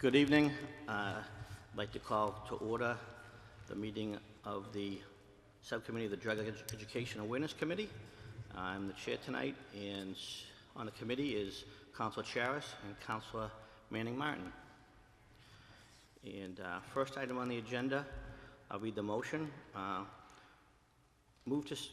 Good evening. I'd like to call to order the meeting of the Subcommittee of the Drug Education Awareness Committee. I'm the chair tonight, and on the committee is Councilor Charis and Councilor Manning Martin. And first item on the agenda, I'll read the motion. Motion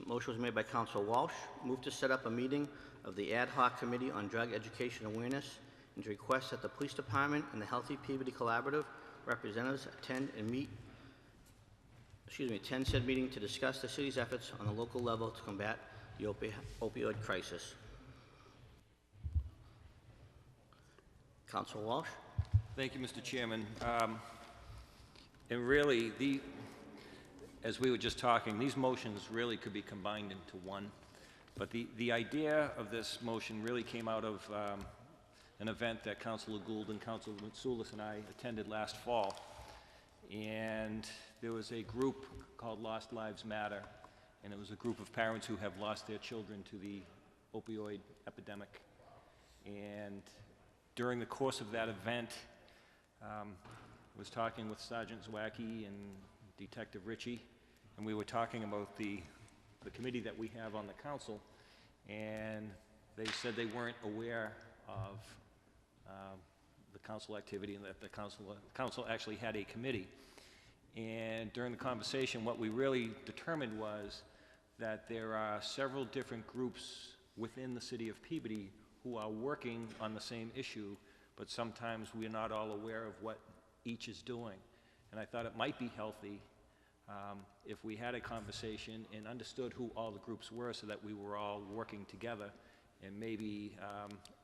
was made by Councilor Walsh. Move to set up a meeting of the Ad Hoc Committee on Drug Education Awareness and to request that the Police Department and the Healthy Peabody Collaborative representatives attend said meeting to discuss the city's efforts on the local level to combat the opioid crisis. Councilor Walsh. Thank you, Mr. Chairman. And really, as we were just talking, these motions really could be combined into one. But the idea of this motion really came out of an event that Councilor Gould and Councilor Mitsoulas and I attended last fall. And there was a group called Lost Lives Matter, and it was a group of parents who have lost their children to the opioid epidemic. And during the course of that event, I was talking with Sergeant Zwacky and Detective Ritchie, and we were talking about the committee that we have on the council, and they said they weren't aware of the council activity and that the council actually had a committee. And during the conversation, what we really determined was that there are several different groups within the city of Peabody who are working on the same issue, but sometimes we're not all aware of what each is doing. And I thought it might be healthy if we had a conversation and understood who all the groups were so that we were all working together, and maybe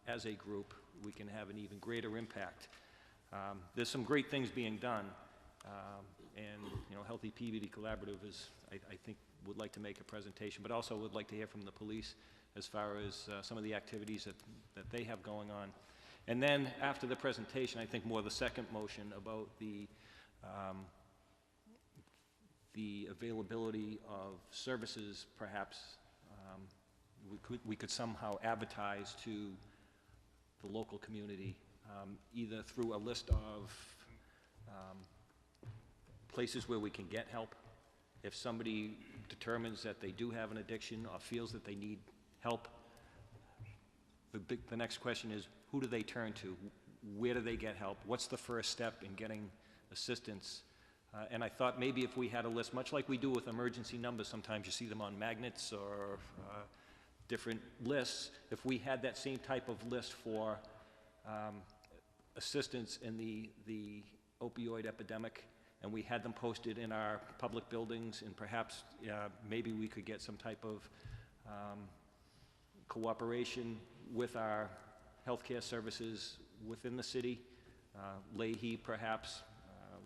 as a group we can have an even greater impact. There's some great things being done, and Healthy Peabody Collaborative is, I think, would like to make a presentation, but also would like to hear from the police as far as some of the activities that they have going on. And then after the presentation, I think more the second motion about the availability of services, perhaps we could somehow advertise to the local community, either through a list of places where we can get help. If somebody determines that they do have an addiction or feels that they need help, the next question is, who do they turn to? Where do they get help? What's the first step in getting assistance? And I thought maybe if we had a list, much like we do with emergency numbers, sometimes you see them on magnets or different lists, if we had that same type of list for assistance in the opioid epidemic, and we had them posted in our public buildings, and perhaps maybe we could get some type of cooperation with our healthcare services within the city, Leahy perhaps.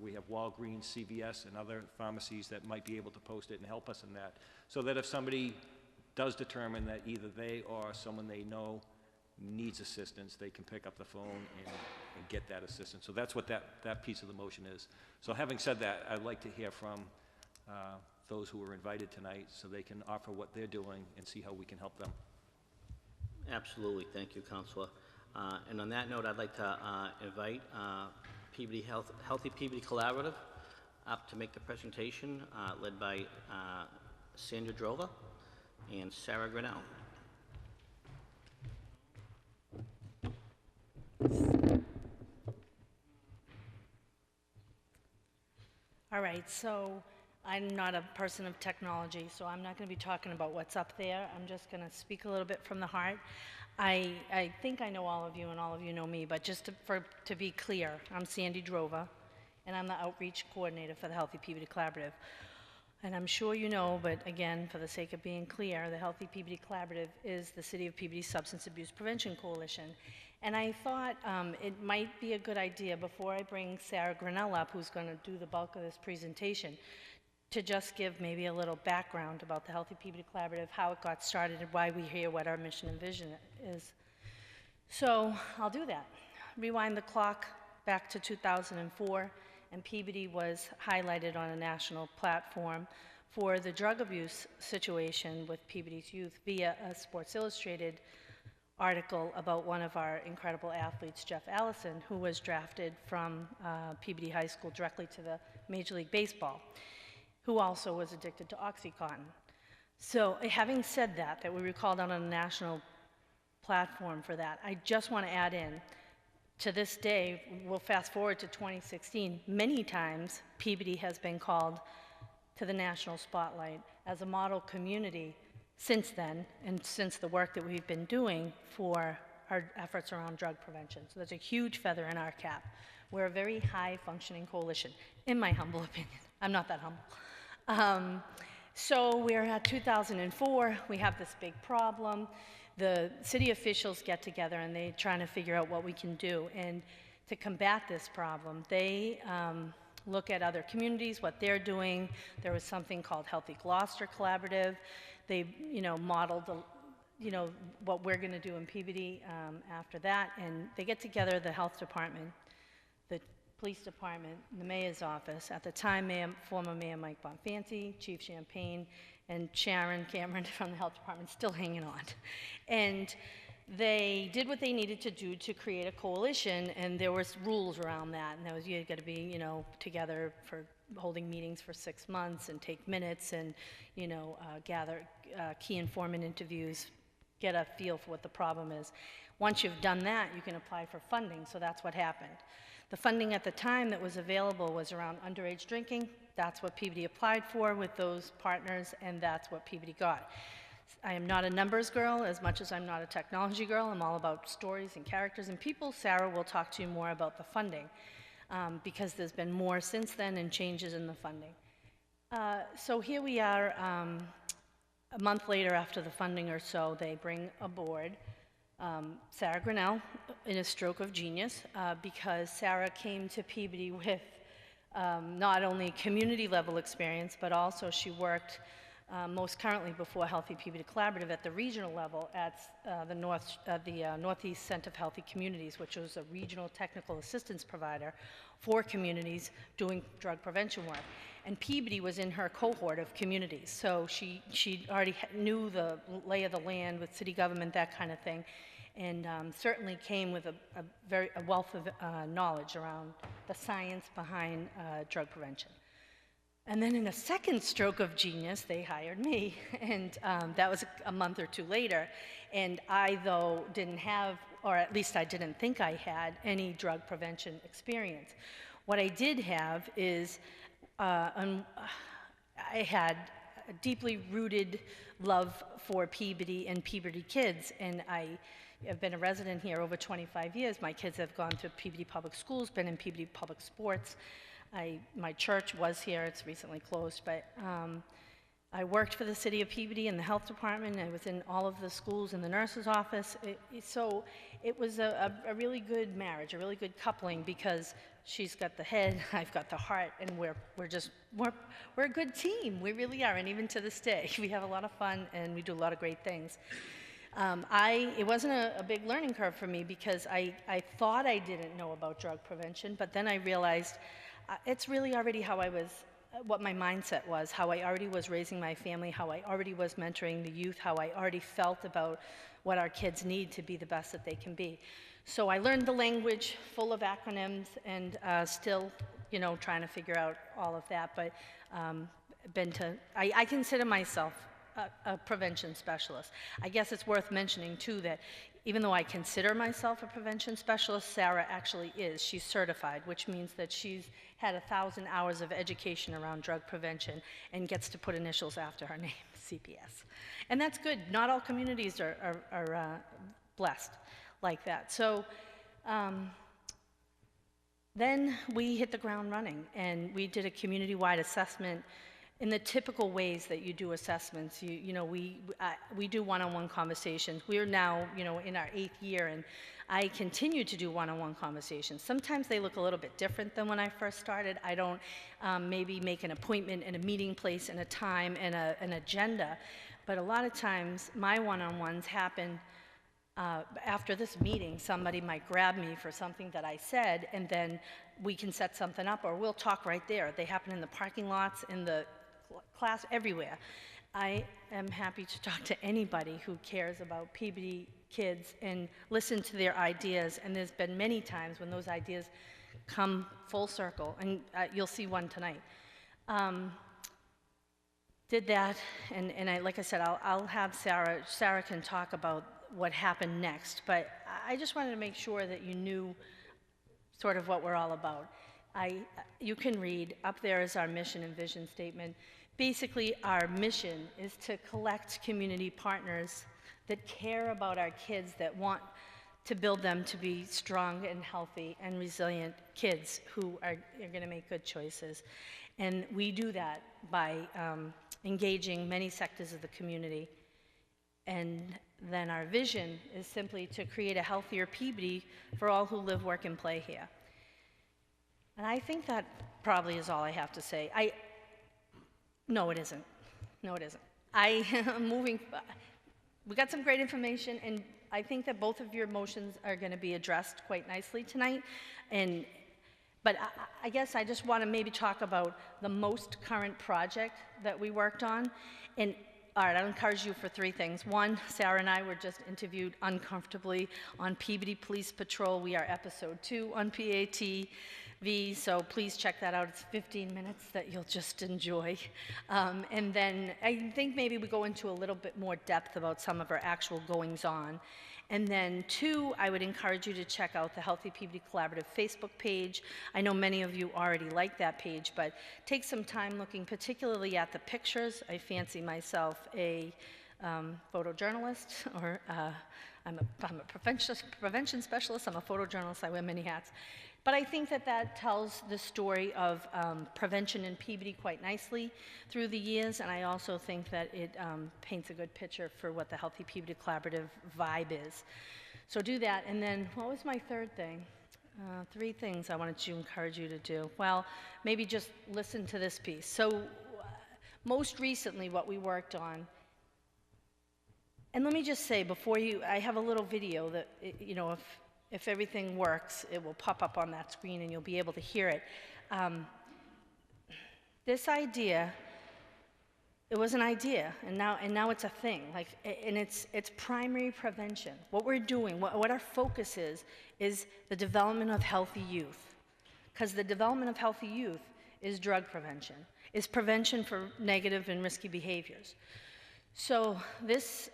We have Walgreens, CVS, and other pharmacies that might be able to post it and help us in that, so that if somebody does determine that either they or someone they know needs assistance, they can pick up the phone and get that assistance. So that's what that piece of the motion is. So having said that, I'd like to hear from those who were invited tonight so they can offer what they're doing and see how we can help them. Absolutely. Thank you, Councilor. And on that note, I'd like to invite Healthy Peabody Collaborative up to make the presentation, led by Sandra Drova and Sarah Grinnell. All right, so I'm not a person of technology, so I'm not going to be talking about what's up there. I'm just going to speak a little bit from the heart. I think I know all of you and all of you know me, but just to be clear, I'm Sandy Drova, and I'm the outreach coordinator for the Healthy Peabody Collaborative. And I'm sure you know, but again, for the sake of being clear, the Healthy Peabody Collaborative is the City of Peabody Substance Abuse Prevention Coalition. And I thought it might be a good idea, before I bring Sarah Grinnell up, who's going to do the bulk of this presentation, to just give maybe a little background about the Healthy Peabody Collaborative, how it got started, and why we're here, what our mission and vision is. So I'll do that. Rewind the clock back to 2004, and Peabody was highlighted on a national platform for the drug abuse situation with Peabody's youth via a Sports Illustrated article about one of our incredible athletes, Jeff Allison, who was drafted from Peabody High School directly to the Major League Baseball, who also was addicted to OxyContin. So having said that we were called out on a national platform for that, I just want to add in, to this day, we'll fast forward to 2016, many times Peabody has been called to the national spotlight as a model community since then, and since the work that we've been doing for our efforts around drug prevention. So that's a huge feather in our cap. We're a very high-functioning coalition, in my humble opinion. I'm not that humble. So we're at 2004, we have this big problem. The city officials get together and they're trying to figure out what we can do. And to combat this problem, they look at other communities, what they're doing. There was something called Healthy Gloucester Collaborative. They, modeled what we're going to do in Peabody after that. And they get together, the health department, the police department, the mayor's office. At the time, former Mayor Mike Bonfanti, Chief Champagne, and Sharon Cameron from the health department still hanging on. And they did what they needed to do to create a coalition, and there was rules around that. And that was, you got to be, together for holding meetings for 6 months and take minutes and, gather key informant interviews, get a feel for what the problem is. Once you've done that, you can apply for funding, so that's what happened. The funding at the time that was available was around underage drinking. That's what Peabody applied for with those partners, and that's what Peabody got. I am not a numbers girl as much as I'm not a technology girl. I'm all about stories and characters and people. Sarah will talk to you more about the funding because there's been more since then and changes in the funding. So here we are a month later after the funding or so, they bring aboard Sarah Grinnell in a stroke of genius because Sarah came to Peabody with not only community level experience, but also she worked most currently before Healthy Peabody Collaborative at the regional level at the Northeast Center of Healthy Communities, which was a regional technical assistance provider for communities doing drug prevention work. And Peabody was in her cohort of communities, so she already knew the lay of the land with city government, that kind of thing, and certainly came with a wealth of knowledge around the science behind drug prevention. And then in a second stroke of genius, they hired me, and that was a month or two later. And I, though, didn't have, or at least I didn't think I had, any drug prevention experience. What I did have is I had a deeply rooted love for Peabody and Peabody kids, and I have been a resident here over 25 years. My kids have gone to Peabody Public Schools, been in Peabody Public Sports. My church was here, it's recently closed, but I worked for the city of Peabody in the health department. I was in all of the schools in the nurse's office. So it was a really good marriage, a really good coupling, because she's got the head, I've got the heart, and we're a good team. We really are, and even to this day, we have a lot of fun and we do a lot of great things. It wasn't a big learning curve for me because I thought I didn't know about drug prevention, but then I realized it's really already how I was, what my mindset was, how I already was raising my family, how I already was mentoring the youth, how I already felt about what our kids need to be the best that they can be. So I learned the language full of acronyms and still, trying to figure out all of that, but I consider myself a prevention specialist. I guess it's worth mentioning too that even though I consider myself a prevention specialist, Sarah actually is. She's certified, which means that she's had 1,000 hours of education around drug prevention and gets to put initials after her name, CPS. And that's good. Not all communities are blessed like that. So then we hit the ground running, and we did a community-wide assessment in the typical ways that you do assessments. We do one-on-one conversations. We're now, in our 8th year, and I continue to do one-on-one conversations. Sometimes they look a little bit different than when I first started. I don't maybe make an appointment and a meeting place and a time and an agenda, but a lot of times my one-on-ones happen after this meeting. Somebody might grab me for something that I said, and then we can set something up, or we'll talk right there. They happen in the parking lots, in the class, everywhere. I am happy to talk to anybody who cares about Peabody kids and listen to their ideas. And there's been many times when those ideas come full circle, and you'll see one tonight. Did that, and like I said, I'll have Sarah can talk about what happened next, but I just wanted to make sure that you knew sort of what we're all about. You can read, up there is our mission and vision statement. Basically, our mission is to collect community partners that care about our kids, that want to build them to be strong and healthy and resilient kids who are going to make good choices. And we do that by engaging many sectors of the community. And then our vision is simply to create a healthier Peabody for all who live, work, and play here. And I think that probably is all I have to say. No, it isn't. No, it isn't. I am moving. We got some great information, and I think that both of your motions are going to be addressed quite nicely tonight. But I guess I just want to maybe talk about the most current project that we worked on. And all right, I'll encourage you for three things. One, Sarah and I were just interviewed uncomfortably on Peabody Police Patrol. We are episode 2 on PATV, so please check that out. It's 15 minutes that you'll just enjoy. And then I think maybe we go into a little bit more depth about some of our actual goings-on. And then 2, I would encourage you to check out the Healthy Peabody Collaborative Facebook page. I know many of you already like that page, but take some time looking particularly at the pictures. I fancy myself a photojournalist, or I'm a prevention specialist. I'm a photojournalist. I wear many hats. But I think that that tells the story of prevention in Peabody quite nicely through the years, and I also think that it paints a good picture for what the Healthy Peabody Collaborative vibe is. So do that, and then what was my third thing? 3 things I wanted to encourage you to do. Well, maybe just listen to this piece. So most recently what we worked on, and let me just say before I have a little video that, you know, if everything works, it will pop up on that screen and you'll be able to hear it. This idea, it was an idea, and now it's a thing. And it's primary prevention. What we're doing, what our focus is the development of healthy youth. Because the development of healthy youth is drug prevention, is prevention for negative and risky behaviors. So this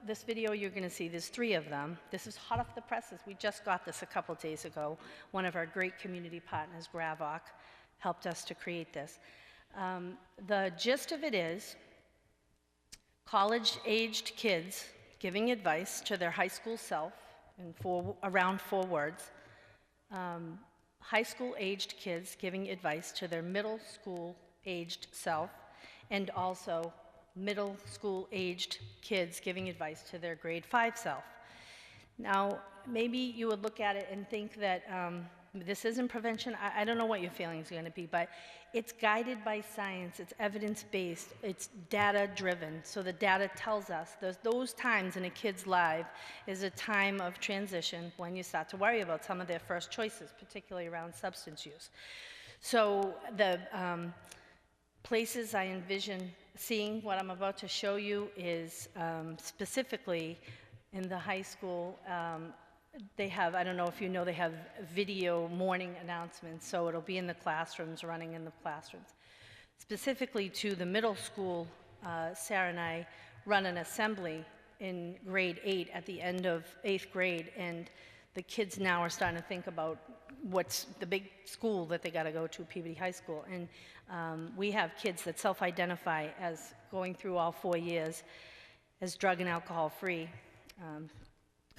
this video you're going to see, there's 3 of them. This is hot off the presses. We just got this a couple days ago. One of our great community partners, Gravoc, helped us to create this. The gist of it is college-aged kids giving advice to their high school self in around 4 words. High school-aged kids giving advice to their middle school-aged self, and also middle school-aged kids giving advice to their grade 5 self. Now, maybe you would look at it and think that this isn't prevention. I don't know what your feeling is going to be, but it's guided by science, it's evidence-based, it's data-driven. So the data tells us those times in a kid's life is a time of transition when you start to worry about some of their first choices, particularly around substance use. So the places I envision seeing what I'm about to show you is specifically in the high school. They have, I don't know if you know, they have video morning announcements, so it'll be in the classrooms, running in the classrooms. Specifically to the middle school, Sarah and I run an assembly in grade 8 at the end of 8th grade, and the kids now are starting to think about what's the big school that they got to go to, Peabody High School. And we have kids that self-identify as going through all 4 years as drug and alcohol free.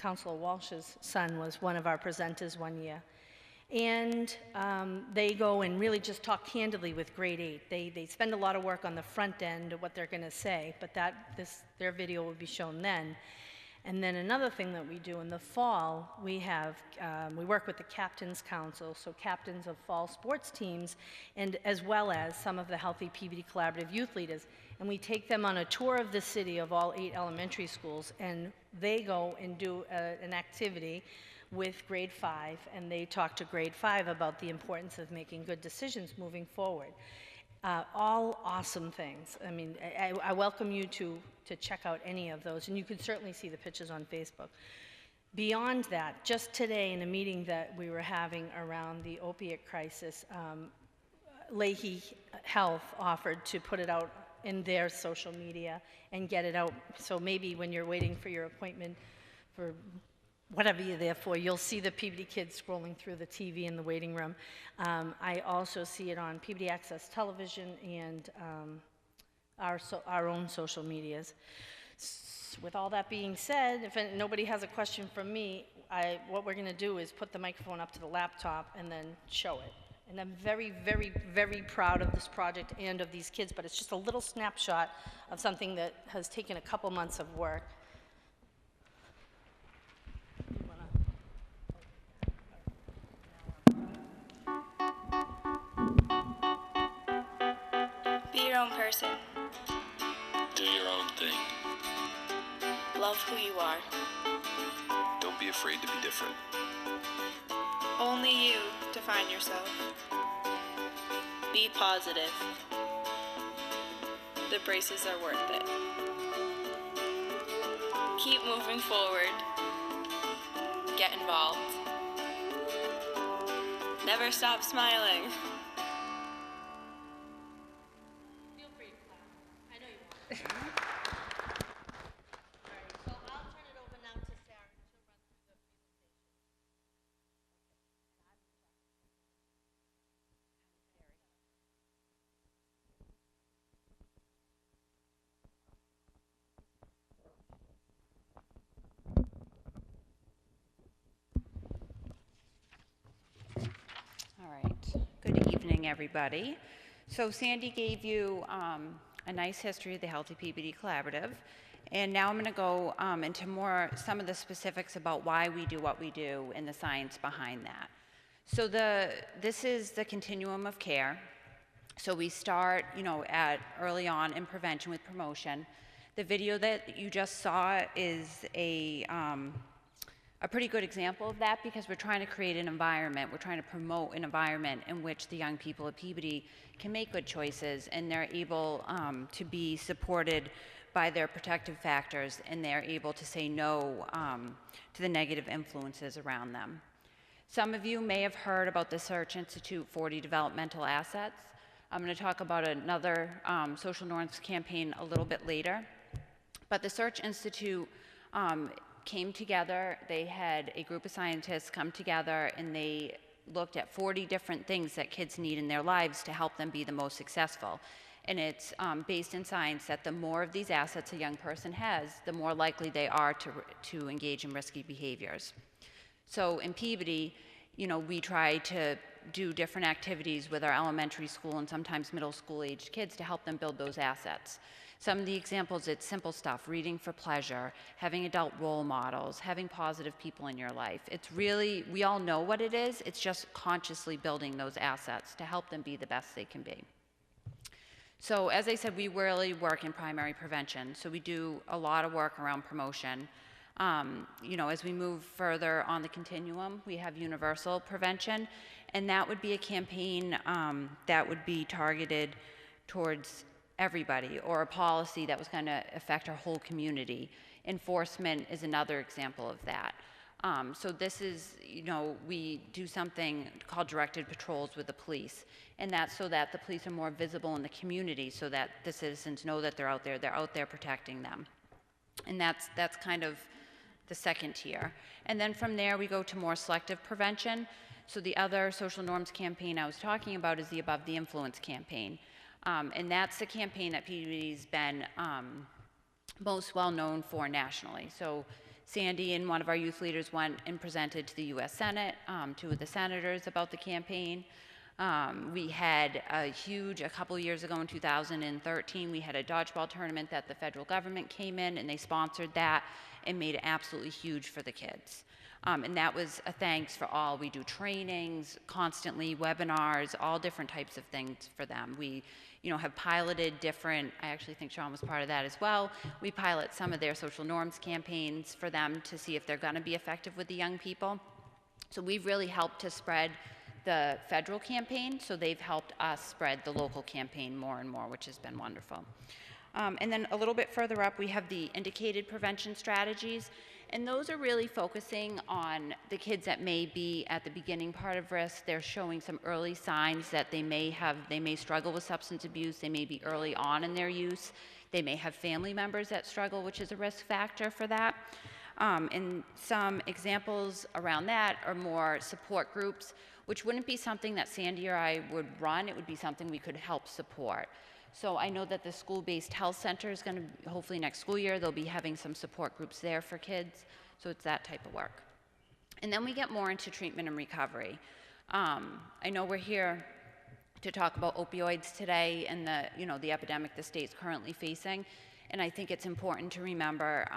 Counselor Walsh's son was one of our presenters one year. And they go and really just talk candidly with grade 8. They spend a lot of work on the front end of what they're going to say, but their video will be shown then. And then another thing that we do in the fall, we work with the Captain's Council, so captains of fall sports teams, and as well as some of the Healthy Peabody Collaborative youth leaders. And we take them on a tour of the city of all 8 elementary schools, and they go and do an activity with grade 5, and they talk to grade 5 about the importance of making good decisions moving forward. All awesome things. I mean, I welcome you to check out any of those, and you can certainly see the pictures on Facebook. Beyond that, just today in a meeting that we were having around the opiate crisis, Leahy Health offered to put it out in their social media and get it out. So maybe when you're waiting for your appointment for whatever you're there for, you'll see the Peabody kids scrolling through the TV in the waiting room. I also see it on Peabody Access Television and our own social medias. With all that being said, if nobody has a question from me, what we're going to do is put the microphone up to the laptop and then show it. And I'm very, very, very proud of this project and of these kids, but it's just a little snapshot of something that has taken a couple months of work. Be your own person. Do your own thing. Love who you are. Don't be afraid to be different. Only you define yourself. Be positive. The braces are worth it. Keep moving forward. Get involved. Never stop smiling. Feel free to clap. I know you want to. All right, so I'll turn it over now to Sarah. She'll run through the presentation. All right. Good evening, everybody. So Sandy gave you a nice history of the Healthy Peabody Collaborative, and now I'm going to go into some of the specifics about why we do what we do and the science behind that. So this is the continuum of care. So we start, at early on in prevention with promotion. The video that you just saw is a pretty good example of that, because we're trying to create an environment, we're trying to promote an environment in which the young people of Peabody can make good choices, and they're able to be supported by their protective factors, and they're able to say no to the negative influences around them. Some of you may have heard about the Search Institute 40 Developmental Assets. I'm going to talk about another social norms campaign a little bit later. But the Search Institute came together. They had a group of scientists come together, and they looked at 40 different things that kids need in their lives to help them be the most successful. And it's based in science that the more of these assets a young person has, the more likely they are to engage in risky behaviors. So in Peabody, we try to do different activities with our elementary school and sometimes middle school aged kids to help them build those assets. Some of the examples, it's simple stuff: reading for pleasure, having adult role models, having positive people in your life. It's really, we all know what it is, it's just consciously building those assets to help them be the best they can be. So as I said, we really work in primary prevention. So we do a lot of work around promotion. As we move further on the continuum, we have universal prevention, and that would be a campaign that would be targeted towards everybody, or a policy that was going to affect our whole community. Enforcement is another example of that. So this is, we do something called directed patrols with the police, and that's so that the police are more visible in the community, so that the citizens know that they're out there protecting them. And that's kind of the second tier. And then from there, we go to more selective prevention. So the other social norms campaign I was talking about is the Above the Influence campaign. And that's the campaign that Peabody's been most well known for nationally. So Sandy and one of our youth leaders went and presented to the US Senate, two of the senators, about the campaign. We had a couple years ago in 2013, we had a dodgeball tournament that the federal government came in, and they sponsored that and made it absolutely huge for the kids. And that was a thanks for all. We do trainings constantly, webinars, all different types of things for them. We have piloted different, I actually think Sean was part of that as well. We pilot some of their social norms campaigns for them to see if they're going to be effective with the young people. So we've really helped to spread the federal campaign, so they've helped us spread the local campaign more and more, which has been wonderful. And then a little bit further up, we have the indicated prevention strategies, and those are really focusing on the kids that may be at the beginning part of risk. They're showing some early signs that they may struggle with substance abuse, they may be early on in their use, they may have family members that struggle, which is a risk factor for that. And some examples around that are more support groups, which wouldn't be something that Sandy or I would run, it would be something we could help support. So I know that the school-based health center is going to, hopefully next school year, they'll be having some support groups there for kids. So it's that type of work. And then we get more into treatment and recovery. I know we're here to talk about opioids today and the epidemic the state's currently facing. And I think it's important to remember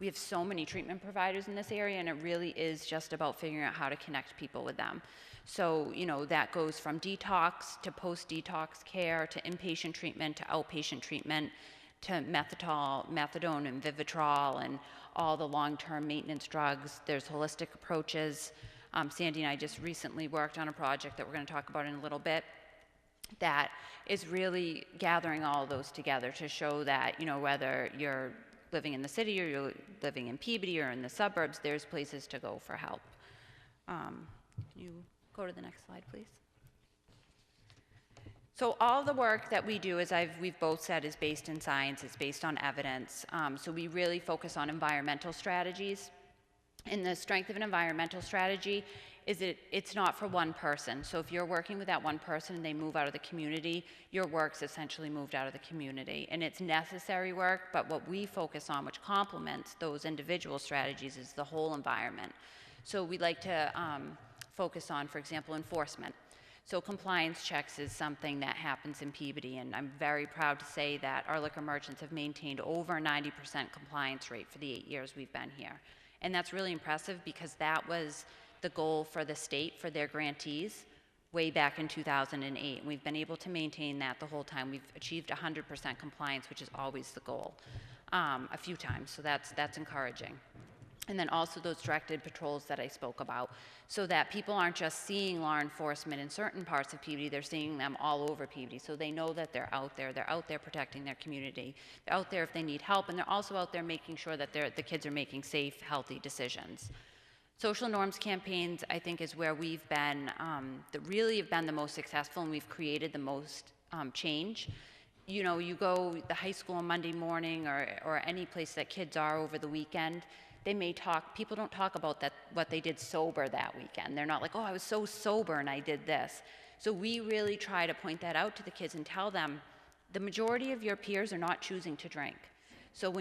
we have so many treatment providers in this area, and it really is just about figuring out how to connect people with them. So, that goes from detox to post-detox care to inpatient treatment to outpatient treatment to methadone and Vivitrol and all the long-term maintenance drugs. There's holistic approaches. Sandy and I just recently worked on a project that we're going to talk about in a little bit that is really gathering all of those together to show that, whether you're living in the city or you're living in Peabody or in the suburbs, there's places to go for help. Can you go to the next slide, please? So all the work that we do, as we've both said, is based in science, it's based on evidence. So we really focus on environmental strategies. And the strength of an environmental strategy is it's not for one person. So if you're working with that one person and they move out of the community, your work's essentially moved out of the community. And it's necessary work, but what we focus on, which complements those individual strategies, is the whole environment. So we like to focus on, for example, enforcement. So compliance checks is something that happens in Peabody, and I'm very proud to say that our liquor merchants have maintained over 90% compliance rate for the 8 years we've been here. And that's really impressive because that was the goal for the state, for their grantees, way back in 2008. And we've been able to maintain that the whole time. We've achieved 100% compliance, which is always the goal, a few times, so that's encouraging. And then also those directed patrols that I spoke about, so that people aren't just seeing law enforcement in certain parts of Peabody, they're seeing them all over Peabody. So they know that they're out there protecting their community. They're out there if they need help, and they're also out there making sure that the kids are making safe, healthy decisions. Social norms campaigns, I think, is where we've been, that really have been the most successful, and we've created the most change. You go to the high school on Monday morning or any place that kids are over the weekend, they may talk, people don't talk about that, what they did sober that weekend. They're not like, oh, I was so sober and I did this. So we really try to point that out to the kids and tell them the majority of your peers are not choosing to drink. So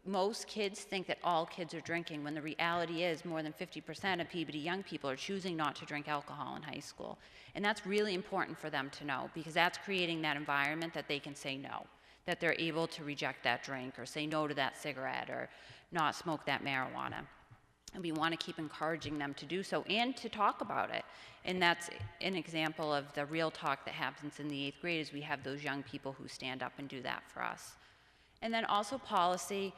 most kids think that all kids are drinking, when the reality is more than 50% of Peabody young people are choosing not to drink alcohol in high school. And that's really important for them to know, because that's creating that environment that they can say no, that they're able to reject that drink or say no to that cigarette or not smoke that marijuana. And we want to keep encouraging them to do so and to talk about it. And that's an example of the real talk that happens in the 8th grade, is we have those young people who stand up and do that for us. And then also policy.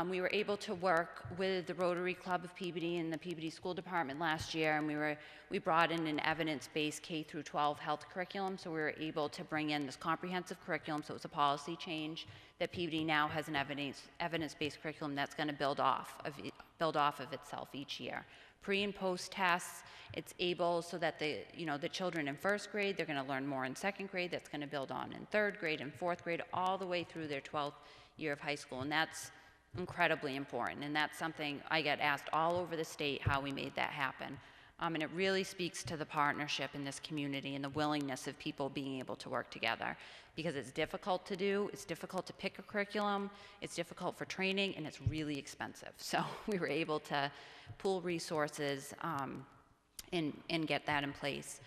We were able to work with the Rotary Club of Peabody and the Peabody School Department last year, and we brought in an evidence-based K-12 health curriculum, so we were able to bring in this comprehensive curriculum, so it was a policy change, that Peabody now has an evidence-based curriculum that's going to build off of itself each year. Pre and post tests, it's able so that the children in 1st grade, they're going to learn more in 2nd grade, that's going to build on in 3rd grade and 4th grade, all the way through their 12th year of high school, and that's incredibly important, and that's something I get asked all over the state how we made that happen. And it really speaks to the partnership in this community and the willingness of people being able to work together, because it's difficult to do, it's difficult to pick a curriculum, it's difficult for training, and it's really expensive. So we were able to pool resources and get that in place.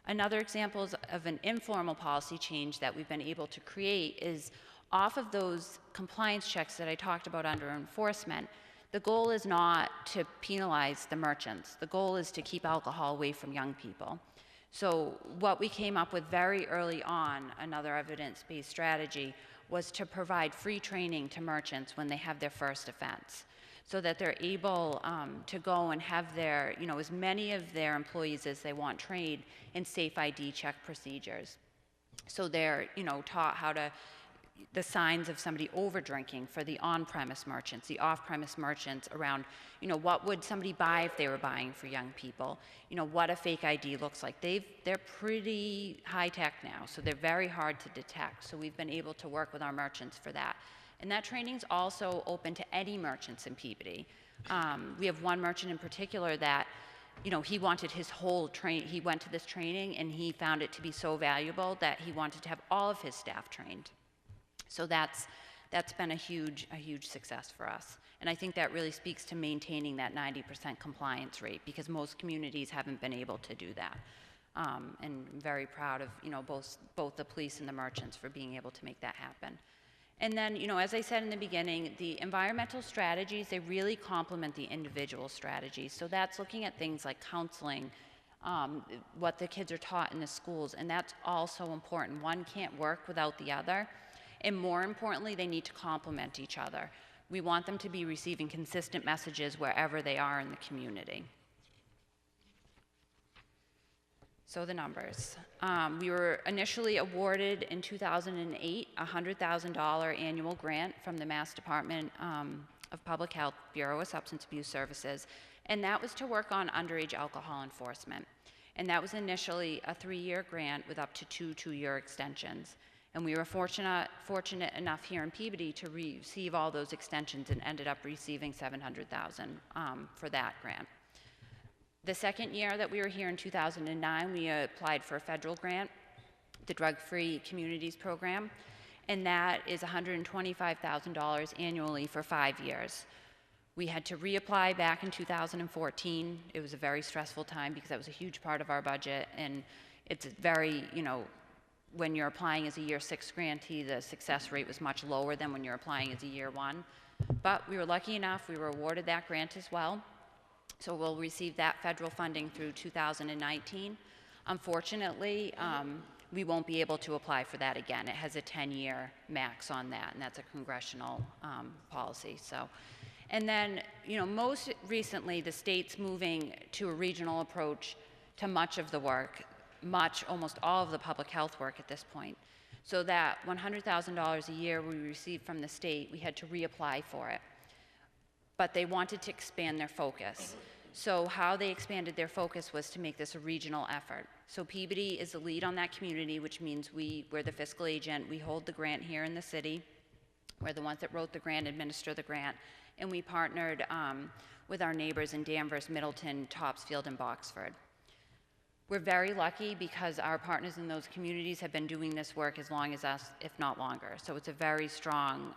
Another example of an informal policy change that we've been able to create is off of those compliance checks that I talked about under enforcement. The goal is not to penalize the merchants. The goal is to keep alcohol away from young people. So what we came up with very early on, another evidence-based strategy, was to provide free training to merchants when they have their first offense. so that they're able to go and have their, as many of their employees as they want trained in safe ID check procedures. So they're, taught how to, the signs of somebody over drinking for the on-premise merchants, the off-premise merchants around, what would somebody buy if they were buying for young people, what a fake ID looks like. They're pretty high tech now, so they're very hard to detect. So we've been able to work with our merchants for that. And that training's also open to any merchants in Peabody. We have one merchant in particular that, he wanted his whole he went to this training and he found it to be so valuable that he wanted to have all of his staff trained. So that's been a huge success for us. And I think that really speaks to maintaining that 90% compliance rate, because most communities haven't been able to do that. And I'm very proud of, both the police and the merchants for being able to make that happen. And then, as I said in the beginning, the environmental strategies, they really complement the individual strategies. So that's looking at things like counseling, what the kids are taught in the schools, and that's also important. One can't work without the other, and more importantly, they need to complement each other. We want them to be receiving consistent messages wherever they are in the community. So the numbers. We were initially awarded in 2008 a $100,000 annual grant from the Mass Department of Public Health Bureau of Substance Abuse Services, and that was to work on underage alcohol enforcement. And that was initially a 3-year grant with up to 2 2-year extensions. And we were fortunate enough here in Peabody to receive all those extensions and ended up receiving $700,000 for that grant. The second year that we were here in 2009, we applied for a federal grant, the Drug-Free Communities Program, and that is $125,000 annually for 5 years. We had to reapply back in 2014. It was a very stressful time because that was a huge part of our budget, and it's very, when you're applying as a year 6 grantee, the success rate was much lower than when you're applying as a year 1. But we were lucky enough, we were awarded that grant as well. So we'll receive that federal funding through 2019. Unfortunately, we won't be able to apply for that again. It has a 10-year max on that, and that's a congressional policy. So, and then, most recently, the state's moving to a regional approach to much of the work, almost all of the public health work at this point. So that $100,000 a year we received from the state, we had to reapply for it. But they wanted to expand their focus. So how they expanded their focus was to make this a regional effort. So Peabody is the lead on that community, which means we're the fiscal agent. We hold the grant here in the city. We're the ones that wrote the grant, administer the grant, and we partnered with our neighbors in Danvers, Middleton, Topsfield, and Boxford. We're very lucky because our partners in those communities have been doing this work as long as us, if not longer. So it's a very strong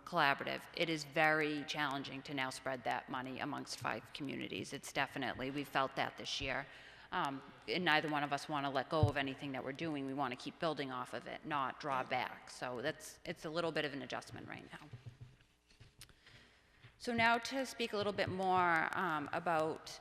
collaborative. It is very challenging to now spread that money amongst 5 communities. It's definitely, we felt that this year. And neither one of us want to let go of anything that we're doing. We want to keep building off of it, not draw back. So it's a little bit of an adjustment right now. So now to speak a little bit more about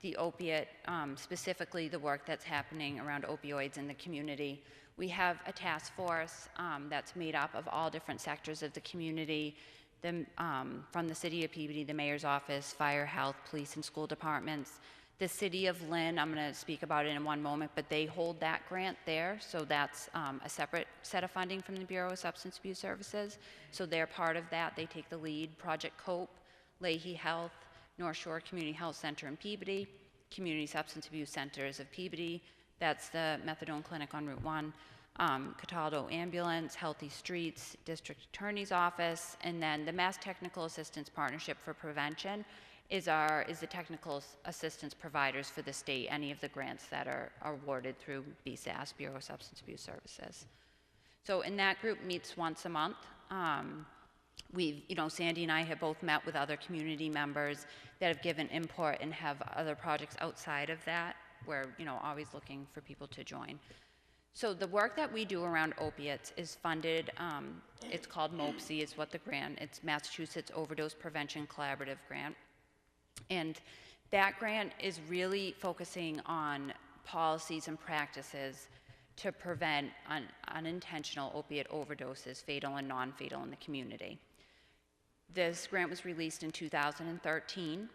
the opiate, specifically the work that's happening around opioids in the community. We have a task force that's made up of all different sectors of the community, from the city of Peabody, the mayor's office, fire, health, police, and school departments. The city of Lynn, I'm going to speak about it in one moment, but they hold that grant there, so that's a separate set of funding from the Bureau of Substance Abuse Services. So they're part of that. They take the lead. Project COPE, Leahy Health, North Shore Community Health Center in Peabody, Community Substance Abuse Centers of Peabody, that's the methadone clinic on Route 1, Cataldo Ambulance, Healthy Streets, District Attorney's Office, and then the Mass Technical Assistance Partnership for Prevention is the technical assistance providers for the state, any of the grants that are awarded through BSAS, Bureau of Substance Abuse Services. So, and that group meets once a month. Sandy and I have both met with other community members that have given input and have other projects outside of that. We're, always looking for people to join. So the work that we do around opiates is funded, it's called MOPSI is what the grant, it's Massachusetts Overdose Prevention Collaborative Grant. And that grant is really focusing on policies and practices to prevent unintentional opiate overdoses, fatal and non-fatal, in the community. This grant was released in 2013.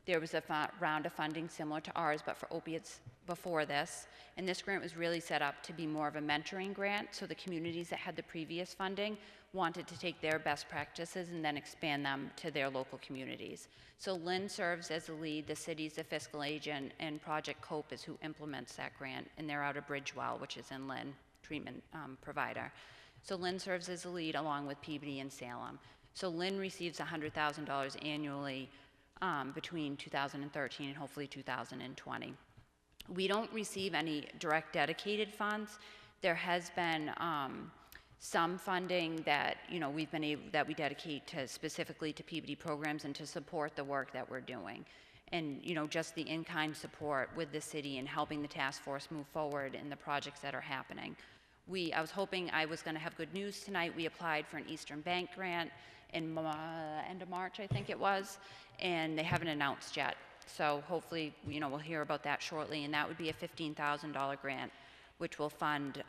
There was a round of funding similar to ours, but for opiates before this. And this grant was really set up to be more of a mentoring grant. So the communities that had the previous funding wanted to take their best practices and then expand them to their local communities. So Lynn serves as the lead, the city's the fiscal agent, and Project COPE is who implements that grant. And they're out of Bridgewell, which is in Lynn, treatment provider. So Lynn serves as the lead along with Peabody and Salem. So Lynn receives $100,000 annually between 2013 and hopefully 2020. We don't receive any direct dedicated funds. There has been some funding that we've been able that we dedicate to specifically to Peabody programs and to support the work that we're doing, and just the in-kind support with the city and helping the task force move forward in the projects that are happening. I was hoping I was going to have good news tonight. We applied for an Eastern Bank grant in end of March, I think it was, and they haven't announced yet. So hopefully, we'll hear about that shortly, and that would be a $15,000 grant, which will fund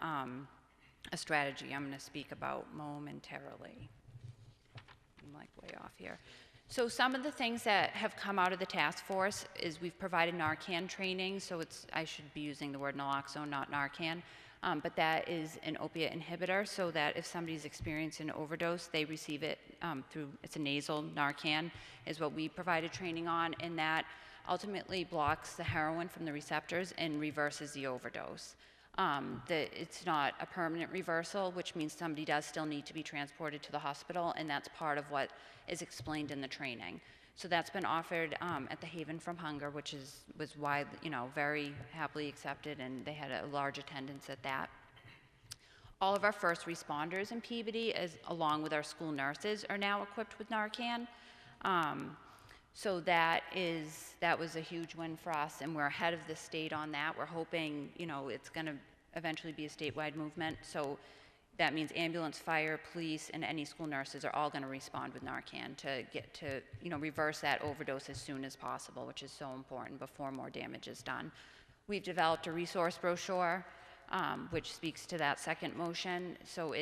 a strategy I'm going to speak about momentarily. I'm like way off here. So some of the things that have come out of the task force is we've provided Narcan training, so I should be using the word naloxone, not Narcan. But that is an opiate inhibitor, so that if somebody's experiencing an overdose, they receive it it's a nasal Narcan, is what we provided training on, and that ultimately blocks the heroin from the receptors and reverses the overdose. It's not a permanent reversal, which means somebody does still need to be transported to the hospital, and that's part of what is explained in the training. So that's been offered at the Haven from Hunger, which was widely, very happily accepted, and they had a large attendance at that. All of our first responders in Peabody, along with our school nurses, are now equipped with Narcan. So that was a huge win for us, and we're ahead of the state on that. We're hoping, it's going to eventually be a statewide movement. So that means ambulance, fire, police, and any school nurses are all going to respond with Narcan to get to, reverse that overdose as soon as possible, which is so important before more damage is done. We've developed a resource brochure, which speaks to that second motion. So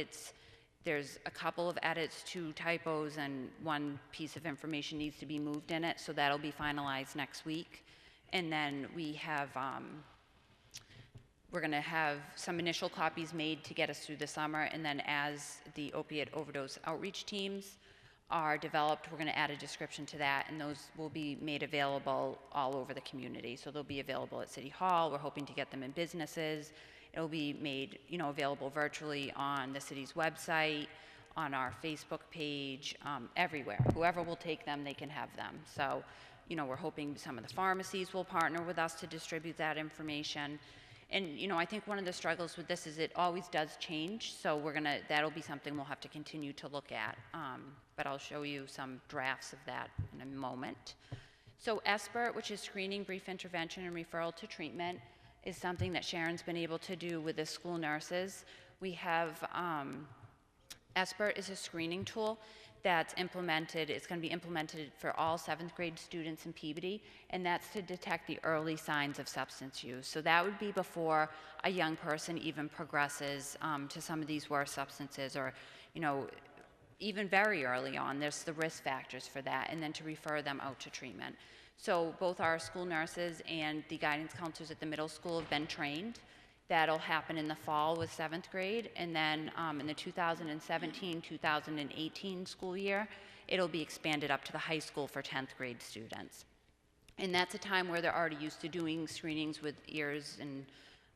there's a couple of edits, 2 typos, and 1 piece of information needs to be moved in it, so that'll be finalized next week. And then we're going to have some initial copies made to get us through the summer, and then as the opiate overdose outreach teams are developed, we're going to add a description to that, and those will be made available all over the community. So they'll be available at City Hall. We're hoping to get them in businesses. It'll be made, available virtually on the city's website, on our Facebook page, everywhere. Whoever will take them, they can have them. So, we're hoping some of the pharmacies will partner with us to distribute that information. And, I think one of the struggles with this is it always does change, so that'll be something we'll have to continue to look at. But I'll show you some drafts of that in a moment. So SBIRT, which is Screening, Brief Intervention, and Referral to Treatment, is something that Sharon's been able to do with the school nurses. We have, SBIRT is a screening tool that's implemented. It's going to be implemented for all 7th grade students in Peabody, and that's to detect the early signs of substance use. So that would be before a young person even progresses to some of these worse substances, or, even very early on. There's the risk factors for that, and then to refer them out to treatment. So both our school nurses and the guidance counselors at the middle school have been trained. That'll happen in the fall with 7th grade, and then in the 2017-2018 school year, it'll be expanded up to the high school for 10th grade students. And that's a time where they're already used to doing screenings with ears and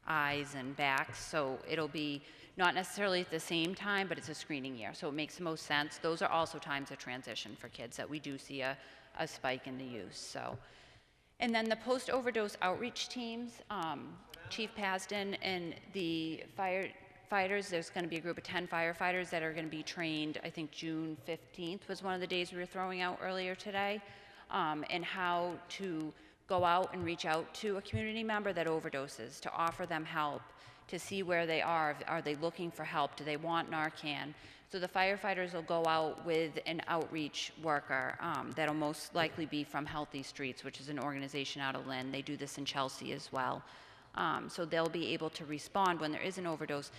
eyes and backs, so it'll be not necessarily at the same time, but it's a screening year, so it makes the most sense. Those are also times of transition for kids that we do see a spike in the use. So, and then the post-overdose outreach teams, Chief Pasden and the firefighters, there's going to be a group of 10 firefighters that are going to be trained. I think June 15th was one of the days we were throwing out earlier today, and how to go out and reach out to a community member that overdoses, to offer them help, to see where they are. Are they looking for help? Do they want Narcan? So the firefighters will go out with an outreach worker that'll most likely be from Healthy Streets, which is an organization out of Lynn. They do this in Chelsea as well. So they'll be able to respond when there is an overdose.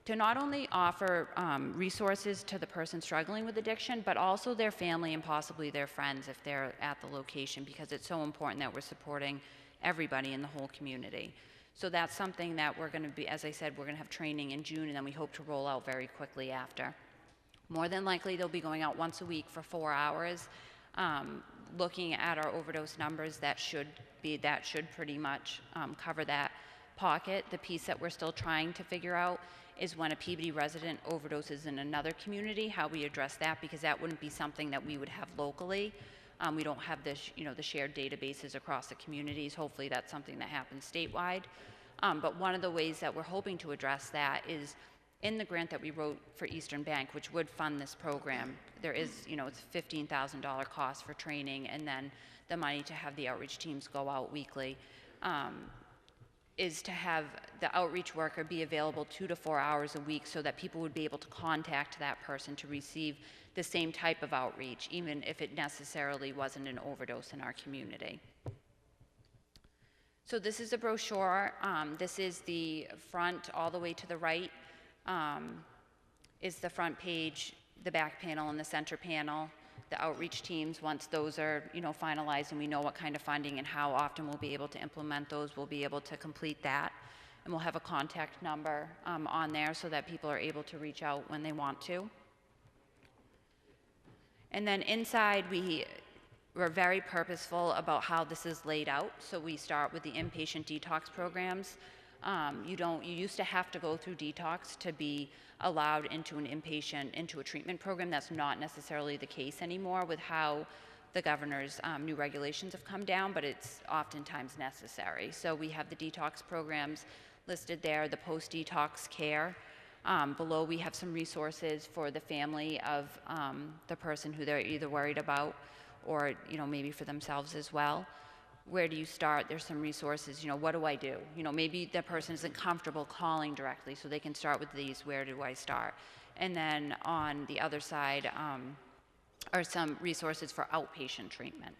to not only offer resources to the person struggling with addiction, but also their family and possibly their friends if they're at the location, because it's so important that we're supporting everybody in the whole community. So that's something that we're going to be, as I said, we're going to have training in June, and then we hope to roll out very quickly after. More than likely, they'll be going out once a week for 4 hours, looking at our overdose numbers. That should pretty much cover that pocket. The piece that we're still trying to figure out is when a Peabody resident overdoses in another community, how we address that, because that wouldn't be something that we would have locally. We don't have this, the shared databases across the communities. Hopefully that's something that happens statewide. But one of the ways that we're hoping to address that is in the grant that we wrote for Eastern Bank, which would fund this program. There is, it's a $15,000 cost for training, and then the money to have the outreach teams go out weekly. Is to have the outreach worker be available 2 to 4 hours a week so that people would be able to contact that person to receive the same type of outreach, even if it necessarily wasn't an overdose in our community. So this is a brochure. This is the front all the way to the right is the front page, the back panel, and the center panel. The outreach teams, once those are finalized and we know what kind of funding and how often we'll be able to implement those, we'll be able to complete that. And we'll have a contact number on there so that people are able to reach out when they want to. And then inside, we're very purposeful about how this is laid out. So we start with the inpatient detox programs. You used to have to go through detox to be allowed into a treatment program. That's not necessarily the case anymore with how the governor's new regulations have come down, but it's oftentimes necessary. So we have the detox programs listed there, the post-detox care. Below we have some resources for the family of the person who they're either worried about or maybe for themselves as well. Where do you start? There's some resources, what do I do? Maybe the person isn't comfortable calling directly, so they can start with these, where do I start? And then on the other side are some resources for outpatient treatment.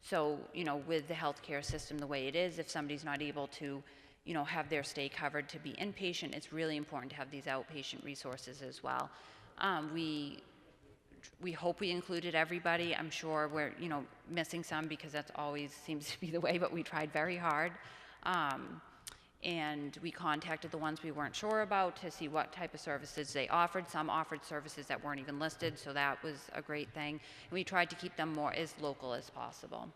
So, with the healthcare system the way it is, if somebody's not able to, have their stay covered to be inpatient, it's really important to have these outpatient resources as well. We hope we included everybody. I'm sure we're, missing some because that's always seems to be the way, but we tried very hard. And we contacted the ones we weren't sure about to see what type of services they offered. Some offered services that weren't even listed, so that was a great thing. And we tried to keep them more as local as possible.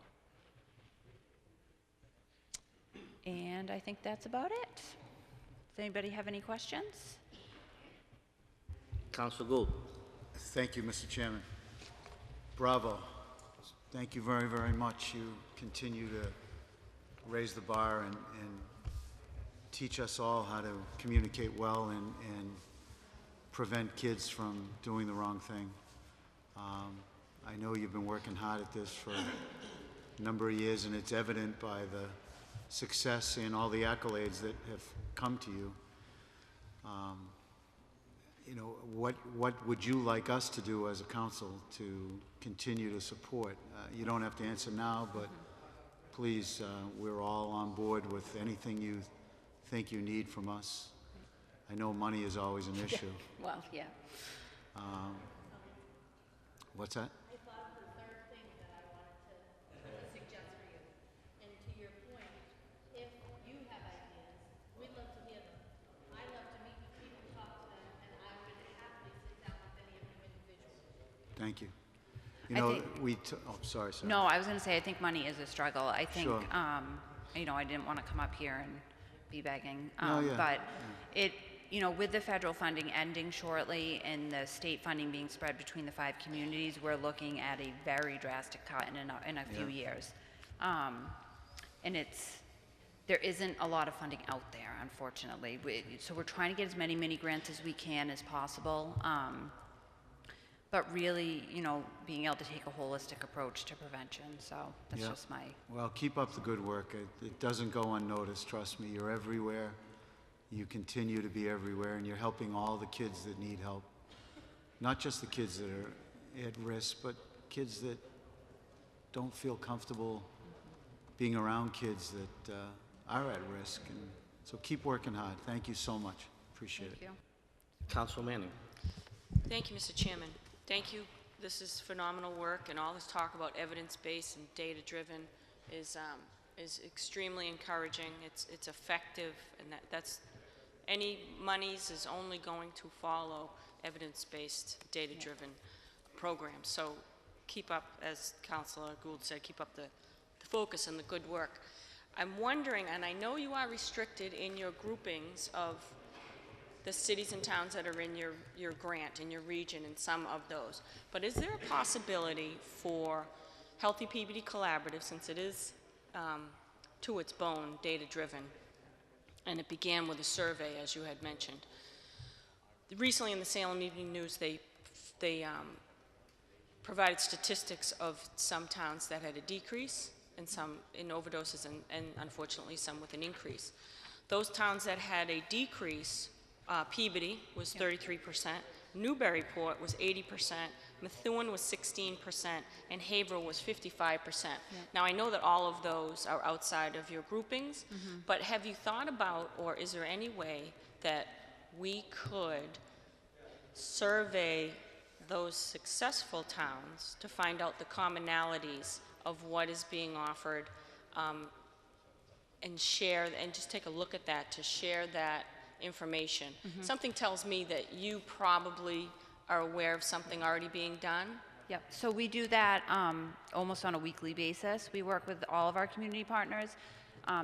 And I think that's about it. Does anybody have any questions? Councilor Gould. Thank you, Mr. Chairman. Bravo. Thank you very, very much. You continue to raise the bar and teach us all how to communicate well and prevent kids from doing the wrong thing. I know you've been working hard at this for a number of years, and it's evident by the success and all the accolades that have come to you. What would you like us to do as a council to continue to support? You don't have to answer now, but please, we're all on board with anything you think you need from us. I know money is always an issue. Well, yeah. What's that? I thought of the third thing that I wanted to suggest for you. And to your point, if you have ideas, we'd love to hear them. I love to meet with people, talk to them, and I would happily sit down with any of you individually. Thank you. Sorry. No, I was going to say, I think money is a struggle. I think, Sure. I didn't want to come up here and be begging. Yeah. But it, with the federal funding ending shortly and the state funding being spread between the 5 communities, we're looking at a very drastic cut in a few years. And there isn't a lot of funding out there, unfortunately. So we're trying to get as many mini grants as we can as possible. But really, being able to take a holistic approach to prevention. So that's just my... Well, keep up the good work. It doesn't go unnoticed, trust me. You're everywhere. You continue to be everywhere, and you're helping all the kids that need help. Not just the kids that are at risk, but kids that don't feel comfortable being around kids that are at risk. And so keep working hard. Thank you so much. Appreciate it. Thank you. Council Manning. Thank you, Mr. Chairman. Thank you. This is phenomenal work, and all this talk about evidence-based and data-driven is extremely encouraging. It's effective, and that's any monies is only going to follow evidence-based, data-driven programs. So keep up, as Councilor Gould said, keep up the focus and the good work. I'm wondering, and I know you are restricted in your groupings of the cities and towns that are in your grant, in your region, and some of those. But is there a possibility for Healthy Peabody Collaborative, since it is to its bone data-driven, and it began with a survey, as you had mentioned. Recently in the Salem Evening News, they provided statistics of some towns that had a decrease, and some in overdoses, and unfortunately some with an increase. Those towns that had a decrease, Peabody was 33%, Newburyport was 80%, Methuen was 16%, and Haverhill was 55%. Now, I know that all of those are outside of your groupings, but have you thought about, or is there any way that we could survey those successful towns to find out the commonalities of what is being offered, and share, and just take a look at that, to share that information? Something tells me that you probably are aware of something already being done. Yep, so we do that almost on a weekly basis. We work with all of our community partners.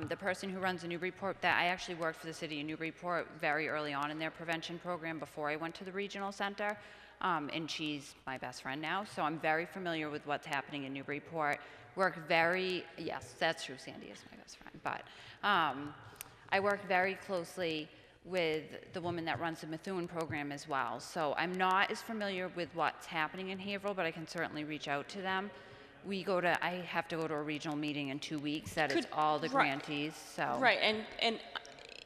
The person who runs the Newburyport, that I actually worked for the city of Newburyport very early on in their prevention program before I went to the regional center, and she's my best friend now, so I'm very familiar with what's happening in Newburyport. Yes, that's true, Sandy is my best friend, but I work very closely with the woman that runs the Methuen program as well. So I'm not as familiar with what's happening in Haverhill, but I can certainly reach out to them. I have to go to a regional meeting in 2 weeks that is all the grantees, so. Right,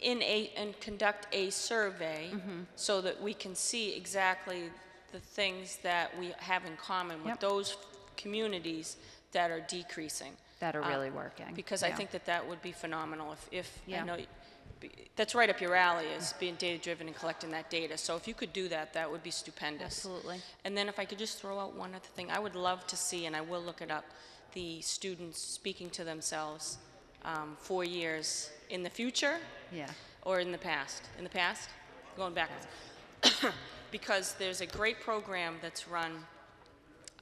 and conduct a survey so that we can see exactly the things that we have in common with those communities that are decreasing. That are really working. Because I think that would be phenomenal if I know that's right up your alley, is being data-driven and collecting that data. So if you could do that, that would be stupendous. Absolutely. And then if I could just throw out one other thing, I would love to see, and I will look it up, the students speaking to themselves 4 years in the future or in the past. In the past? Going backwards. Because there's a great program that's run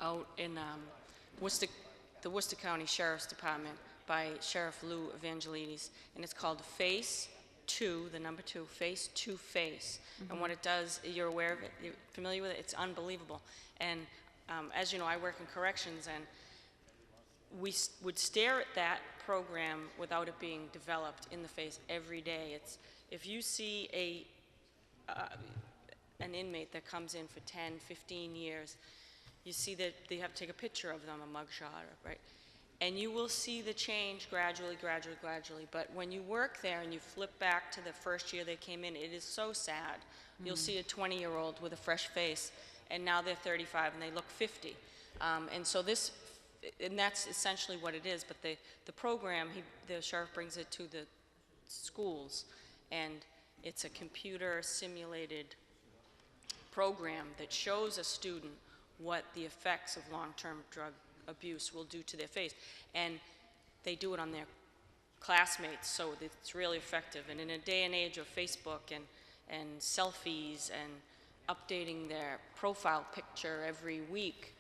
out in the Worcester County Sheriff's Department by Sheriff Lou Evangelides, and it's called Face 2, the number 2, Face to Face. And what it does, you're aware of it, you're familiar with it, it's unbelievable. And as you know, I work in corrections, and we would stare at that program without it being developed in the face every day. It's, if you see an inmate that comes in for 10, 15 years, you see that they have to take a picture of them, a mugshot, right? And you will see the change gradually, gradually, gradually. But when you work there and you flip back to the first year they came in, it is so sad. You'll see a 20-year-old with a fresh face, and now they're 35 and they look 50. And so and that's essentially what it is. But the program, the sheriff brings it to the schools, and it's a computer simulated program that shows a student what the effects of long-term drug abuse will do to their face. And they do it on their classmates, so it's really effective. And in a day and age of Facebook and selfies and updating their profile picture every week,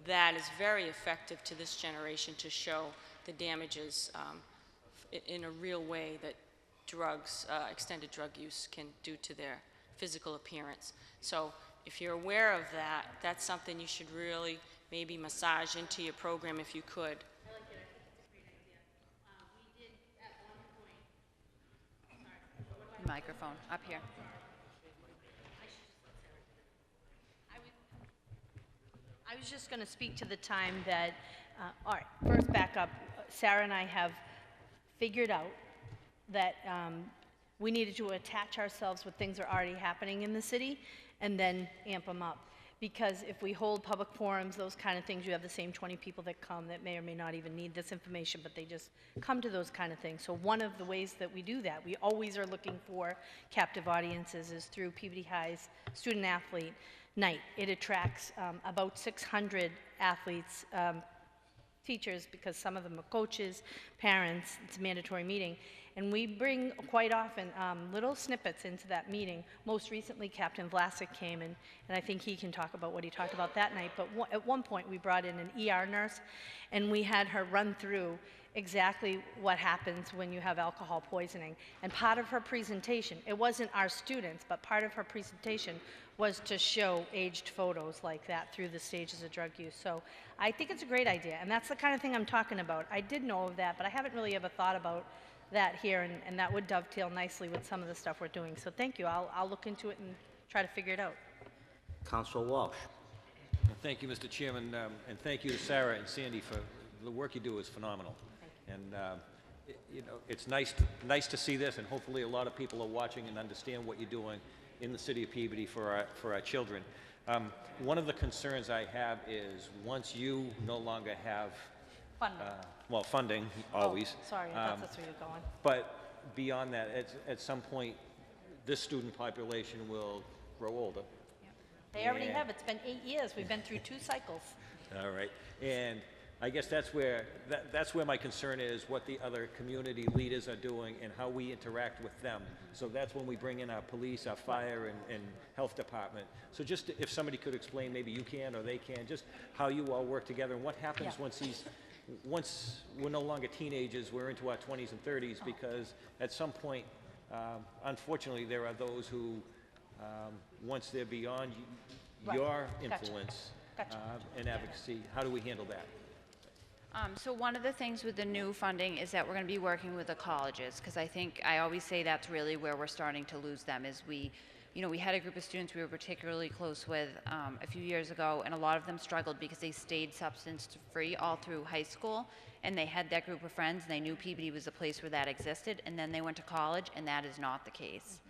that is very effective to this generation to show the damages in a real way that drugs, extended drug use can do to their physical appearance. So if you're aware of that, that's something you should really maybe massage into your program if you could. I like it. I think it's a great idea. We did at one point. Microphone, up here. I was just going to speak to the time that, all right, first back up. Sarah and I have figured out that we needed to attach ourselves with things that are already happening in the city and then amp them up. because if we hold public forums, those kind of things, you have the same 20 people that come that may or may not even need this information, but they just come to those kind of things. So one of the ways that we do that, we always are looking for captive audiences, is through Peabody High's Student Athlete Night. It attracts about 600 athletes, teachers, because some of them are coaches, parents. It's a mandatory meeting. And we bring quite often little snippets into that meeting. Most recently, Captain Vlasic came, and I think he can talk about what he talked about that night. But at one point, we brought in an ER nurse, and we had her run through exactly what happens when you have alcohol poisoning. And part of her presentation, it wasn't our students, but part of her presentation was to show aged photos like that through the stages of drug use. So I think it's a great idea, and that's the kind of thing I'm talking about. I did know of that, but I haven't really ever thought about that here, and that would dovetail nicely with some of the stuff we're doing. So thank you. I'll look into it and try to figure it out. Councilor Walsh. Well, thank you, Mr. Chairman, and thank you to Sarah and Sandy for the work you do is phenomenal. And you know, it's nice to see this, and hopefully a lot of people are watching and understand what you're doing in the city of Peabody for our children. One of the concerns I have is once you no longer have funding, always. Oh, sorry, I thought that's where you're going. But beyond that, at some point, this student population will grow older. They already have. It's been 8 years. We've been through 2 cycles. All right, and I guess that's where my concern is, what the other community leaders are doing and how we interact with them. So that's when we bring in our police, our fire, and health department. So just if somebody could explain, maybe you can or they can, just how you all work together and what happens once we're no longer teenagers, we're into our 20s and 30s, because at some point, unfortunately, there are those who, once they're beyond your influence and advocacy, how do we handle that? So one of the things with the new funding is that we're going to be working with the colleges, because I always say that's really where we're starting to lose them, is we had a group of students we were particularly close with a few years ago, and a lot of them struggled because they stayed substance-free all through high school, and they had that group of friends, and they knew Peabody was a place where that existed, and then they went to college, and that is not the case.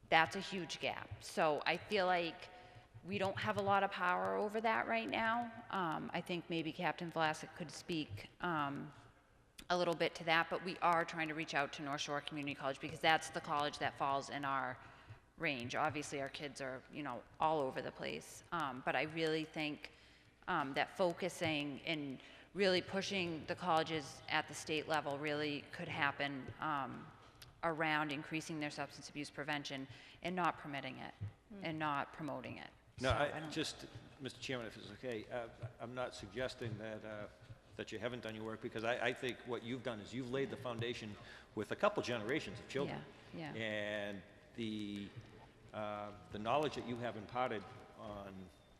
That's a huge gap. So I feel like we don't have a lot of power over that right now. I think maybe Captain Vlasic could speak a little bit to that, but we are trying to reach out to North Shore Community College, because that's the college that falls in our range. Obviously, our kids are, all over the place. But I really think that focusing and really pushing the colleges at the state level really could happen around increasing their substance abuse prevention and not permitting it and not promoting it. No, So just, Mr. Chairman, if it's okay, I'm not suggesting that you haven't done your work, because I think what you've done is you've laid the foundation with a couple generations of children. Yeah. And the knowledge that you have imparted on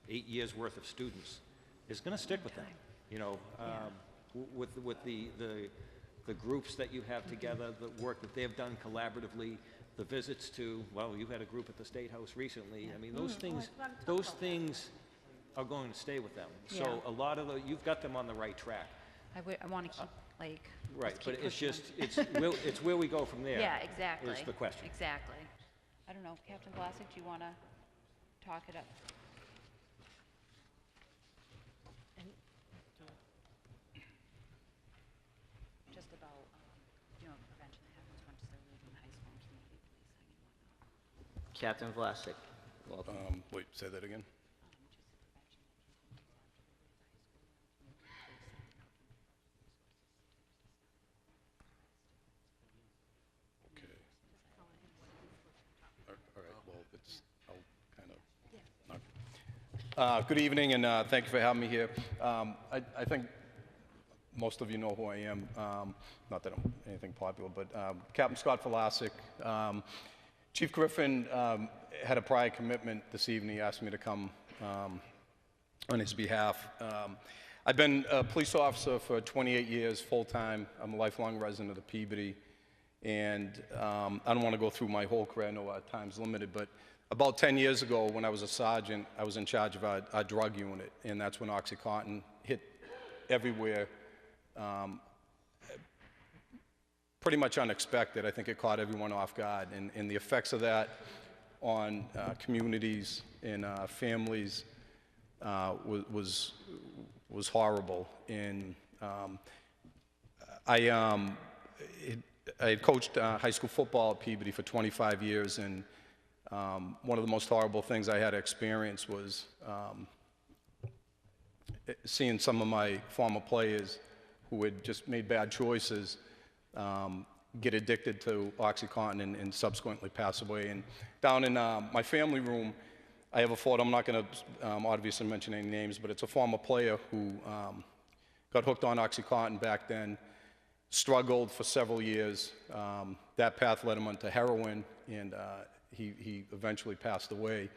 8 years' worth of students is going to stick with them. With the groups that you have together, the work that they've done collaboratively, the visits to, well, you had a group at the State House recently. I mean, those things are going to stay with them. So a lot of you've got them on the right track. I want to keep, Right, keep but it's pushing just, it's where we go from there. Yeah, exactly. Is the question. Exactly. I don't know, Captain Vlasic, do you want to talk it up? Just about, prevention that happens once they're leaving high school and community policing and whatnot. Captain Vlasic, welcome. Wait, say that again? Okay. All right, well, I'll kind of... Good evening, and thank you for having me here. I think most of you know who I am. Not that I'm anything popular, but Captain Scott Vlasic. Chief Griffin had a prior commitment this evening. He asked me to come on his behalf. I've been a police officer for 28 years, full-time. I'm a lifelong resident of the Peabody. And I don't want to go through my whole career. I know our time's limited, but about 10 years ago, when I was a sergeant, I was in charge of our drug unit, and that's when OxyContin hit everywhere. Pretty much unexpected. I think it caught everyone off guard, and the effects of that on communities and families was horrible. And I had coached high school football at Peabody for 25 years, and one of the most horrible things I had to experience was seeing some of my former players who had just made bad choices get addicted to OxyContin and subsequently pass away. And down in my family room, I have a photo. I'm not going to obviously mention any names, but it's a former player who got hooked on OxyContin back then, struggled for several years. That path led him onto heroin, and he eventually passed away.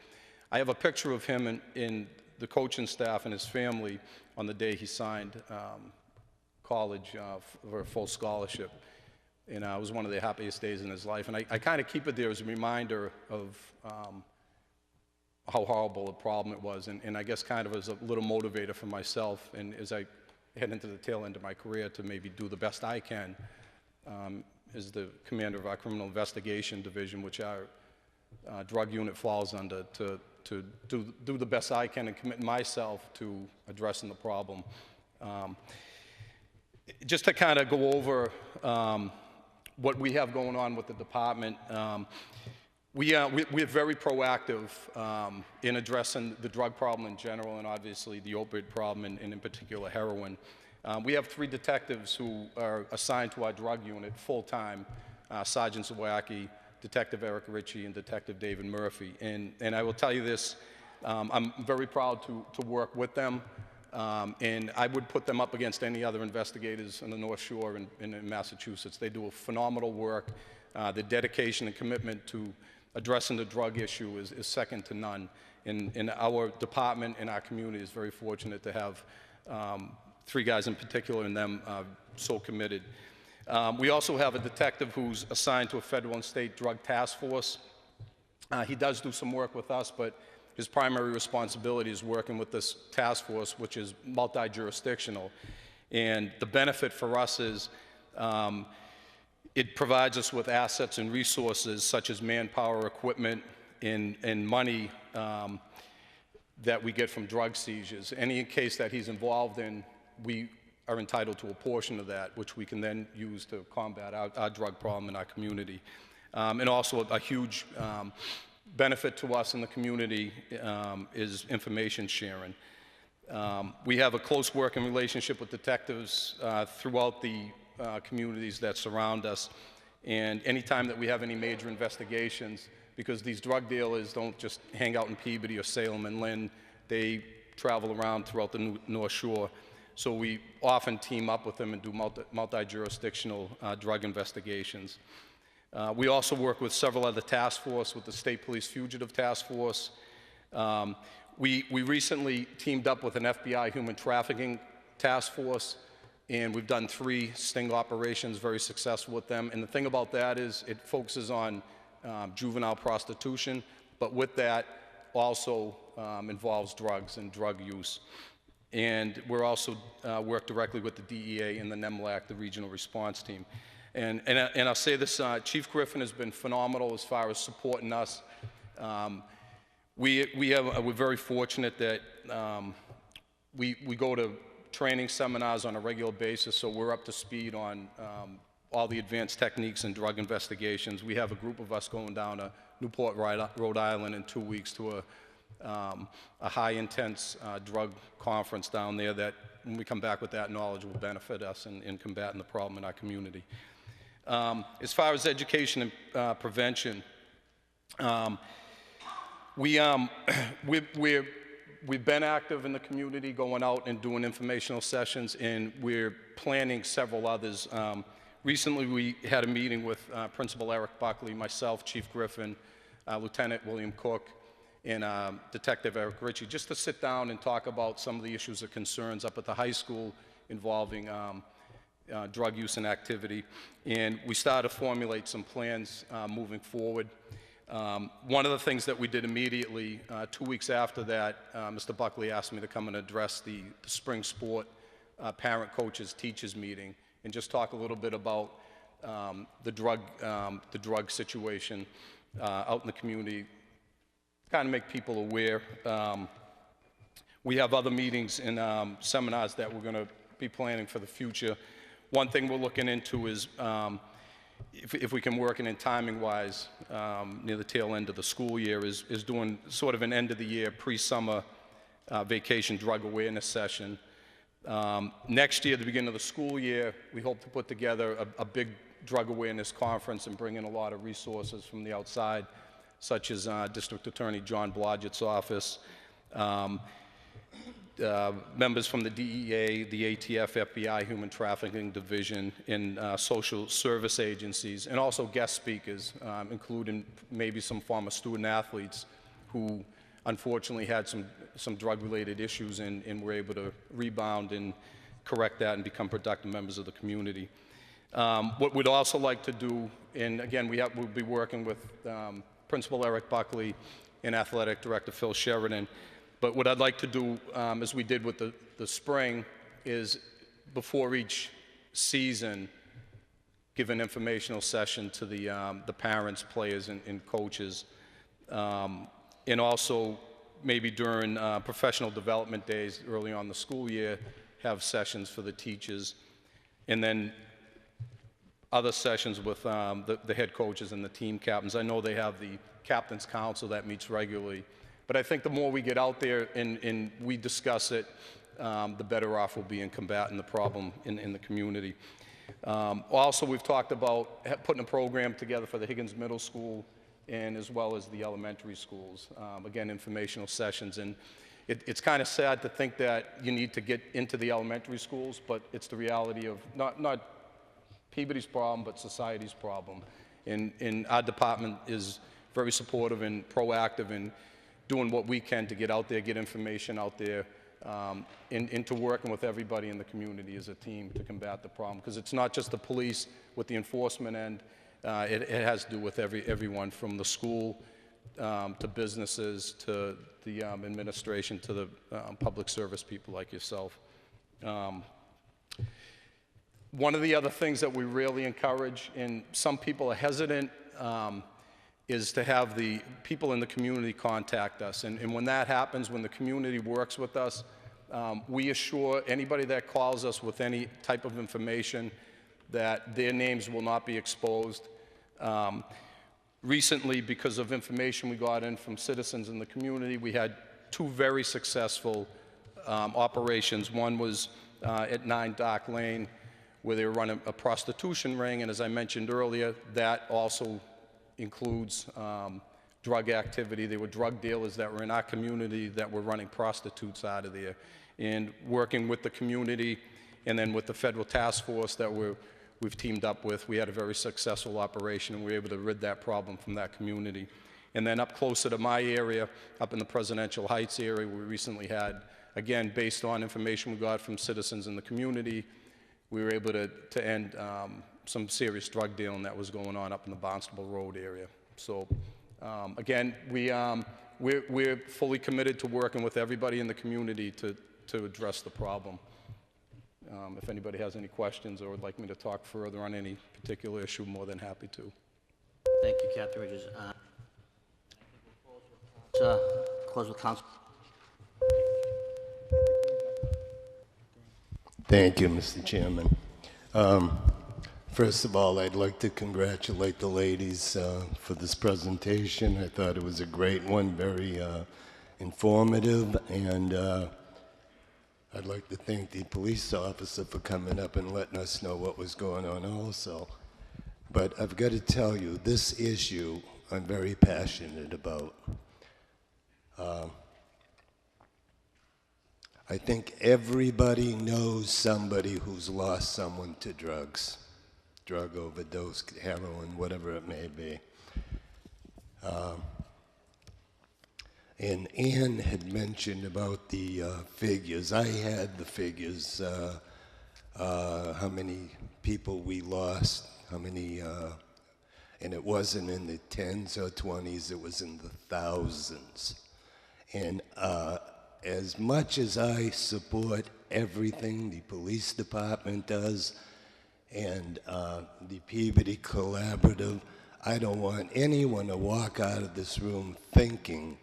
I have a picture of him in the coaching staff and his family on the day he signed college for a full scholarship. And it was one of the happiest days in his life. And I kind of keep it there as a reminder of how horrible a problem it was, and I guess kind of as a little motivator for myself, and as I head into the tail end of my career to maybe do the best I can as the commander of our criminal investigation division, which our drug unit falls under, to do the best I can and commit myself to addressing the problem. Just to kind of go over what we have going on with the department, we're very proactive in addressing the drug problem in general, and obviously the opioid problem, and in particular heroin. We have 3 detectives who are assigned to our drug unit full-time, Sergeant Zawacki, Detective Eric Ritchie, and Detective David Murphy. And I will tell you this, I'm very proud to work with them, and I would put them up against any other investigators on the North Shore in Massachusetts. They do a phenomenal work. The dedication and commitment to addressing the drug issue is second to none. And our department and our community is very fortunate to have 3 guys in particular, and them so committed. We also have a detective who's assigned to a federal and state drug task force. He does do some work with us, but his primary responsibility is working with this task force, which is multi-jurisdictional. And the benefit for us is it provides us with assets and resources such as manpower, equipment, and money that we get from drug seizures. Any case that he's involved in, we are entitled to a portion of that, which we can then use to combat our drug problem in our community. And also a huge benefit to us in the community is information sharing. We have a close working relationship with detectives throughout the communities that surround us. And anytime that we have any major investigations, because these drug dealers don't just hang out in Peabody or Salem and Lynn, they travel around throughout the North Shore. So we often team up with them and do multi-jurisdictional drug investigations. We also work with several other task forces, with the State Police Fugitive Task Force. We recently teamed up with an FBI Human Trafficking Task Force, and we've done 3 sting operations, very successful with them. And the thing about that is it focuses on juvenile prostitution, but with that also involves drugs and drug use. And we're also work directly with the DEA and the NEMLAC, the regional response team. And I'll say this, Chief Griffin has been phenomenal as far as supporting us. We're very fortunate that we go to training seminars on a regular basis, so we're up to speed on all the advanced techniques in drug investigations. We have a group of us going down to Newport, Rhode Island in 2 weeks to a high-intense drug conference down there that, when we come back with that knowledge, will benefit us in combating the problem in our community. As far as education and prevention, we've been active in the community, going out and doing informational sessions, and we're planning several others. Recently, we had a meeting with Principal Eric Buckley, myself, Chief Griffin, Lieutenant William Cook, and Detective Eric Ritchie, just to sit down and talk about some of the issues or concerns up at the high school involving drug use and activity. And we started to formulate some plans moving forward. One of the things that we did immediately, 2 weeks after that, Mr. Buckley asked me to come and address the spring sport parent, coaches, teachers meeting, and just talk a little bit about the drug situation out in the community, kind of make people aware. We have other meetings and seminars that we're going to be planning for the future. One thing we're looking into is if we can work it in timing-wise near the tail end of the school year is doing sort of an end-of-the-year pre-summer vacation drug awareness session. Next year, at the beginning of the school year, we hope to put together a big drug awareness conference and bring in a lot of resources from the outside, such as District Attorney John Blodgett's office, members from the DEA, the ATF, FBI, Human Trafficking Division, and social service agencies, and also guest speakers, including maybe some former student athletes who unfortunately had some drug-related issues and were able to rebound and correct that and become productive members of the community. What we'd also like to do, and again, we'll be working with Principal Eric Buckley and Athletic Director Phil Sheridan, but what I'd like to do, as we did with the spring, is before each season, give an informational session to the parents, players, and coaches. And also, maybe during professional development days early on in the school year, have sessions for the teachers. And then other sessions with the head coaches and the team captains. I know they have the Captain's Council that meets regularly. But I think the more we get out there and we discuss it, the better off we'll be in combating the problem in the community. Also, we've talked about putting a program together for the Higgins Middle School and as well as the elementary schools. Again, informational sessions. And it's kind of sad to think that you need to get into the elementary schools, but it's the reality of not Peabody's problem, but society's problem. And our department is very supportive and proactive in doing what we can to get out there, get information out there, into working with everybody in the community as a team to combat the problem. Because it's not just the police with the enforcement end. It has to do with everyone from the school to businesses to the administration to the public service people like yourself. One of the other things that we really encourage, and some people are hesitant, is to have the people in the community contact us. And when that happens, when the community works with us, we assure anybody that calls us with any type of information that their names will not be exposed. Recently, because of information we got in from citizens in the community, we had two very successful operations. One was at 9 Dock Lane, where they were running a prostitution ring, and as I mentioned earlier, that also includes drug activity. There were drug dealers that were in our community that were running prostitutes out of there. And working with the community and then with the federal task force that we've teamed up with, we had a very successful operation and we were able to rid that problem from that community. And then up closer to my area, up in the Presidential Heights area, we recently had, again, based on information we got from citizens in the community, we were able to end some serious drug dealing that was going on up in the Barnstable Road area. So again, we're fully committed to working with everybody in the community to address the problem. If anybody has any questions or would like me to talk further on any particular issue, more than happy to. Thank you, Captain Richards. Close with council. Thank you, Mr. Chairman. First of all, I'd like to congratulate the ladies for this presentation. I thought it was a great one, very informative, and I'd like to thank the police officer for coming up and letting us know what was going on also. But I've got to tell you, this issue I'm very passionate about. I think everybody knows somebody who's lost someone to drugs, drug overdose, heroin, whatever it may be. And Ann had mentioned about the figures. I had the figures, how many people we lost, how many, and it wasn't in the 10s or 20s, it was in the thousands. And as much as I support everything the police department does and the Peabody Collaborative, I don't want anyone to walk out of this room thinking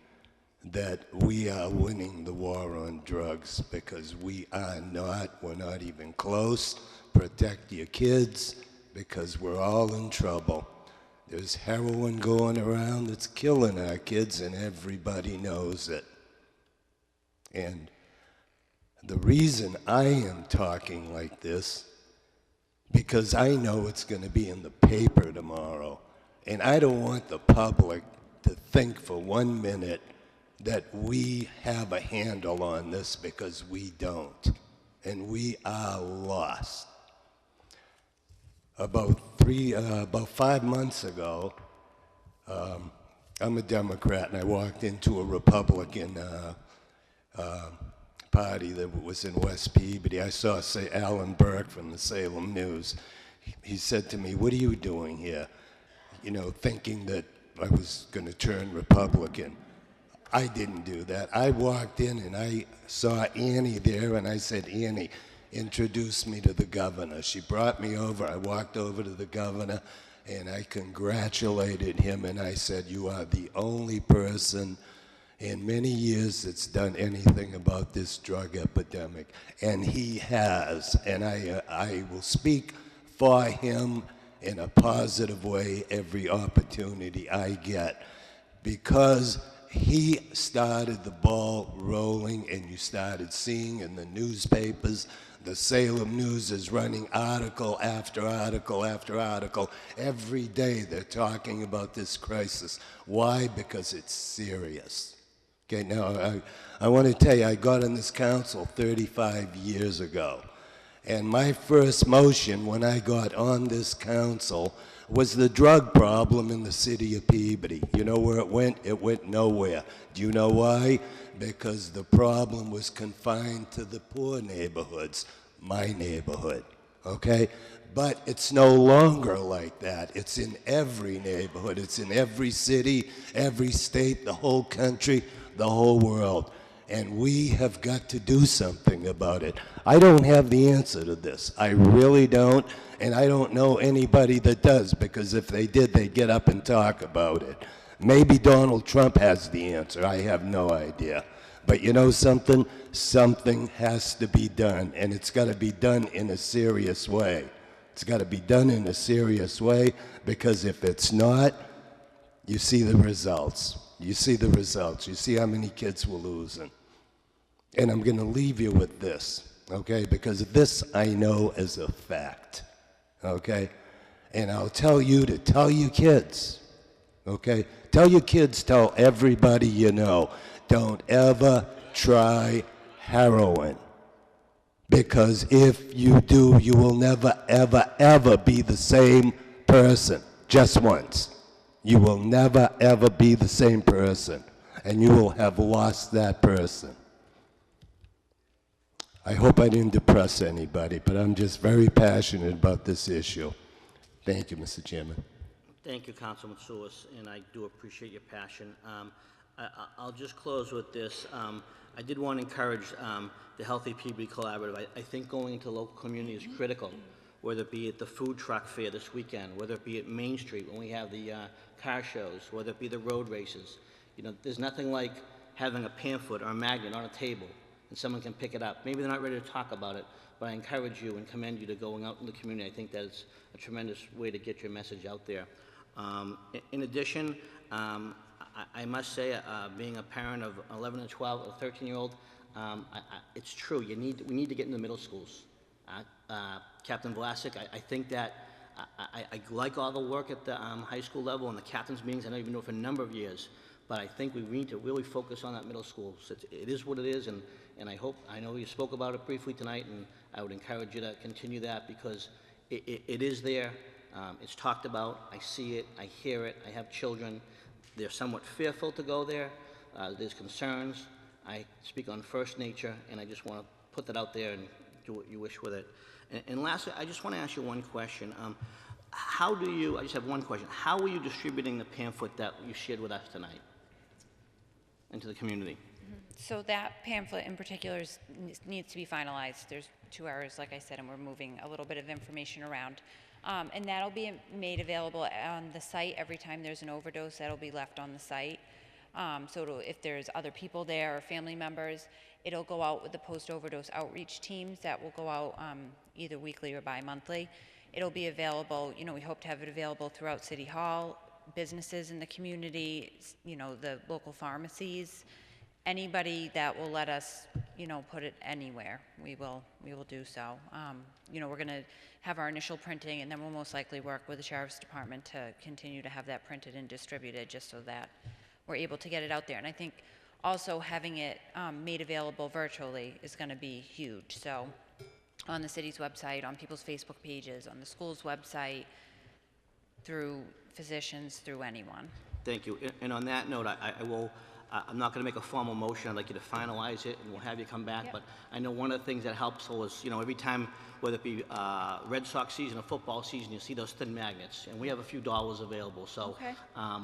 that we are winning the war on drugs, because we are not. We're not even close. Protect your kids, because we're all in trouble. There's heroin going around that's killing our kids, and everybody knows it. And the reason I am talking like this, because I know it's going to be in the paper tomorrow, and I don't want the public to think for 1 minute that we have a handle on this, because we don't, and we are lost. About 5 months ago, I'm a Democrat, and I walked into a Republican party that was in West Peabody. I saw, say, Alan Burke from the Salem News. He said to me, "What are you doing here?" You know, thinking that I was going to turn Republican. I didn't do that. I walked in and I saw Annie there, and I said, "Annie, introduce me to the governor." She brought me over. I walked over to the governor and I congratulated him, and I said, "You are the only person in many years that's done anything about this drug epidemic." And he has, and I will speak for him in a positive way every opportunity I get, because he started the ball rolling, and you started seeing in the newspapers, the Salem News is running article after article after article. Every day they're talking about this crisis. Why? Because it's serious. Okay, now I want to tell you, I got on this council 35 years ago. And my first motion when I got on this council was the drug problem in the city of Peabody. You know where it went? It went nowhere. Do you know why? Because the problem was confined to the poor neighborhoods, my neighborhood, okay? But it's no longer like that. It's in every neighborhood. It's in every city, every state, the whole country, the whole world. And we have got to do something about it. I don't have the answer to this. I really don't, and I don't know anybody that does, because if they did, they'd get up and talk about it. Maybe Donald Trump has the answer. I have no idea. But you know something? Something has to be done, and it's got to be done in a serious way. It's got to be done in a serious way, because if it's not, you see the results. You see the results. You see how many kids we're losing. And I'm going to leave you with this, okay? Because this I know as a fact, okay? And I'll tell you to tell your kids, okay? Tell your kids, tell everybody you know, don't ever try heroin. Because if you do, you will never, ever, ever be the same person, just once. You will never, ever be the same person, and you will have lost that person. I hope I didn't depress anybody, but I'm just very passionate about this issue. Thank you, Mr. Chairman. Thank you, Councilman Sulis, and I do appreciate your passion. I'll just close with this. I did want to encourage the Healthy Peabody Collaborative. I think going into local community is critical, whether it be at the food truck fair this weekend, whether it be at Main Street when we have the car shows, whether it be the road races. You know, there's nothing like having a pamphlet or a magnet on a table and someone can pick it up. Maybe they're not ready to talk about it, but I encourage you and commend you to going out in the community. I think that is a tremendous way to get your message out there. In addition, I must say, being a parent of 11 and 12, a 13-year-old, it's true. We need to get in the middle schools. Captain Vlasic, I think that I like all the work at the high school level and the captain's meetings. I know you've been doing it for a number of years, but I think we need to really focus on that middle school. So it is what it is, and I know you spoke about it briefly tonight, and I would encourage you to continue that, because it is there. It's talked about. I see it. I hear it. I have children. They're somewhat fearful to go there. There's concerns. I speak on first nature, and I just want to put that out there and do what you wish with it. And lastly, I just want to ask you one question. I just have one question. How are you distributing the pamphlet that you shared with us tonight into the community? So that pamphlet in particular needs to be finalized. There's 2 hours, like I said, and we're moving a little bit of information around. And that'll be made available on the site every time there's an overdose. That'll be left on the site. If there's other people there or family members, it'll go out with the post-overdose outreach teams that will go out either weekly or bi-monthly. It'll be available, we hope to have it available throughout City Hall, businesses in the community, the local pharmacies, anybody that will let us, put it anywhere, we will do so. We're gonna have our initial printing, and then we'll most likely work with the Sheriff's Department to continue to have that printed and distributed, just so that we're able to get it out there. And I think also having it made available virtually is gonna be huge. So on the city's website, on people's Facebook pages, on the school's website, through physicians, through anyone. Thank you. And on that note, I'm not going to make a formal motion. I'd like you to finalize it, and we'll have you come back. Yep. But I know one of the things that helps is, every time, whether it be Red Sox season or football season, you see those thin magnets, and we have a few dollars available. So Okay.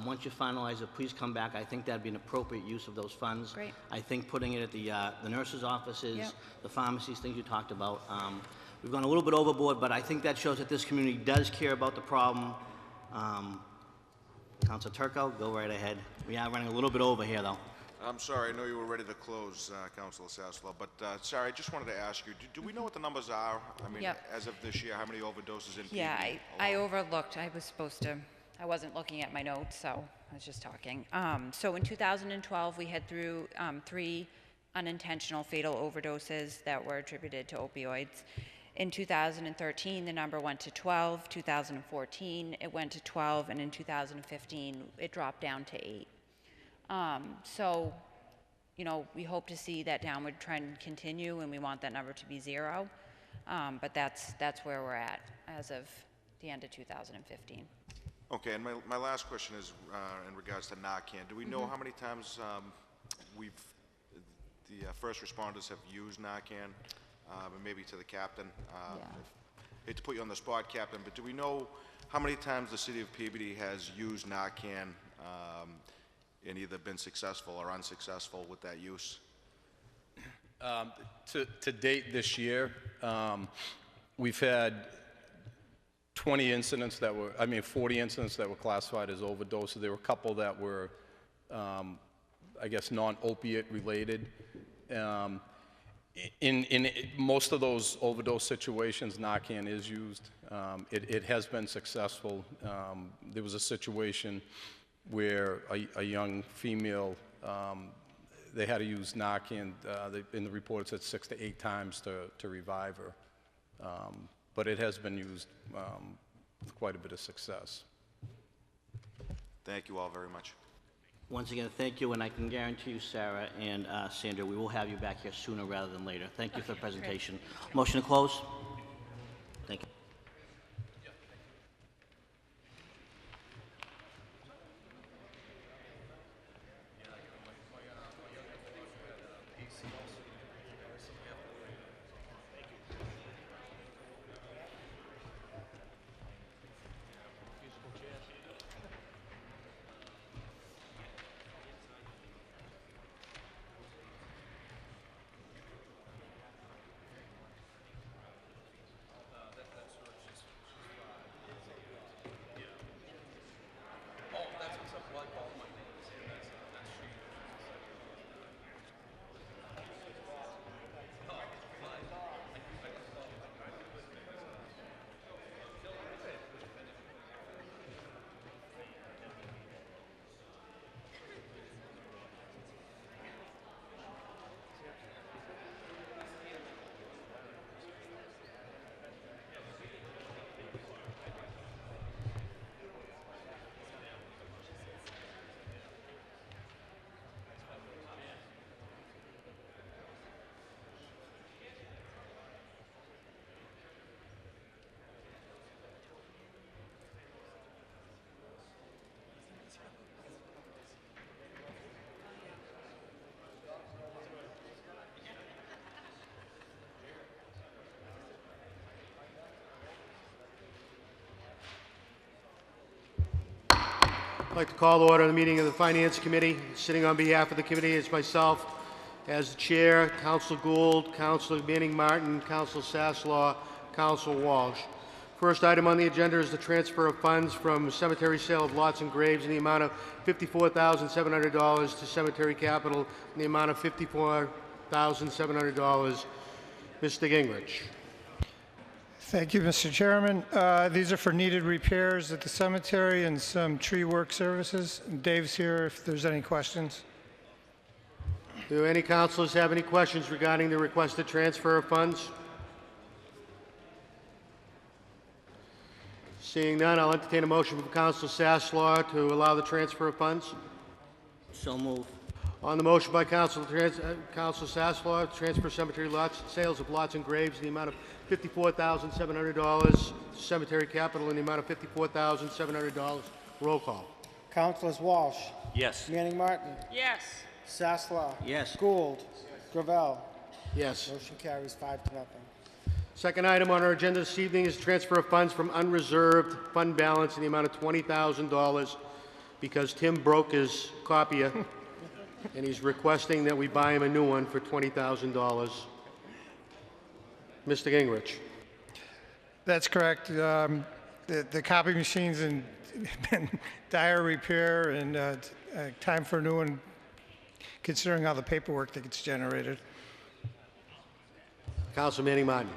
Once you finalize it, please come back. I think that'd be an appropriate use of those funds. Great. I think putting it at the nurses' offices, Yep. the pharmacies, things you talked about. We've gone a little bit overboard, but I think that shows that this community does care about the problem. Councilor Turco, go right ahead. We are running a little bit over here, though. I'm sorry, I know you were ready to close, Councilor Saslow, but Sarah, I just wanted to ask you, do we know what the numbers are? I mean, Yep. as of this year, how many overdoses in PB? Yeah, I alone? overlooked. I wasn't looking at my notes, so I was just talking. So in 2012, we had through 3 unintentional fatal overdoses that were attributed to opioids. In 2013, the number went to 12. 2014, it went to 12, and in 2015, it dropped down to 8. We hope to see that downward trend continue, and we want that number to be 0. But that's where we're at as of the end of 2015. Okay, and my last question is in regards to Narcan. Do we know how many times the first responders have used Narcan? And maybe to the captain. Hate to put you on the spot, Captain, but do we know how many times the city of Peabody has used Narcan and either been successful or unsuccessful with that use? To date this year, we've had 40 incidents that were classified as overdoses. There were a couple that were, non-opiate related. In most of those overdose situations, Narcan is used. It has been successful. There was a situation where a young female, they had to use Narcan. In the report, it said 6 to 8 times to revive her. But it has been used with quite a bit of success. Thank you all very much. Once again, thank you, and I can guarantee you, Sarah and Sandra, we will have you back here sooner rather than later. Thank you for the presentation. Motion to close? Thank you. I'd like to call to order the meeting of the Finance Committee. Sitting on behalf of the committee is myself as the chair, Councilor Gould, Councilor Manning Martin, Councilor Sasslaw, Councilor Walsh. First item on the agenda is the transfer of funds from cemetery sale of lots and graves in the amount of $54,700 to cemetery capital in the amount of $54,700. Mr. Gingrich. Thank you, Mr. Chairman. These are for needed repairs at the cemetery and some tree work services. Dave's here if there's any questions. Do any councilors have any questions regarding the requested transfer of funds? Seeing none, I'll entertain a motion from Councilor Sasslaw to allow the transfer of funds. So moved. On the motion by Councilor Sasslaw, transfer cemetery lots, sales of lots and graves in the amount of $54,700, cemetery capital in the amount of $54,700. Roll call. Councilors Walsh. Yes. Manning Martin. Yes. Sasslaw. Yes. Gould. Gravel. Yes. Motion carries 5-0. Second item on our agenda this evening is transfer of funds from unreserved fund balance in the amount of $20,000 because Tim broke his copier and he's requesting that we buy him a new one for $20,000. Mr. Gingrich. That's correct. The copy machine's in dire repair and time for a new one, considering all the paperwork that gets generated. Councilor Manning Martin.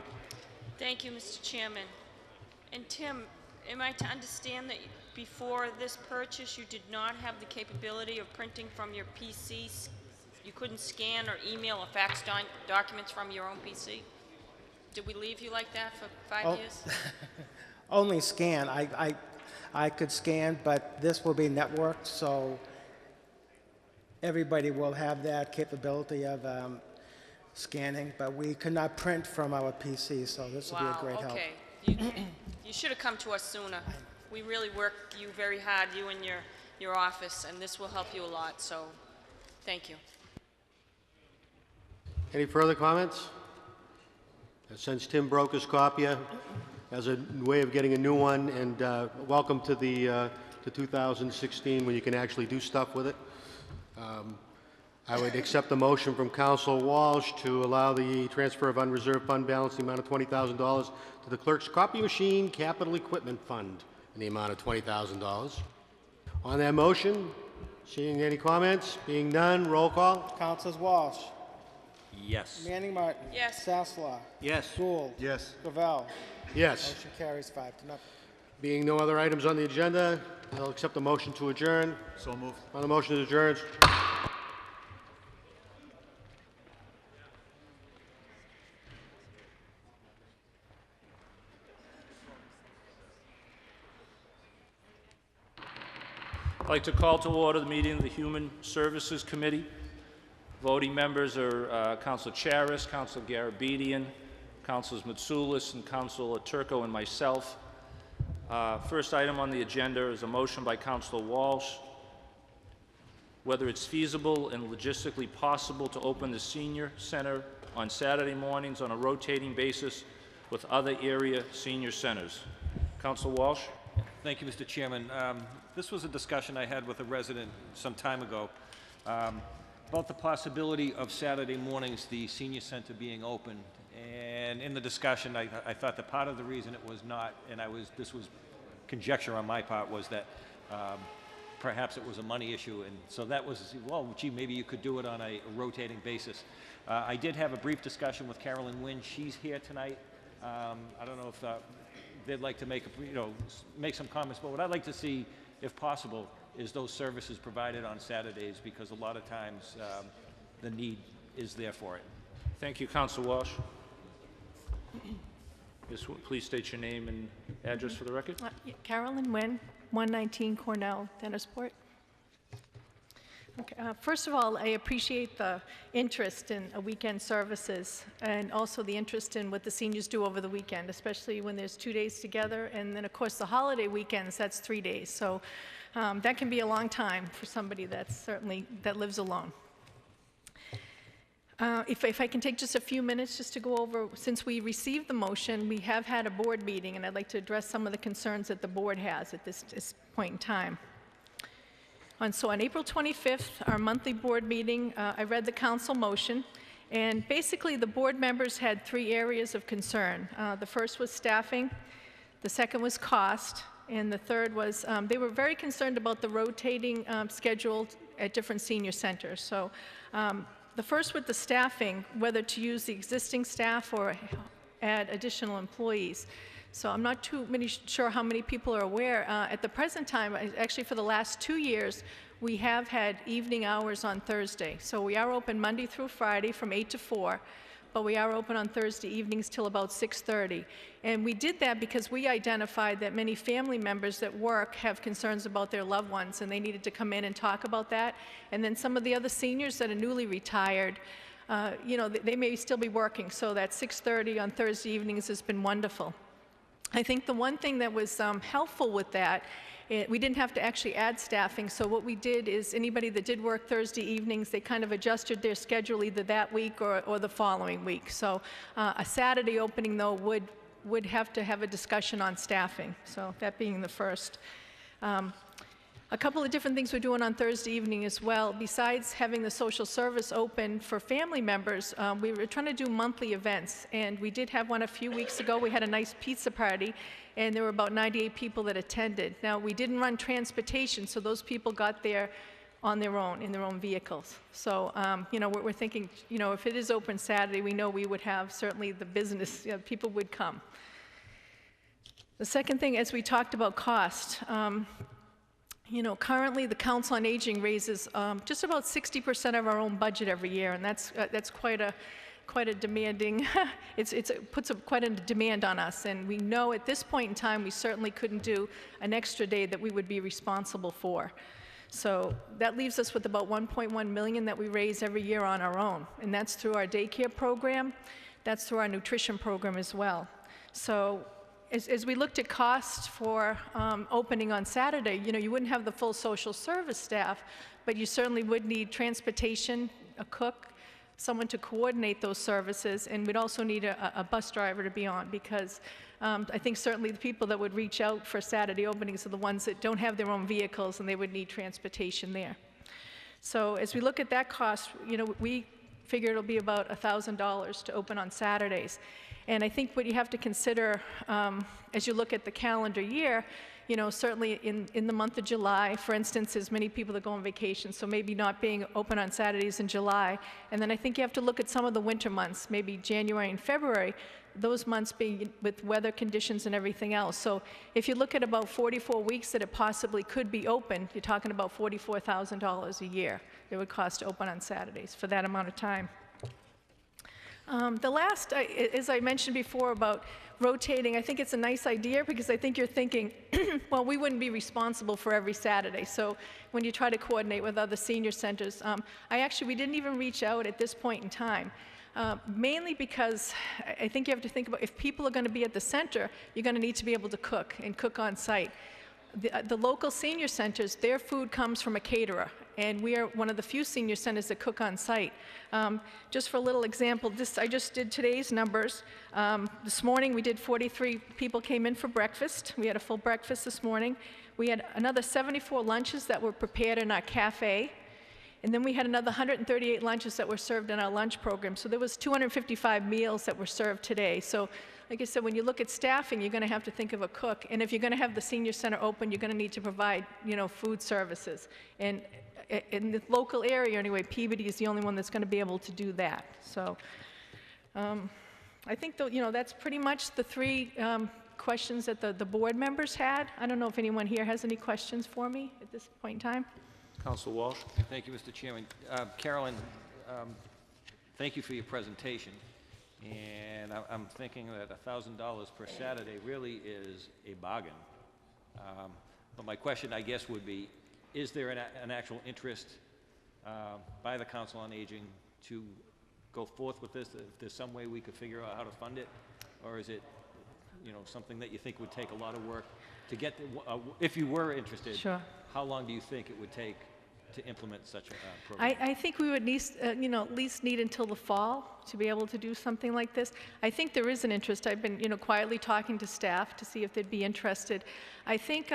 Thank you, Mr. Chairman. And Tim, am I to understand that before this purchase, you did not have the capability of printing from your PCs? You couldn't scan or email or fax documents from your own PC? Did we leave you like that for 5 years? Only scan. I could scan, but this will be networked, so everybody will have that capability of scanning, but we could not print from our PC, so this will be a great help. Okay. You should have come to us sooner. We really work you very hard, you and your office, and this will help you a lot, so thank you. Any further comments? Since Tim broke his copier, as a way of getting a new one, and welcome to the to 2016 when you can actually do stuff with it. I would accept the motion from Councilor Walsh to allow the transfer of unreserved fund balance in the amount of $20,000 to the clerk's copy machine capital equipment fund in the amount of $20,000. On that motion, seeing any comments, being none, roll call. Councilors Walsh. Yes. Manning Martin. Yes. Sasslaw. Yes. Gould. Yes. Gravel. Yes. Motion carries 5-0. Being no other items on the agenda, I'll accept the motion to adjourn. So moved. On the motion to adjourn. I'd like to call to order the meeting of the Human Services Committee. Voting members are Councilor Charis, Councilor Garabedian, Councilors Mitsoulas, and Councilor Turco and myself. First item on the agenda is a motion by Councilor Walsh whether it's feasible and logistically possible to open the senior center on Saturday mornings on a rotating basis with other area senior centers. Councilor Walsh. Thank you, Mr. Chairman. This was a discussion I had with a resident some time ago about the possibility of Saturday mornings, the senior center being open. And in the discussion, I thought that part of the reason it was not, and this was conjecture on my part, was that perhaps it was a money issue. And so that was, well, gee, maybe you could do it on a rotating basis. I did have a brief discussion with Carolyn Wynn. She's here tonight. I don't know if they'd like to make some comments, but what I'd like to see, if possible, is those services provided on Saturdays, because a lot of times the need is there for it. Thank you, Councilor Walsh. Please state your name and address for the record. Carolyn Wynn, 119 Cornell, Dennisport. Okay, first of all, I appreciate the interest in weekend services and also the interest in what the seniors do over the weekend, especially when there's 2 days together. And then, of course, the holiday weekends, that's 3 days. So that can be a long time for somebody that lives alone. If I can take just a few minutes just to go over, since we received the motion, we have had a board meeting, and I'd like to address some of the concerns that the board has at this point in time. So on April 25th, our monthly board meeting, I read the council motion, and basically the board members had 3 areas of concern. The first was staffing, The second was cost. And the third was, they were very concerned about the rotating schedule at different senior centers. So the first with the staffing, whether to use the existing staff or add additional employees. So I'm not sure how many people are aware. At the present time, actually for the last 2 years, we have had evening hours on Thursday. So we are open Monday through Friday from 8 to 4, but we are open on Thursday evenings till about 6:30. And we did that because we identified that many family members that work have concerns about their loved ones, and they needed to come in and talk about that. And then some of the other seniors that are newly retired, you know, they may still be working, so that 6:30 on Thursday evenings has been wonderful. I think the one thing that was helpful with that, we didn't have to actually add staffing, so what we did is anybody that did work Thursday evenings, they kind of adjusted their schedule either that week or the following week. So a Saturday opening, though, would have to have a discussion on staffing, so that being the first. A couple of different things we're doing on Thursday evening as well. Besides having the social service open for family members, we were trying to do monthly events, and we did have one a few weeks ago. We had a nice pizza party, and there were about 98 people that attended. Now, we didn't run transportation, so those people got there on their own, in their own vehicles. So, you know, we're thinking, you know, if it is open Saturday, we know we would have certainly the business, you know, people would come. The second thing, as we talked about cost, you know, currently the Council on Aging raises just about 60% of our own budget every year, and that's quite a demanding. It puts quite a demand on us, and we know at this point in time we certainly couldn't do an extra day that we would be responsible for. So that leaves us with about 1.1 million that we raise every year on our own, and that's through our daycare program, that's through our nutrition program as well. So as we looked at costs for opening on Saturday, you know, you wouldn't have the full social service staff, but you certainly would need transportation, a cook, someone to coordinate those services, and we'd also need a bus driver to be on, because I think certainly the people that would reach out for Saturday openings are the ones that don't have their own vehicles, and they would need transportation there. So as we look at that cost, you know, we figure it'll be about $1,000 to open on Saturdays. And I think what you have to consider as you look at the calendar year, you know, certainly in the month of July, for instance, there's many people that go on vacation, so maybe not being open on Saturdays in July. And then I think you have to look at some of the winter months, maybe January and February, those months being with weather conditions and everything else. So if you look at about 44 weeks that it possibly could be open, you're talking about $44,000 a year it would cost to open on Saturdays for that amount of time. The last, as I mentioned before about rotating, I think it's a nice idea because I think you're thinking, well, we wouldn't be responsible for every Saturday. So when you try to coordinate with other senior centers, we didn't even reach out at this point in time. Mainly because I think you have to think about if people are going to be at the center, you're going to need to be able to cook and cook on site. The local senior centers, their food comes from a caterer, and we are one of the few senior centers that cook on site. Just for a little example, I just did today's numbers. This morning we did 43 people came in for breakfast. We had a full breakfast this morning. We had another 74 lunches that were prepared in our cafe. And then we had another 138 lunches that were served in our lunch program. So there was 255 meals that were served today. So like I said, when you look at staffing, you're going to have to think of a cook. And if you're going to have the senior center open, you're going to need to provide, you know, food services. And in the local area, anyway, Peabody is the only one that's going to be able to do that. So I think, you know, that's pretty much the three questions that the board members had. I don't know if anyone here has any questions for me at this point in time. Council Walsh. Thank you, Mr. Chairman. Carolyn, thank you for your presentation. And I'm thinking that $1,000 per Saturday really is a bargain. But my question, I guess, would be, is there an actual interest by the Council on Aging to go forth with this? If there's some way we could figure out how to fund it? Or is it, you know, something that you think would take a lot of work to get, if you were interested? Sure. How long do you think it would take to implement such a program? I think we would you know, at least need until the fall to be able to do something like this. I think there is an interest. I've been, you know, quietly talking to staff to see if they'd be interested. I think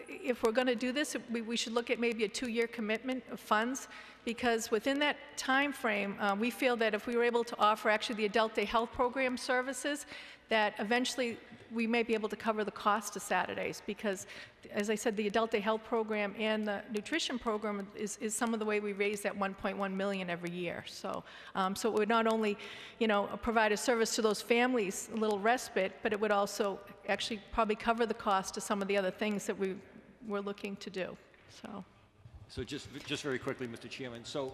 if we're going to do this, we should look at maybe a 2-year commitment of funds, because within that time frame, we feel that if we were able to offer actually the adult day health program services, that eventually we may be able to cover the cost of Saturdays, because, as I said, the Adult Day Health Program and the nutrition program is some of the way we raise that 1.1 million every year. So, so it would not only, you know, provide a service to those families, a little respite, but it would also actually probably cover the cost of some of the other things that we're looking to do. So just very quickly, Mr. Chairman, so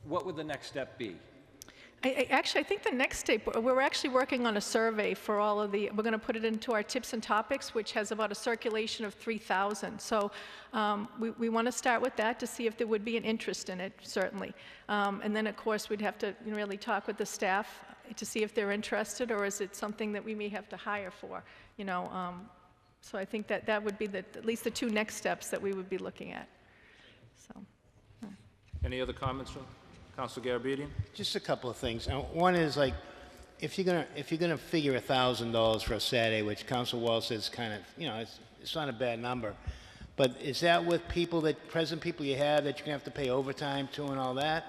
what would the next step be? Actually, I think the next step, we're actually working on a survey for all of the, we're going to put it into our tips and topics, which has about a circulation of 3,000. So we want to start with that to see if there would be an interest in it, certainly. And then, of course, we'd have to really talk with the staff to see if they're interested, or is it something that we may have to hire for, you know. So I think that would be at least the two next steps that we would be looking at. So. Any other comments from Council Garabedian? Just a couple of things. One is, like, if you're gonna figure $1,000 for a Saturday, which Council Wall says kind of, you know, it's not a bad number, but is that with present people you have that you're gonna have to pay overtime to and all that?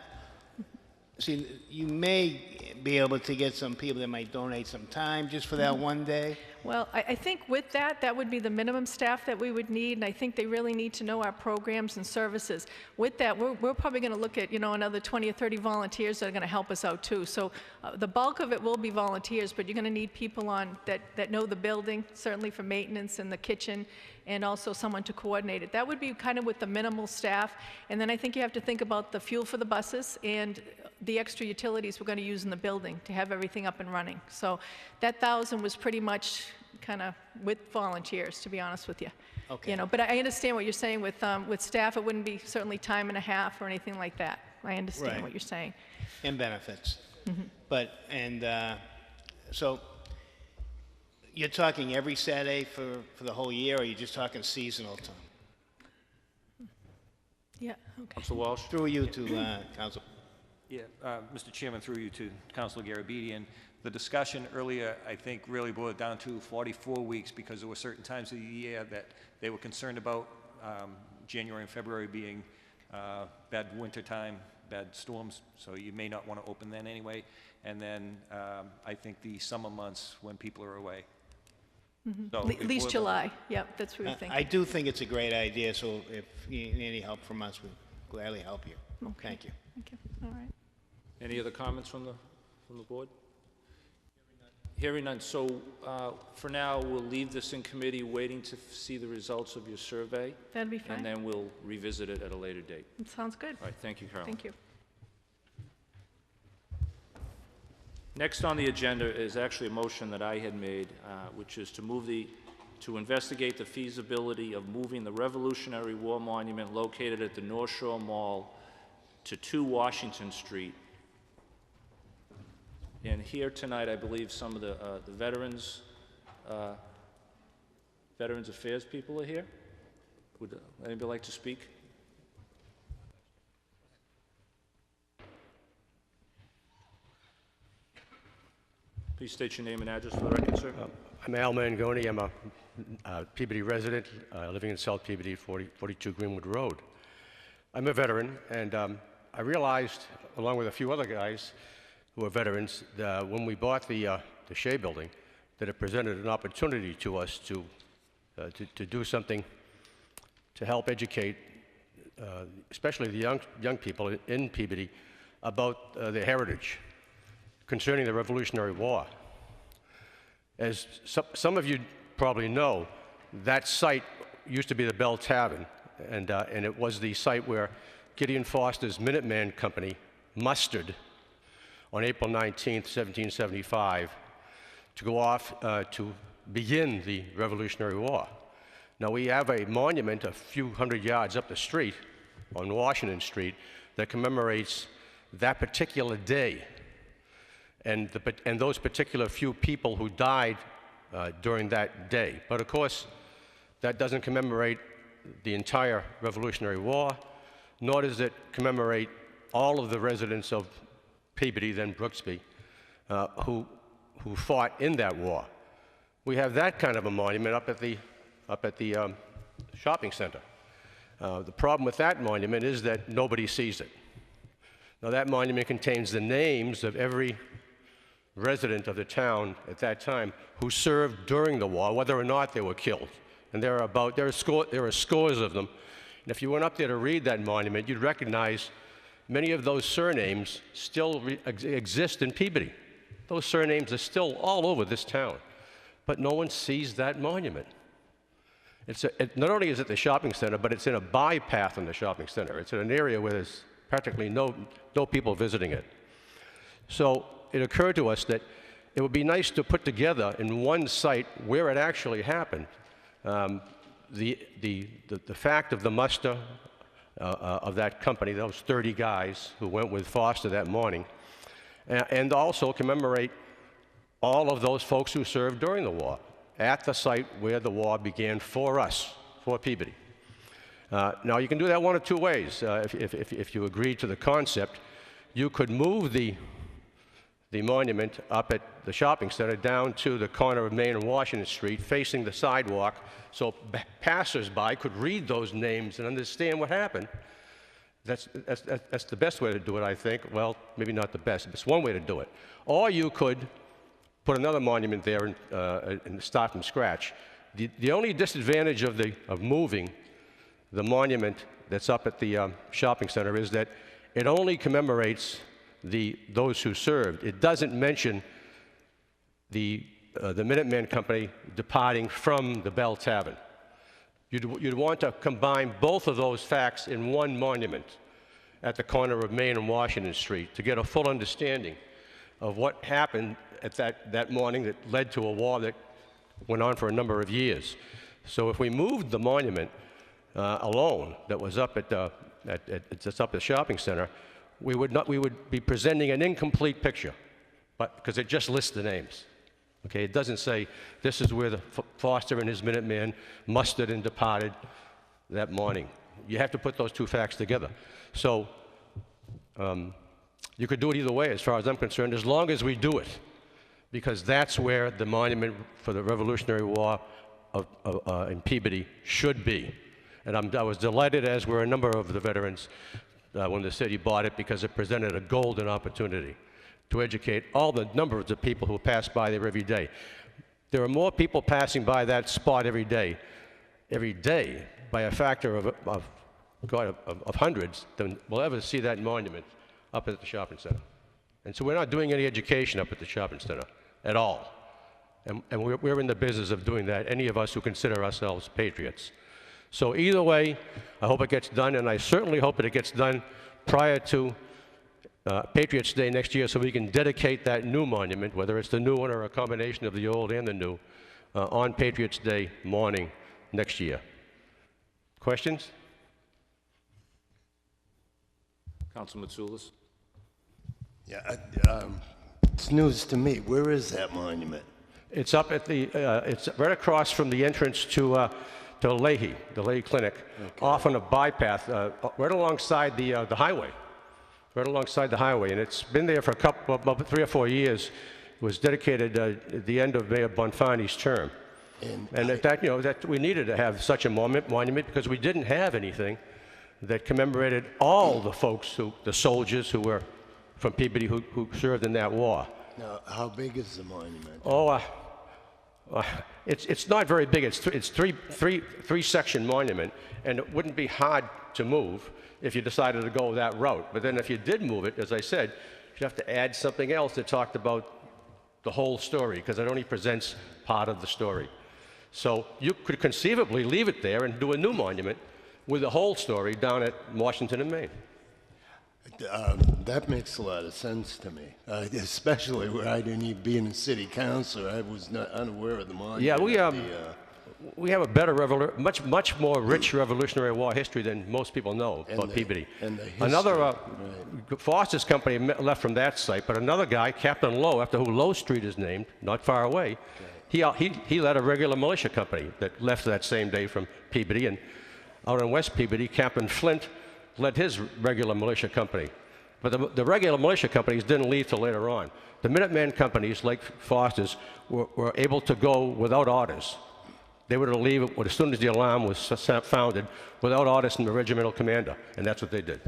See, you may be able to get some people that might donate some time just for that one day. Well, I think with that would be the minimum staff that we would need, and I think they really need to know our programs and services. With that, we're probably going to look at, you know, another 20 or 30 volunteers that are going to help us out too. So the bulk of it will be volunteers, but you're going to need people on that know the building, certainly for maintenance and the kitchen, and also someone to coordinate it. That would be kind of with the minimal staff. And then I think you have to think about the fuel for the buses and the extra utilities we're going to use in the building to have everything up and running. So that 1,000 was pretty much kind of with volunteers, to be honest with you. Okay. You know, but I understand what you're saying with staff. It wouldn't be certainly time and a half or anything like that. I understand what you're saying. And benefits. But, so you're talking every Saturday for the whole year, or are you just talking seasonal time? Yeah, okay. Council Walsh? Through you to Council. Yeah, Mr. Chairman, through you to Councilor Garabedian. The discussion earlier, I think, really boiled down to 44 weeks because there were certain times of the year that they were concerned about, January and February being bad winter time, bad storms, so you may not want to open then anyway. And then I think the summer months when people are away. So At least July. Yep, that's what we think. I do think it's a great idea, so if you need any help from us, we'd gladly help you. Okay. Thank you. Thank you. All right. Any other comments from the board? Hearing none. So for now, we'll leave this in committee, waiting to see the results of your survey. That'd be fine. And then we'll revisit it at a later date. It sounds good. All right. Thank you, Carol. Thank you. Next on the agenda is actually a motion that I had made, which is to investigate the feasibility of moving the Revolutionary War Monument located at the North Shore Mall to 2 Washington Street. And here tonight, I believe some of the Veterans Affairs people are here. Would anybody like to speak? Please state your name and address for the record, sir. I'm Al Mangoni. I'm a Peabody resident living in South Peabody, 42 Greenwood Road. I'm a veteran, and I realized, along with a few other guys who are veterans, that when we bought the Shea building, that it presented an opportunity to us to do something to help educate, especially the young people in Peabody, about their heritage concerning the Revolutionary War. As some of you probably know, that site used to be the Bell Tavern, and it was the site where Gideon Foster's Minuteman Company mustered on April 19th, 1775, to go off to begin the Revolutionary War. Now, we have a monument a few hundred yards up the street on Washington Street that commemorates that particular day and those particular few people who died during that day. But of course, that doesn't commemorate the entire Revolutionary War, nor does it commemorate all of the residents of Peabody, then Brooksby, who fought in that war. We have that kind of a monument up at the shopping center. The problem with that monument is that nobody sees it. Now, that monument contains the names of every resident of the town at that time who served during the war, whether or not they were killed. And there are scores of them. And if you went up there to read that monument, you'd recognize many of those surnames still exist in Peabody. Those surnames are still all over this town. But no one sees that monument. Not only is it the shopping center, but it's in a bypath in the shopping center. It's in an area where there's practically no people visiting it. So it occurred to us that it would be nice to put together in one site where it actually happened the fact of the muster of that company, those 30 guys who went with Foster that morning, and also commemorate all of those folks who served during the war at the site where the war began for us, for Peabody. Now, you can do that one of two ways. If you agree to the concept, you could move the monument up at the shopping center down to the corner of Main and Washington Street, facing the sidewalk, so passers-by could read those names and understand what happened. That's the best way to do it, I think. Well, maybe not the best, but it's one way to do it. Or you could put another monument there and start from scratch. The only disadvantage of moving the monument that's up at the shopping center is that it only commemorates those who served. It doesn't mention the Minuteman Company departing from the Bell Tavern. You'd want to combine both of those facts in one monument at the corner of Main and Washington Street to get a full understanding of what happened at that morning that led to a war that went on for a number of years. So if we moved the monument alone that was up at the shopping center, we would be presenting an incomplete picture, because it just lists the names. Okay, it doesn't say this is where the Foster and his Minutemen mustered and departed that morning. You have to put those two facts together. So you could do it either way, as far as I'm concerned, as long as we do it, because that's where the monument for the Revolutionary War in Peabody should be. And I was delighted, as were a number of the veterans, when the city bought it, because it presented a golden opportunity to educate all the numbers of people who pass by there every day. There are more people passing by that spot every day, by a factor of hundreds, than will ever see that monument up at the shopping center. And so we're not doing any education up at the shopping center at all. And we're in the business of doing that, any of us who consider ourselves patriots. So either way, I hope it gets done, and I certainly hope that it gets done prior to Patriots' Day next year, so we can dedicate that new monument, whether it's the new one or a combination of the old and the new, on Patriots' Day morning next year. Questions? Councilman Matsoulis. Yeah, it's news to me. Where is that monument? It's up at it's right across from the entrance to Leahy, the Leahy Clinic, off on a bypath, right alongside the highway. Right alongside the highway, and it's been there for about 3 or 4 years. It was dedicated at the end of Mayor Bonfanti's term, and that we needed to have such a monument because we didn't have anything that commemorated all the folks the soldiers who were from Peabody who served in that war. Now, how big is the monument? Oh, it's not very big. It's three-section monument, and it wouldn't be hard to move if you decided to go that route. But then if you did move it, as I said, you have to add something else that talked about the whole story, because it only presents part of the story. So you could conceivably leave it there and do a new monument with the whole story down at Washington and Main. That makes a lot of sense to me, especially where I didn't even be in the city council. I was not unaware of the monument. Yeah, we have a better, much more rich Revolutionary War history than most people know about Peabody. Another, Foster's company left from that site, but another guy, Captain Lowe, after who Lowe Street is named, not far away, he led a regular militia company that left that same day from Peabody, and out in West Peabody, Captain Flint led his regular militia company. But the regular militia companies didn't leave till later on. The Minuteman companies, like Foster's, were able to go without orders. They were to leave as soon as the alarm was sounded, without orders from the regimental commander, and that's what they did.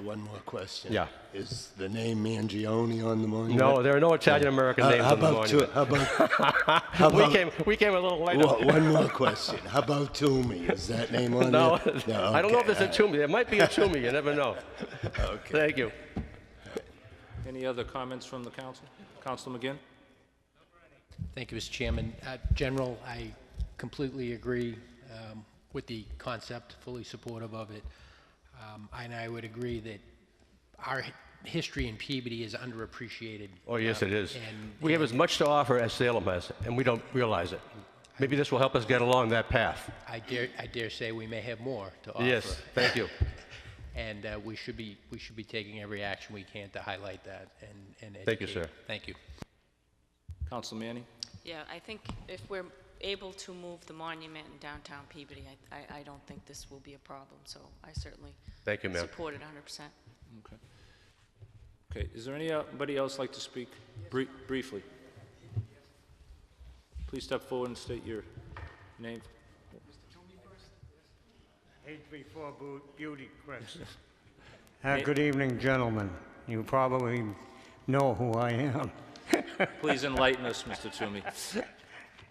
One more question. Yeah. Is the name Mangione on the monument? No, there are no Italian-American names how on the about monument. how about, we came a little later. One more question. How about Toomey? Is that name on No, there? I don't know if okay, there's a Toomey. There might be a Toomey. You never know. Okay. Thank you. Any other comments from the council? Councilor McGinn? Thank you, Mr. Chairman. General, I completely agree with the concept, fully supportive of it. And I would agree that our history in Peabody is underappreciated. Oh, yes, it is. And We have as much to offer as Salem has, and we don't realize it. Maybe this will help us get along that path. I dare say we may have more to offer. Yes, thank you. And we should be taking every action we can to highlight that and educate. Thank you, sir. Thank you. Councilor Manning? Yeah, I think if we're able to move the monument in downtown Peabody, I don't think this will be a problem, so I certainly Thank you, ma'am. support it 100%. Okay. Okay, is there anybody else like to speak briefly? Please step forward and state your name. H34 Beauty, Chris. Good evening, gentlemen. You probably know who I am. Please enlighten us, Mr. Toomey.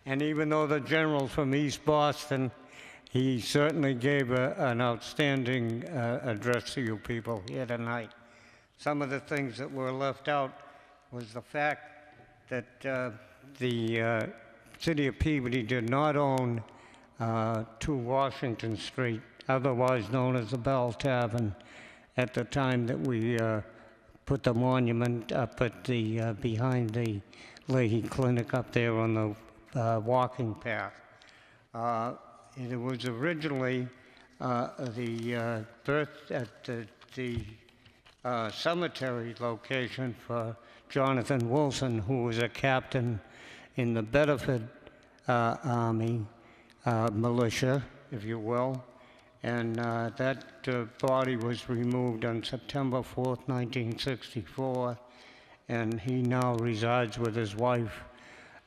And even though the general's from East Boston, he certainly gave an outstanding address to you people here tonight. Some of the things that were left out was the fact that the city of Peabody did not own 2 Washington Street, otherwise known as the Bell Tavern, at the time that we put the monument up at the behind the Leahy Clinic up there on the walking path. It was originally the birth at the cemetery location for Jonathan Wilson, who was a captain in the Bedford Army militia, if you will. And that body was removed on September 4th, 1964, and he now resides with his wife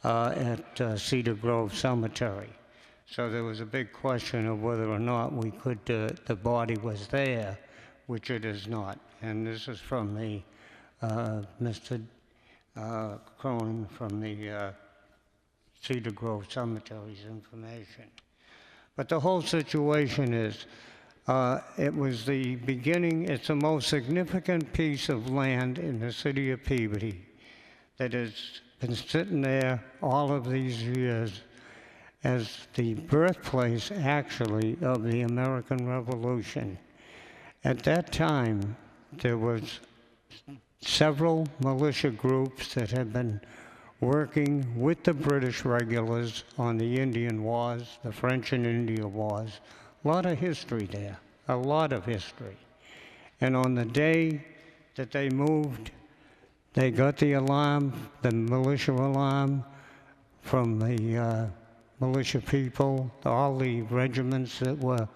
at Cedar Grove Cemetery. So there was a big question of whether or not we could, the body was there, which it is not. And this is from the Mr. Cronin from the Cedar Grove Cemetery's information. But the whole situation is, it was the beginning, it's the most significant piece of land in the city of Peabody that has been sitting there all of these years as the birthplace, actually, of the American Revolution. At that time, there was several militia groups that had been working with the British regulars on the Indian Wars, the French and Indian Wars. A lot of history there, a lot of history. And on the day that they moved, they got the alarm, the militia alarm, from the militia people, all the regiments that were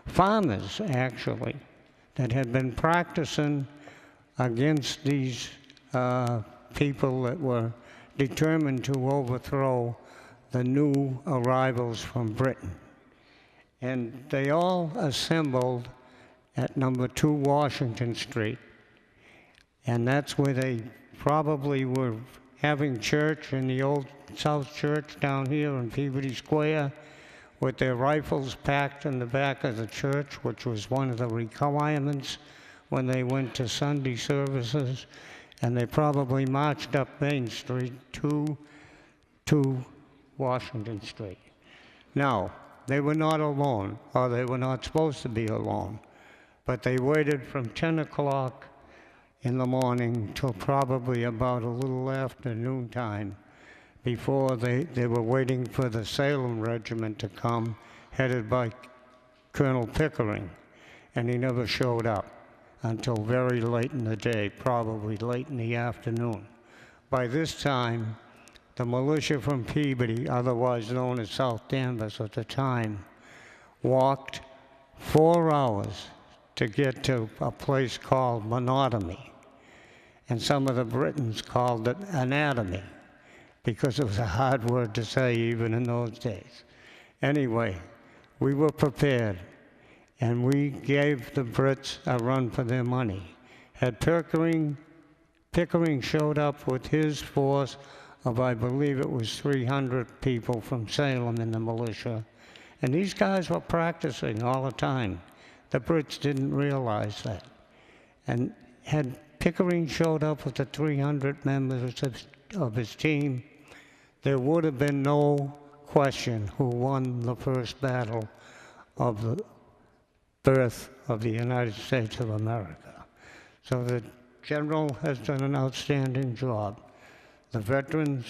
farmers, actually, that had been practicing against these people that were determined to overthrow the new arrivals from Britain. And they all assembled at number 2 Washington Street. And that's where they probably were having church in the old South Church down here in Peabody Square, with their rifles packed in the back of the church, which was one of the requirements when they went to Sunday services. And they probably marched up Main Street to Washington Street. Now, they were not alone, or they were not supposed to be alone, but they waited from 10 o'clock in the morning till probably about a little after noontime before they were waiting for the Salem Regiment to come, headed by Colonel Pickering, and he never showed up until very late in the day, probably late in the afternoon. By this time, the militia from Peabody, otherwise known as South Danvers at the time, walked 4 hours to get to a place called Monotony. And some of the Britons called it anatomy, because it was a hard word to say even in those days. Anyway, we were prepared. and we gave the Brits a run for their money. Had Pickering showed up with his force of, I believe it was 300 people from Salem in the militia, and these guys were practicing all the time. The Brits didn't realize that. And had Pickering showed up with the 300 members of his team, there would have been no question who won the first battle of the birth of the United States of America. So the general has done an outstanding job. The veterans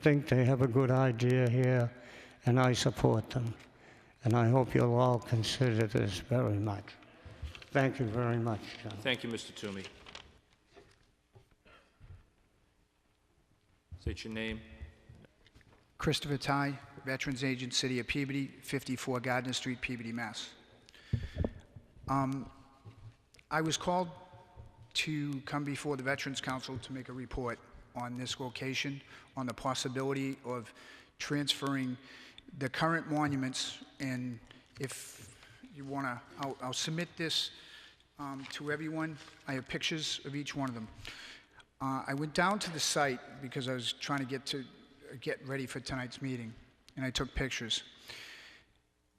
think they have a good idea here, and I support them. And I hope you'll all consider this very much. Thank you very much, John. Thank you, Mr. Toomey. State your name. Christopher Ty, Veterans Agent, City of Peabody, 54 Gardner Street, Peabody, Mass. I was called to come before the Veterans Council to make a report on this location, on the possibility of transferring the current monuments, and if you want to, I'll submit this to everyone. I have pictures of each one of them. I went down to the site because I was trying to get ready for tonight's meeting, and I took pictures.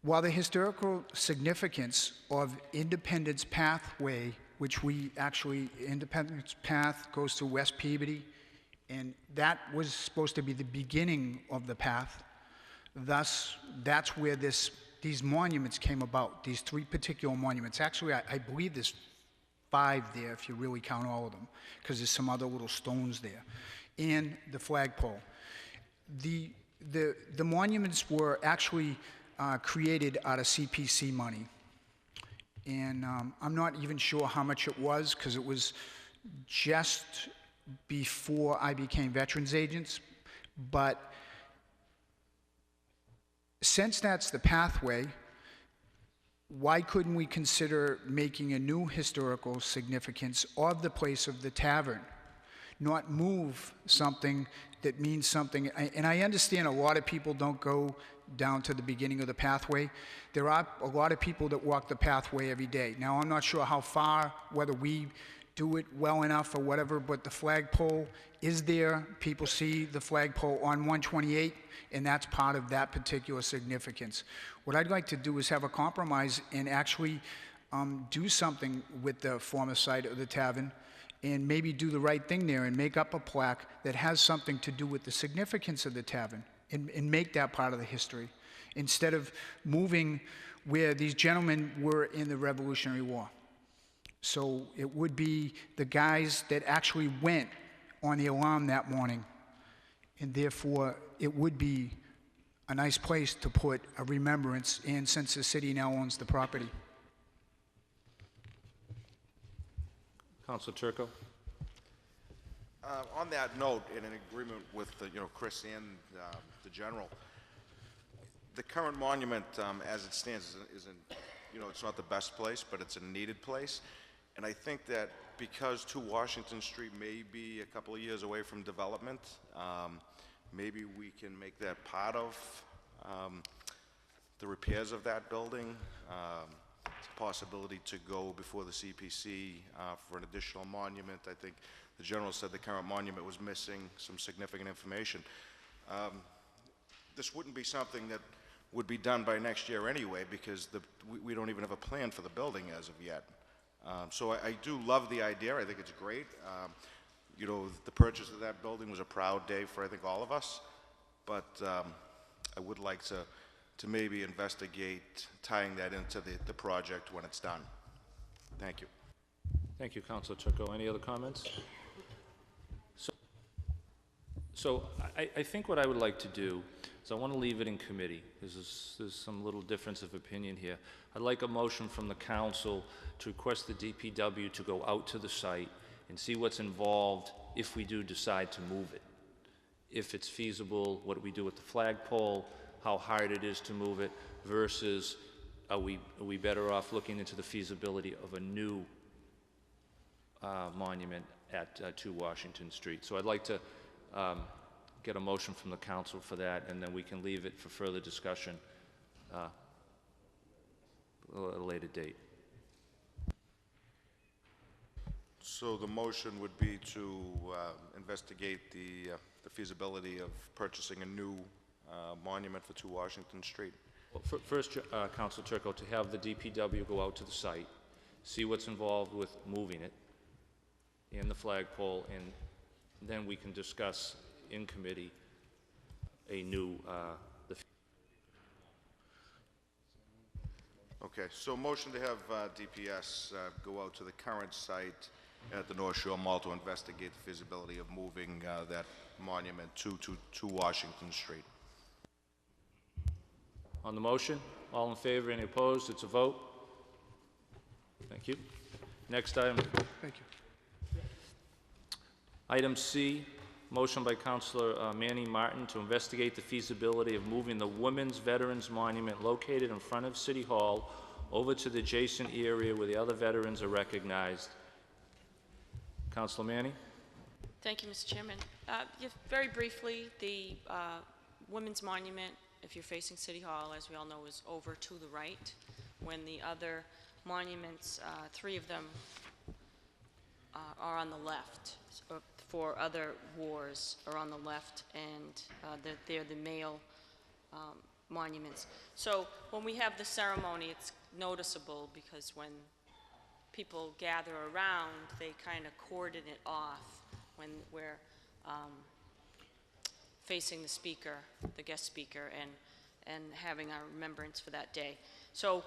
While the historical significance of Independence Pathway, which Independence Path goes through West Peabody, and that was supposed to be the beginning of the path. Thus, that's where these monuments came about, these three particular monuments. Actually, I believe there's 5 there if you really count all of them, because there's some other little stones there, and the flagpole. The monuments were actually created out of CPC money, and I'm not even sure how much it was, because it was just before I became Veterans Agents, but since that's the pathway, why couldn't we consider making a new historical significance of the place of the tavern? Not move something that means something. And I understand a lot of people don't go down to the beginning of the pathway. There are a lot of people that walk the pathway every day. Now, I'm not sure how far, whether we do it well enough or whatever, but the flagpole is there. People see the flagpole on 128, and that's part of that particular significance. What I'd like to do is have a compromise and actually do something with the former site of the tavern, and maybe do the right thing there and make up a plaque that has something to do with the significance of the tavern, and make that part of the history, instead of moving where these gentlemen were in the Revolutionary War. So it would be the guys that actually went on the alarm that morning, and therefore it would be a nice place to put a remembrance, and since the city now owns the property. Councilor Turco. On that note, in agreement with Chris and the general, the current monument, as it stands, isn't it's not the best place, but it's a needed place. And I think that because 2 Washington Street may be a couple of years away from development, maybe we can make that part of the repairs of that building. It's a possibility to go before the CPC for an additional monument. I think the general said the current monument was missing some significant information. This wouldn't be something that would be done by next year anyway, because we don't even have a plan for the building as of yet. So I do love the idea. I think it's great. The purchase of that building was a proud day for, I think, all of us. But I would like to maybe investigate tying that into the project when it's done. Thank you. Thank you, Councilor Turco. Any other comments? So I think what I would like to do is I want to leave it in committee. There's some little difference of opinion here. I'd like a motion from the council to request the DPW to go out to the site and see what's involved if we do decide to move it. If it's feasible, what do we do with the flagpole, how hard it is to move it, versus are we better off looking into the feasibility of a new monument at 2 Washington Street. So I'd like to get a motion from the council for that, and then we can leave it for further discussion. at a later date. So the motion would be to investigate the feasibility of purchasing a new monument for 2 Washington Street. Well, first, Council Turco, to have the DPW go out to the site, see what's involved with moving it and the flagpole, and then we can discuss in committee a new, Okay, so motion to have DPS go out to the current site at the North Shore Mall to investigate the feasibility of moving that monument to Washington Street. On the motion, all in favor, any opposed? It's a vote. Thank you. Next item. Thank you. Item C, motion by Councilor Manny Martin to investigate the feasibility of moving the Women's Veterans Monument located in front of City Hall over to the adjacent area where the other veterans are recognized. Councilor Manny? Thank you, Mr. Chairman. Very briefly, the Women's Monument, if you're facing City Hall, as we all know, is over to the right, when the other monuments, 3 of them are on the left. So for other wars are on the left, and they're the male monuments. So when we have the ceremony, it's noticeable because when people gather around, they kind of cordon it off when we're facing the speaker, the guest speaker, and having our remembrance for that day. So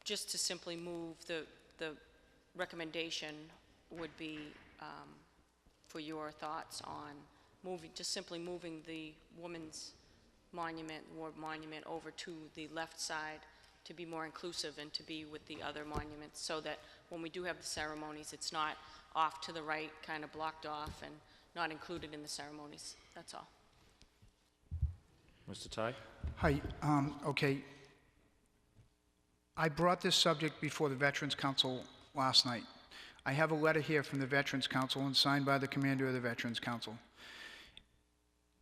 just to simply move, the recommendation would be for your thoughts on just simply moving the woman's monument, war monument, over to the left side to be more inclusive and to be with the other monuments, so that when we do have the ceremonies, it's not off to the right, kind of blocked off and not included in the ceremonies. That's all. Mr. Tai? Hi, okay. I brought this subject before the Veterans Council last night. I have a letter here from the Veterans Council and signed by the commander of the Veterans Council.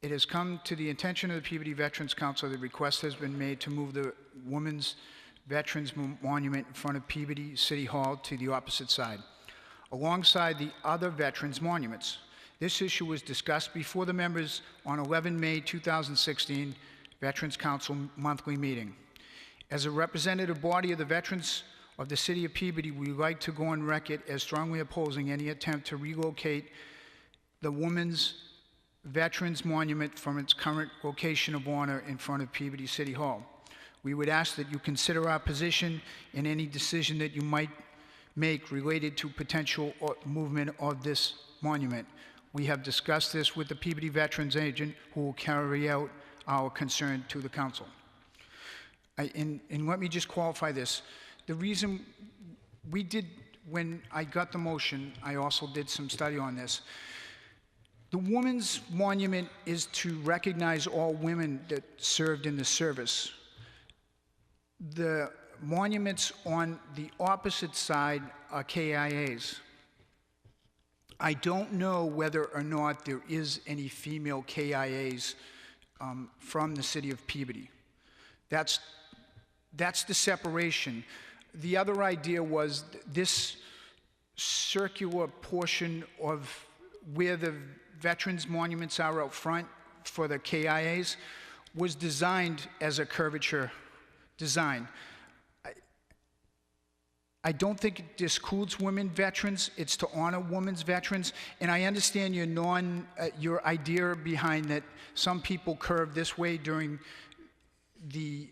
It has come to the attention of the Peabody Veterans Council that a request has been made to move the Women's Veterans Monument in front of Peabody City Hall to the opposite side, alongside the other veterans monuments. This issue was discussed before the members on 11 May 2016 Veterans Council monthly meeting. As a representative body of the veterans of the city of Peabody, we would like to go on record as strongly opposing any attempt to relocate the Women's Veterans Monument from its current location of honor in front of Peabody City Hall. We would ask that you consider our position in any decision that you might make related to potential movement of this monument. We have discussed this with the Peabody Veterans Agent, who will carry out our concern to the council. And let me just qualify this. The reason we did, when I got the motion, I also did some study on this. The Women's Monument is to recognize all women that served in the service. The monuments on the opposite side are KIAs. I don't know whether or not there is any female KIAs from the city of Peabody. That's the separation. The other idea was this circular portion of where the veterans monuments are out front for the KIAs was designed as a curvature design. I don't think it discludes women veterans. It's to honor women's veterans. And I understand your idea behind that some people curve this way during the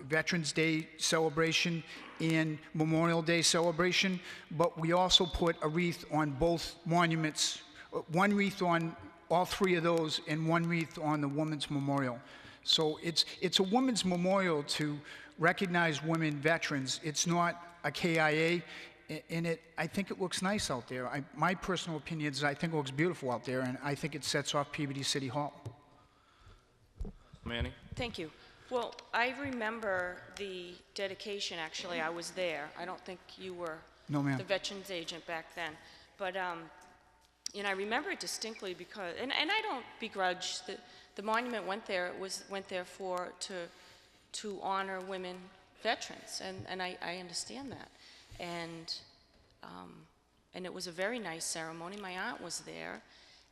Veterans Day celebration and Memorial Day celebration, but we also put a wreath on both monuments, one wreath on all 3 of those and one wreath on the Women's Memorial. So it's a women's memorial to recognize women veterans. It's not a KIA, and I think it looks nice out there. My personal opinion is I think it looks beautiful out there, and I think it sets off Peabody City Hall. Manny? Thank you. Well, I remember the dedication, actually. I was there. I don't think you were No, ma'am. the veterans agent back then. But, I remember it distinctly because, and I don't begrudge, the monument went there, went there to honor women veterans, and I understand that. And it was a very nice ceremony. My aunt was there,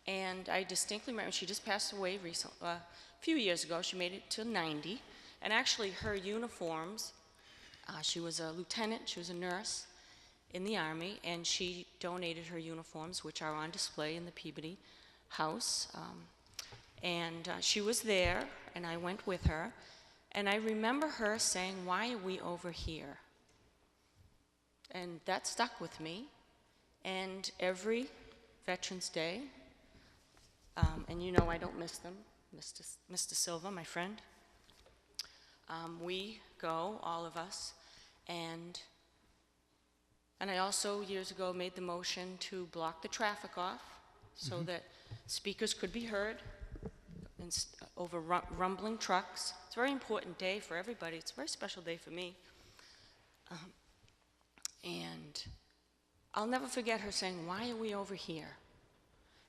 and I distinctly remember, she just passed away recently, a few years ago. She made it to 90, and actually her uniforms, she was a lieutenant, she was a nurse in the Army, and she donated her uniforms, which are on display in the Peabody house. She was there, and I went with her, and I remember her saying, "Why are we over here?" And that stuck with me. And every Veterans Day, and you know I don't miss them, Mr. Silva, my friend, we go, all of us, and I also years ago made the motion to block the traffic off so that speakers could be heard over rumbling trucks. It's a very important day for everybody. It's a very special day for me. And I'll never forget her saying, "Why are we over here?"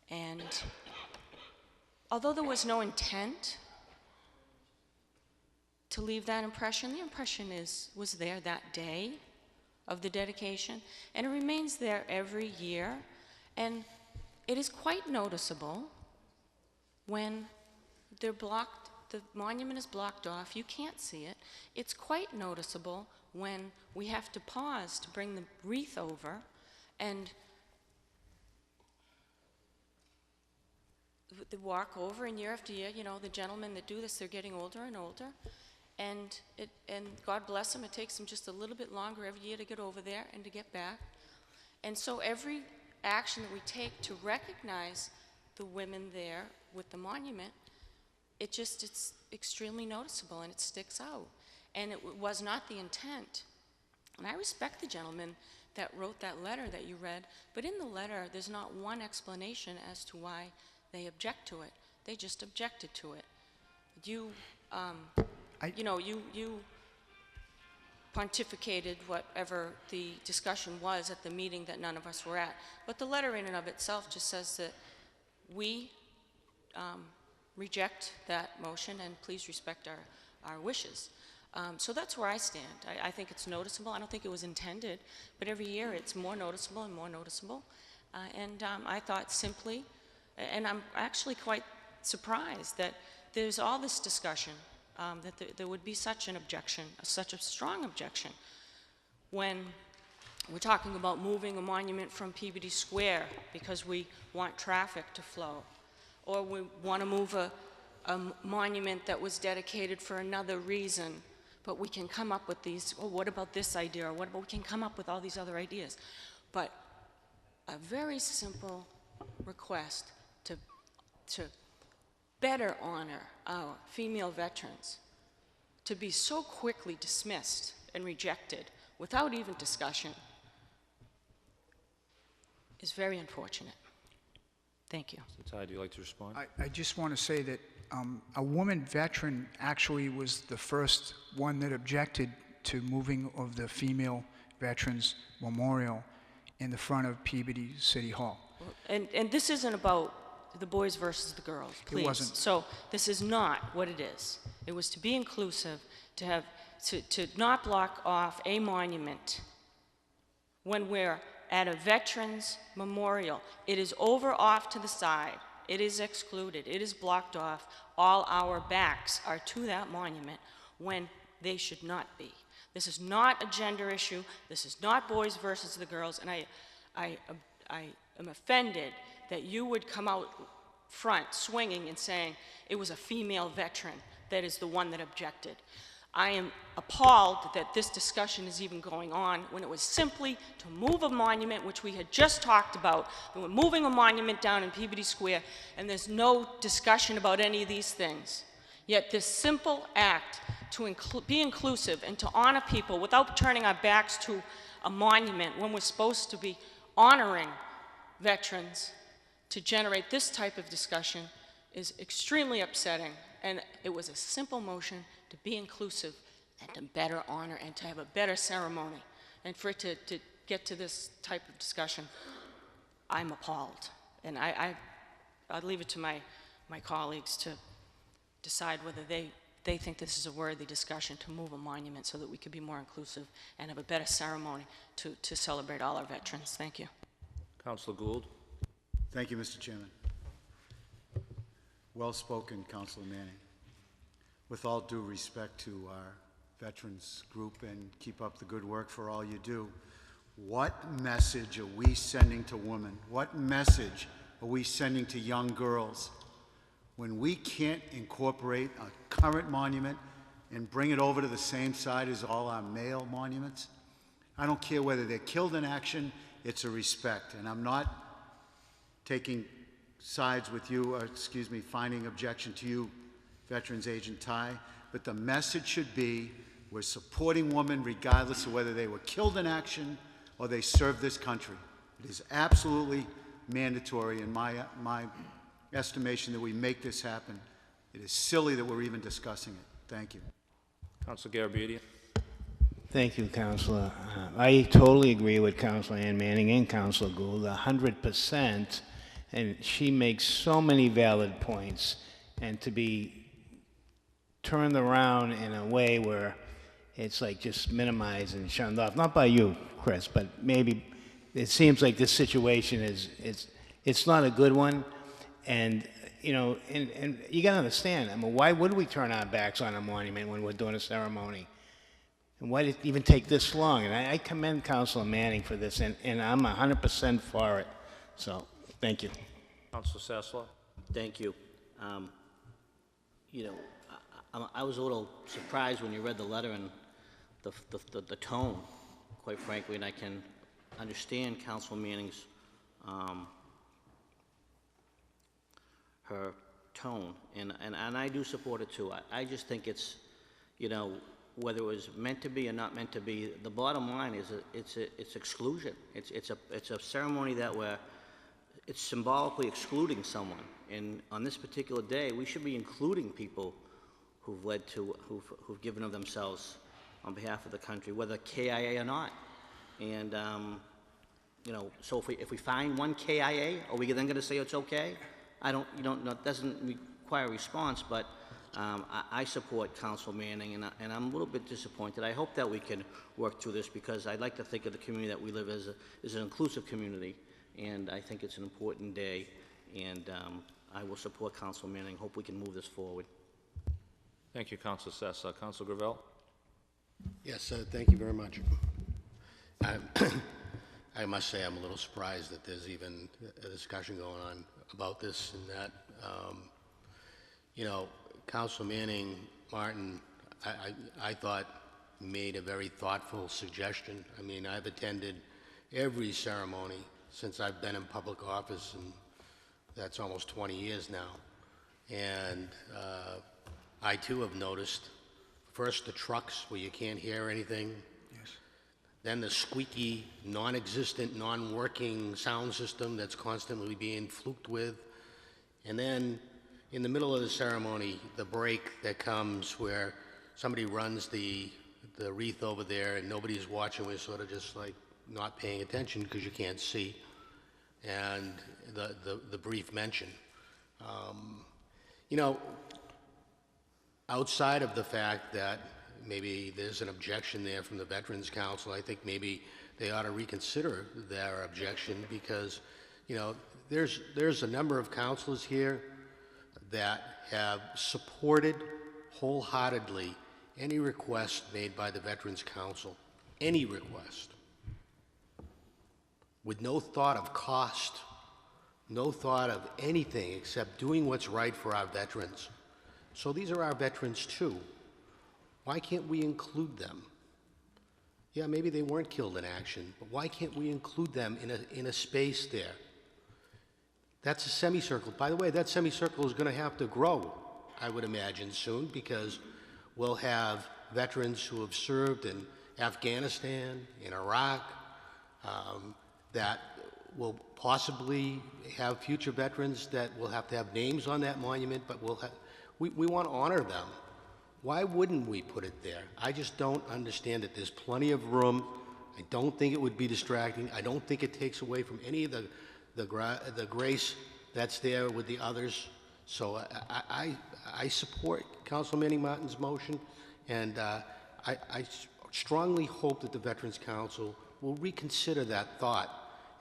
And although there was no intent to leave that impression, the impression was there that day of the dedication, and it remains there every year. And it is quite noticeable when the monument is blocked off, you can't see it. It's quite noticeable when we have to pause to bring the wreath over, and they walk over, and year after year, you know, the gentlemen that do this, they're getting older and older, and God bless them, it takes them just a little bit longer every year to get over there and to get back. And so every action that we take to recognize the women there with the monument, it's extremely noticeable, and it sticks out. And it was not the intent. And I respect the gentleman that wrote that letter that you read, but in the letter, there's not one explanation as to why they object to it. They just objected to it. You pontificated whatever the discussion was at the meeting that none of us were at, but the letter in and of itself just says that we reject that motion, and please respect our wishes. So that's where I stand. I think it's noticeable. I don't think it was intended, but every year it's more noticeable and more noticeable. I thought simply, and I'm actually quite surprised that there's all this discussion, that there would be such an objection, such a strong objection, when we're talking about moving a monument from Peabody Square because we want traffic to flow, or we want to move a monument that was dedicated for another reason, but we can come up with these, oh, what about this idea, or what about, we can come up with all these other ideas. But a very simple request to better honor our female veterans, to be so quickly dismissed and rejected without even discussion, is very unfortunate. Thank you. Ty, do you like to respond? I just want to say that a woman veteran actually was the first one that objected to moving of the female veterans memorial in the front of Peabody City Hall. And this isn't about the boys versus the girls, please. It wasn't. So this is not what it is. It was to be inclusive, to not block off a monument when we're at a veterans memorial. It is over off to the side. It is excluded. It is blocked off. All our backs are to that monument when they should not be. This is not a gender issue. This is not boys versus the girls. And I am offended that you would come out front swinging and saying it was a female veteran that is the one that objected. I am appalled that this discussion is even going on when it was simply to move a monument, which we had just talked about. And we're moving a monument down in Peabody Square, and there's no discussion about any of these things. Yet this simple act to be inclusive and to honor people without turning our backs to a monument when we're supposed to be honoring veterans, to generate this type of discussion is extremely upsetting. And it was a simple motion to be inclusive and to better honor and to have a better ceremony. And for it to get to this type of discussion, I'm appalled. And I'd leave it to my colleagues to decide whether they they think this is a worthy discussion to move a monument so that we could be more inclusive and have a better ceremony to celebrate all our veterans. Thank you. Councilor Gould. Thank you, Mr. Chairman. Well spoken, Councilor Manning. With all due respect to our veterans group, and keep up the good work for all you do, what message are we sending to women? What message are we sending to young girls when we can't incorporate a current monument and bring it over to the same side as all our male monuments? I don't care whether they're killed in action, it's a respect. And I'm not taking sides with you, or excuse me, finding objection to you, Veterans Agent Ty, but the message should be we're supporting women regardless of whether they were killed in action or they served this country. It is absolutely mandatory in my estimation that we make this happen. It is silly that we're even discussing it. Thank you. Councilor Garabedian. Thank you, Councilor. I totally agree with Councilor Ann Manning and Councilor Gould, 100%. And she makes so many valid points. And to be turned around in a way where it's like just minimized and shunned off, not by you, Chris, but maybe it seems like this situation it's not a good one. And, you know, and you got to understand, I mean, why would we turn our backs on a monument when we're doing a ceremony? And why did it even take this long? And I commend Councilor Manning for this, and I'm 100% for it. So, thank you. Councilor Sasslaw. Thank you. You know, I was a little surprised when you read the letter and the tone, quite frankly, and I can understand Councilor Manning's her tone, and I do support it too. I just think it's, you know, whether it was meant to be or not meant to be, the bottom line is it's exclusion. It's a ceremony that it's symbolically excluding someone, and on this particular day, we should be including people who've given of themselves on behalf of the country, whether KIA or not. And you know, so if we find one KIA, are we then going to say it's okay? You don't know, it doesn't require a response, but I support Councilor Manning, and I'm a little bit disappointed. I hope that we can work through this, because I'd like to think of the community that we live as an inclusive community, and I think it's an important day, and I will support Councilor Manning. Hope we can move this forward. Thank you, Councilor Sessa. Councilor Gravel. Yes, thank you very much. I must say I'm a little surprised that there's even a discussion going on about this and that. You know, Councilor Manning, Martin, I thought made a very thoughtful suggestion. I mean, I've attended every ceremony since I've been in public office, and that's almost 20 years now. And I too have noticed, first the trucks where you can't hear anything. Yes. Then the squeaky, non-existent, non-working sound system that's constantly being fluked with. And then in the middle of the ceremony, the break that comes where somebody runs the wreath over there and nobody's watching. We're sort of just like not paying attention because you can't see. And the brief mention. You know, outside of the fact that maybe there's an objection there from the Veterans Council, I think maybe they ought to reconsider their objection, because, you know, there's a number of councilors here that have supported wholeheartedly any request made by the Veterans Council, any request, with no thought of cost, no thought of anything except doing what's right for our veterans. So these are our veterans too. Why can't we include them? Yeah, maybe they weren't killed in action, but why can't we include them in a space there? That's a semicircle. By the way, that semicircle is going to have to grow, I would imagine, soon, because we'll have veterans who have served in Afghanistan, in Iraq, that will possibly have future veterans that will have to have names on that monument, but we want to honor them. Why wouldn't we put it there? I just don't understand it. There's plenty of room. I don't think it would be distracting. I don't think it takes away from any of the grace that's there with the others. So I support Council Manning Martin's motion, and I strongly hope that the Veterans Council will reconsider that thought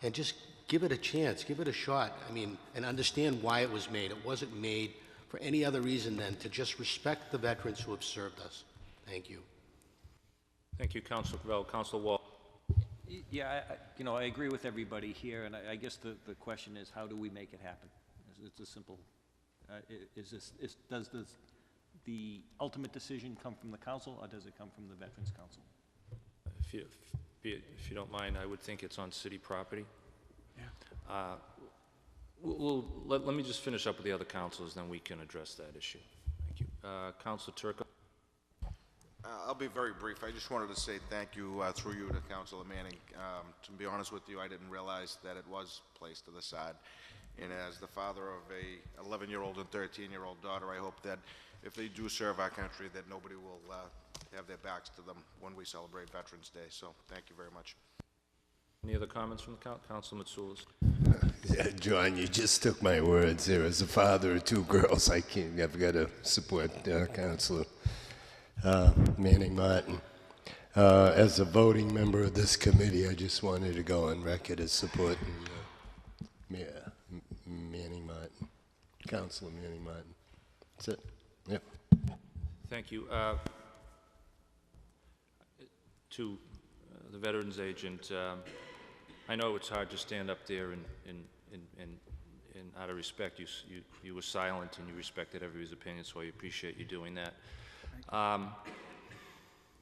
and just give it a chance, give it a shot. I mean, and understand why it was made. It wasn't made for any other reason than to just respect the veterans who have served us. Thank you. Thank you, Councilor Gravel. Councilor Wall. Yeah, I agree with everybody here, and I guess the question is, how do we make it happen? It's a simple, does the ultimate decision come from the council, or does it come from the Veterans Council? If you don't mind, I would think it's on city property. Yeah. Let me just finish up with the other councilors, then we can address that issue. Thank you. Councilor Turco. I'll be very brief. I just wanted to say thank you, through you, to Councilor Manning. To be honest with you, I didn't realize that it was placed to the side. And as the father of a 11-year-old and 13-year-old daughter, I hope that if they do serve our country, that nobody will have their backs to them when we celebrate Veterans Day. So thank you very much. Any other comments from the Councilor Mitsoulas? Yeah, John, you just took my words there. As a father of 2 girls, I've got to support Councilor Manning Martin. As a voting member of this committee, I just wanted to go on record as supporting Manning Martin, Councilor Manning Martin. That's it. Yep. Thank you. To the Veterans Agent, I know it's hard to stand up there and out of respect, you were silent and you respected everybody's opinion, so I appreciate you doing that.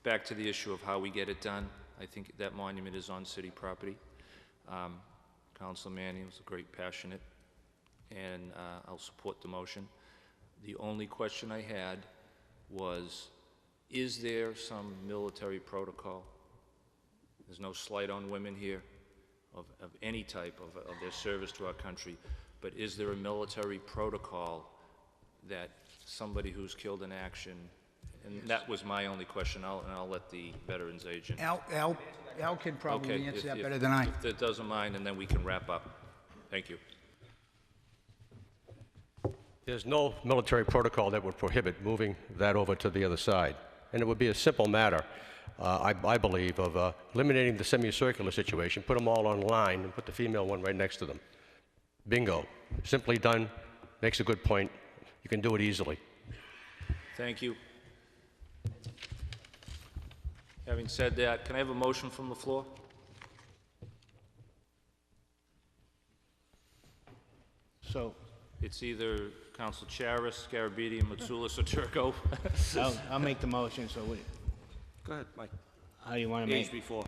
Back to the issue of how we get it done, I think that monument is on city property. Councilor Manning was a great passionate, and I'll support the motion. The only question I had was, is there some military protocol? There's no slight on women here of any type of their service to our country, but is there a military protocol that somebody who's killed in action, and that was my only question, and I'll let the Veterans Agent. Al can probably answer that better than I. If it doesn't mind, and then we can wrap up. Thank you. There's no military protocol that would prohibit moving that over to the other side. And it would be a simple matter, I believe, of eliminating the semicircular situation, put them all on line, and put the female one right next to them. Bingo. Simply done. Makes a good point. You can do it easily. Thank you. Having said that, can I have a motion from the floor? So it's either Council Charis, Garabedian, Mitsoulas, or Turco. I'll make the motion. So go ahead, Mike. How do you want to make? Age before.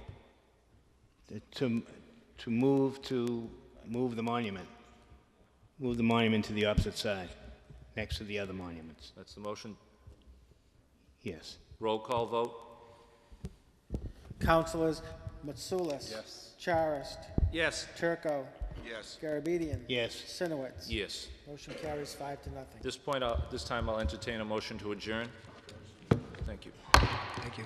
To move the monument. Move the monument to the opposite side, next to the other monuments. That's the motion. Yes. Roll call vote. Councilors Mitsoulas. Yes. Charist. Yes. Turco. Yes. Garabedian. Yes. Sinowitz. Yes. Motion carries 5-0. This time I'll entertain a motion to adjourn. Thank you. Thank you.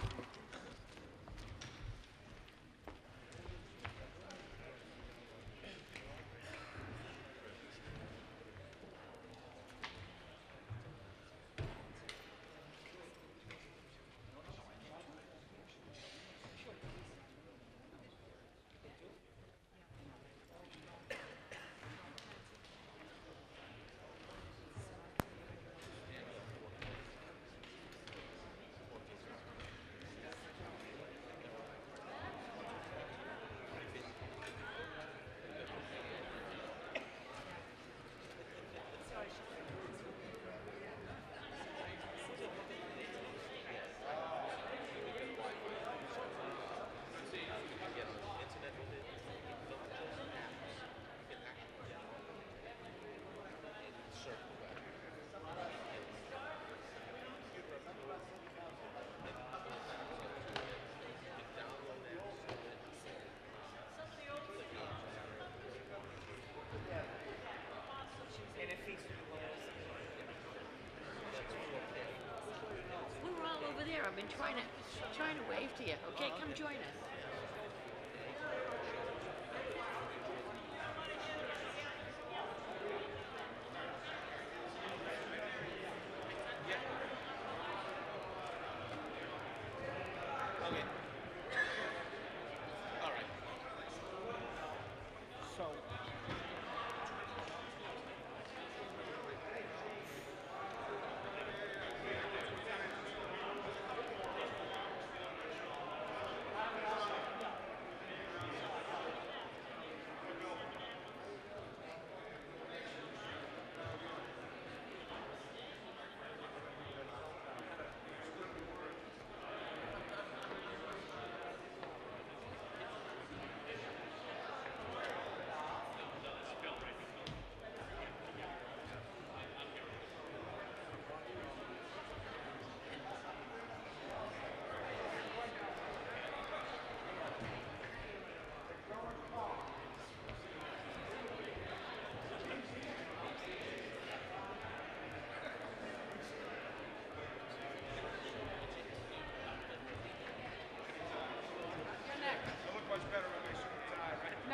I've been trying to wave to you. Okay, come join us.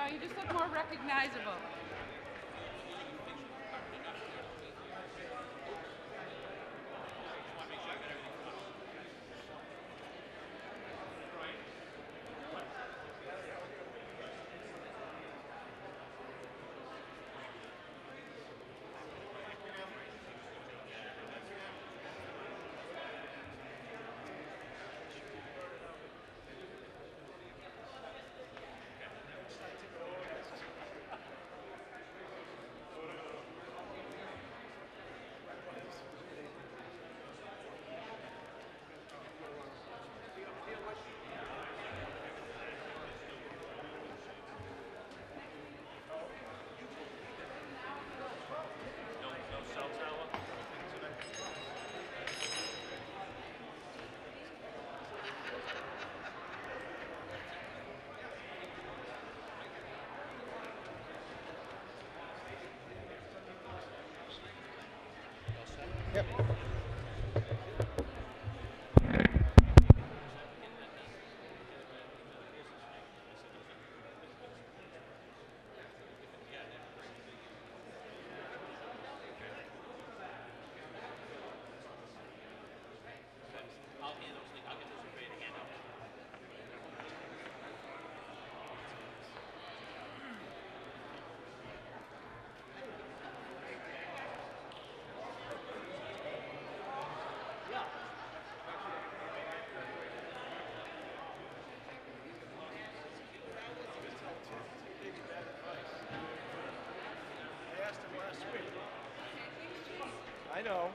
No, you just look more recognizable. I know.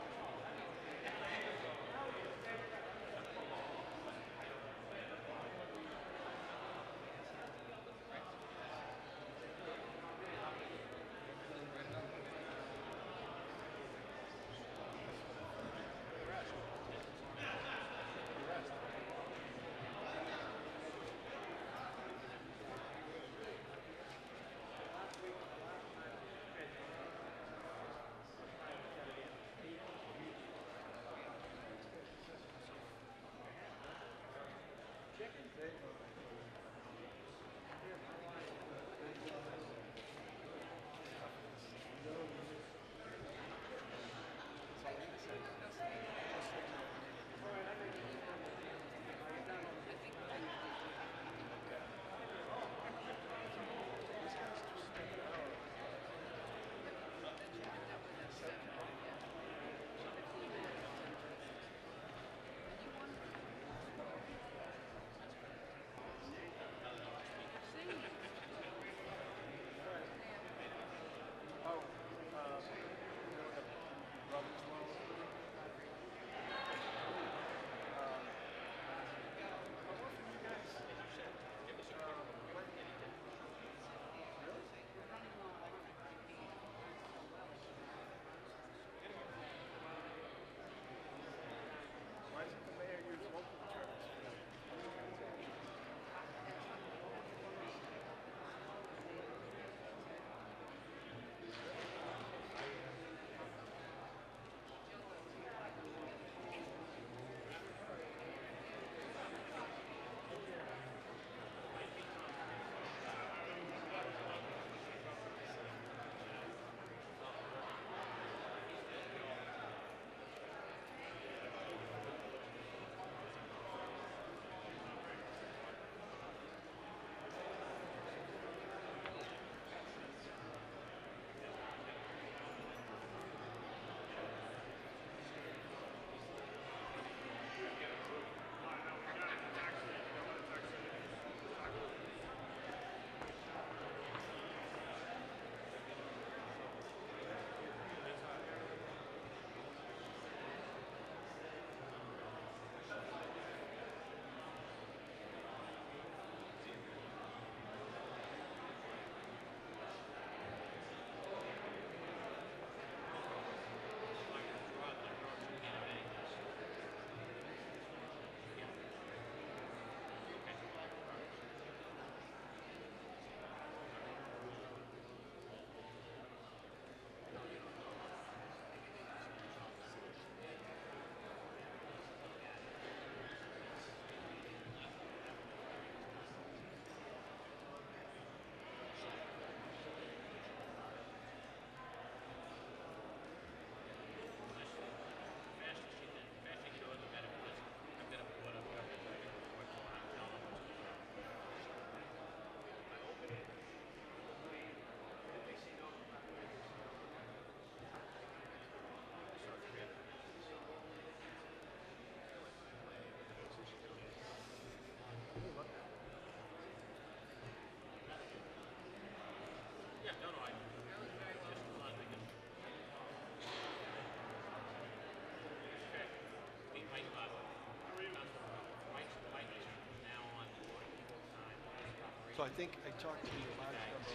So I think I talked to a large number of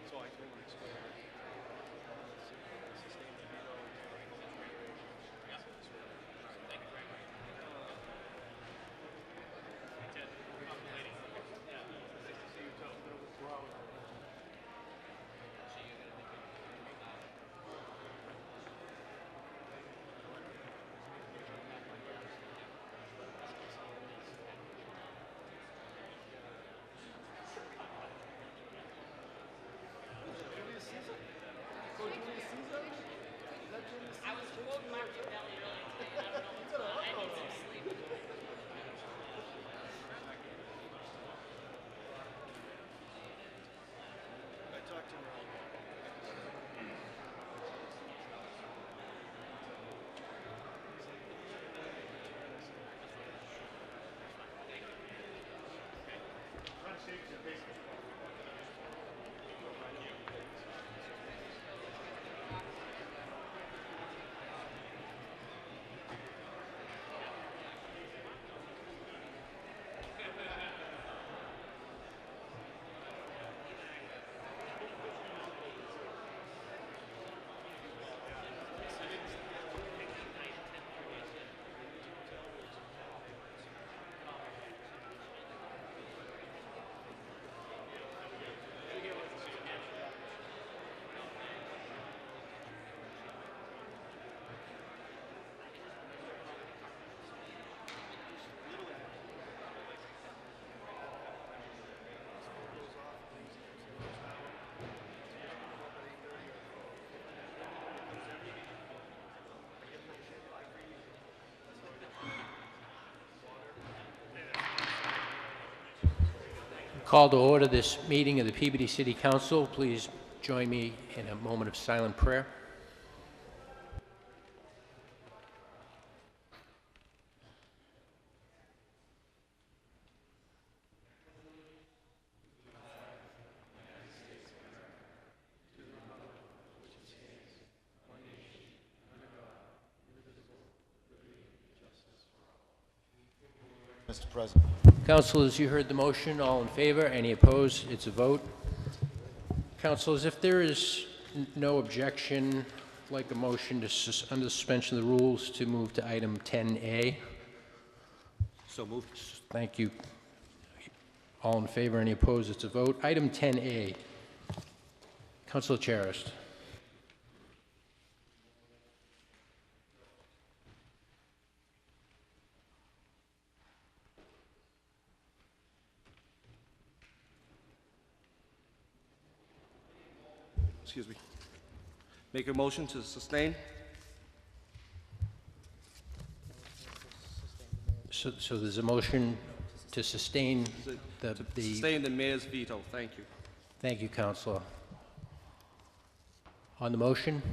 so I told them to sustain the veto. Thank you very much. I was quoting Machiavelli earlier today, and I don't know what's going on. I need some sleep. I talked to him earlier. Call to order this meeting of the Peabody City Council. Please join me in a moment of silent prayer. Mr. President. Councilors, you heard the motion. All in favor? Any opposed? It's a vote. Councilors, if there is no objection, I'd like a motion to, under suspension of the rules, to move to item 10A. So moved. Thank you. All in favor? Any opposed? It's a vote. Item 10A. Councilor Charist. Excuse me. Make a motion to sustain? So there's a motion to sustain the... Sustain the mayor's veto. Thank you. Thank you, Councilor. On the motion?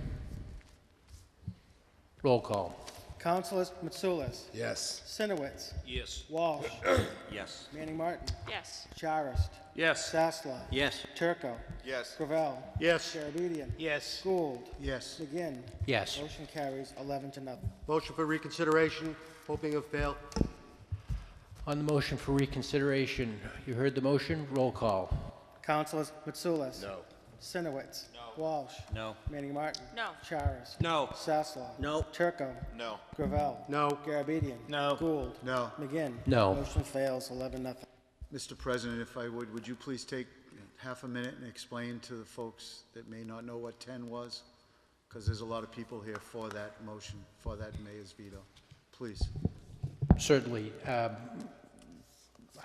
Roll call. Councilors Mitsoulas. Yes. Sinowitz. Yes. Walsh. Yes. Manning Martin. Yes. Charist. Yes. Sasslaw. Yes. Turco. Yes. Gravel. Yes. Garabedian. Yes. Gould. Yes. McGinn. Yes. Motion carries 11 to nothing. Motion for reconsideration, hoping of fail. On the motion for reconsideration, you heard the motion. Roll call. Councilors Mitsoulas. No. Sinowitz. Walsh. No. Manning Martin. No. Charist. No. Sasslaw. No. Turco. No. Gravel. No. Garabedian. No. Gould. No. McGinn. No. Motion fails 11 nothing. Mr. President, if I would you please take half a minute and explain to the folks that may not know what 10 was? Because there's a lot of people here for that motion, for that mayor's veto. Please. Certainly.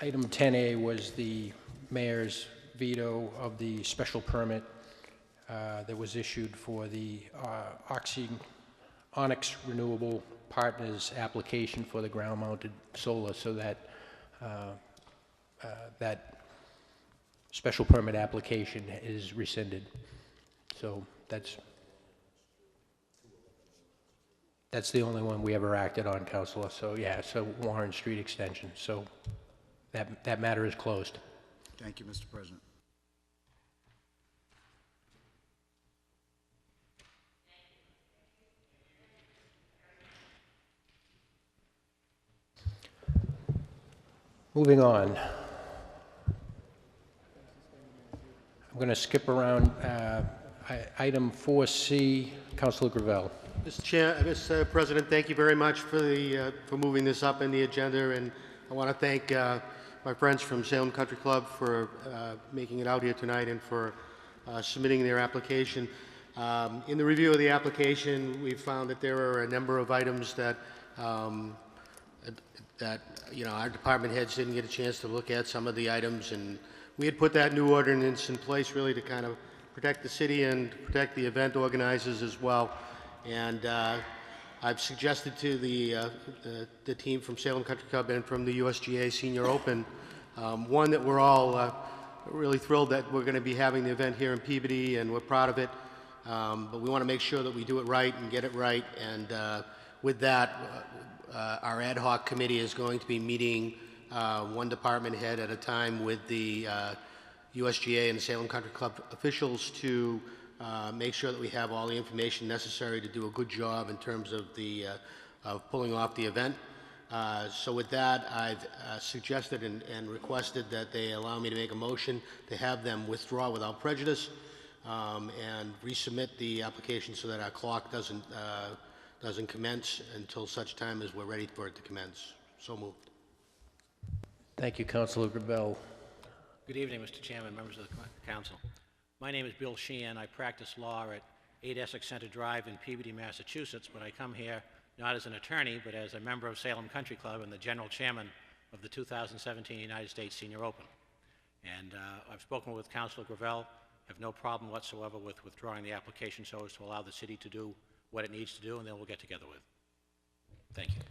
Item 10A was the mayor's veto of the special permit that was issued for the Onyx Renewable Partners application for the ground-mounted solar, so that that special permit application is rescinded. So that's the only one we ever acted on, Councilor. So yeah, so Warren Street extension. So that matter is closed. Thank you, Mr. President. Moving on. I'm going to skip around. Item 4C, Councilor Gravel. Mr. President, thank you very much for moving this up in the agenda, and I want to thank my friends from Salem Country Club for making it out here tonight and for submitting their application. In the review of the application, we found that there are a number of items that our department heads didn't get a chance to look at some of the items, and we had put that new ordinance in place really to kind of protect the city and protect the event organizers as well. And I've suggested to the team from Salem Country Club and from the USGA Senior Open, one, that we're all really thrilled that we're going to be having the event here in Peabody, and we're proud of it. But we want to make sure that we do it right and get it right. And with that, our ad hoc committee is going to be meeting one department head at a time with the USGA and the Salem Country Club officials to make sure that we have all the information necessary to do a good job in terms of of pulling off the event. So with that, I've suggested and requested that they allow me to make a motion to have them withdraw without prejudice and resubmit the application so that our clock doesn't commence until such time as we're ready for it to commence. So moved. Thank you, Councilor Gravel. Good evening, Mr. Chairman, members of the council. My name is Bill Sheehan. I practice law at 8 Essex Center Drive in Peabody, Massachusetts, but I come here not as an attorney, but as a member of Salem Country Club and the general chairman of the 2017 United States Senior Open. And I've spoken with Councilor Gravel, have no problem whatsoever with withdrawing the application so as to allow the city to do what it needs to do, and then we'll get together with. Thank you.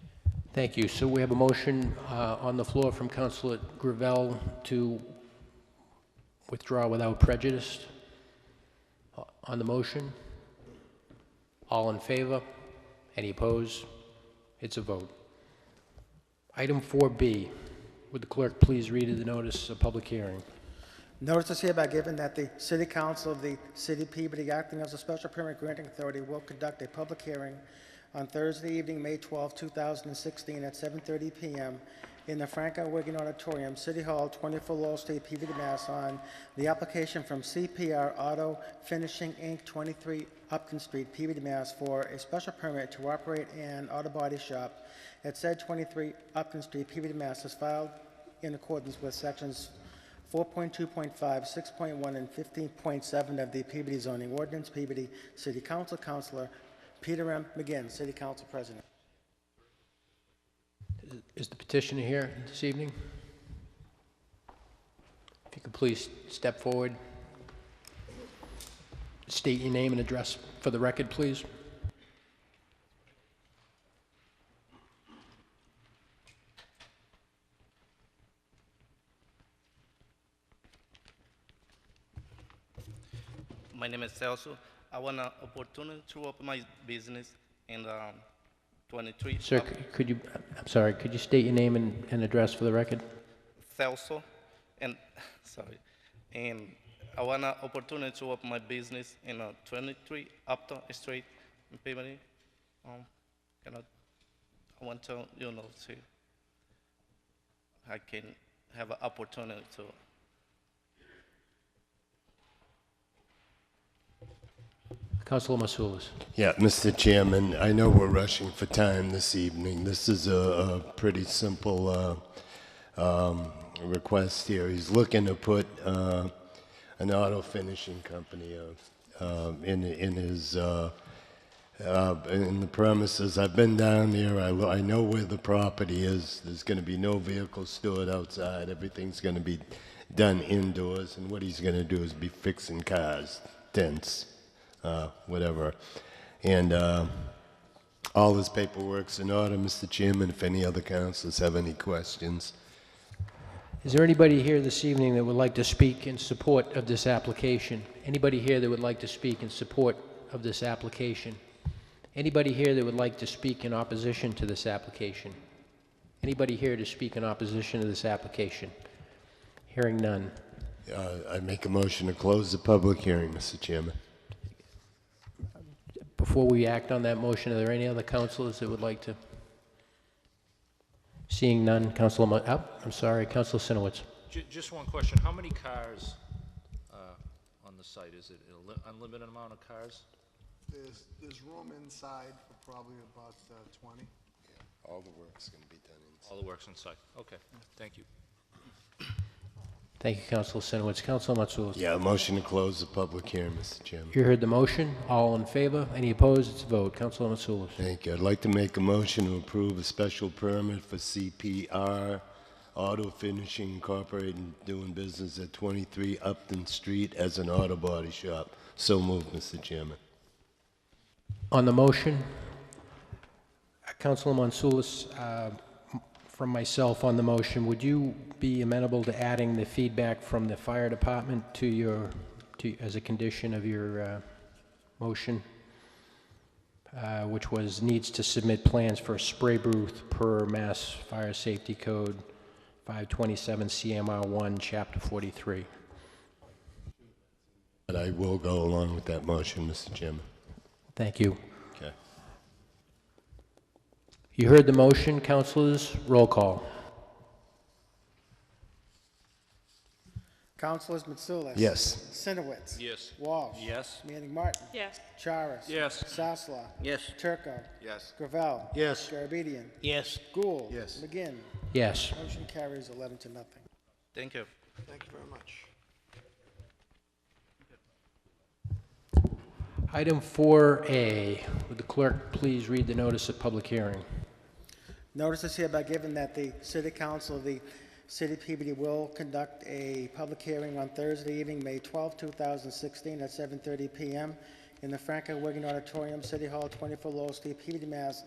Thank you. So we have a motion on the floor from Councilor Gravel to withdraw without prejudice. On the motion, all in favor? Any opposed? It's a vote. Item 4B, would the clerk please read the notice of public hearing? Notice is hereby given that the City Council of the City of Peabody, acting as a special permit granting authority, will conduct a public hearing on Thursday evening, May 12, 2016 at 7:30 p.m. in the Frank L. Wigan Auditorium, City Hall, 24 Lowell Street, Peabody, Mass. on the application from CPR Auto Finishing, Inc., 23 Upton Street, Peabody, Mass. for a special permit to operate an auto body shop at said 23 Upton Street, Peabody, Mass. is filed in accordance with sections 4.2.5, 6.1, and 15.7 of the Peabody zoning ordinance. Peabody City Council, Councilor Peter M. McGinn, City Council President. Is the petitioner here this evening? If you could please step forward. State your name and address for the record, please. My name is Celso. I want an opportunity to open my business in 23. Sir, could you, I'm sorry, could you state your name and address for the record? Celso, and sorry, and I want an opportunity to open my business in 23 Upton Street in Peabody. I want to, see I can have an opportunity to. Councilor Matsoulis. Yeah, Mr. Chairman, I know we're rushing for time this evening. This is a pretty simple request here. He's looking to put an auto finishing company in his in the premises. I've been down there. I know where the property is. There's going to be no vehicles stored outside. Everything's going to be done indoors. And what he's going to do is be fixing cars, tents, whatever. And all his paperwork's in order, Mr. Chairman, if any other councilors have any questions. Is there anybody here this evening that would like to speak in support of this application? Anybody here that would like to speak in support of this application? Anybody here that would like to speak in opposition to this application? Anybody here to speak in opposition to this application? Hearing none. I make a motion to close the public hearing, Mr. Chairman. Before we act on that motion, are there any other councilors that would like to? Seeing none, Councilor, I'm sorry, Councilor Sinowitz. Just one question. How many cars on the site? Is it an unlimited amount of cars? There's room inside for probably about 20. All the work's going to be done inside. All the work's inside. Okay, thank you. Thank you, Councilor Sinowitz. Councilor Matsoulis. Yeah, motion to close the public hearing, Mr. Chairman. You heard the motion. All in favor? Any opposed? It's a vote. Councilor Matsoulis. Thank you. I'd like to make a motion to approve a special permit for CPR Auto Finishing Incorporated doing business at 23 Upton Street as an auto body shop. So moved, Mr. Chairman. On the motion, Councilor Matsoulis, from myself on the motion, would you be amenable to adding the feedback from the fire department to your, as a condition of your motion, which was needs to submit plans for a spray booth per Mass Fire Safety Code 527 CMR 1, Chapter 43. But I will go along with that motion, Mr. Chairman. Thank you. Okay. You heard the motion, councilors. Roll call. Councilors Mitsoulas. Yes. Sinowitz. Yes. Walsh. Yes. Manning Martin. Yes. Charis. Yes. Sasla. Yes. Turco. Yes. Gravel. Yes. Garabedian. Yes. Gould. Yes. McGinn. Yes. Motion carries 11 to nothing. Thank you. Thank you very much. Item 4A. Would the clerk please read the notice of public hearing? Notice is hereby given that the City Council of the City of Peabody will conduct a public hearing on Thursday evening, May 12, 2016, at 7:30 p.m. in the Franco Wigan Auditorium, City Hall, 24 Lowell Street, Peabody, Mass.,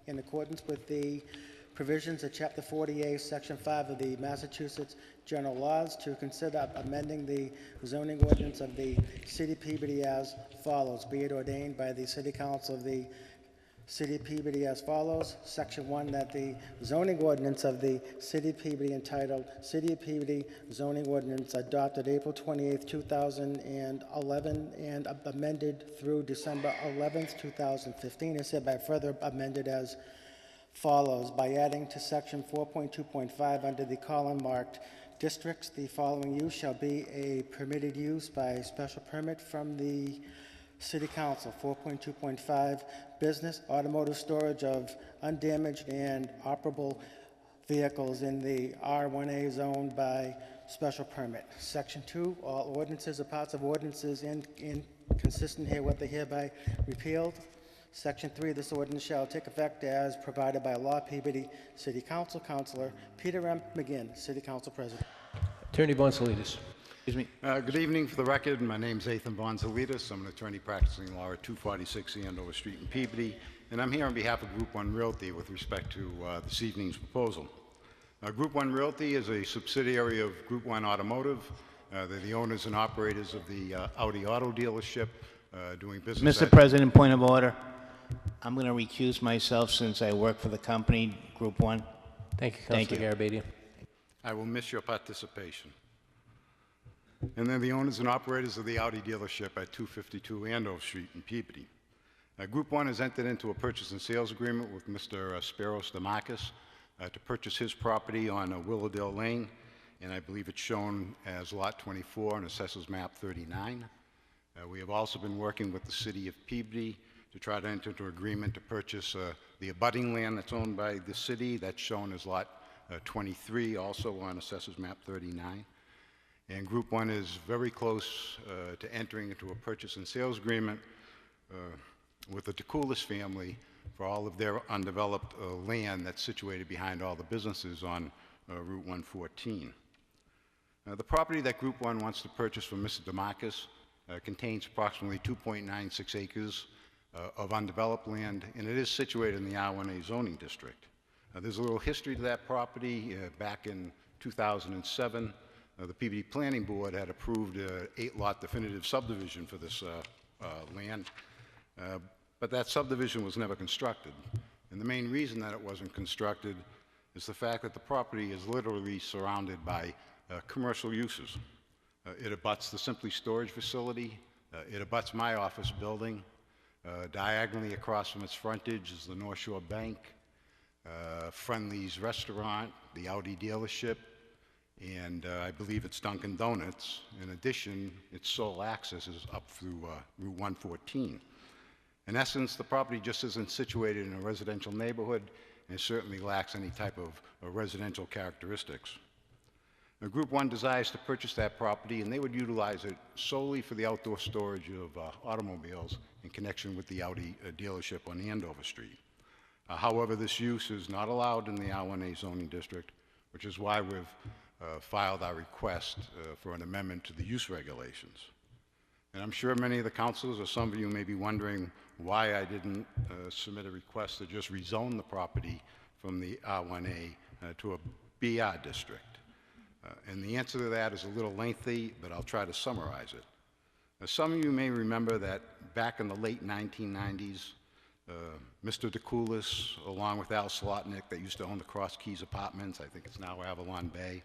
in accordance with the provisions of Chapter 48, Section 5 of the Massachusetts General Laws, to consider amending the zoning ordinance of the City of Peabody as follows. Be it ordained by the City Council of the City of Peabody as follows. Section 1, that the zoning ordinance of the City of Peabody entitled City of Peabody Zoning Ordinance adopted April 28, 2011 and amended through December 11, 2015 is hereby further amended as follows by adding to Section 4.2.5 under the column marked districts, the following use shall be a permitted use by special permit from the City Council. 4.2.5 business, automotive storage of undamaged and operable vehicles in the R1A zone by special permit. Section 2, all ordinances or parts of ordinances inconsistent herewith are hereby repealed. Section 3, this ordinance shall take effect as provided by law. Peabody City Council, Councilor Peter M. McGinn, City Council President. Attorney Bonsalidis. Excuse me. Good evening. For the record, my name is Ethan Bonsalidis. I'm an attorney practicing law at 246 Andover Street in Peabody, and I'm here on behalf of Group 1 Realty with respect to this evening's proposal. Group 1 Realty is a subsidiary of Group 1 Automotive. They're the owners and operators of the Audi auto dealership, doing business. Mr. President, point of order. I'm going to recuse myself since I work for the company, Group 1. Thank you, Councilor Garabedian. I will miss your participation. And they're the owners and operators of the Audi dealership at 252 Andover Street in Peabody. Group 1 has entered into a purchase and sales agreement with Mr. Spiros Demarcus to purchase his property on Willowdale Lane, and I believe it's shown as Lot 24 on Assessors Map 39. We have also been working with the City of Peabody to try to enter into an agreement to purchase the abutting land that's owned by the city. That's shown as Lot 23, also on Assessors Map 39. And Group 1 is very close to entering into a purchase and sales agreement with the DeCoulis family for all of their undeveloped land that's situated behind all the businesses on Route 114. The property that Group 1 wants to purchase from Mr. Demarcus contains approximately 2.96 acres of undeveloped land, and it is situated in the R1A zoning district. There's a little history to that property. Back in 2007, the Peabody Planning Board had approved an 8-lot definitive subdivision for this land, but that subdivision was never constructed. And the main reason that it wasn't constructed is the fact that the property is literally surrounded by commercial uses. It abuts the Simply Storage Facility. It abuts my office building. Diagonally across from its frontage is the North Shore Bank. Friendly's Restaurant, the Audi dealership, and I believe it's Dunkin' Donuts. In addition, its sole access is up through Route 114. In essence, the property just isn't situated in a residential neighborhood, and it certainly lacks any type of residential characteristics. Now, Group 1 desires to purchase that property, and they would utilize it solely for the outdoor storage of automobiles in connection with the Audi dealership on Andover Street. However, this use is not allowed in the R1A zoning district, which is why we've filed our request for an amendment to the use regulations. And I'm sure many of the councilors or some of you may be wondering why I didn't submit a request to just rezone the property from the R1A to a BR district. And the answer to that is a little lengthy, but I'll try to summarize it. Now, some of you may remember that back in the late 1990s, Mr. DeCoulis, along with Al Slotnick, that used to own the Cross Keys Apartments, I think it's now Avalon Bay,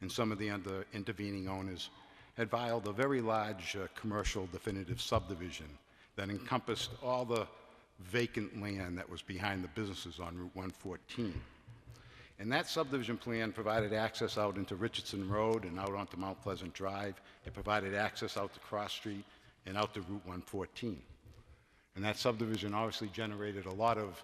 and some of the intervening owners, had filed a very large commercial definitive subdivision that encompassed all the vacant land that was behind the businesses on Route 114. And that subdivision plan provided access out into Richardson Road and out onto Mount Pleasant Drive. It provided access out to Cross Street and out to Route 114. And that subdivision obviously generated a lot of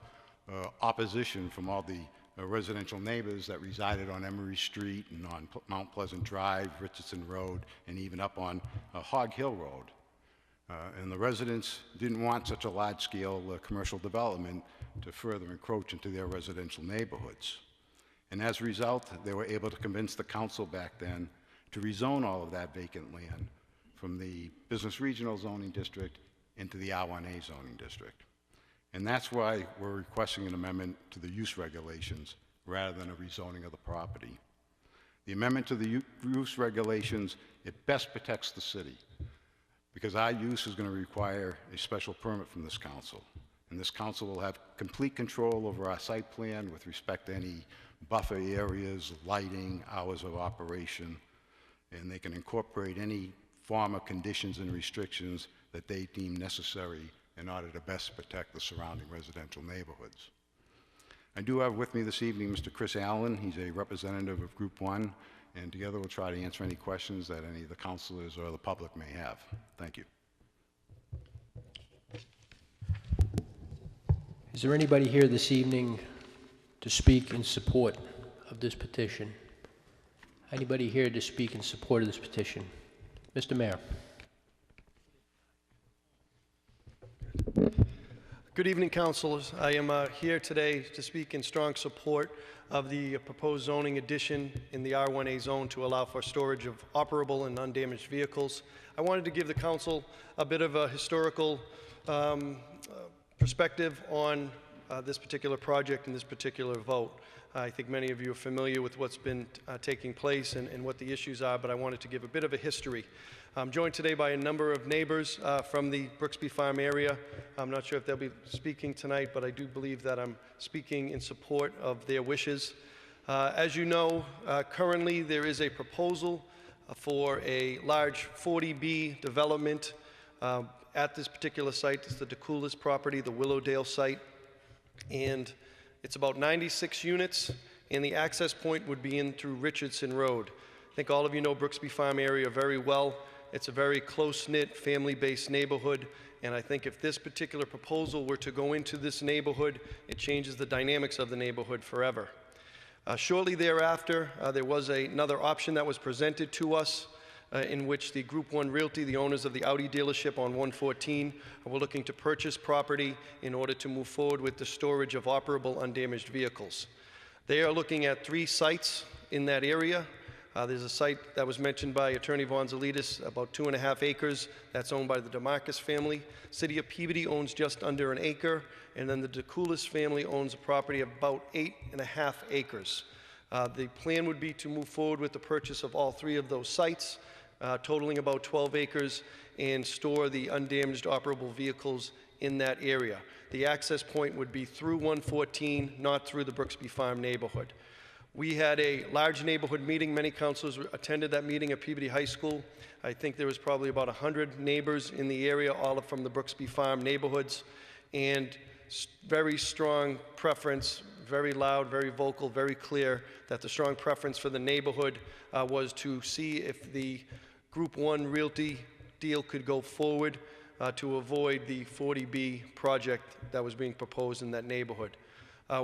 opposition from all the residential neighbors that resided on Emery Street and on Mount Pleasant Drive, Richardson Road, and even up on Hog Hill Road. And the residents didn't want such a large-scale commercial development to further encroach into their residential neighborhoods. And as a result, they were able to convince the council back then to rezone all of that vacant land from the Business Regional Zoning District into the R1A zoning district. And that's why we're requesting an amendment to the use regulations rather than a rezoning of the property. The amendment to the use regulations, it best protects the city because our use is going to require a special permit from this council. And this council will have complete control over our site plan with respect to any buffer areas, lighting, hours of operation, and they can incorporate any form of conditions and restrictions that they deem necessary in order to best protect the surrounding residential neighborhoods. I do have with me this evening Mr. Chris Allen. He's a representative of Group 1, and together we'll try to answer any questions that any of the councilors or the public may have. Thank you. Is there anybody here this evening to speak in support of this petition? Anybody here to speak in support of this petition? Mr. Mayor. Good evening, councilors. I am here today to speak in strong support of the proposed zoning addition in the R1A zone to allow for storage of operable and undamaged vehicles. I wanted to give the council a bit of a historical perspective on this particular project and this particular vote. I think many of you are familiar with what's been taking place and what the issues are, but I wanted to give a bit of a history. I'm joined today by a number of neighbors from the Brooksby Farm area. I'm not sure if they'll be speaking tonight, but I do believe that I'm speaking in support of their wishes. As you know, currently there is a proposal for a large 40B development at this particular site. It's the DeCoulis property, the Willowdale site, and it's about 96 units, and the access point would be in through Richardson Road. I think all of you know Brooksby Farm area very well. It's a very close-knit, family-based neighborhood, and I think if this particular proposal were to go into this neighborhood, it changes the dynamics of the neighborhood forever. Shortly thereafter, there was another option that was presented to us in which the Group 1 Realty, the owners of the Audi dealership on 114, were looking to purchase property in order to move forward with the storage of operable, undamaged vehicles. They are looking at 3 sites in that area. There's a site that was mentioned by Attorney Vonzalidis, about 2.5 acres. That's owned by the DeMarcus family. City of Peabody owns just under an acre, and then the DeCoulis family owns a property of about 8.5 acres. The plan would be to move forward with the purchase of all 3 of those sites, totaling about 12 acres, and store the undamaged operable vehicles in that area. The access point would be through 114, not through the Brooksby Farm neighborhood. We had a large neighborhood meeting. Many councilors attended that meeting at Peabody High School. I think there was probably about 100 neighbors in the area, all from the Brooksby Farm neighborhoods, and very strong preference very loud, very vocal, very clear that the strong preference for the neighborhood was to see if the Group 1 Realty deal could go forward to avoid the 40B project that was being proposed in that neighborhood.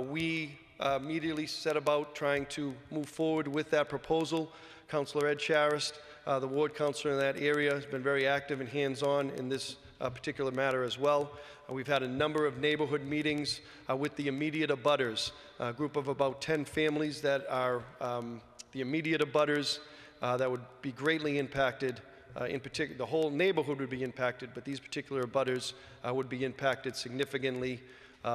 We immediately set about trying to move forward with that proposal. Councilor Ed Charist, the ward councilor in that area, has been very active and hands-on in this particular matter as well. We've had a number of neighborhood meetings with the immediate abutters, a group of about 10 families that are the immediate abutters that would be greatly impacted. In particular, the whole neighborhood would be impacted, but these particular abutters would be impacted significantly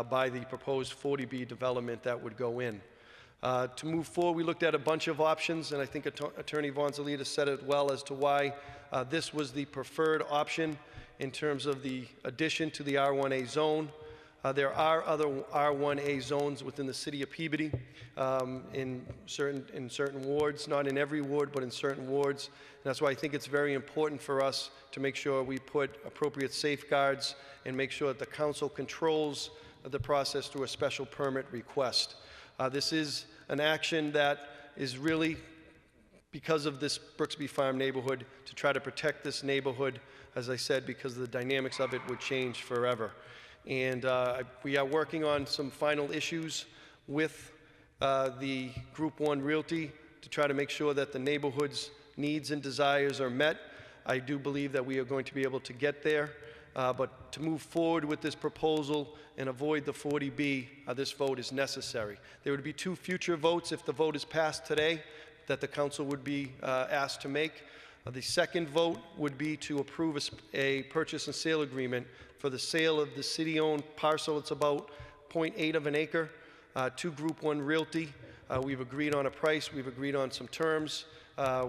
by the proposed 40B development that would go in. To move forward, we looked at a bunch of options, and I think Attorney Vonzalita said it well as to why this was the preferred option in terms of the addition to the R1A zone. There are other R1A zones within the city of Peabody in certain wards, not in every ward, but in certain wards. And that's why I think it's very important for us to make sure we put appropriate safeguards and make sure that the council controls the process through a special permit request. This is an action that is really because of this Brooksby Farm neighborhood, to try to protect this neighborhood, as I said, because the dynamics of it would change forever. And we are working on some final issues with the Group 1 Realty to try to make sure that the neighborhood's needs and desires are met. I do believe that we are going to be able to get there, but to move forward with this proposal and avoid the 40B, this vote is necessary. There would be 2 future votes if the vote is passed today that the council would be asked to make. The second vote would be to approve a purchase and sale agreement for the sale of the city-owned parcel. It's about 0.8 of an acre to Group 1 Realty. We've agreed on a price. We've agreed on some terms.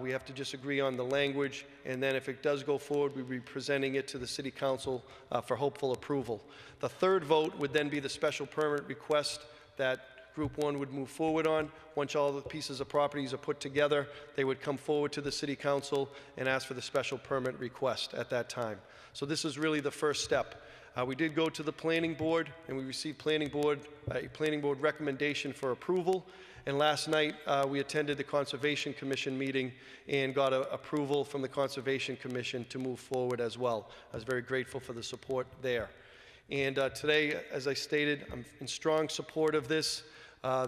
We have to just agree on the language, and then if it does go forward, we'll be presenting it to the City Council for hopeful approval. The third vote would then be the special permit request that Group 1 would move forward on. Once all the pieces of properties are put together, they would come forward to the City Council and ask for the special permit request at that time. So this is really the first step. We did go to the Planning Board, and we received a Planning Board recommendation for approval. And last night, we attended the Conservation Commission meeting and got approval from the Conservation Commission to move forward as well. I was very grateful for the support there. And today, as I stated, I'm in strong support of this.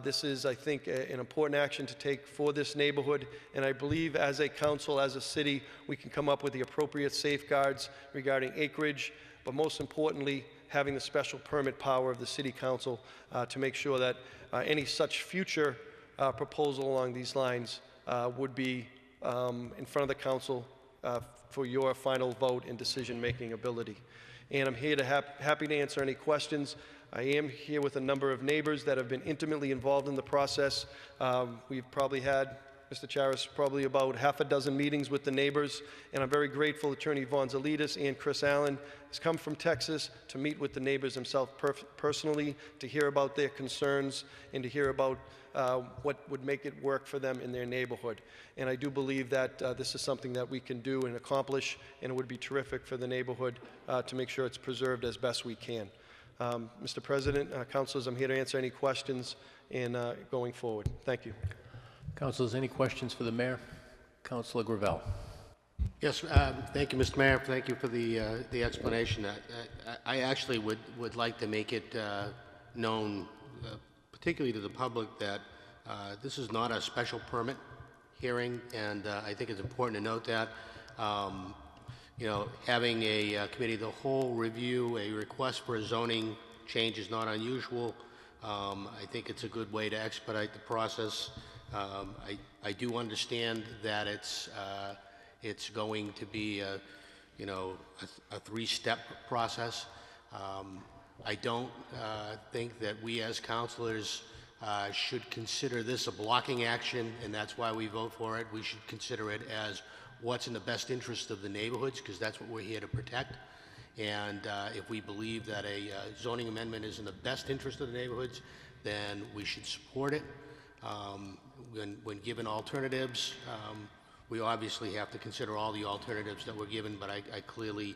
This is, I think, an important action to take for this neighborhood, and I believe as a council, as a city, we can come up with the appropriate safeguards regarding acreage, but most importantly, having the special permit power of the City Council to make sure that any such future proposal along these lines would be in front of the council for your final vote and decision-making ability. And I'm here to happy to answer any questions. I am here with a number of neighbors that have been intimately involved in the process. We've probably had, Mr. Charis, probably about half a dozen meetings with the neighbors, and I'm very grateful Attorney Vonzalidis and Chris Allen has come from Texas to meet with the neighbors himself personally, to hear about their concerns and to hear about what would make it work for them in their neighborhood. And I do believe that this is something that we can do and accomplish, and it would be terrific for the neighborhood to make sure it's preserved as best we can. Mr. President, councilors, I'm here to answer any questions and going forward. Thank you. Councilors, any questions for the mayor? Councilor Gravel. Yes, thank you, Mr. Mayor. Thank you for the explanation. I actually would like to make it known, particularly to the public, that this is not a special permit hearing, and I think it's important to note that. You know, having a committee of the whole review a request for a zoning change is not unusual. I think it's a good way to expedite the process. I do understand that it's going to be a 3-step process. I don't think that we as councilors should consider this a blocking action, and that's why we vote for it. We should consider it as what's in the best interest of the neighborhoods, because that's what we're here to protect. And if we believe that a zoning amendment is in the best interest of the neighborhoods, then we should support it. When given alternatives, we obviously have to consider all the alternatives that were given, but I clearly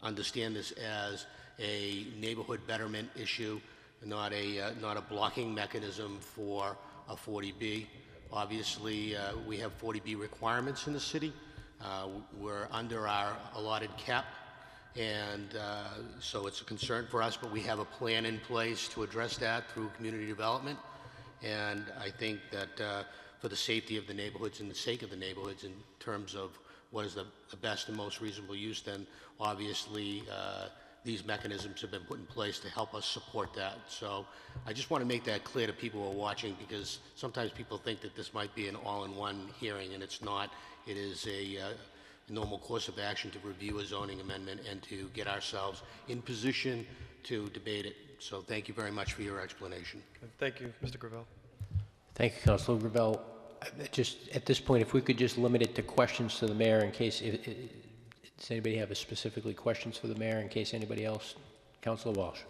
understand this as a neighborhood betterment issue. not a blocking mechanism for a 40B. Obviously, we have 40B requirements in the city. We're under our allotted cap, and so it's a concern for us, but we have a plan in place to address that through community development. And I think that for the safety of the neighborhoods and the sake of the neighborhoods in terms of what is the best and most reasonable use, then obviously these mechanisms have been put in place to help us support that. So I just want to make that clear to people who are watching, because sometimes people think that this might be an all-in-one hearing, and it's not. It is a normal course of action to review a zoning amendment and to get ourselves in position to debate it. So thank you very much for your explanation. Thank you, Mr. Gravel. Thank you, Councilor Gravel. Just at this point, if we could just limit it to questions to the mayor in case, does anybody have specifically questions for the mayor in case anybody else? Councilor Walsh.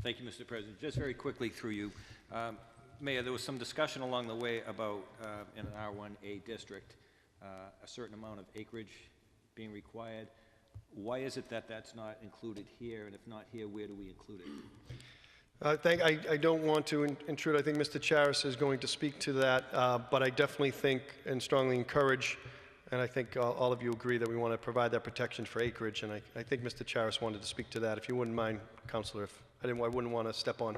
Thank you, Mr. President. Just very quickly through you. Mayor, there was some discussion along the way about in an R1A district, a certain amount of acreage being required. Why is it that that's not included here? And if not here, where do we include it? I don't want to intrude. I think Mr. Charis is going to speak to that, but I definitely think and strongly encourage, and I think all of you agree that we want to provide that protection for acreage, and I think Mr. Charis wanted to speak to that. If you wouldn't mind, Councilor, if I wouldn't want to step on.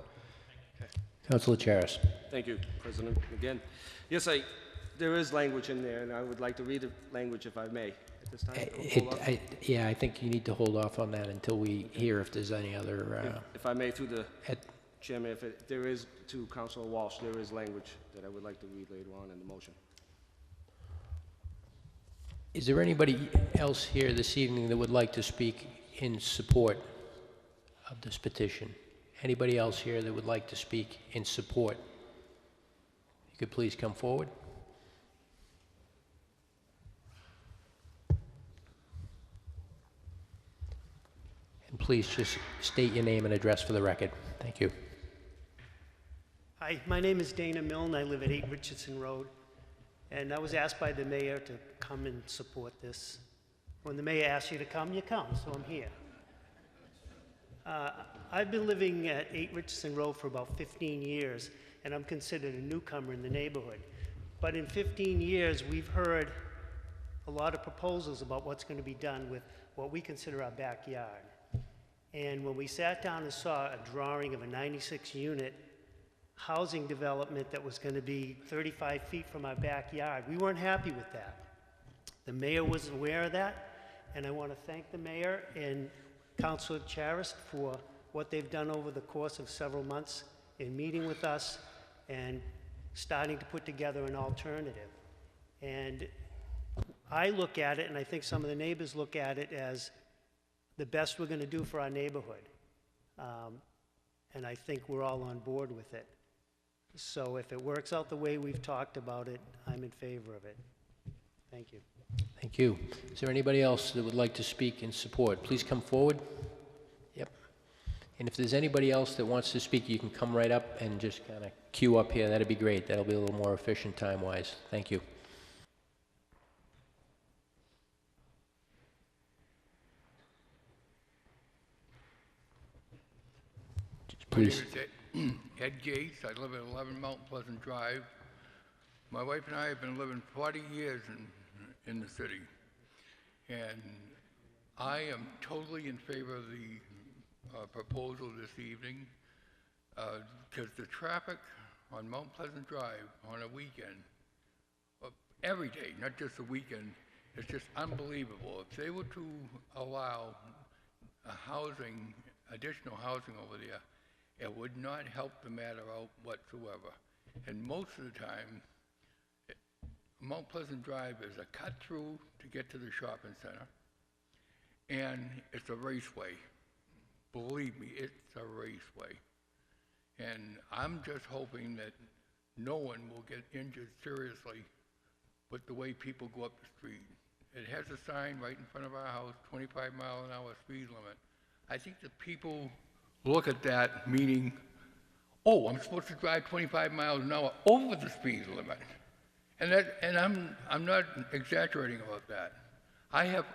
Councilor Charis. Thank you, President. Again, yes, there is language in there, and I would like to read the language if I may at this time. Yeah, I think you need to hold off on that until we hear if there's any other... if I may, through the Chairman, if there is, to Councilor Walsh, there is language that I would like to read later on in the motion. Is there anybody else here this evening that would like to speak in support of this petition? Anybody else here that would like to speak in support? You could please come forward. And please just state your name and address for the record. Thank you. Hi, my name is Dana Milne. I live at 8 Richardson Road. And I was asked by the mayor to come and support this. When the mayor asks you to come, you come, so I'm here. I've been living at 8 Richardson Road for about 15 years, and I'm considered a newcomer in the neighborhood. But in 15 years, we've heard a lot of proposals about what's going to be done with what we consider our backyard. And when we sat down and saw a drawing of a 96-unit housing development that was going to be 35 feet from our backyard, we weren't happy with that. The mayor was aware of that, and I want to thank the mayor and Councilor Charis for what they've done over the course of several months in meeting with us and starting to put together an alternative. And I look at it, and I think some of the neighbors look at it as the best we're going to do for our neighborhood. And I think we're all on board with it. So if it works out the way we've talked about it, I'm in favor of it. Thank you. Thank you. Is there anybody else that would like to speak in support? Please come forward. Yep. And if there's anybody else that wants to speak, you can come right up and just kind of queue up here. That'd be great. That'll be a little more efficient time-wise. Thank you. Please. My name is Ed Gates. I live at 11 Mount Pleasant Drive. My wife and I have been living 40 years in the city. And I am totally in favor of the proposal this evening because the traffic on Mount Pleasant Drive on a weekend, every day, not just the weekend, is just unbelievable. If they were to allow additional housing over there, it would not help the matter out whatsoever. And most of the time, Mount Pleasant Drive is a cut-through to get to the shopping center, and it's a raceway. Believe me, it's a raceway. And I'm just hoping that no one will get injured seriously with the way people go up the street. It has a sign right in front of our house, 25-mile-an-hour speed limit. I think that people look at that meaning, oh, I'm supposed to drive 25 miles an hour over the speed limit. And I'm not exaggerating about that. I have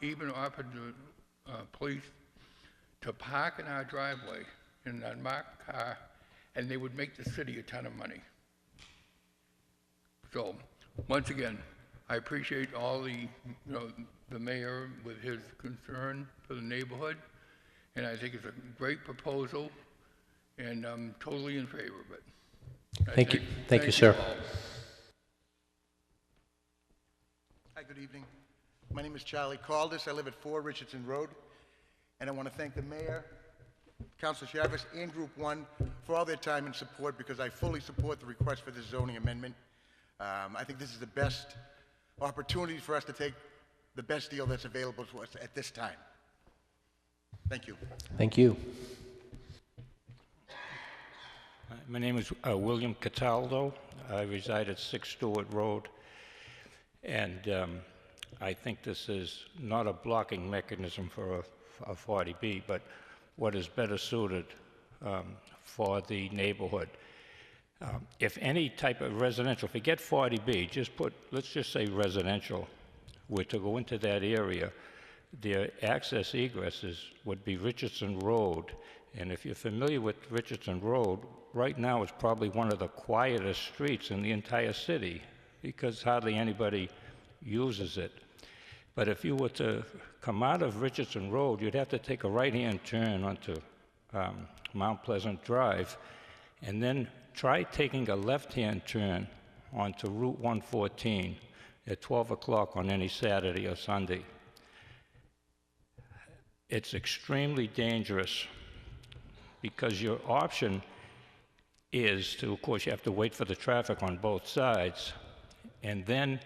even offered the police to park in our driveway in an unmarked car, and they would make the city a ton of money. So, once again, I appreciate all the mayor with his concern for the neighborhood, and I think it's a great proposal, and I'm totally in favor of it. Thank you. Thank you, sir. all. Hi, good evening. My name is Charlie Caldas. I live at 4 Richardson Road, and I want to thank the mayor, Councilor Chavis, and Group 1 for all their time and support, because I fully support the request for this zoning amendment. I think this is the best opportunity for us to take the best deal that's available to us at this time. Thank you. Thank you. My name is William Cataldo. I reside at 6 Stewart Road, and I think this is not a blocking mechanism for a 40B, but what is better suited for the neighborhood. If any type of residential, forget 40B, let's just say residential, were to go into that area, their access egresses would be Richardson Road. And if you're familiar with Richardson Road, right now it's probably one of the quietest streets in the entire city because hardly anybody uses it. But if you were to come out of Richardson Road, you'd have to take a right-hand turn onto Mount Pleasant Drive, and then try taking a left-hand turn onto Route 114 at 12 o'clock on any Saturday or Sunday. It's extremely dangerous because your option is to, of course, you have to wait for the traffic on both sides, and then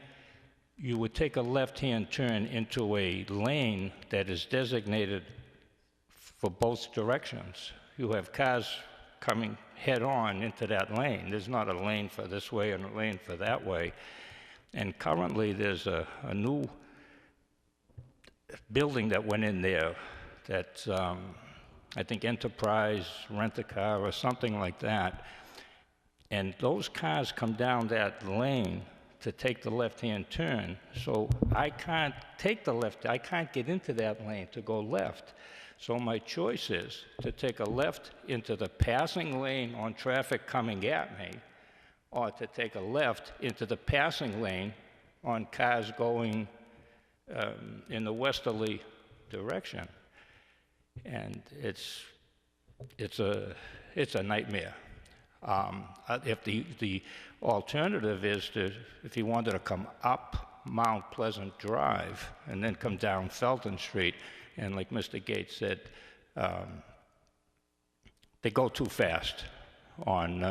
you would take a left-hand turn into a lane that is designated for both directions. You have cars coming head-on into that lane. There's not a lane for this way and a lane for that way. And currently there's a new building that went in there that I think Enterprise, Rent-A-Car or something like that. And those cars come down that lane to take the left-hand turn. So I can't take the left, I can't get into that lane to go left. So my choice is to take a left into the passing lane on traffic coming at me, or to take a left into the passing lane on cars going in the westerly direction. And it's a nightmare. If the alternative is to, if you wanted to come up Mount Pleasant Drive and then come down Felton Street, and like Mr. Gates said, they go too fast on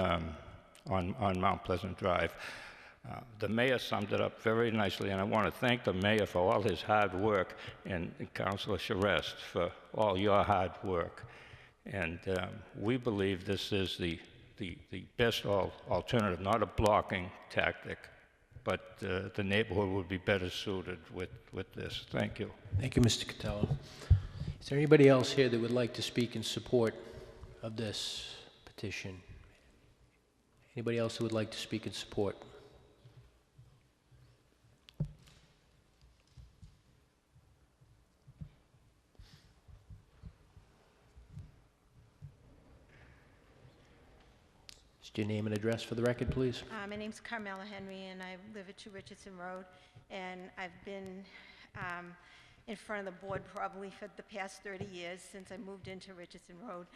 Mount Pleasant Drive. The mayor summed it up very nicely, and I want to thank the mayor for all his hard work, and Councilor Charest for all your hard work. And we believe this is the best alternative, not a blocking tactic, but the neighborhood would be better suited with this. Thank you. Thank you, Mr. Catello. Is there anybody else here that would like to speak in support of this petition? Anybody else who would like to speak in support? Your name and address for the record, please. My name's Carmela Henry, and I live at 2 Richardson Road, and I've been in front of the board probably for the past 30 years since I moved into Richardson Road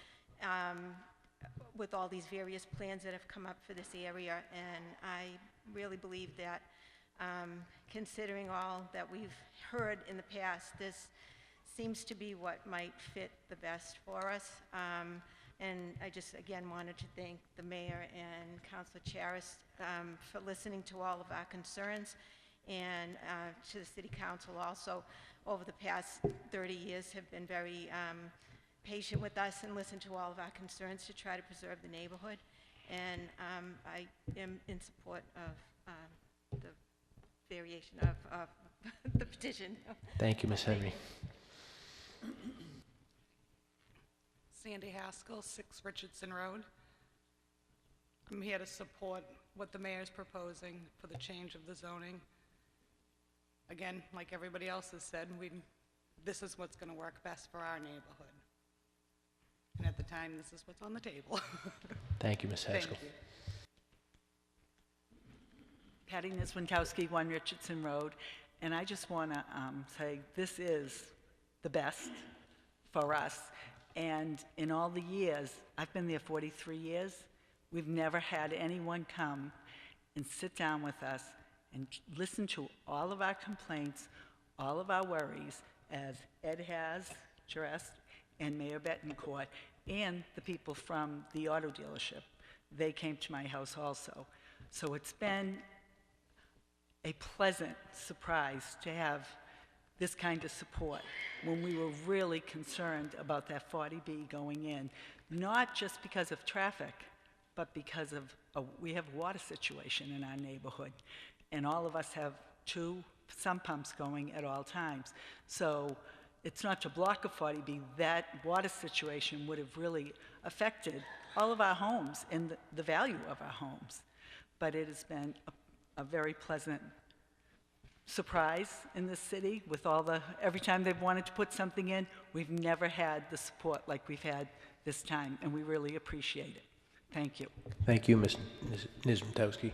with all these various plans that have come up for this area, and I really believe that considering all that we've heard in the past, this seems to be what might fit the best for us. And I just, again, wanted to thank the mayor and Councilor Charis for listening to all of our concerns, and to the city council also over the past 30 years have been very patient with us and listened to all of our concerns to try to preserve the neighborhood. And I am in support of the variation of the petition. Thank you, Ms. Henry. Sandy Haskell, 6 Richardson Road. I'm here to support what the mayor's proposing for the change of the zoning. Again, like everybody else has said, this is what's going to work best for our neighborhood. And at the time, this is what's on the table. Thank you, Ms. Haskell. Thank you. Patty Niswinkowski, 1 Richardson Road, and I just want to say this is the best for us. And in all the years, I've been there 43 years, we've never had anyone come and sit down with us and listen to all of our complaints, all of our worries, as Ed has, Jerez, and Mayor Betancourt, and the people from the auto dealership. They came to my house also. So it's been a pleasant surprise to have this kind of support when we were really concerned about that 40B going in, not just because of traffic, but because of we have a water situation in our neighborhood, and all of us have 2 sump pumps going at all times. So it's not to block a 40B, that water situation would have really affected all of our homes and the value of our homes. But it has been a very pleasant surprise in this city with all every time they've wanted to put something in, we've never had the support like we've had this time, and we really appreciate it. Thank you. Thank you, Ms. Niswinkowski.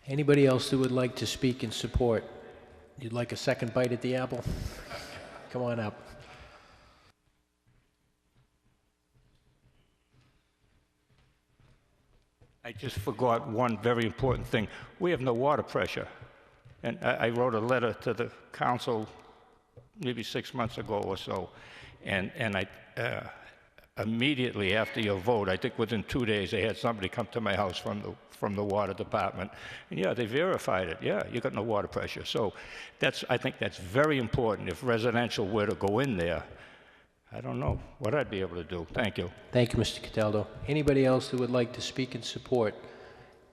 Anybody else who would like to speak in support? You'd like a second bite at the apple? Come on up. I just forgot one very important thing. We have no water pressure. And I wrote a letter to the council maybe 6 months ago or so, and I immediately after your vote, I think within 2 days, they had somebody come to my house from the water department, and yeah, they verified it. Yeah, you got no water pressure. So I think that's very important. If residential were to go in there, I don't know what I'd be able to do. Thank you. Thank you, Mr. Cataldo. Anybody else who would like to speak in support?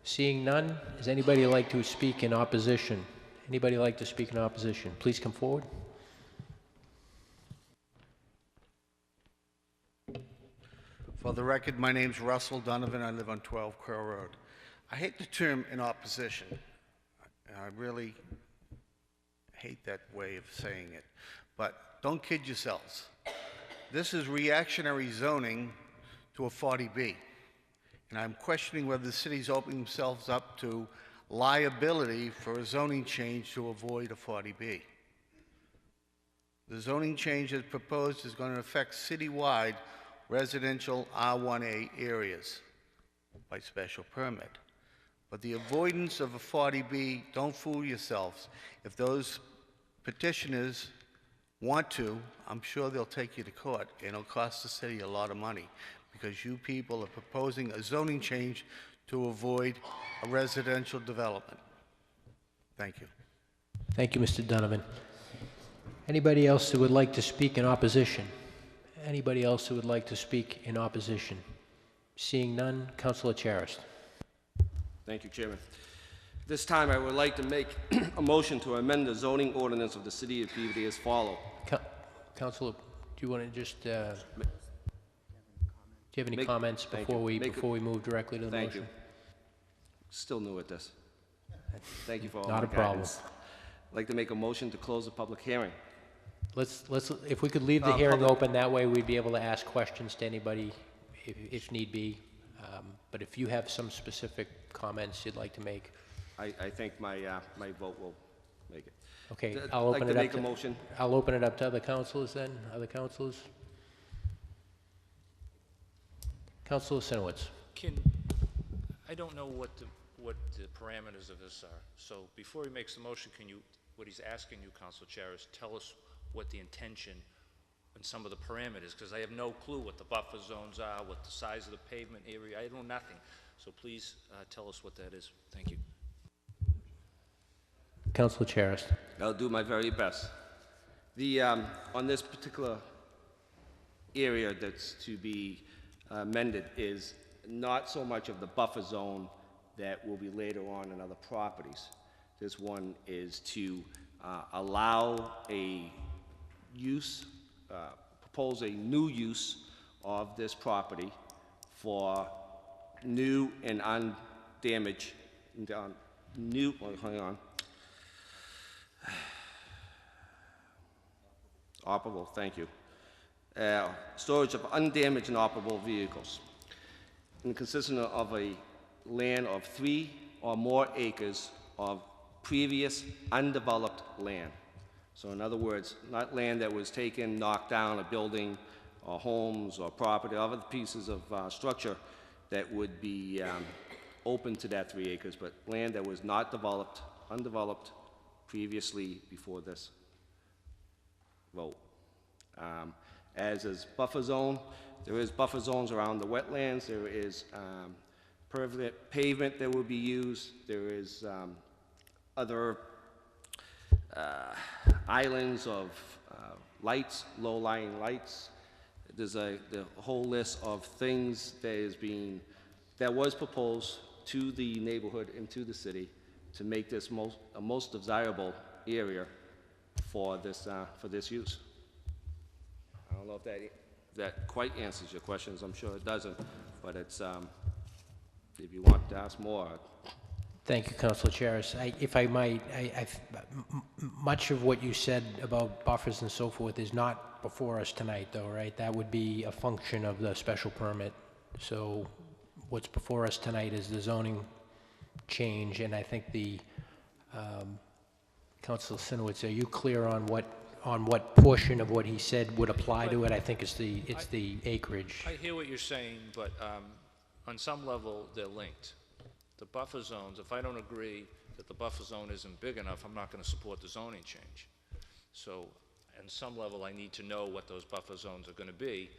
Seeing none, does anybody like to speak in opposition? Anybody like to speak in opposition? Please come forward. For the record, my name's Russell Donovan. I live on 12 Crow Road. I hate the term in opposition. I really hate that way of saying it. But don't kid yourselves. This is reactionary zoning to a 40B. And I'm questioning whether the city's opening themselves up to liability for a zoning change to avoid a 40B. The zoning change as proposed is going to affect citywide residential R1A areas by special permit. But the avoidance of a 40B, don't fool yourselves. If those petitioners want to, I'm sure they'll take you to court, and it'll cost the city a lot of money because you people are proposing a zoning change to avoid a residential development. Thank you. Thank you, Mr. Donovan. Anybody else who would like to speak in opposition? Anybody else who would like to speak in opposition? Seeing none, Councilor Charis. Thank you, Chairman. This time I would like to make a motion to amend the zoning ordinance of the City of Peabody as follows. Councilor, do you want to just, do you have any comments before we move directly to the motion? Thank you. Still new at this. Thank you for all Not my a problem. guidance. I'd like to make a motion to close the public hearing. If we could leave the hearing open, that way we'd be able to ask questions to anybody if need be. But if you have some specific comments you'd like to make. I think my vote will make it. Okay, I'd I'll like open to it up make a motion. I'll open it up to other councilors then. Other councilors? Councilor Sinowitz. I don't know what the parameters of this are. So before he makes the motion, what he's asking you, Councilor Charis, tell us what the intention and some of the parameters, because I have no clue what the buffer zones are, what the size of the pavement area. I know nothing. So please tell us what that is. Thank you. Councilor Charis. I'll do my very best. On this particular area that's to be amended is not so much of the buffer zone that will be later on in other properties. This one is to allow a use, propose a new use of this property for new and undamaged, operable, thank you, storage of undamaged and operable vehicles, and consisting of a land of 3 or more acres of previous undeveloped land. So in other words, not land that was taken, knocked down, a building, or homes, or property, or other pieces of structure that would be open to that 3 acres, but land that was not developed, undeveloped previously before this vote. As is buffer zone, there is buffer zones around the wetlands, there is pavement that will be used, there is other islands of lights, low-lying lights. There's the whole list of things that was proposed to the neighborhood and to the city to make this a most desirable area for this use. I don't know if that quite answers your questions. I'm sure it doesn't, but it's if you want to ask more. Thank you, Councilor Charis. If I might, much of what you said about buffers and so forth is not before us tonight, though, right? That would be a function of the special permit. So what's before us tonight is the zoning change, and I think the Councilor Sinowitz, are you clear on what portion of what he said would apply to it? I think it's the acreage. I hear what you're saying, but on some level, they're linked. The buffer zones, if I don't agree that the buffer zone isn't big enough, I'm not going to support the zoning change. So, on some level, I need to know what those buffer zones are going to be,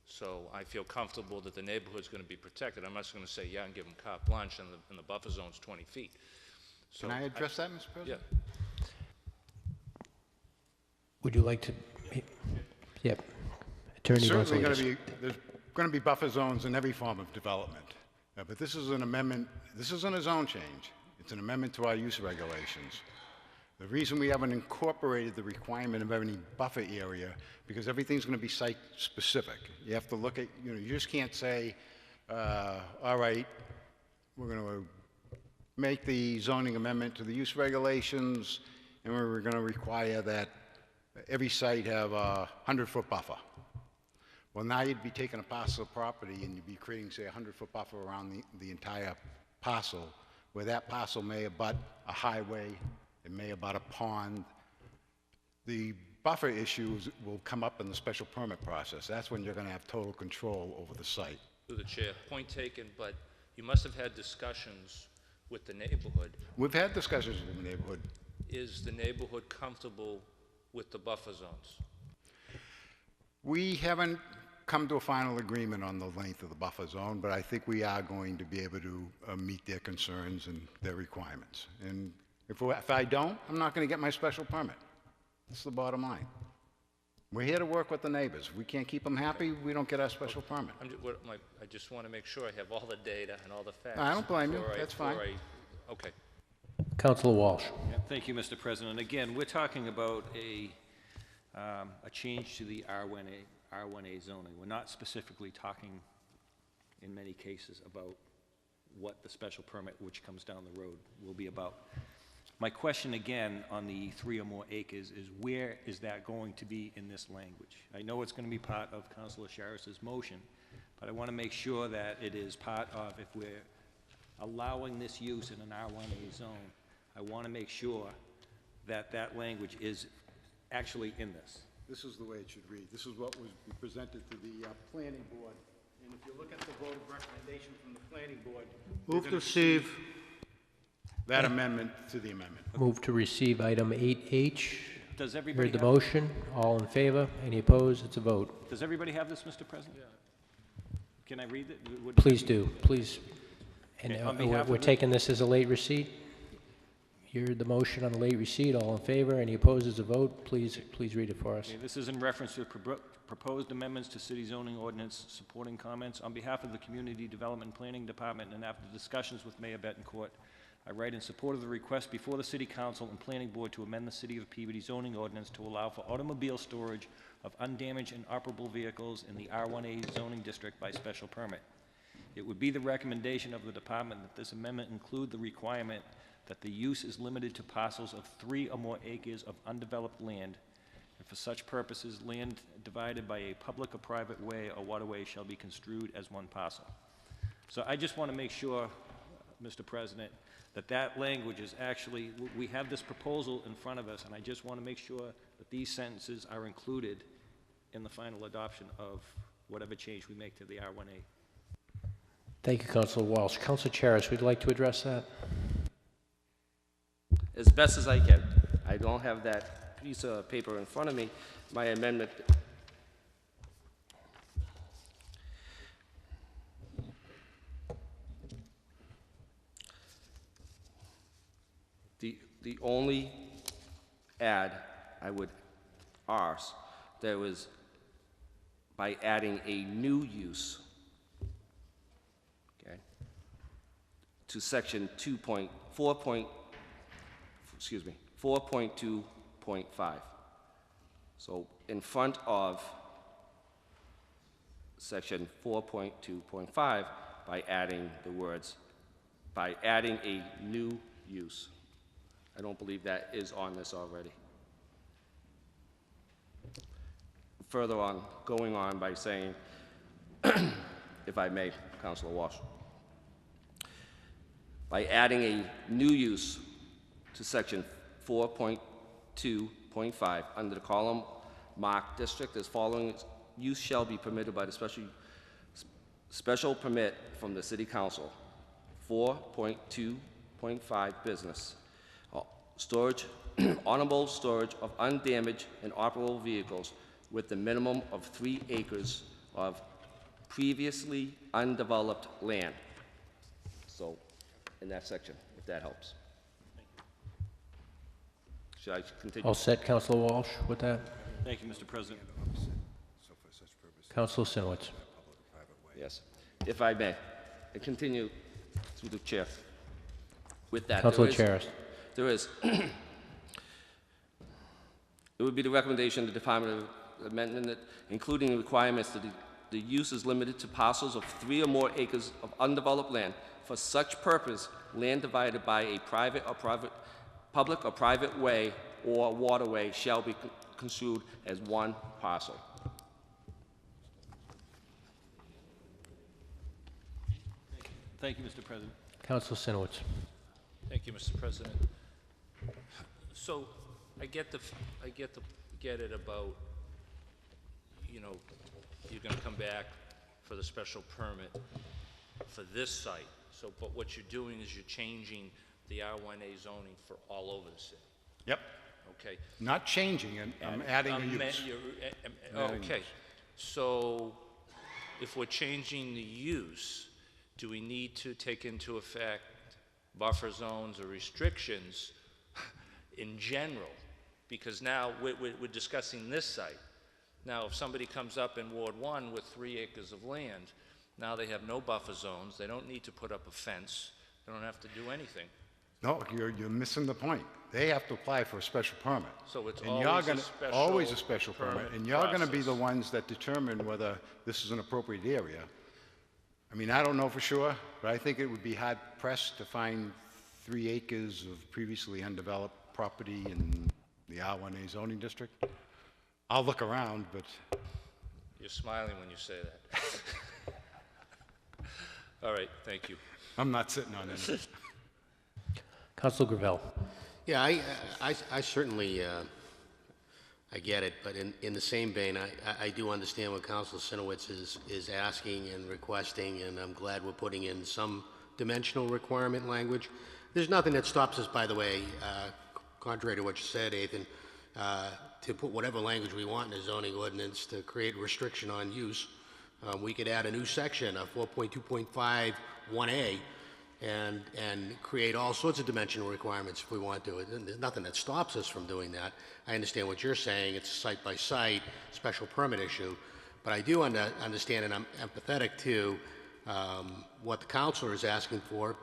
so I feel comfortable that the neighborhood's going to be protected. I'm not just going to say, yeah, and give them carte blanche, and the buffer zone's 20 feet. So Can I address that, Mr. President? Yeah. Would you like to? Yep. Attorney Certainly Gonzalez. there's going to be buffer zones in every form of development. But this is an amendment, this isn't a zone change. It's an amendment to our use regulations. The reason we haven't incorporated the requirement of any buffer area, because everything's going to be site-specific. You have to look at, you just can't say, all right, we're going to make the zoning amendment to the use regulations, and we're going to require that every site have a 100-foot buffer. Well, now you'd be taking a parcel of property and you'd be creating, say, a 100-foot buffer around the entire parcel, where that parcel may abut a highway, it may abut a pond. The buffer issues will come up in the special permit process. That's when you're going to have total control over the site. Through the chair, point taken, but you must have had discussions with the neighborhood. We've had discussions with the neighborhood. Is the neighborhood comfortable with the buffer zones? We haven't come to a final agreement on the length of the buffer zone, but I think we are going to be able to meet their concerns and their requirements. And if I don't, I'm not going to get my special permit. That's the bottom line. We're here to work with the neighbors. If we can't keep them happy, we don't get our special permit. I just want to make sure I have all the data and all the facts. I don't blame you. That's fine. Okay. Councilor Walsh. Yeah, thank you, Mr. President. Again, we're talking about a change to the R1A zoning. We're not specifically talking, in many cases, about what the special permit, which comes down the road, will be about. My question again on the 3 or more acres is, where is that going to be in this language? I know it's going to be part of Councilor Charis's motion, but I want to make sure that it is part of, if we're allowing this use in an R1A zone, I want to make sure that that language is actually in this. This is the way it should read. This is what was presented to the planning board. And if you look at the vote of recommendation from the planning board, Move to receive. That amendment to the amendment. Move to receive item 8H. Does everybody Heard the have- motion. All in favor? Any opposed? It's a vote. Does everybody have this, Mr. President? Can I read it? Please do. Please. And Okay, on behalf we're of the- taking this as a late receipt. You heard the motion on the late receipt. All in favor? Any opposed? It's a vote. Please read it for us. Okay, this is in reference to proposed amendments to city zoning ordinance, supporting comments. On behalf of the Community Development and Planning Department, and after discussions with Mayor Betancourt, I write in support of the request before the City Council and Planning Board to amend the City of Peabody zoning ordinance to allow for automobile storage of undamaged and operable vehicles in the R1A zoning district by special permit. It would be the recommendation of the department that this amendment include the requirement that the use is limited to parcels of 3 or more acres of undeveloped land and for such purposes, land divided by a public or private way or waterway shall be construed as one parcel. So I just want to make sure, Mr. President, that that language is actually, we have this proposal in front of us, and I just want to make sure that these sentences are included in the final adoption of whatever change we make to the R1A. Thank you, Councilor Walsh. Councilor Charis, would you like to address that? As best as I can. I don't have that piece of paper in front of me. My amendment. The only add I would ask, there was by adding a new use, okay, to section 4.2.5. So in front of section 4.2.5 by adding the words, by adding a new use. I don't believe that is on this already. Further on, going on by saying, if I may, Councilor Walsh, by adding a new use to section 4.2.5 under the column marked district as following: use shall be permitted by the special permit from the City Council. 4.2.5 business. Storage, honorable storage of undamaged and operable vehicles with the minimum of 3 acres of previously undeveloped land. So, in that section, if that helps. Should I continue? All set, Councilor Walsh, with that? Thank you, Mr. President. Councilor Sinowitz. Yes, if I may, and continue through the chair. With that, Councilor Charis. There is. It would be the recommendation of the Department of Amendment that, including requirements that the use is limited to parcels of 3 or more acres of undeveloped land. For such purpose, land divided by a public or private way or waterway shall be construed as one parcel. Thank you, Mr. President. Councilor Sinowitz. Thank you, Mr. President. So I get it about, you know, you're going to come back for the special permit for this site. So, but what you're doing is you're changing the R1A zoning for all over the city. Yep. Okay. Not changing it, I'm adding a use. Okay. So if we're changing the use, do we need to take into effect buffer zones or restrictions in general? Because now we're discussing this site. Now, if somebody comes up in Ward 1 with 3 acres of land, now they have no buffer zones. They don't need to put up a fence. They don't have to do anything. No, you're missing the point. They have to apply for a special permit. So it's And always a special permit. And you're going to be the ones that determine whether this is an appropriate area. I mean, I don't know for sure, but I think it would be hard pressed to find 3 acres of previously undeveloped property in the R1A zoning district. I'll look around, but... You're smiling when you say that. All right, thank you. I'm not sitting on it. Councilor Gravel. Yeah, I certainly, I get it, but in the same vein, I do understand what Councilor Sinowitz is asking and requesting, and I'm glad we're putting in some dimensional requirement language. There's nothing that stops us, by the way, contrary to what you said, Ethan, to put whatever language we want in the zoning ordinance to create restriction on use. We could add a new section, a 4.2.5 1A, and create all sorts of dimensional requirements if we want to. There's nothing that stops us from doing that. I understand what you're saying. It's a site-by-site special permit issue. But I do understand, and I'm empathetic to what the councilor is asking for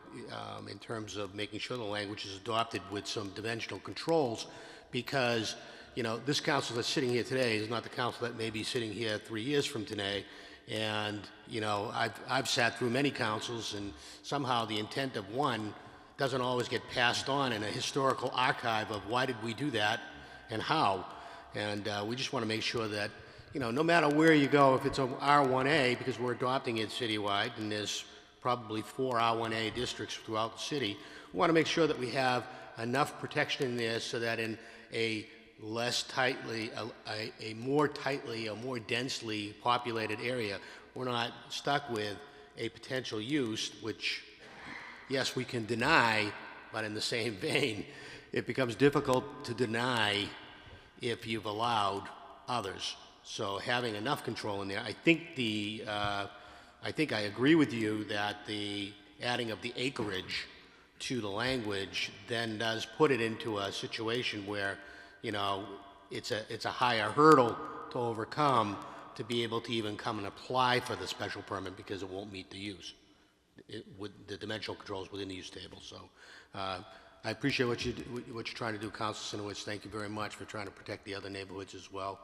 in terms of making sure the language is adopted with some dimensional controls, because, you know, this council that's sitting here today is not the council that may be sitting here 3 years from today. And, you know, I've sat through many councils, and somehow the intent of one doesn't always get passed on in a historical archive of why did we do that and how. And we just want to make sure that, you know, no matter where you go, if it's a R1A, because we're adopting it citywide, and there's probably 4 R1A districts throughout the city, we want to make sure that we have enough protection in there so that in a less tightly, a more tightly or more densely populated area, we're not stuck with a potential use, which, yes, we can deny, but in the same vein, it becomes difficult to deny if you've allowed others. So having enough control in there, I think I agree with you that the adding of the acreage to the language then does put it into a situation where, you know, it's a higher hurdle to overcome to be able to even come and apply for the special permit because it won't meet the use. With the dimensional controls within the use table. So I appreciate what you're trying to do, Councilor Sinowitz. Thank you very much for trying to protect the other neighborhoods as well.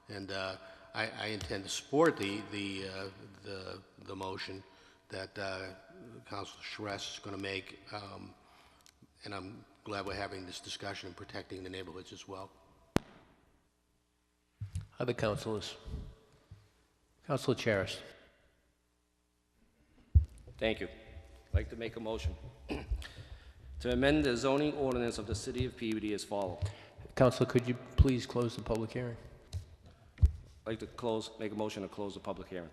And I intend to support the motion that Councilor Charest is going to make, and I'm glad we're having this discussion and protecting the neighborhoods as well. Other councilors? Councilor Charis. Thank you. I'd like to make a motion to amend the zoning ordinance of the city of Peabody as follows. Councilor, could you please close the public hearing? I'd like to make a motion to close the public hearing.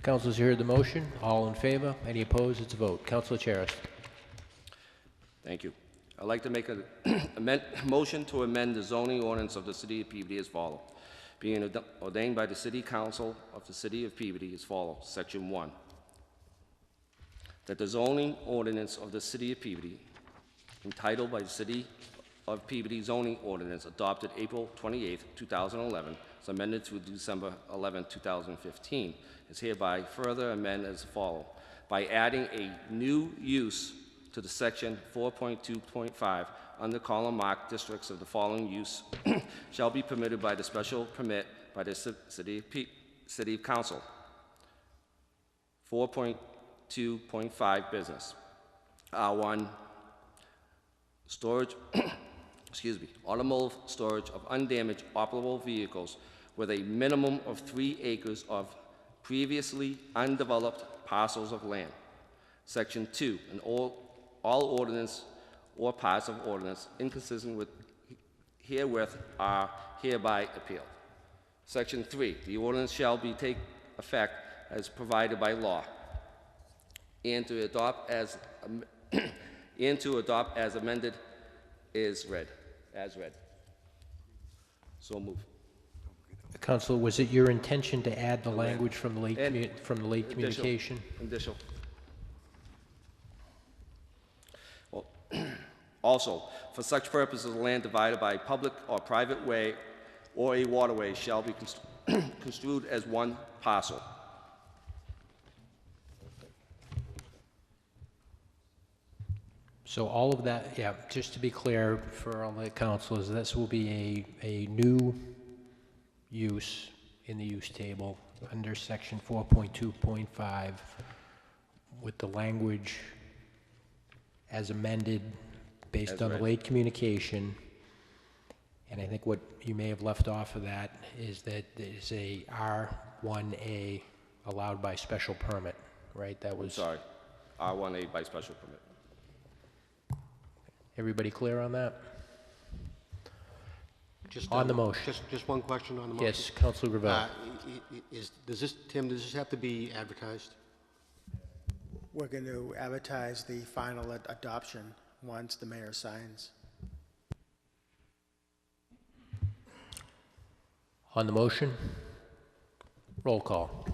Councilors, you heard the motion. All in favor? Any opposed? It's a vote. Councilor Charis. Thank you. I'd like to make a motion to amend the zoning ordinance of the city of Peabody as follows. Being ordained by the City Council of the city of Peabody as follows. Section 1. That the zoning ordinance of the city of Peabody, entitled by the City of Peabody zoning ordinance adopted April 28, 2011, as amended to December 11, 2015, is hereby further amended as follows. By adding a new use to the section 4.2.5 under column marked districts of the following use shall be permitted by the special permit by the City Council. 4.2.5 business. R1 storage, automotive storage of undamaged operable vehicles with a minimum of 3 acres of previously undeveloped parcels of land. Section 2, all ordinance or parts of ordinance inconsistent with herewith are hereby appealed. Section 3, the ordinance shall take effect as provided by law, and to adopt as amended is read. So move. Councilor, was it your intention to add the language from the late communication? Additional. Well, also, for such purposes, land divided by a public or private way or a waterway shall be construed as one parcel. So all of that, yeah, just to be clear for all the councilors, this will be a new use in the use table under section 4.2.5 with the language as amended based on the late communication. And I think what you may have left off of that is that there's a R1A allowed by special permit, right? That was... Sorry, R1A by special permit. Everybody clear on that? Just on the motion. Just one question on the motion. Yes, Councilor Gravel. Does this have to be advertised? We're going to advertise the final adoption once the mayor signs. On the motion, roll call.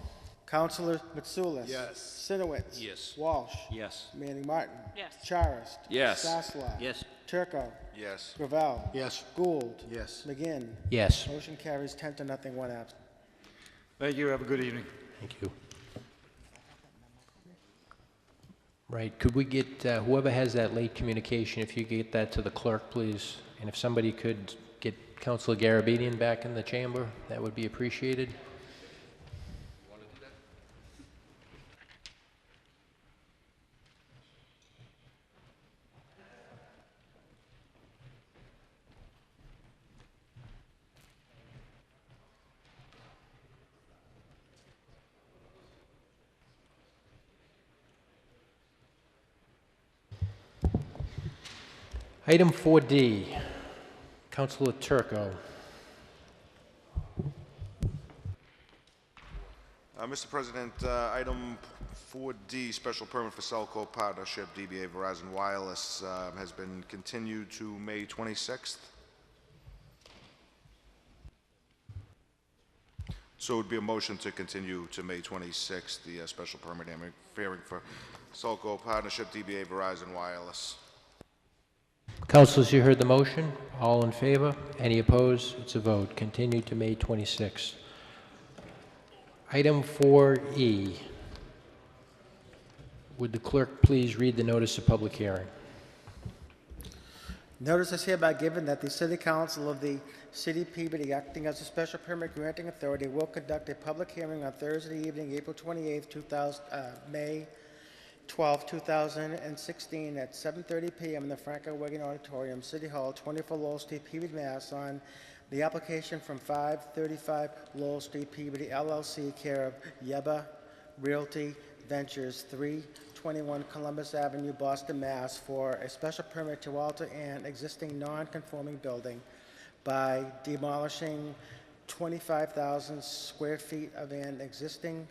Councilor Mitsoulas. Yes. Sinowitz. Yes. Walsh. Yes. Manning Martin. Yes. Charist. Yes. Sasslaw. Yes. Turco. Yes. Gravel. Yes. Gould. Yes. McGinn. Yes. Motion carries 10-0, 1 absent. Thank you. Have a good evening. Thank you. Right, could we get, whoever has that late communication, if you get that to the clerk, please, and if somebody could get Councilor Garabedian back in the chamber, that would be appreciated. Item 4D, Councilor Turco. Mr. President, item 4D, special permit for Cellco Partnership, DBA Verizon Wireless, has been continued to May 26th. So it would be a motion to continue to May 26th, the special permit hearing for Cellco Partnership, DBA Verizon Wireless. Councilors, you heard the motion. All in favor? Any opposed? It's a vote. Continued to May 26th. Item 4E. Would the clerk please read the notice of public hearing? Notice is hereby given that the City Council of the City of Peabody, acting as a special permit granting authority, will conduct a public hearing on Thursday evening, April 28th, May 12, 2016, at 7:30 p.m. in the Franco Wigan Auditorium, City Hall, 24 Lowell Street, Peabody, Mass. On the application from 535 Lowell Street, Peabody, LLC, care of Yeba Realty Ventures, 321 Columbus Avenue, Boston, Mass. For a special permit to alter an existing non-conforming building by demolishing 25,000 square feet of an existing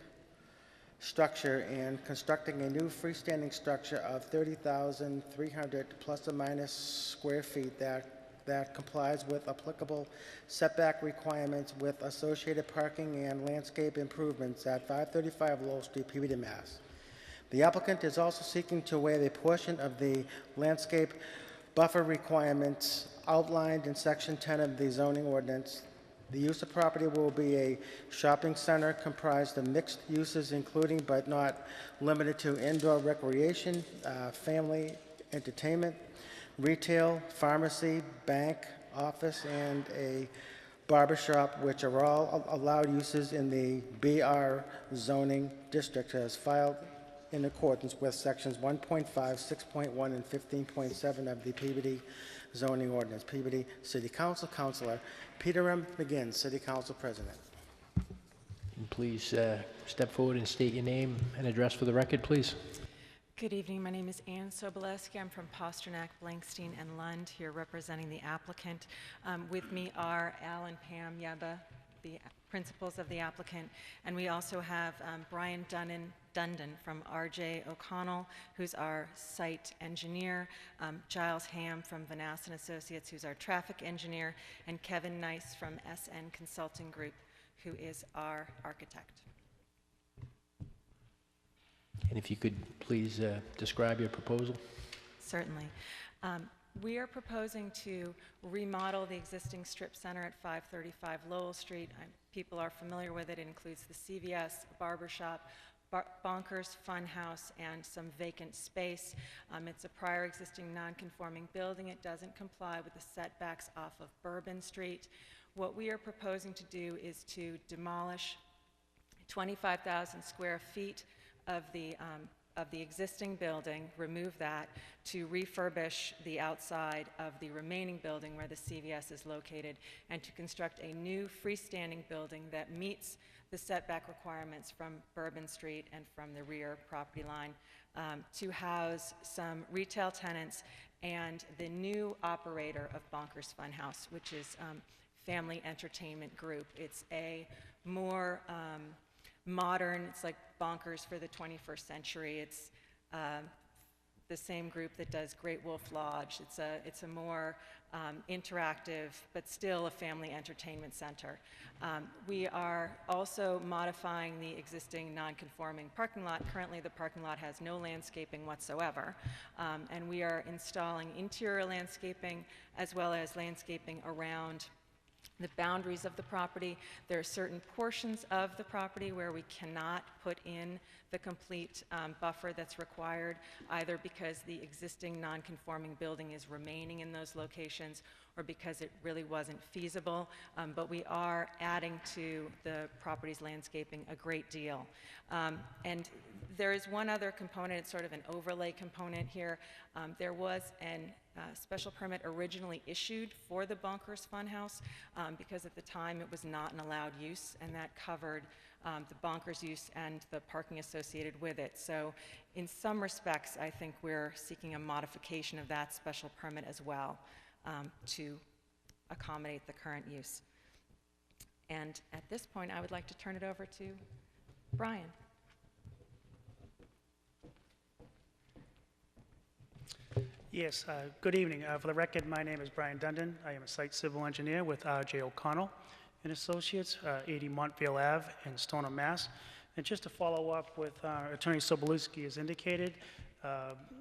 structure and constructing a new freestanding structure of 30,300 plus or minus square feet that complies with applicable setback requirements with associated parking and landscape improvements at 535 Lowell Street, Peabody, Mass. The applicant is also seeking to waive a portion of the landscape buffer requirements outlined in Section 10 of the zoning ordinance. The use of property will be a shopping center comprised of mixed uses, including but not limited to indoor recreation, family entertainment, retail, pharmacy, bank, office, and a barbershop, which are all allowed uses in the BR zoning district as filed in accordance with sections 1.5, 6.1, and 15.7 of the Peabody zoning ordinance. Peabody City Council, Councilor Peter M. McGinn, City Council President. And please step forward and state your name and address for the record, please. Good evening. My name is Ann Soboleski. I'm from Pasternak, Blankstein, and Lund, here representing the applicant. With me are Al and Pam Yeba, the principals of the applicant, and we also have Brian Dundon from RJ O'Connell, who's our site engineer, Giles Ham from Vanasson Associates, who's our traffic engineer, and Kevin Nice from SN Consulting Group, who is our architect. And if you could please describe your proposal. Certainly. We are proposing to remodel the existing strip center at 535 Lowell Street. People are familiar with it. It includes the CVS, barbershop, Bonkers Funhouse, and some vacant space. It's a prior existing non-conforming building. It doesn't comply with the setbacks off of Bourbon Street. What we are proposing to do is to demolish 25,000 square feet of the existing building, remove that, to refurbish the outside of the remaining building where the CVS is located, and to construct a new freestanding building that meets the setback requirements from Bourbon Street and from the rear property line, to house some retail tenants and the new operator of Bonkers Funhouse, which is Family Entertainment Group. It's a more modern, it's like Bonkers for the 21st century. It's the same group that does Great Wolf Lodge. It's a more interactive, but still a family entertainment center. We are also modifying the existing non-conforming parking lot. Currently, the parking lot has no landscaping whatsoever, and we are installing interior landscaping as well as landscaping around the boundaries of the property. There are certain portions of the property where we cannot put in the complete buffer that's required, either because the existing non-conforming building is remaining in those locations or because it really wasn't feasible, but we are adding to the property's landscaping a great deal. And There is one other component, it's sort of an overlay component here. There was a special permit originally issued for the Bonkers Funhouse because at the time it was not an allowed use, and that covered the Bonkers use and the parking associated with it. So in some respects, I think we're seeking a modification of that special permit as well to accommodate the current use. And at this point, I would like to turn it over to Brian. Yes, good evening. For the record, my name is Brian Dundon. I am a site civil engineer with R.J. O'Connell and Associates, 80 Montville Ave in Stoneham, Mass. And just to follow up with Attorney Sobolewski has indicated,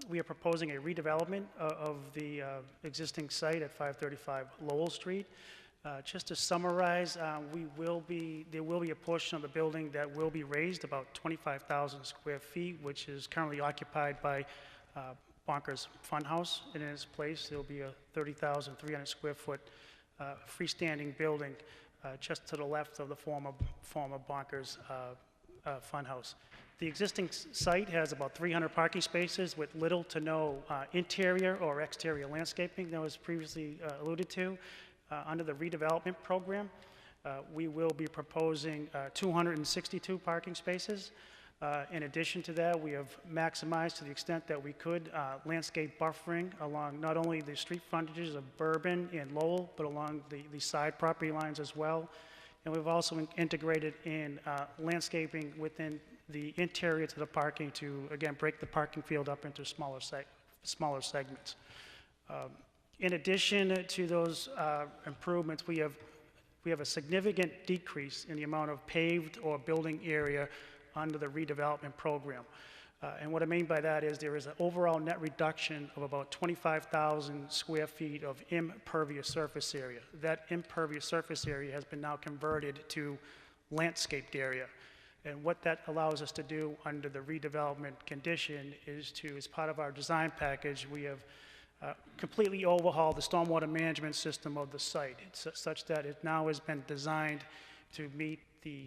we are proposing a redevelopment of the existing site at 535 Lowell Street. Just to summarize, there will be a portion of the building that will be raised, about 25,000 square feet, which is currently occupied by Bonkers Funhouse, and in its place there will be a 30,300 square foot freestanding building just to the left of the former Bonkers Funhouse. The existing site has about 300 parking spaces with little to no interior or exterior landscaping that was previously alluded to. Under the redevelopment program, we will be proposing 262 parking spaces. In addition to that, we have maximized to the extent that we could landscape buffering along not only the street frontages of Bourbon and Lowell, but along the side property lines as well. And we've also integrated in landscaping within the interior to the parking to, again, break the parking field up into smaller segments. In addition to those improvements, we have a significant decrease in the amount of paved or building area under the redevelopment program. And what I mean by that is there is an overall net reduction of about 25,000 square feet of impervious surface area. That impervious surface area has been now converted to landscaped area. And what that allows us to do under the redevelopment condition is to, as part of our design package, we have completely overhauled the stormwater management system of the site, such that it now has been designed to meet the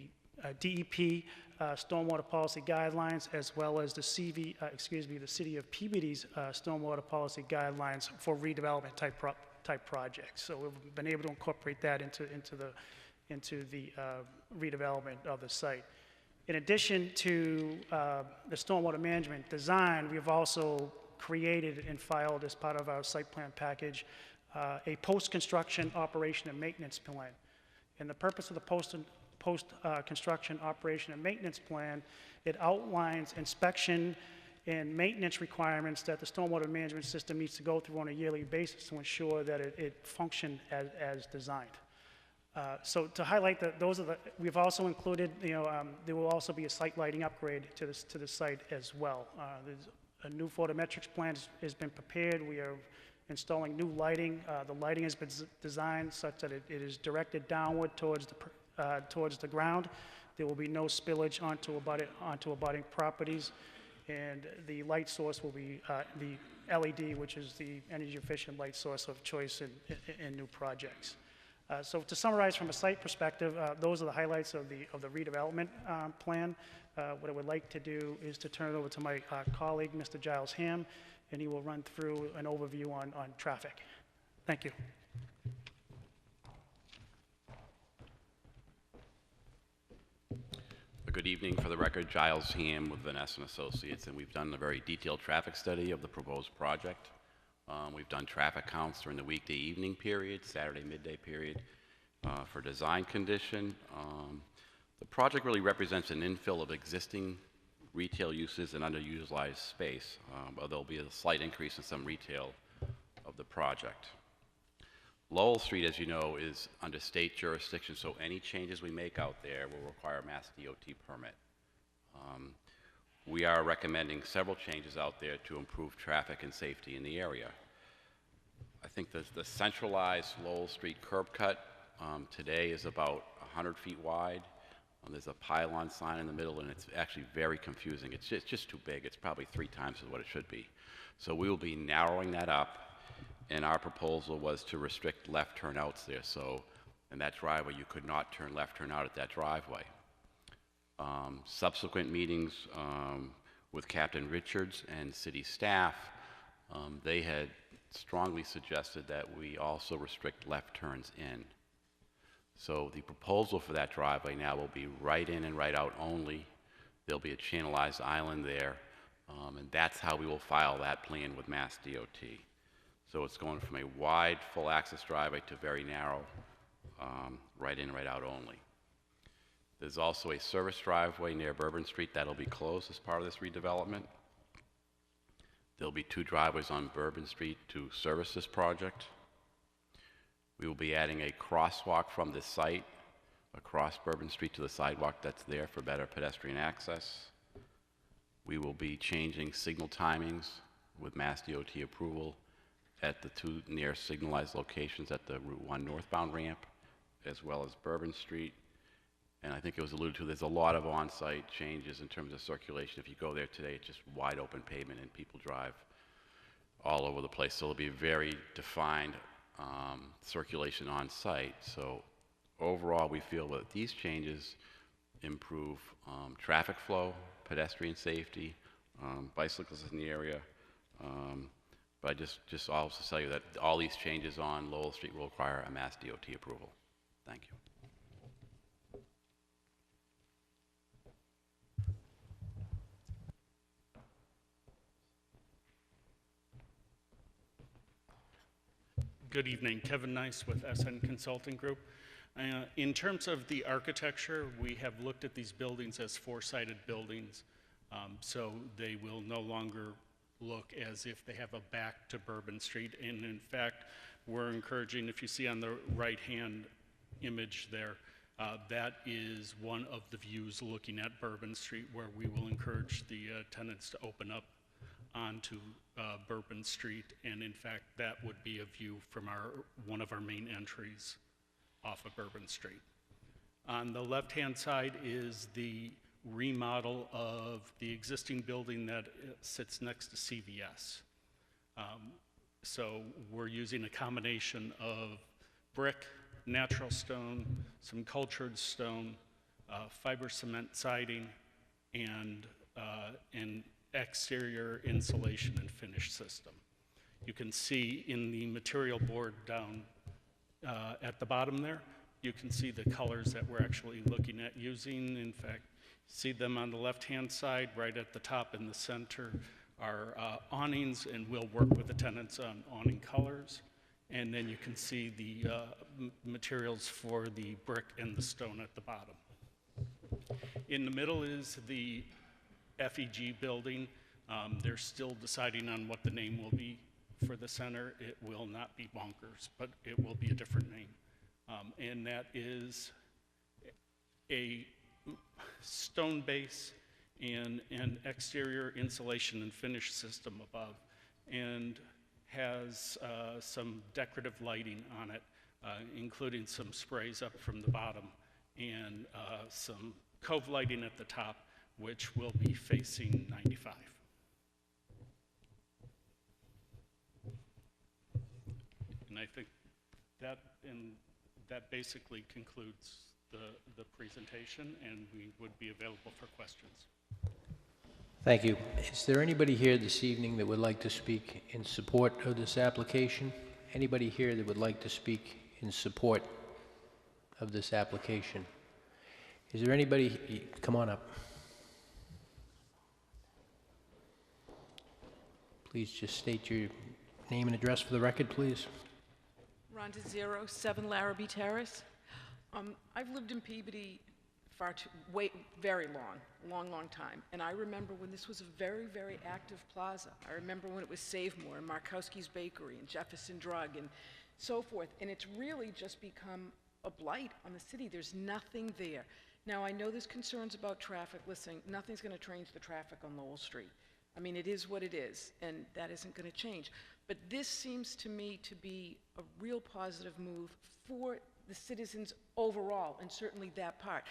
DEP stormwater policy guidelines, as well as the the City of Peabody's stormwater policy guidelines for redevelopment type projects. So we've been able to incorporate that into the redevelopment of the site. In addition to the stormwater management design, we've also created and filed as part of our site plan package a post-construction operation and maintenance plan. And the purpose of the post-construction operation and maintenance plan, it outlines inspection and maintenance requirements that the stormwater management system needs to go through on a yearly basis to ensure that it functions as designed. So to highlight that, we've also included, there will also be a site lighting upgrade to the site as well. There's a new photometrics plan has been prepared. We are installing new lighting. The lighting has been designed such that it is directed downward towards the ground. There will be no spillage onto abutting properties, and the light source will be the LED, which is the energy efficient light source of choice in new projects. So to summarize from a site perspective, those are the highlights of the redevelopment plan. What I would like to do is to turn it over to my colleague, Mr. Giles Ham, and he will run through an overview on traffic. Thank you. Good evening. For the record, Giles Ham with Vanessa and Associates, and we've done a very detailed traffic study of the proposed project. We've done traffic counts during the weekday evening period, Saturday midday period for design condition. The project really represents an infill of existing retail uses and underutilized space, but there'll be a slight increase in some retail of the project. Lowell Street, as you know, is under state jurisdiction, so any changes we make out there will require a Mass DOT permit. We are recommending several changes out there to improve traffic and safety in the area. I think the centralized Lowell Street curb cut today is about 100 feet wide. There's a pylon sign in the middle, and it's actually very confusing. It's just too big. It's probably 3 times what it should be. So we will be narrowing that up, and our proposal was to restrict left turnouts there. So in that driveway, you could not turn left turn out at that driveway. Subsequent meetings, with Captain Richards and city staff, they had strongly suggested that we also restrict left turns in. So the proposal for that driveway now will be right in and right out only. There'll be a channelized island there, and that's how we will file that plan with Mass DOT. So it's going from a wide, full access driveway to very narrow, right in, right out only. There's also a service driveway near Bourbon Street that'll be closed as part of this redevelopment. There'll be 2 driveways on Bourbon Street to service this project. We will be adding a crosswalk from this site across Bourbon Street to the sidewalk that's there for better pedestrian access. We will be changing signal timings with Mass DOT approval at the 2 near signalized locations at the Route 1 northbound ramp, as well as Bourbon Street. And I think it was alluded to, there's a lot of on-site changes in terms of circulation. If you go there today, it's just wide open pavement and people drive all over the place. So there'll be very defined circulation on site. So overall, we feel that these changes improve traffic flow, pedestrian safety, bicyclists in the area. But I just also tell you that all these changes on Lowell Street will require a Mass DOT approval. Thank you. Good evening, Kevin Nice with SN Consulting Group. In terms of the architecture, we have looked at these buildings as 4-sided buildings, so they will no longer look as if they have a back to Bourbon Street. And in fact, we're encouraging, if you see on the right-hand image there, that is one of the views looking at Bourbon Street, where we will encourage the tenants to open up onto Bourbon Street, and in fact that would be a view from one of our main entries off of Bourbon Street. On the left-hand side is the remodel of the existing building that sits next to CVS. So we're using a combination of brick, natural stone, some cultured stone, fiber cement siding, and exterior insulation and finish system. You can see in the material board down at the bottom there, you can see the colors that we're actually looking at using. In fact, see them on the left-hand side, right at the top in the center are awnings, and we'll work with the tenants on awning colors. And then you can see the materials for the brick and the stone at the bottom. In the middle is the FEG building. They're still deciding on what the name will be for the center. It will not be Bonkers, but it will be a different name. And that is a stone base and an exterior insulation and finish system above, and has some decorative lighting on it, including some sprays up from the bottom and some cove lighting at the top, which will be facing 95. And I think that basically concludes the presentation, and we would be available for questions. Thank you. Is there anybody here this evening that would like to speak in support of this application? Anybody here that would like to speak in support of this application? Is there anybody, come on up. Please just state your name and address for the record, please. Rhonda 07 Larrabee Terrace. I've lived in Peabody very long time. And I remember when this was a very, very active plaza. I remember when it was Save More and Markowski's Bakery and Jefferson Drug and so forth. And it's really just become a blight on the city. There's nothing there. Now, I know there's concerns about traffic. Listen, nothing's going to change the traffic on Lowell Street. I mean, it is what it is, and that isn't going to change. But this seems to me to be a real positive move for the citizens overall, and certainly that part.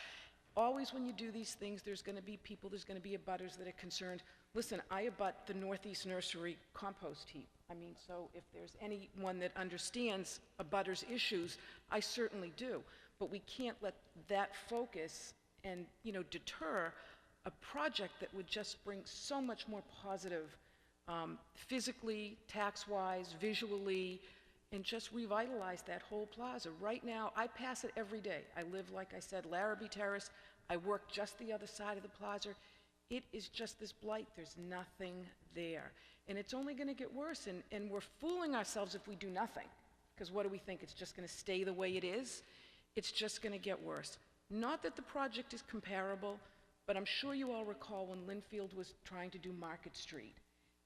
Always when you do these things, there's going to be people, there's going to be abutters that are concerned. Listen, I abut the Northeast Nursery compost heap. I mean, so if there's anyone that understands abutters' issues, I certainly do. But we can't let that focus and, deter a project that would just bring so much more positive, physically, tax-wise, visually, and just revitalize that whole plaza. Right now, I pass it every day. I live, like I said, Larrabee Terrace. I work just the other side of the plaza. It is just this blight. There's nothing there. And it's only going to get worse, and we're fooling ourselves if we do nothing. Because what do we think? It's just going to stay the way it is? It's just going to get worse. Not that the project is comparable, but I'm sure you all recall when Linfield was trying to do Market Street,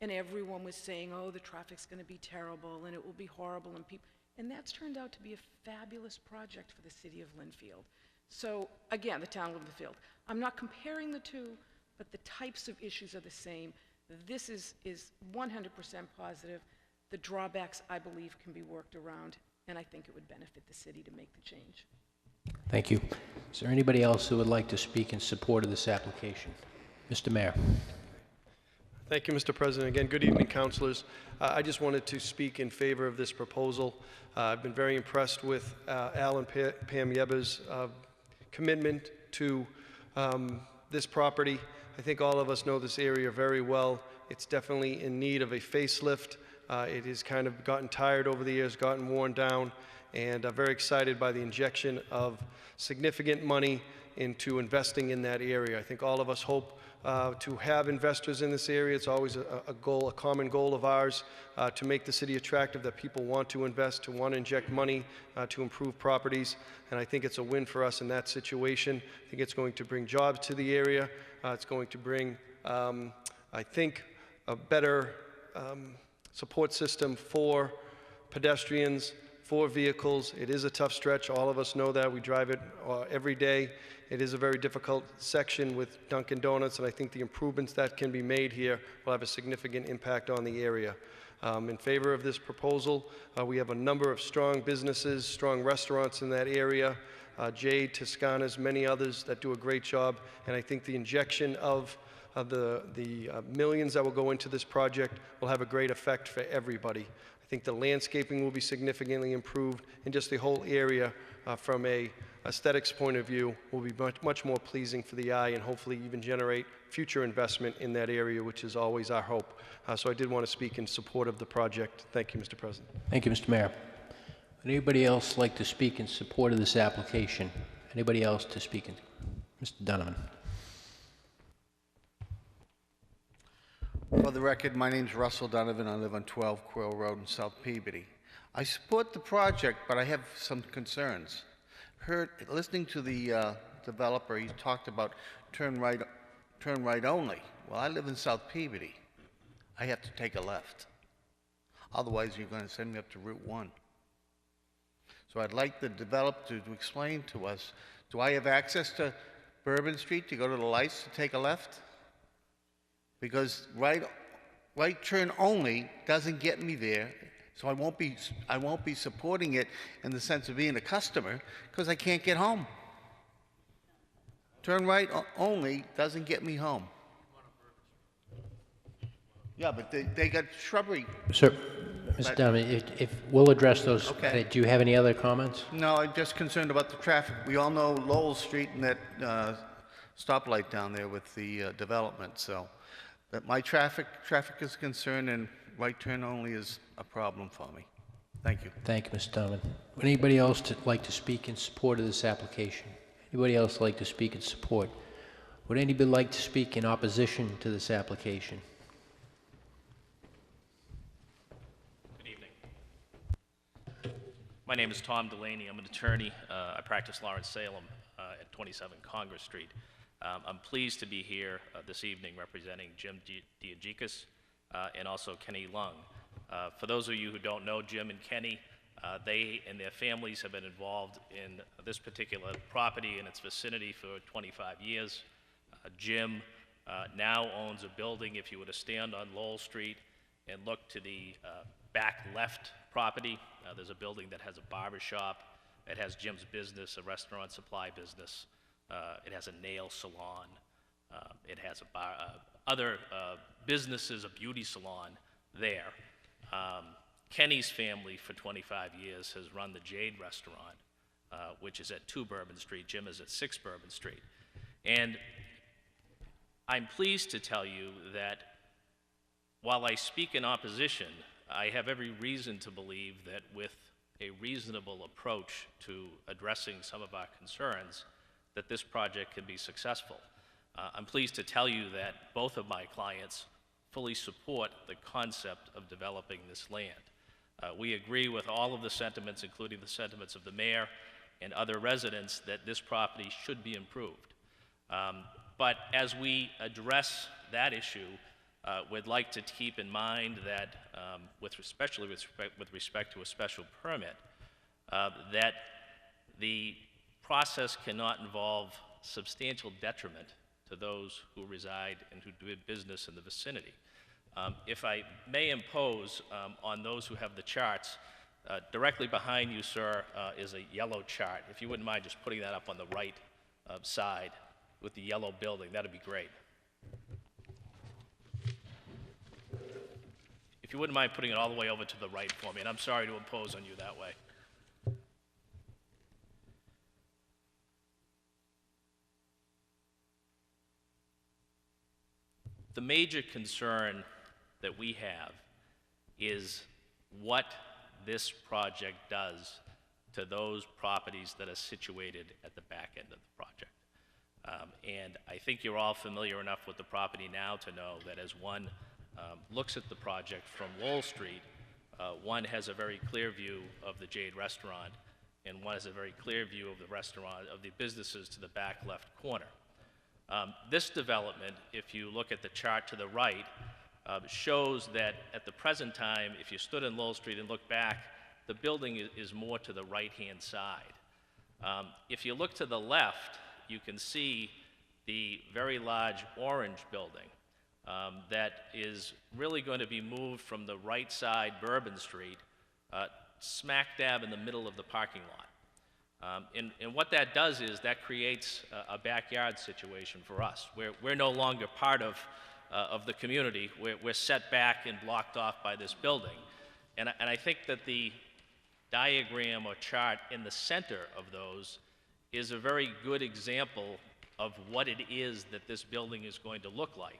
and everyone was saying, oh, the traffic's going to be terrible, and it will be horrible, and that's turned out to be a fabulous project for the city of Linfield. So, again, the town of Linfield. I'm not comparing the two, but the types of issues are the same. This is 100% positive. The drawbacks, I believe, can be worked around, and I think it would benefit the city to make the change. Thank you. Is there anybody else who would like to speak in support of this application? Mr. Mayor. Thank you, Mr. President. Again, good evening, councilors. I just wanted to speak in favor of this proposal. I've been very impressed with Al and Pam Yeba's commitment to this property. I think all of us know this area very well. It's definitely in need of a facelift. It has kind of gotten tired over the years, gotten worn down, and I'm very excited by the injection of significant money into investing in that area. I think all of us hope to have investors in this area. It's always a goal, a common goal of ours, to make the city attractive, that people want to invest, to want to inject money to improve properties, and I think it's a win for us in that situation. I think it's going to bring jobs to the area. It's going to bring, I think, a better support system for pedestrians, for vehicles. It is a tough stretch. All of us know that. We drive it every day. It is a very difficult section with Dunkin' Donuts, and I think the improvements that can be made here will have a significant impact on the area. In favor of this proposal, we have a number of strong businesses, strong restaurants in that area, Jade, Toscana's, many others that do a great job, and I think the injection of the millions that will go into this project will have a great effect for everybody. I think the landscaping will be significantly improved, and just the whole area from a aesthetics point of view will be much more pleasing for the eye, and hopefully even generate future investment in that area, which is always our hope. So I did want to speak in support of the project. Thank you, Mr. President. Thank you, Mr. Mayor. Would anybody else like to speak in support of this application? Anybody else to speak in? Mr. Donovan. For the record, my name's Russell Donovan. I live on 12 Quill Road in South Peabody. I support the project, but I have some concerns. Listening to the developer, he talked about turn right only. Well, I live in South Peabody. I have to take a left. Otherwise, you're going to send me up to Route 1. So I'd like the developer to explain to us, do I have access to Bourbon Street to go to the lights to take a left? Because right turn only doesn't get me there, so I won't be supporting it in the sense of being a customer because I can't get home. Turn right only doesn't get me home. Yeah, but they got shrubbery. Sir, Mr. Donovan, if we'll address those. Okay. Do you have any other comments? No, I'm just concerned about the traffic. We all know Lowell Street and that stoplight down there with the development, so that my traffic is concerned, and right turn only is a problem for me. Thank you. Thank you, Mr. Donovan. Would anybody else like to speak in support of this application? Anybody else like to speak in support? Would anybody like to speak in opposition to this application? Good evening. My name is Tom Delaney. I'm an attorney. I practice law in Salem at 27 Congress Street. I'm pleased to be here this evening representing Jim Diagikas and also Kenny Lung. For those of you who don't know Jim and Kenny, they and their families have been involved in this particular property and its vicinity for 25 years. Jim now owns a building. If you were to stand on Lowell Street and look to the back left property, there's a building that has a barber shop. It has Jim's business, a restaurant supply business. It has a nail salon. It has other businesses, a beauty salon there. Kenny's family for 25 years has run the Jade restaurant, which is at 2 Bourbon Street. Jim is at 6 Bourbon Street. And I'm pleased to tell you that while I speak in opposition, I have every reason to believe that with a reasonable approach to addressing some of our concerns, that this project can be successful. I'm pleased to tell you that both of my clients fully support the concept of developing this land. We agree with all of the sentiments, including the sentiments of the mayor and other residents, that this property should be improved. But as we address that issue, we'd like to keep in mind that, especially with respect to a special permit, that the process cannot involve substantial detriment to those who reside and who do business in the vicinity. If I may impose on those who have the charts, directly behind you, sir, is a yellow chart. If you wouldn't mind just putting that up on the right side with the yellow building, that'd be great. If you wouldn't mind putting it all the way over to the right for me, and I'm sorry to impose on you that way. The major concern that we have is what this project does to those properties that are situated at the back end of the project. And I think you're all familiar enough with the property now to know that as one looks at the project from Lowell Street, one has a very clear view of the Jade Restaurant, and one has a very clear view of the restaurant, of the businesses to the back left corner. This development, if you look at the chart to the right, shows that at the present time, if you stood in Lowell Street and looked back, the building is more to the right-hand side. If you look to the left, you can see the very large orange building that is really going to be moved from the right side, Bourbon Street, smack dab in the middle of the parking lot. And what that does is that creates a backyard situation for us. We're no longer part of the community. We're set back and blocked off by this building. And I think that the diagram or chart in the center of those is a very good example of what it is that this building is going to look like.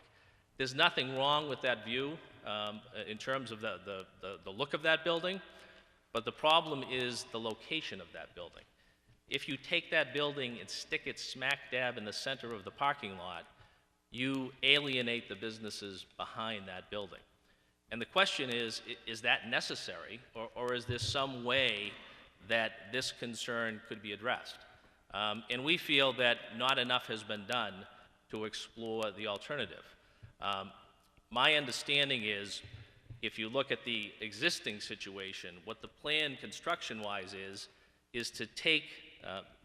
There's nothing wrong with that view in terms of the look of that building, but the problem is the location of that building. If you take that building and stick it smack dab in the center of the parking lot, you alienate the businesses behind that building. And the question is that necessary, or is there some way that this concern could be addressed? And we feel that not enough has been done to explore the alternative. My understanding is, if you look at the existing situation, what the plan construction-wise is to take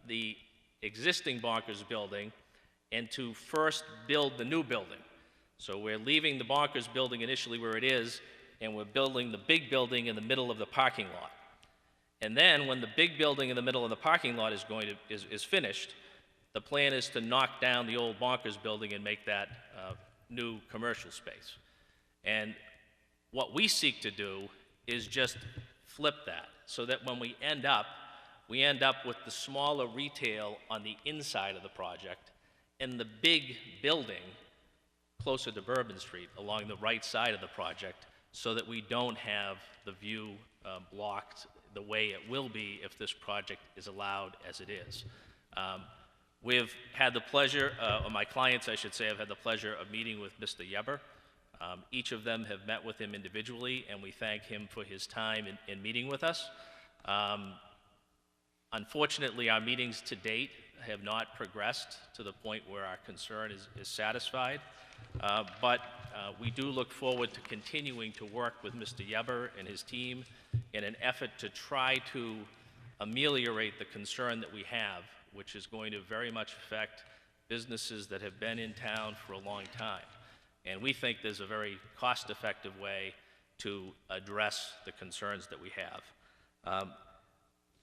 the existing Bonkers building and to first build the new building. So we're leaving the Bonkers building initially where it is, and we're building the big building in the middle of the parking lot. And then when the big building in the middle of the parking lot is finished, the plan is to knock down the old Bonkers building and make that new commercial space. And what we seek to do is just flip that, so that when we end up with the smaller retail on the inside of the project and the big building closer to Bourbon Street along the right side of the project, so that we don't have the view blocked the way it will be if this project is allowed as it is. We've had the pleasure, or my clients, I should say, have had the pleasure of meeting with Mr. Yeber. Each of them have met with him individually, and we thank him for his time in meeting with us. Unfortunately, our meetings to date have not progressed to the point where our concern is satisfied, but we do look forward to continuing to work with Mr. Yeber and his team in an effort to try to ameliorate the concern that we have, which is going to very much affect businesses that have been in town for a long time. And we think there's a very cost-effective way to address the concerns that we have.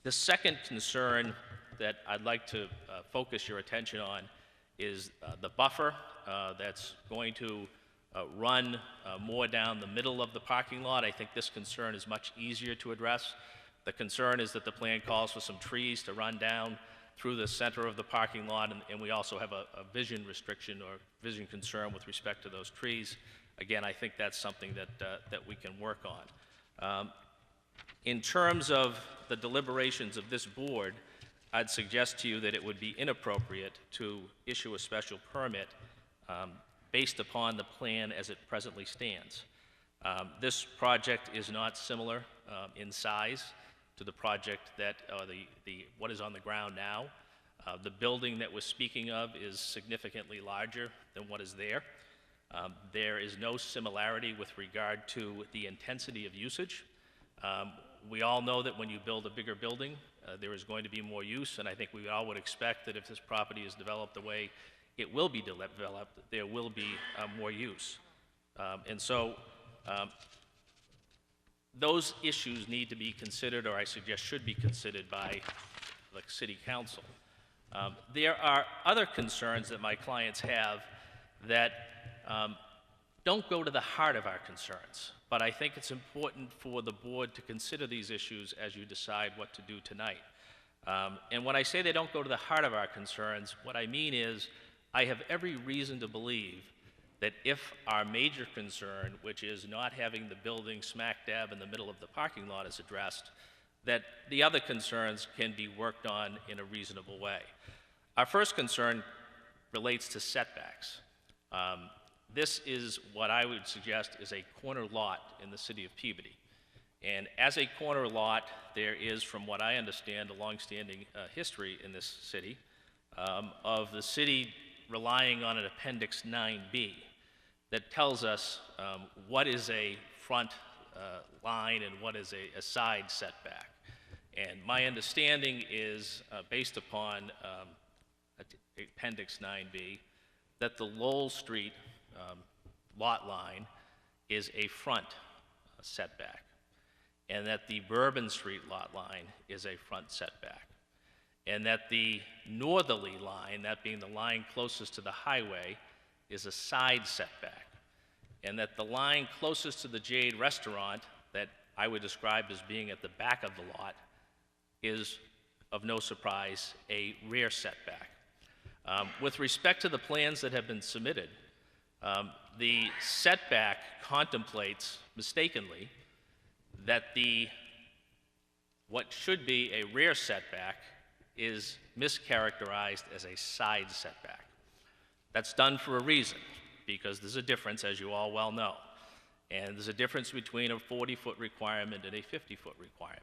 The second concern that I'd like to focus your attention on is the buffer that's going to run more down the middle of the parking lot. I think this concern is much easier to address. The concern is that the plan calls for some trees to run down through the center of the parking lot, and we also have a vision restriction or vision concern with respect to those trees. Again, I think that's something that we can work on. In terms of the deliberations of this board, I'd suggest to you that it would be inappropriate to issue a special permit based upon the plan as it presently stands. This project is not similar in size to the project that, what is on the ground now. The building that we're speaking of is significantly larger than what is there. There is no similarity with regard to the intensity of usage. We all know that when you build a bigger building, there is going to be more use, and I think we all would expect that if this property is developed the way it will be developed, there will be more use. And so those issues need to be considered, or I suggest should be considered by the City Council. There are other concerns that my clients have that don't go to the heart of our concerns, but I think it's important for the board to consider these issues as you decide what to do tonight. And when I say they don't go to the heart of our concerns, what I mean is I have every reason to believe that if our major concern, which is not having the building smack dab in the middle of the parking lot, is addressed, that the other concerns can be worked on in a reasonable way. Our first concern relates to setbacks. This is what I would suggest is a corner lot in the city of Peabody. And as a corner lot, there is, from what I understand, a longstanding history in this city of the city relying on an Appendix 9B that tells us what is a front line and what is a side setback. And my understanding is, based upon Appendix 9B, that the Lowell Street lot line is a front setback, and that the Bourbon Street lot line is a front setback, and that the northerly line, that being the line closest to the highway, is a side setback, and that the line closest to the Jade Restaurant, that I would describe as being at the back of the lot, is, of no surprise, a rear setback. With respect to the plans that have been submitted, the setback contemplates, mistakenly, that what should be a rear setback is mischaracterized as a side setback. That's done for a reason, because there's a difference, as you all well know. And there's a difference between a 40-foot requirement and a 50-foot requirement.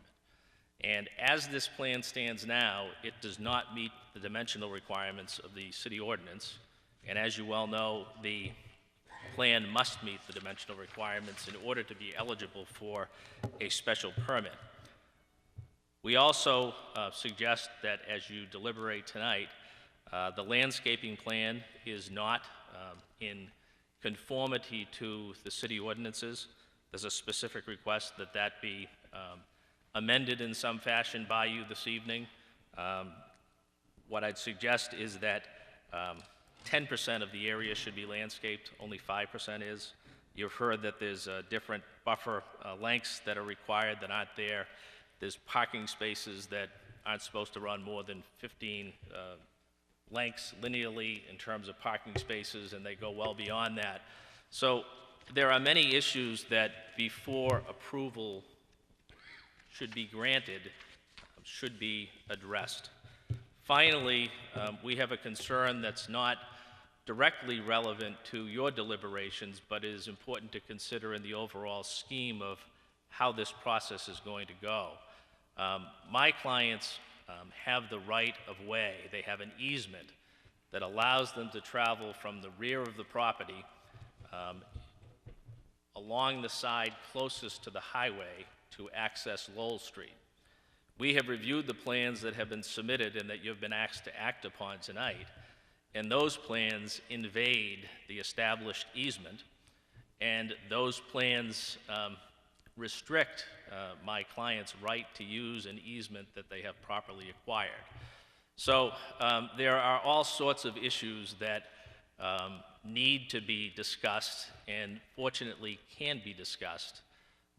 And as this plan stands now, it does not meet the dimensional requirements of the city ordinance. And as you well know, the plan must meet the dimensional requirements in order to be eligible for a special permit. We also suggest that as you deliberate tonight, the landscaping plan is not in conformity to the city ordinances. There's a specific request that that be amended in some fashion by you this evening. What I'd suggest is that 10% of the area should be landscaped, only 5% is. You've heard that there's different buffer lengths that are required that aren't there. There's parking spaces that aren't supposed to run more than 15 lengths linearly in terms of parking spaces, and they go well beyond that. So there are many issues that before approval should be granted, should be addressed. Finally, we have a concern that's not directly relevant to your deliberations, but is important to consider in the overall scheme of how this process is going to go. My clients have the right of way. They have an easement that allows them to travel from the rear of the property along the side closest to the highway to access Lowell Street. We have reviewed the plans that have been submitted and that you've been asked to act upon tonight, and those plans invade the established easement, and those plans restrict my client's right to use an easement that they have properly acquired. So there are all sorts of issues that need to be discussed and fortunately can be discussed,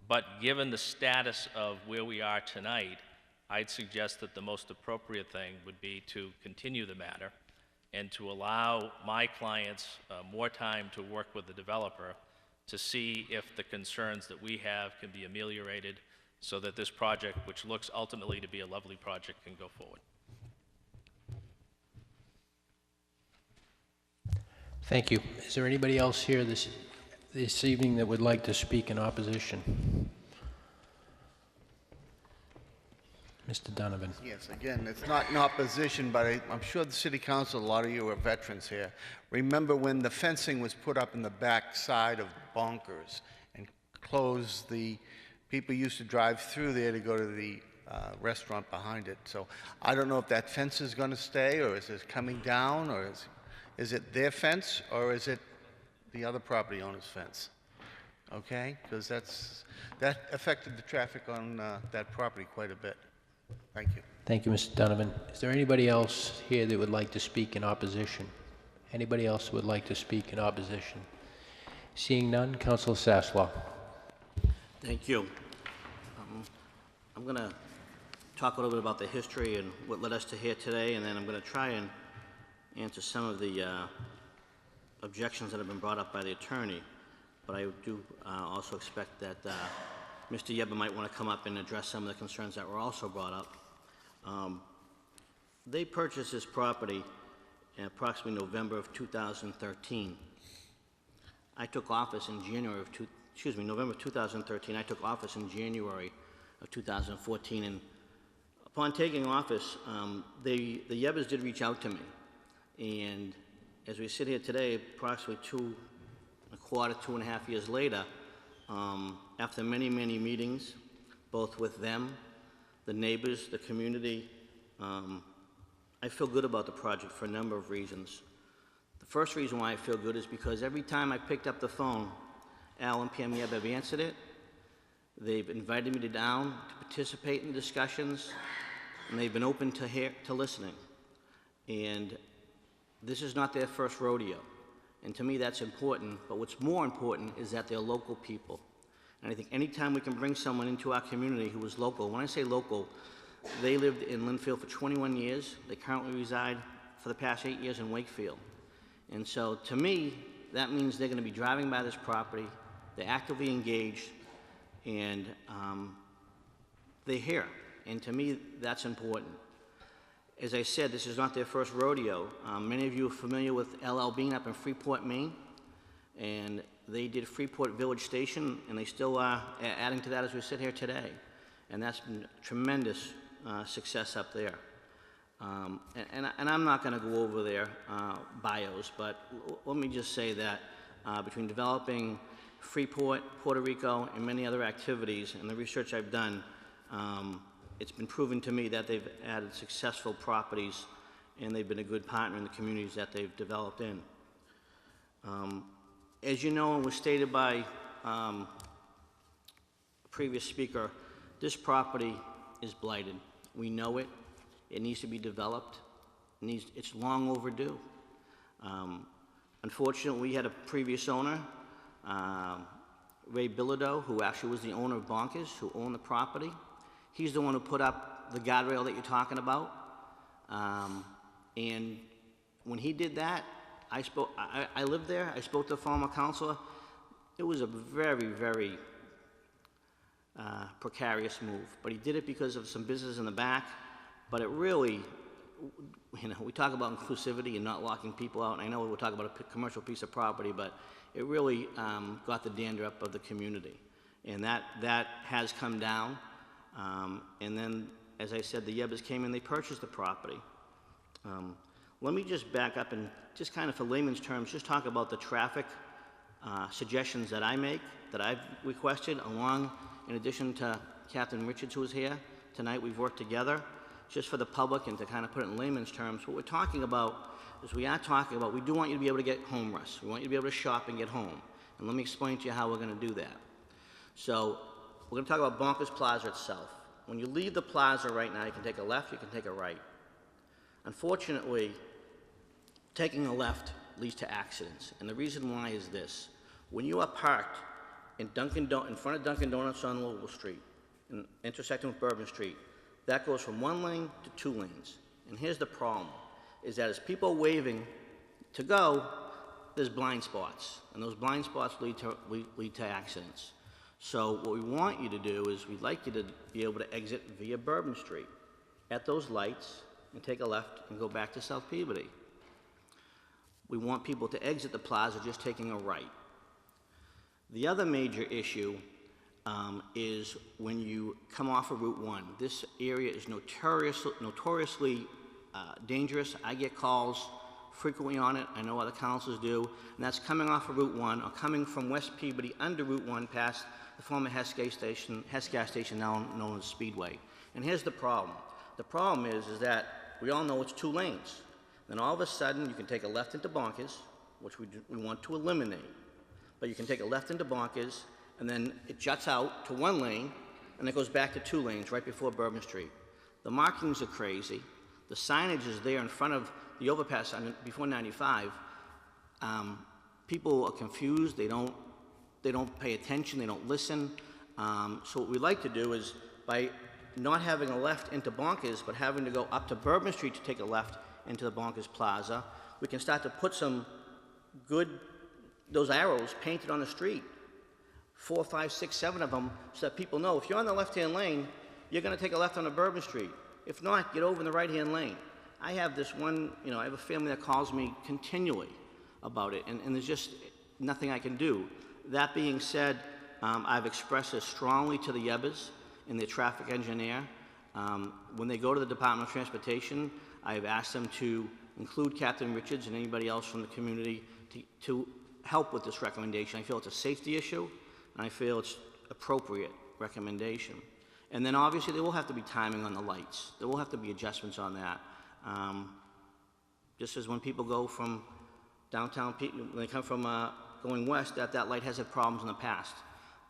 but given the status of where we are tonight, I'd suggest that the most appropriate thing would be to continue the matter and to allow my clients more time to work with the developer to see if the concerns that we have can be ameliorated so that this project, which looks ultimately to be a lovely project, can go forward. Thank you. Is there anybody else here this evening that would like to speak in opposition? Mr. Donovan. Yes, again, it's not in opposition, but I'm sure the city council, a lot of you are veterans here. Remember when the fencing was put up in the back side of Bonkers and closed, the people used to drive through there to go to the restaurant behind it. So I don't know if that fence is going to stay, or is it coming down, or is it their fence, or is it the other property owner's fence? Okay, because that affected the traffic on that property quite a bit. Thank you. Thank you, Mr. Donovan. Is there anybody else here that would like to speak in opposition? Anybody else who would like to speak in opposition? Seeing none, Councilor Sasslaw. Thank you. I'm going to talk a little bit about the history and what led us to here today, and then I'm going to try and answer some of the objections that have been brought up by the attorney. But I do also expect that Mr. Yeba might want to come up and address some of the concerns that were also brought up. They purchased this property in approximately November of 2013. I took office in November 2013. I took office in January of 2014, and upon taking office, the Yebas did reach out to me, and as we sit here today, approximately 2.25 years later, after many, many meetings, both with them, the neighbors, the community, I feel good about the project for a number of reasons. The first reason why I feel good is because every time I picked up the phone, Al and Pam Yeb have answered it. They've invited me down to participate in discussions, and they've been open to listening. And this is not their first rodeo. And to me, that's important. But what's more important is that they're local people. And I think anytime we can bring someone into our community who is local, when I say local, they lived in Linfield for 21 years. They currently reside for the past 8 years in Wakefield. And so to me, that means they're going to be driving by this property, they're actively engaged, and they're here. And to me, that's important. As I said, this is not their first rodeo. Many of you are familiar with LL Bean up in Freeport, Maine, and they did Freeport Village Station, and they still are adding to that as we sit here today. And that's been tremendous success up there. And I'm not going to go over their bios, but let me just say that between developing Freeport, Puerto Rico, and many other activities, and the research I've done, it's been proven to me that they've added successful properties, and they've been a good partner in the communities that they've developed in. As you know, and was stated by a previous speaker, this property is blighted. We know it. It needs to be developed. It's long overdue. Unfortunately, we had a previous owner, Ray Bilodeau, who actually was the owner of Bonkers, who owned the property. He's the one who put up the guardrail that you're talking about. And when he did that, I lived there. I spoke to a former councilor. It was a very, very precarious move. But he did it because of some business in the back. But it really, we talk about inclusivity and not locking people out. And I know we're talking about a commercial piece of property, but it really got the dander up of the community. And that has come down. And then, as I said, the Yebas came in, they purchased the property. Let me just back up and just kind of, for layman's terms, just talk about the traffic suggestions that I make, that I've requested, along, in addition to Captain Richards, who is here tonight. We've worked together, just for the public and to kind of put it in layman's terms. What we're talking about is we do want you to be able to get home rest. We want you to be able to shop and get home. And let me explain to you how we're going to do that. So we're going to talk about Bonkers Plaza itself. When you leave the plaza right now, you can take a left, you can take a right. Unfortunately, taking a left leads to accidents. And the reason why is this. When you are parked in front of Dunkin' Donuts on Louisville Street, intersecting with Bourbon Street, That goes from 1 lane to 2 lanes. And here's the problem, is that as people are waving to go, there's blind spots, and those blind spots lead to accidents. So what we want you to do is we'd like you to be able to exit via Bourbon Street at those lights and take a left and go back to South Peabody. We want people to exit the plaza just taking a right. The other major issue is when you come off of Route 1. This area is notoriously dangerous. I get calls frequently on it. I know other councils do. And that's coming off of Route 1 or coming from West Peabody under Route 1 past the former Hess gas station, now known as Speedway. And here's the problem. The problem is that we all know it's 2 lanes. Then all of a sudden, you can take a left into Bonkers, which we want to eliminate. But you can take a left into Bonkers, and then it juts out to 1 lane, and it goes back to 2 lanes right before Bourbon Street. The markings are crazy. The signage is there in front of the overpass before 95. People are confused. They don't pay attention. They don't listen. So what we like to do is, by not having a left into Bonkers, but having to go up to Bourbon Street to take a left into the Bonkers Plaza, we can start to put those arrows painted on the street, 4, 5, 6, 7 of them, so that people know if you're on the left-hand lane, you're going to take a left on the Bourbon Street. If not, get over in the right-hand lane. I have this one, I have a family that calls me continually about it, and there's just nothing I can do. That being said, I've expressed this strongly to the Yebbers and their traffic engineer. When they go to the Department of Transportation, I've asked them to include Captain Richards and anybody else from the community to help with this recommendation. I feel it's a safety issue, and I feel it's appropriate recommendation. And then obviously there will have to be timing on the lights. There will have to be adjustments on that. Just as when people go from downtown, when they come from going west, that light has had problems in the past.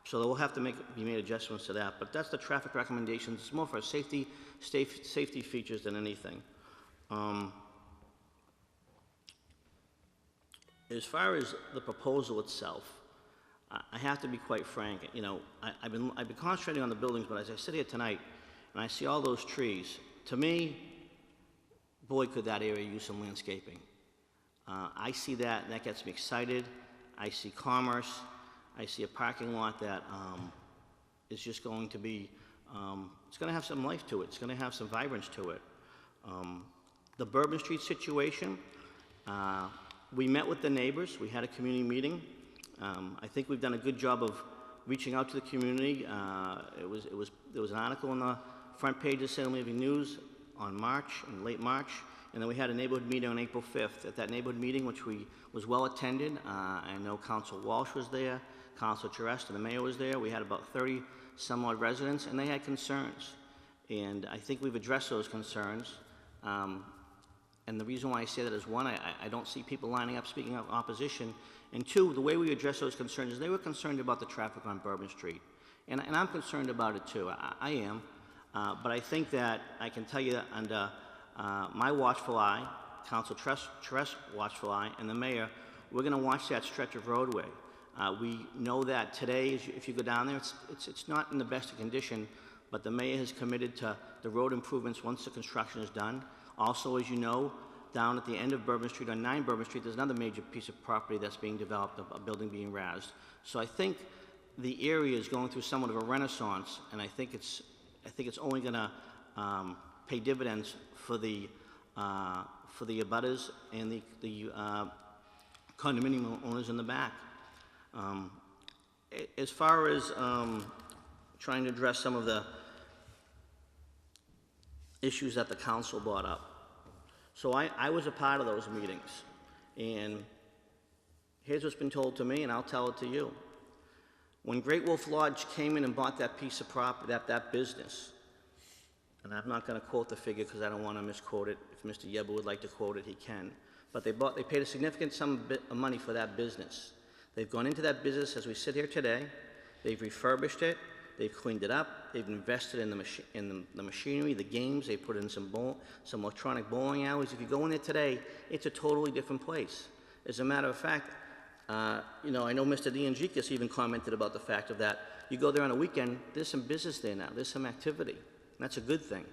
So there will have to be made adjustments to that. But that's the traffic recommendations. It's more for safety features than anything. As far as the proposal itself, I have to be quite frank. I've been concentrating on the buildings, but as I sit here tonight and I see all those trees, to me, boy, could that area use some landscaping. I see that, and that gets me excited. I see commerce. I see a parking lot that is just going to be, it's going to have some life to it. It's going to have some vibrance to it. The Bourbon Street situation, we met with the neighbors. We had a community meeting. I think we've done a good job of reaching out to the community. There was an article on the front page of Salem Evening News in late March, and then we had a neighborhood meeting on April 5th. At that neighborhood meeting, which was well attended, I know Council Walsh was there, Council Charest, and the mayor was there. We had about 30 some odd residents, and they had concerns. And I think we've addressed those concerns. And the reason why I say that is, one, I don't see people lining up speaking of opposition, and two, the way we address those concerns is they were concerned about the traffic on Bourbon Street. And I'm concerned about it too, I am. But I think that I can tell you that under my watchful eye, Council Charest watchful eye, and the mayor, we're going to watch that stretch of roadway. We know that today, if you go down there, it's not in the best of condition, but the mayor has committed to the road improvements once the construction is done. Also, as you know, down at the end of Bourbon Street, on 9 Bourbon Street, there's another major piece of property that's being developed, a building being razed. So I think the area is going through somewhat of a renaissance, and I think it's only going to pay dividends for the abutters and the condominium owners in the back. As far as trying to address some of the issues that the council brought up. So I was a part of those meetings, and here's what's been told to me, and I'll tell it to you. When Great Wolf Lodge came in and bought that piece of property, that business, and I'm not going to quote the figure because I don't want to misquote it. If Mr. Yebba would like to quote it, he can. But they paid a significant sum of money for that business. They've gone into that business as we sit here today. They've refurbished it. They've cleaned it up. They've invested in the machinery, the games. They put in some electronic bowling alleys. If you go in there today, it's a totally different place. As a matter of fact, I know Mr. Diangikas even commented about the fact of that. You go there on a weekend, there's some business there now. There's some activity. And that's a good thing.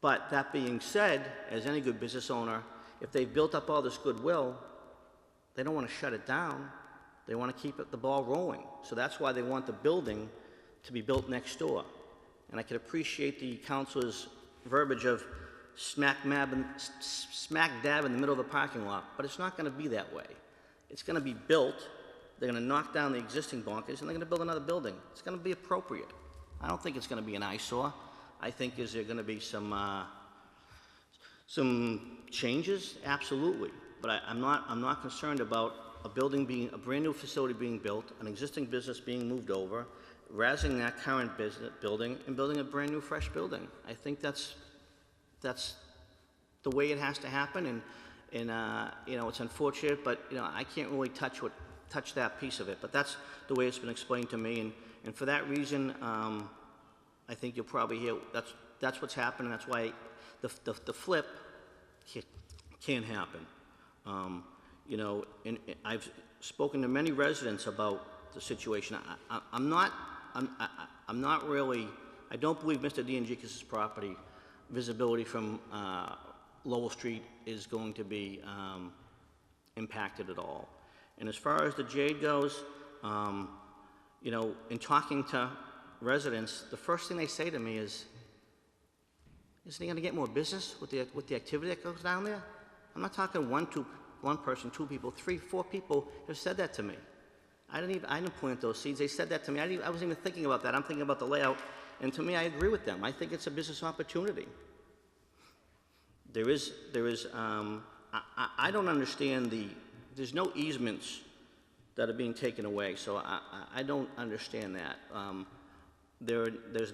But that being said, as any good business owner, if they've built up all this goodwill, they don't want to shut it down. They want to keep the ball rolling. So that's why they want the building to be built next door. And I can appreciate the councilor's verbiage of smack dab in the middle of the parking lot, but it's not going to be that way. It's going to be built. They're going to knock down the existing bunkers, and they're going to build another building. It's going to be appropriate. I don't think it's going to be an eyesore. I think is there going to be some changes? Absolutely. But I'm not concerned about a brand new facility being built, an existing business being moved over, razzing that current building, and building a brand new, fresh building. I think that's the way it has to happen, and you know, it's unfortunate, but you know, I can't really touch that piece of it. But that's the way it's been explained to me, and for that reason, I think you'll probably hear that's what's happening. That's why the flip can't happen. You know, and I've spoken to many residents about the situation. I'm not really. I don't believe Mr. D'Angicas' property visibility from Lowell Street is going to be impacted at all. And as far as the Jade goes, you know, in talking to residents, the first thing they say to me is, isn't he going to get more business with the activity that goes down there? I'm not talking one person, two people, three, four people have said that to me. I didn't plant those seeds. They said that to me. I wasn't even thinking about that. I'm thinking about the layout, and to me, I agree with them. I think it's a business opportunity. I don't understand there's no easements that are being taken away, so I don't understand that. There's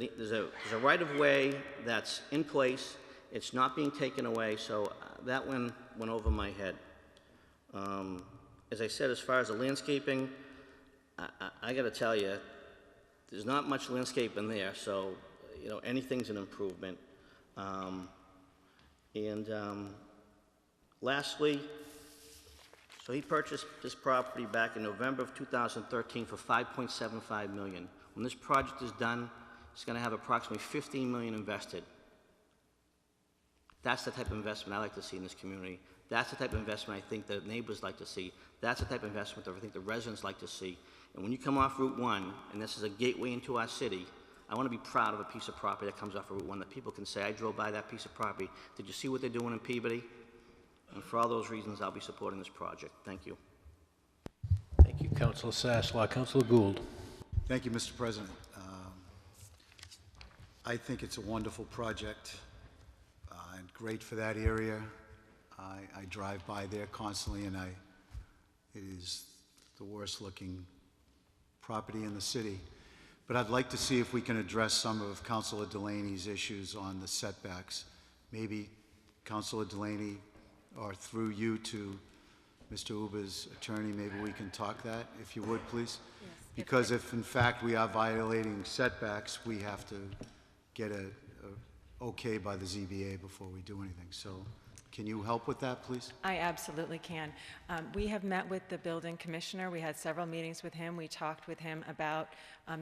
a right-of-way that's in place. It's not being taken away, so that one went over my head. As I said, as far as the landscaping, I got to tell you, there's not much landscaping there, so you know, anything's an improvement. Lastly, so he purchased this property back in November of 2013 for $5.75 million. When this project is done, it's going to have approximately $15 million invested. That's the type of investment I like to see in this community. That's the type of investment I think the neighbors like to see. That's the type of investment that I think the residents like to see. And when you come off Route 1, and this is a gateway into our city, I want to be proud of a piece of property that comes off of Route 1 that people can say, I drove by that piece of property. Did you see what they're doing in Peabody? And for all those reasons, I'll be supporting this project. Thank you. Thank you, Councilor Sasslaw. Councilor Gould. Thank you, Mr. President. I think it's a wonderful project and great for that area. I drive by there constantly, and it is the worst looking property in the city. But I'd like to see if we can address some of Councilor Delaney's issues on the setbacks. Maybe Councilor Delaney, or through you to Mr. Uber's attorney, maybe we can talk that, if you would, please. Yes. Because if in fact we are violating setbacks, we have to get a okay by the ZBA before we do anything. So can you help with that, please? I absolutely can. We have met with the building commissioner. We had several meetings with him. We talked with him about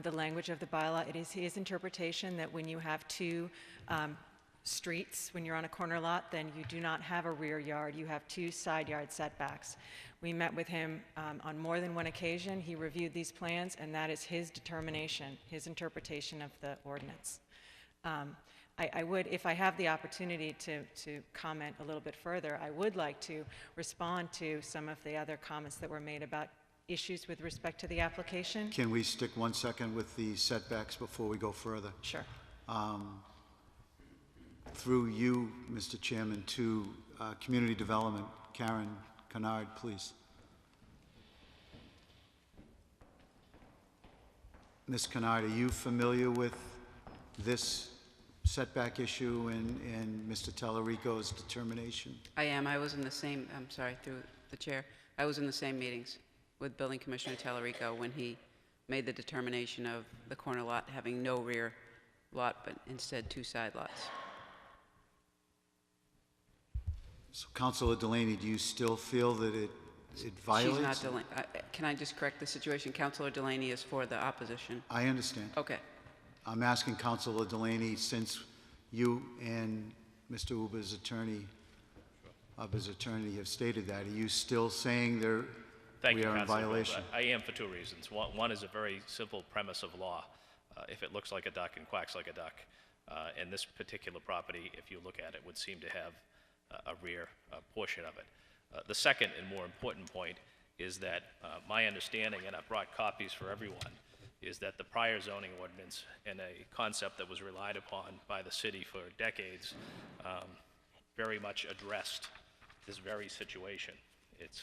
the language of the bylaw. It is his interpretation that when you have two streets, when you're on a corner lot, then you do not have a rear yard. You have two side yard setbacks. We met with him on more than one occasion. He reviewed these plans, and that is his determination, his interpretation of the ordinance. I would, if I have the opportunity to comment a little bit further, I would like to respond to some of the other comments that were made about issues with respect to the application. Can we stick 1 second with the setbacks before we go further? Sure. Through you, Mr. Chairman, to Community Development, Karen Kennard, please. Ms. Kennard, are you familiar with this setback issue and Mr. Tallarico's determination? I am. I was in the same, I'm sorry, through the chair. I was in the same meetings with Building Commissioner Tallarico when he made the determination of the corner lot having no rear lot, but instead two side lots. So, Councilor Delaney, do you still feel that it violates? She's not Delaney. Can I just correct the situation? Councilor Delaney is for the opposition. I understand. Okay. I'm asking Councilor Delaney, since you and Mr. Uber's attorney, his attorney have stated that. Are you still saying Thank we you, are in Councilor Gold. violation? I am for two reasons. One is a very simple premise of law. If it looks like a duck and quacks like a duck, and this particular property, if you look at it, would seem to have a rear portion of it. The second and more important point is that my understanding, and I've brought copies for everyone, is that the prior zoning ordinance and a concept that was relied upon by the city for decades very much addressed this very situation. It's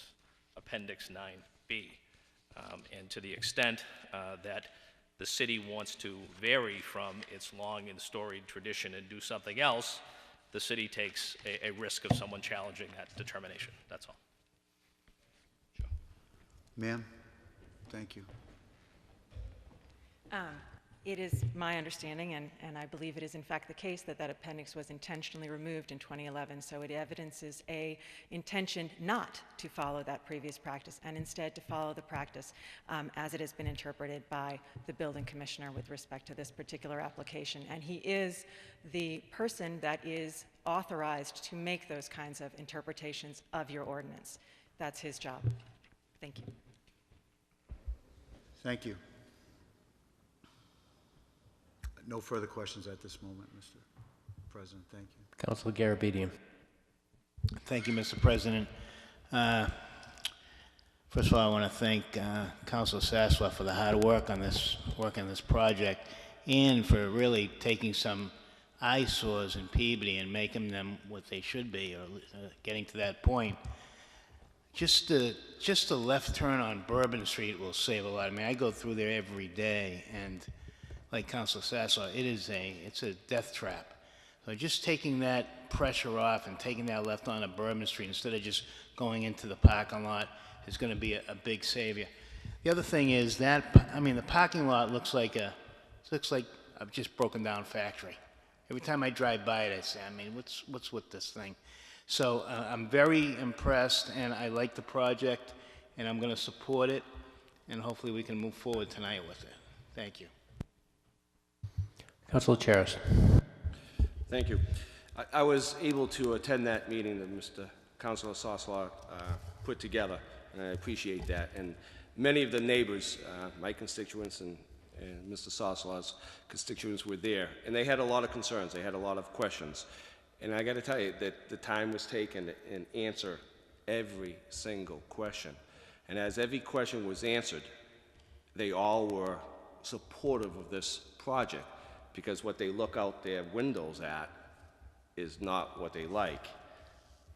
Appendix 9B. And to the extent that the city wants to vary from its long and storied tradition and do something else, the city takes a risk of someone challenging that determination. That's all. Ma'am, thank you. It is my understanding, and I believe it is in fact the case, that that appendix was intentionally removed in 2011, so it evidences a intention not to follow that previous practice and instead to follow the practice as it has been interpreted by the building commissioner with respect to this particular application. And he is the person that is authorized to make those kinds of interpretations of your ordinance. That's his job. Thank you. Thank you. No further questions at this moment, Mr. President. Thank you. Councilor Garabedian. Thank you, Mr. President. First of all, I want to thank Councilor Sasslaw for the hard work on this project, and for really taking some eyesores in Peabody and making them what they should be, or getting to that point. Just the left turn on Bourbon Street will save a lot. I mean, I go through there every day, and like Councilor Sasslaw, it's a death trap. So just taking that pressure off and taking that left on Bourbon Street instead of just going into the parking lot is going to be a big savior. The other thing is that, I mean, the parking lot looks like a just broken down factory. Every time I drive by it, I say, I mean, what's with this thing? So I'm very impressed, and I like the project, and I'm going to support it, and hopefully we can move forward tonight with it. Thank you. Councilor Charis. Thank you. I was able to attend that meeting that Mr. Councilor Sasslaw put together, and I appreciate that. And many of the neighbors, my constituents and Mr. Saslaw's constituents were there, and they had a lot of concerns. They had a lot of questions. And I got to tell you that the time was taken and answer every single question. And as every question was answered, they all were supportive of this project, because what they look out their windows at is not what they like.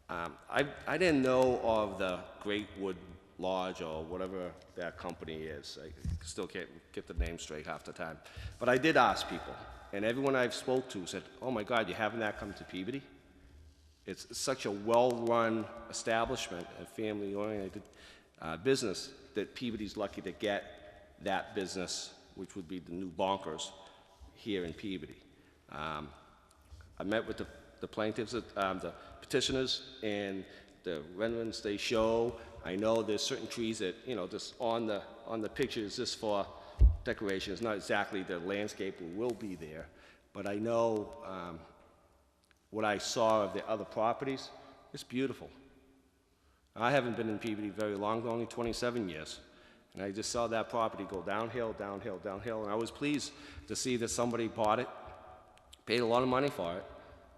I didn't know of the Great Wood Lodge or whatever that company is. I still can't get the name straight half the time. But I did ask people, and everyone I've spoke to said, oh my God, you're having that come to Peabody? It's such a well-run establishment, a family-oriented business, that Peabody's lucky to get that business, which would be the new Bonkers, here in Peabody. I met with the plaintiffs, the petitioners, and the renderings they show. I know there's certain trees that, you know, just on the pictures, just for decoration. It's not exactly the landscape will be there, but I know what I saw of the other properties. It's beautiful. I haven't been in Peabody very long, only 27 years. And I just saw that property go downhill, downhill, downhill, and I was pleased to see that somebody bought it, paid a lot of money for it,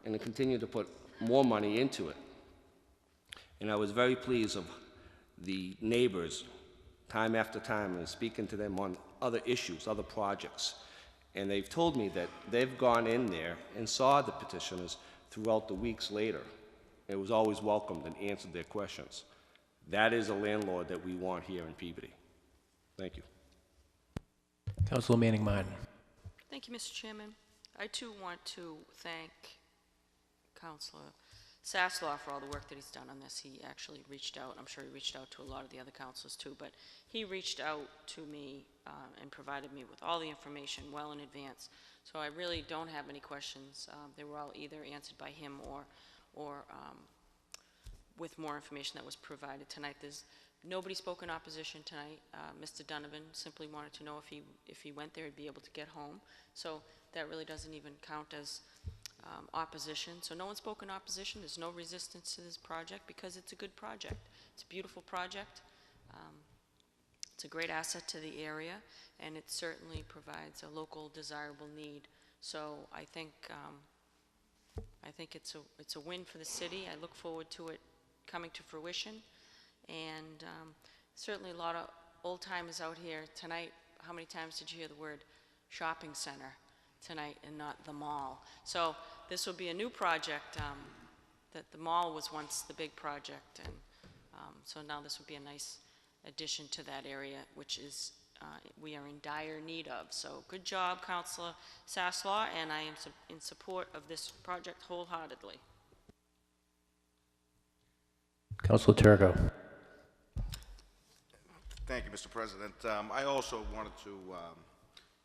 and continued to put more money into it. And I was very pleased of the neighbors, time after time, and speaking to them on other issues, other projects. And they've told me that they've gone in there and saw the petitioners throughout the weeks later. It was always welcomed and answered their questions. That is a landlord that we want here in Peabody. Thank you. Councilor Manning Martin. Thank you, Mr. Chairman. I too want to thank Councilor Sasslaw for all the work that he's done on this. He actually reached out. I'm sure he reached out to a lot of the other councilors too, but he reached out to me and provided me with all the information well in advance. So I really don't have any questions. They were all either answered by him or with more information that was provided tonight. Nobody spoke in opposition tonight. Mr. Donovan simply wanted to know if he went there, he'd be able to get home. So that really doesn't even count as opposition. So no one spoke in opposition. There's no resistance to this project because it's a good project. It's a beautiful project. It's a great asset to the area, and it certainly provides a local desirable need. So I think it's a win for the city. I look forward to it coming to fruition, and certainly a lot of old timers out here tonight. How many times did you hear the word shopping center tonight and not the mall? So this will be a new project. That the mall was once the big project, and so now this will be a nice addition to that area, which is we are in dire need of. So good job, Councilor Sasslaw, and I am in support of this project wholeheartedly. Councilor Turco. Thank you, Mr. President. I also wanted to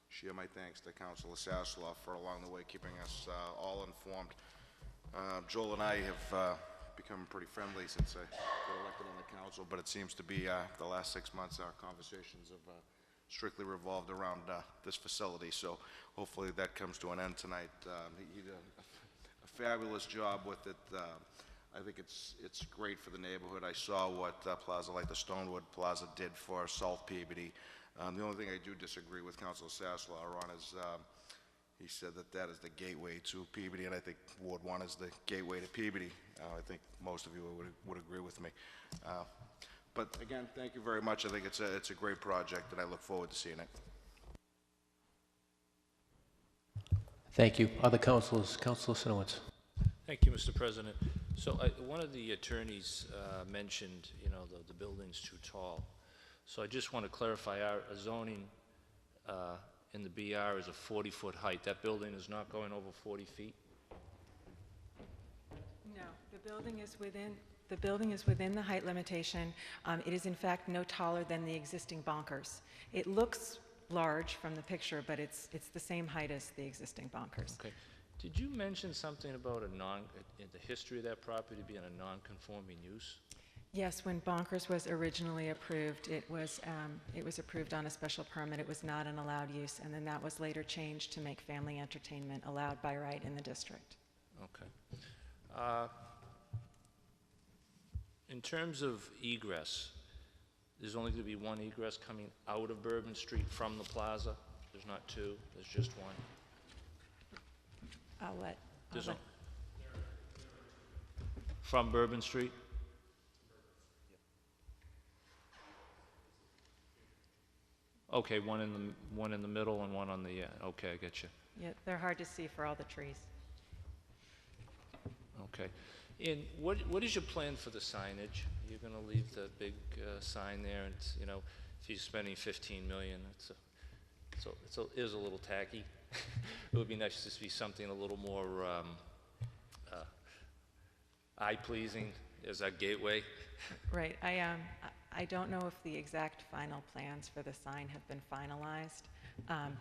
share my thanks to Councilor Sasslaw for along the way keeping us all informed. Joel and I have become pretty friendly since I got elected on the council, but it seems to be the last 6 months our conversations have strictly revolved around this facility, so hopefully that comes to an end tonight. He did a fabulous job with it. I think it's great for the neighborhood. I saw what Plaza like the Stonewood Plaza did for South Peabody. The only thing I do disagree with Councilor Sasslaw on is he said that is the gateway to Peabody, and I think Ward 1 is the gateway to Peabody. I think most of you would agree with me. But again, thank you very much. I think it's a great project, and I look forward to seeing it. Thank you. Other councilors? Councilor Sinowitz. Thank you, Mr. President. So one of the attorneys mentioned, the building's too tall. So I just want to clarify, our zoning in the BR is a 40-foot height. That building is not going over 40 feet? No, the building is within the height limitation. It is in fact no taller than the existing bunkers. It looks large from the picture, but it's the same height as the existing bunkers. Okay. Did you mention something about in the history of that property being a non-conforming use? Yes, when Bonkers was originally approved, it was approved on a special permit. It was not an allowed use, and then that was later changed to make family entertainment allowed by right in the district. Okay. In terms of egress, there's only going to be one egress coming out of Bourbon Street from the plaza? There's not two, there's just one? From Bourbon Street? Okay, one in the middle and one on the okay, I get you. Yeah, they're hard to see for all the trees. Okay. And what is your plan for the signage? You're going to leave the big sign there, and if you're spending $15 million, it is a little tacky. It would be nice to see something a little more eye-pleasing as our gateway. Right. I don't know if the exact final plans for the sign have been finalized.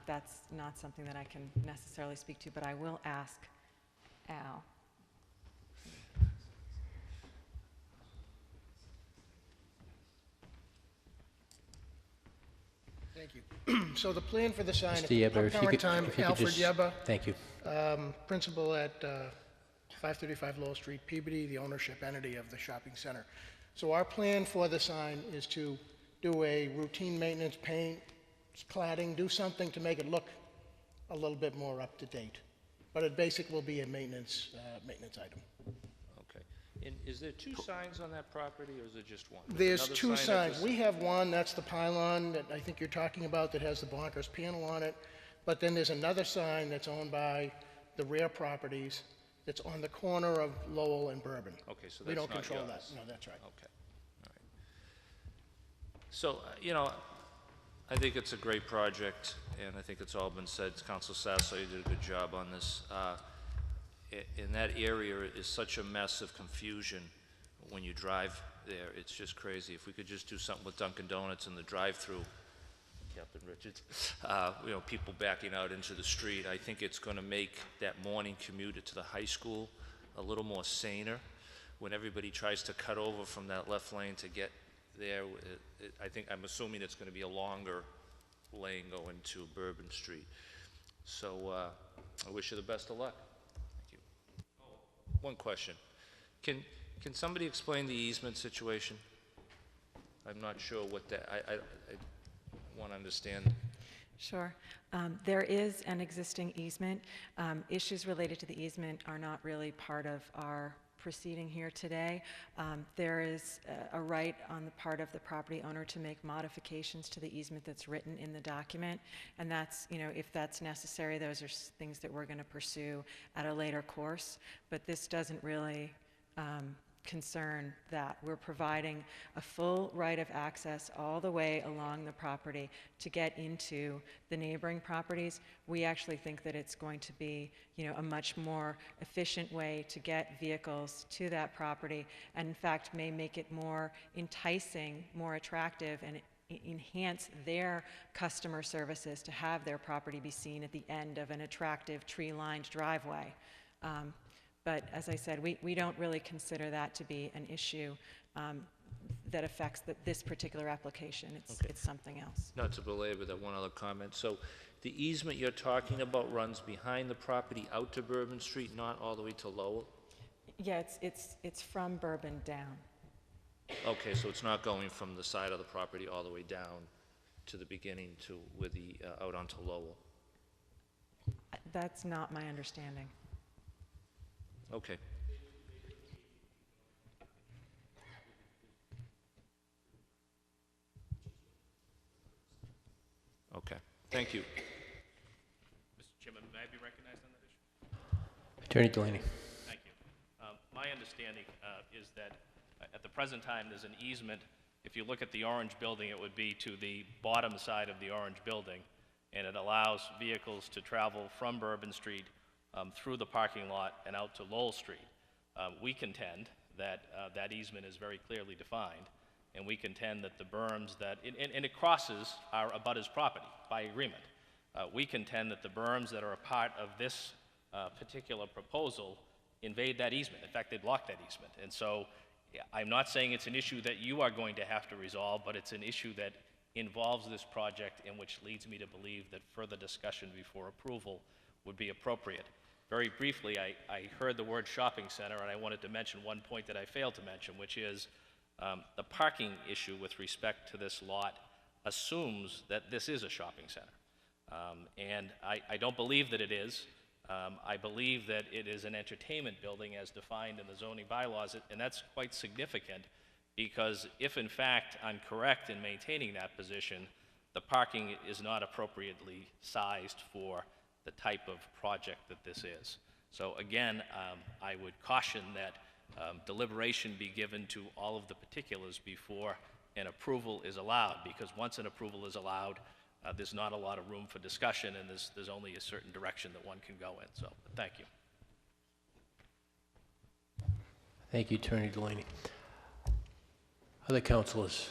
That's not something that I can necessarily speak to, but I will ask Al. Thank you. So the plan for the sign at Mr. the Yeba, if you current could- time, if you could Alfred just- Yeba. Thank you. Principal at 535 Lowell Street, Peabody, the ownership entity of the shopping center. So our plan for the sign is to do a routine maintenance, paint, cladding, do something to make it look a little bit more up to date. But it basically will be a maintenance item. Okay. And is there two signs on that property, or is it just one? There's another two sign at signs. the We have one, that's the pylon that I think you're talking about that has the Bonkers panel on it. But then there's another sign that's owned by the Rare Properties that's on the corner of Lowell and Bourbon. Okay, so We that's don't not control yours. that. No, that's right. Okay. All right. So, I think it's a great project, and I think it's all been said. Council Sasso, you did a good job on this. In that area is such a mess of confusion when you drive there. It's just crazy. If we could just do something with Dunkin' Donuts in the drive-through, Captain Richards, people backing out into the street, I think it's going to make that morning commute to the high school a little more saner. When everybody tries to cut over from that left lane to get there, I'm assuming it's going to be a longer lane going to Bourbon Street. So I wish you the best of luck. Thank you. one question. Can somebody explain the easement situation? I'm not sure what that, I want to understand. Sure. There is an existing easement. Issues related to the easement are not really part of our proceeding here today. There is a right on the part of the property owner to make modifications to the easement that's written in the document, and that's, if that's necessary, those are things that we're going to pursue at a later course, but this doesn't really concern that. We're providing a full right of access all the way along the property to get into the neighboring properties. We actually think that it's going to be, a much more efficient way to get vehicles to that property, and in fact may make it more enticing, more attractive, and enhance their customer services to have their property be seen at the end of an attractive tree-lined driveway. But as I said, we don't really consider that to be an issue that affects this particular application. It's something else. Not to belabor that, one other comment. So the easement you're talking about runs behind the property out to Bourbon Street, not all the way to Lowell? Yeah, it's from Bourbon down. Okay, so it's not going from the side of the property all the way down to the beginning to where the, out onto Lowell? That's not my understanding. Okay. Okay, thank you. Mr. Chairman, may I be recognized on that issue? Attorney Delaney. Thank you. My understanding is that at the present time, there's an easement. If you look at the orange building, it would be to the bottom side of the orange building, and it allows vehicles to travel from Bourbon Street through the parking lot and out to Lowell Street. We contend that that easement is very clearly defined, and we contend that the berms that, and it crosses our abutter's property by agreement. We contend that the berms that are a part of this particular proposal invade that easement. In fact, they block that easement. And so I'm not saying it's an issue that you are going to have to resolve, but it's an issue that involves this project, and which leads me to believe that further discussion before approval would be appropriate. Very briefly, I heard the word shopping center, and I wanted to mention one point that I failed to mention, which is the parking issue with respect to this lot assumes that this is a shopping center. And I don't believe that it is. I believe that it is an entertainment building as defined in the zoning bylaws, and that's quite significant because if in fact I'm correct in maintaining that position, the parking is not appropriately sized for the type of project that this is. So again, I would caution that deliberation be given to all of the particulars before an approval is allowed, because once an approval is allowed, there's not a lot of room for discussion, and there's only a certain direction that one can go in. So, thank you. Thank you, Attorney Delaney. Other councilors?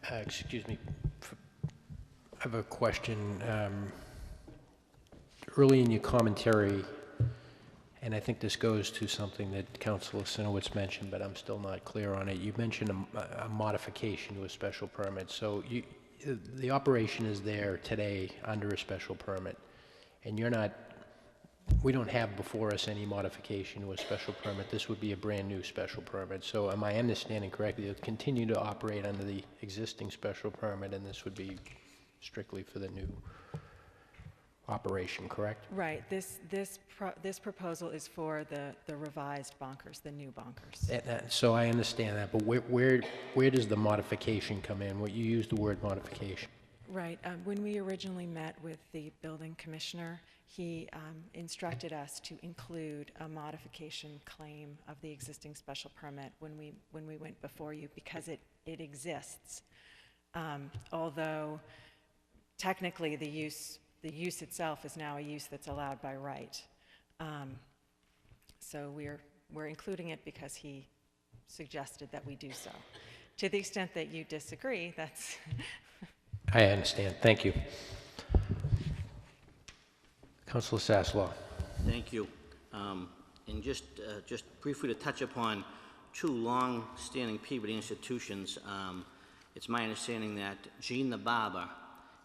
Excuse me. I have a question. Early in your commentary, and I think this goes to something that Councilor Sinowitz mentioned, but I'm still not clear on it. You mentioned a modification to a special permit. So the operation is there today under a special permit, and we don't have before us any modification to a special permit. This would be a brand-new special permit. So am I understanding correctly? You'll continue to operate under the existing special permit, and this would be strictly for the new operation, correct? Right. This proposal is for the revised bonkers, the new bonkers. So I understand that, but where does the modification come in? You used the word modification. Right. When we originally met with the building commissioner, he instructed us to include a modification claim of the existing special permit when we went before you, because it exists. Although technically the use itself is now a use that's allowed by right. So we're including it because he suggested that we do so. To the extent that you disagree, that's... I understand. Thank you. Councilor Sasslaw. Thank you. And just briefly to touch upon two long-standing Peabody institutions, it's my understanding that Jean the Barber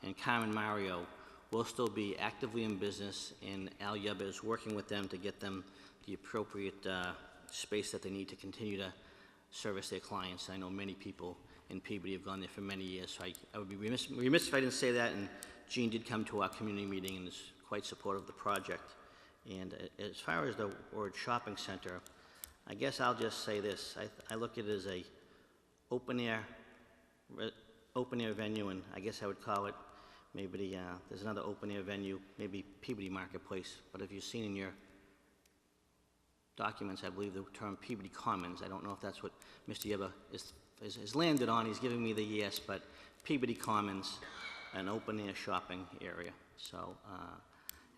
and Carmen Mario will still be actively in business, and Al Yeba is working with them to get them the appropriate space that they need to continue to service their clients. I know many people in Peabody have gone there for many years, so I would be remiss if I didn't say that, and Gene did come to our community meeting and is quite supportive of the project. And as far as the word shopping center, I guess I'll just say this. I look at it as a open-air venue, and I guess I would call it maybe there's another open-air venue, maybe Peabody Marketplace, but if you've seen in your documents, I believe the term Peabody Commons. I don't know if that's what Mr. Yeba is landed on. He's giving me the yes, but Peabody Commons, an open-air shopping area. So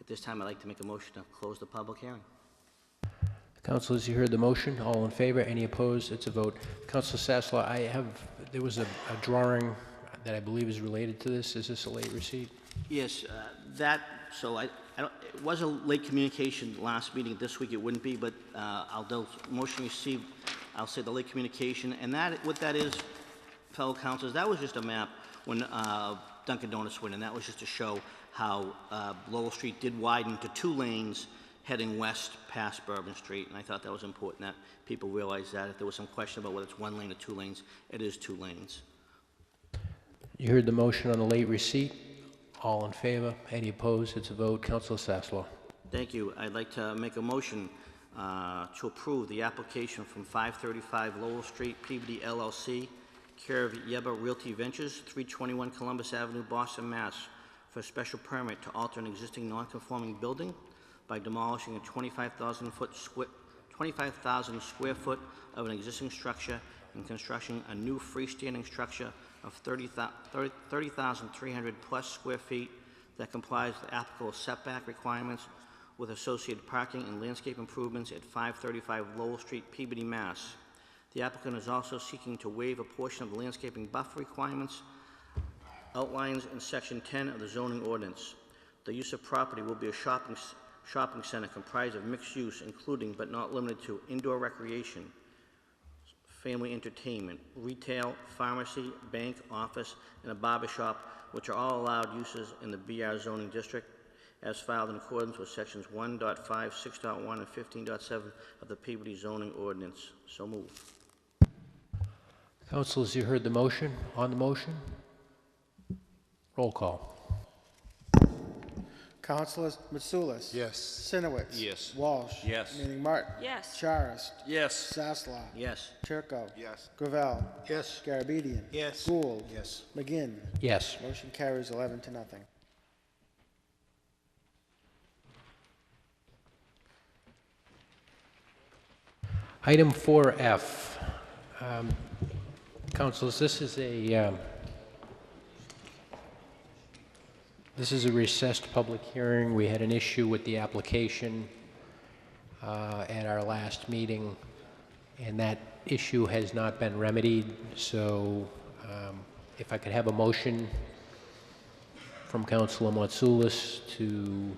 at this time, I'd like to make a motion to close the public hearing. Councilors, you heard the motion. All in favor? Any opposed? It's a vote. Councilor Sasslaw, there was a drawing that I believe is related to this. Is this a late receipt? Yes, it was a late communication last meeting. This week it wouldn't be, but motion received, I'll say the late communication. And what that is, fellow councilors, that was just a map when Dunkin' Donuts went in. That was just to show how Lowell Street did widen to 2 lanes heading west past Bourbon Street. And I thought that was important that people realize that. If there was some question about whether it's 1 lane or 2 lanes, it is 2 lanes. You heard the motion on the late receipt. All in favor? Any opposed? It's a vote. Councilor Sasslaw. Thank you. I'd like to make a motion to approve the application from 535 Lowell Street, Peabody LLC, care of Yeba Realty Ventures, 321 Columbus Avenue, Boston, Mass, for a special permit to alter an existing non-conforming building by demolishing a 25,000 square foot of an existing structure and constructing a new freestanding structure of 30,300 plus square feet that complies with applicable setback requirements with associated parking and landscape improvements at 535 Lowell Street, Peabody, Mass. The applicant is also seeking to waive a portion of the landscaping buffer requirements outlines in Section 10 of the zoning ordinance. The use of property will be a shopping center comprised of mixed use, including but not limited to indoor recreation, family entertainment, retail, pharmacy, bank, office, and a barber shop, which are all allowed uses in the BR zoning district, as filed in accordance with sections 1.5, 6.1, and 15.7 of the Peabody zoning ordinance. So moved. Councilors, you heard the motion. On the motion? Roll call. Councilors Mitsoulas. Yes. Sinowitz. Yes. Walsh. Yes. Manning Martin. Yes. Charist. Yes. Sasslaw. Yes. Turco. Yes. Gravel. Yes. Garabedian. Yes. Gould. Yes. McGinn. Yes. Motion carries 11 to nothing. Item 4F. Councilors, this is a recessed public hearing. We had an issue with the application at our last meeting, and that issue has not been remedied. So if I could have a motion from Councilor Matsoulis to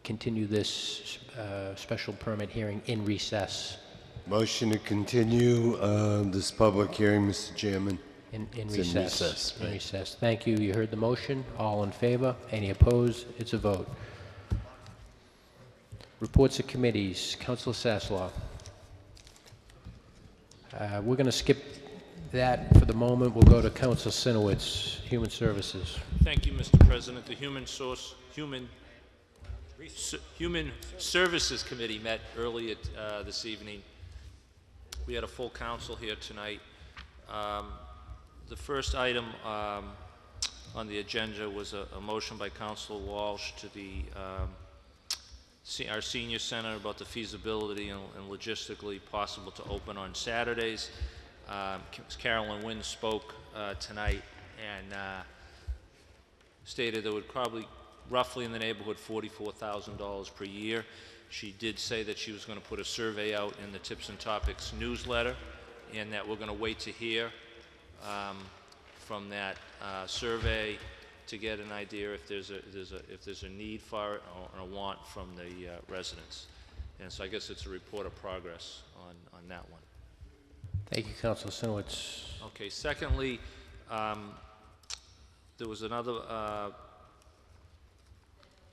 continue this special permit hearing in recess. Motion to continue this public hearing, Mr. Chairman. In It's recess. In right. recess. Thank you. You heard the motion. All in favor? Any opposed? It's a vote. Reports of committees. Councilor Sasslaw. We're going to skip that for the moment. We'll go to Councilor Sinowitz, Human Services. Thank you, Mr. President. The Human Services Committee met early this evening. We had a full council here tonight. The first item on the agenda was a motion by Councilor Walsh to our senior center about the feasibility and logistically possible to open on Saturdays. Carolyn Wynn spoke tonight and stated there would probably roughly in the neighborhood $44,000 per year. She did say that she was going to put a survey out in the Tips and Topics newsletter, and that we're going to wait to hear from that survey to get an idea if there's a need for it or a want from the residents. And so I guess it's a report of progress on that one. Thank you, Councilor Sinowitz. Okay. Secondly, there was another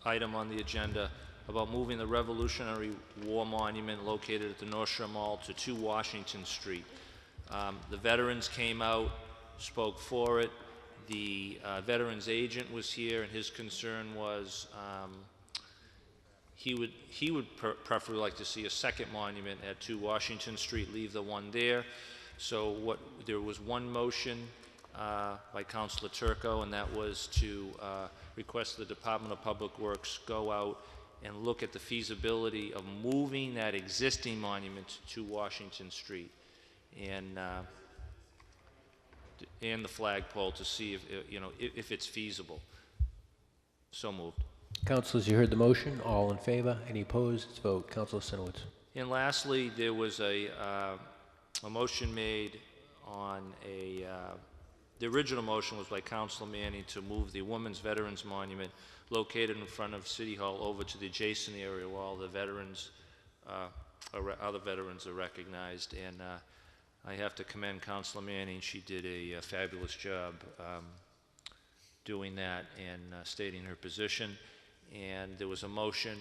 item on the agenda about moving the Revolutionary War Monument located at the North Shore Mall to 2 Washington Street. The veterans came out, spoke for it. The veterans agent was here, and his concern was he would preferably like to see a second monument at 2 Washington Street, leave the one there. So there was one motion by Councilor Turco, and that was to request the Department of Public Works go out and look at the feasibility of moving that existing monument to Washington Street and the flagpole to see if it's feasible. So moved. Councilors, you heard the motion. All in favor? Any opposed? Let's vote. Councilor Sinowitz. And lastly, there was a motion made on the original motion was by Councilor Manning to move the Women's Veterans Monument located in front of City Hall over to the adjacent area where all the veterans, other veterans are recognized. And I have to commend Councilor Manning. She did a fabulous job doing that and stating her position. And there was a motion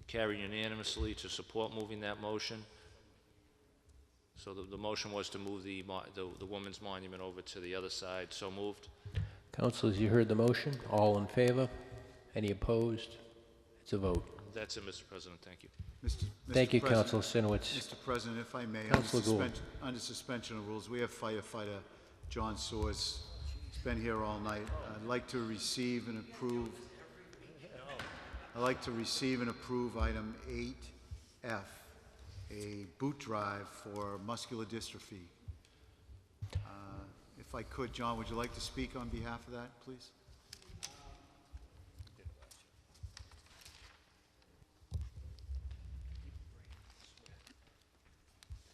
carried unanimously to support moving that motion. So the motion was to move the woman's monument over to the other side. So moved. Councilors, you heard the motion. All in favor? Any opposed? It's a vote. That's it, Mr. President. Thank you. Thank you, Councilor Sinowitz. Mr. President, if I may, Councilor under suspension of rules, we have firefighter John Soers. He's been here all night. I'd like to receive and approve. I'd like to receive and approve item 8F, a boot drive for muscular dystrophy. If I could, John, would you like to speak on behalf of that, please?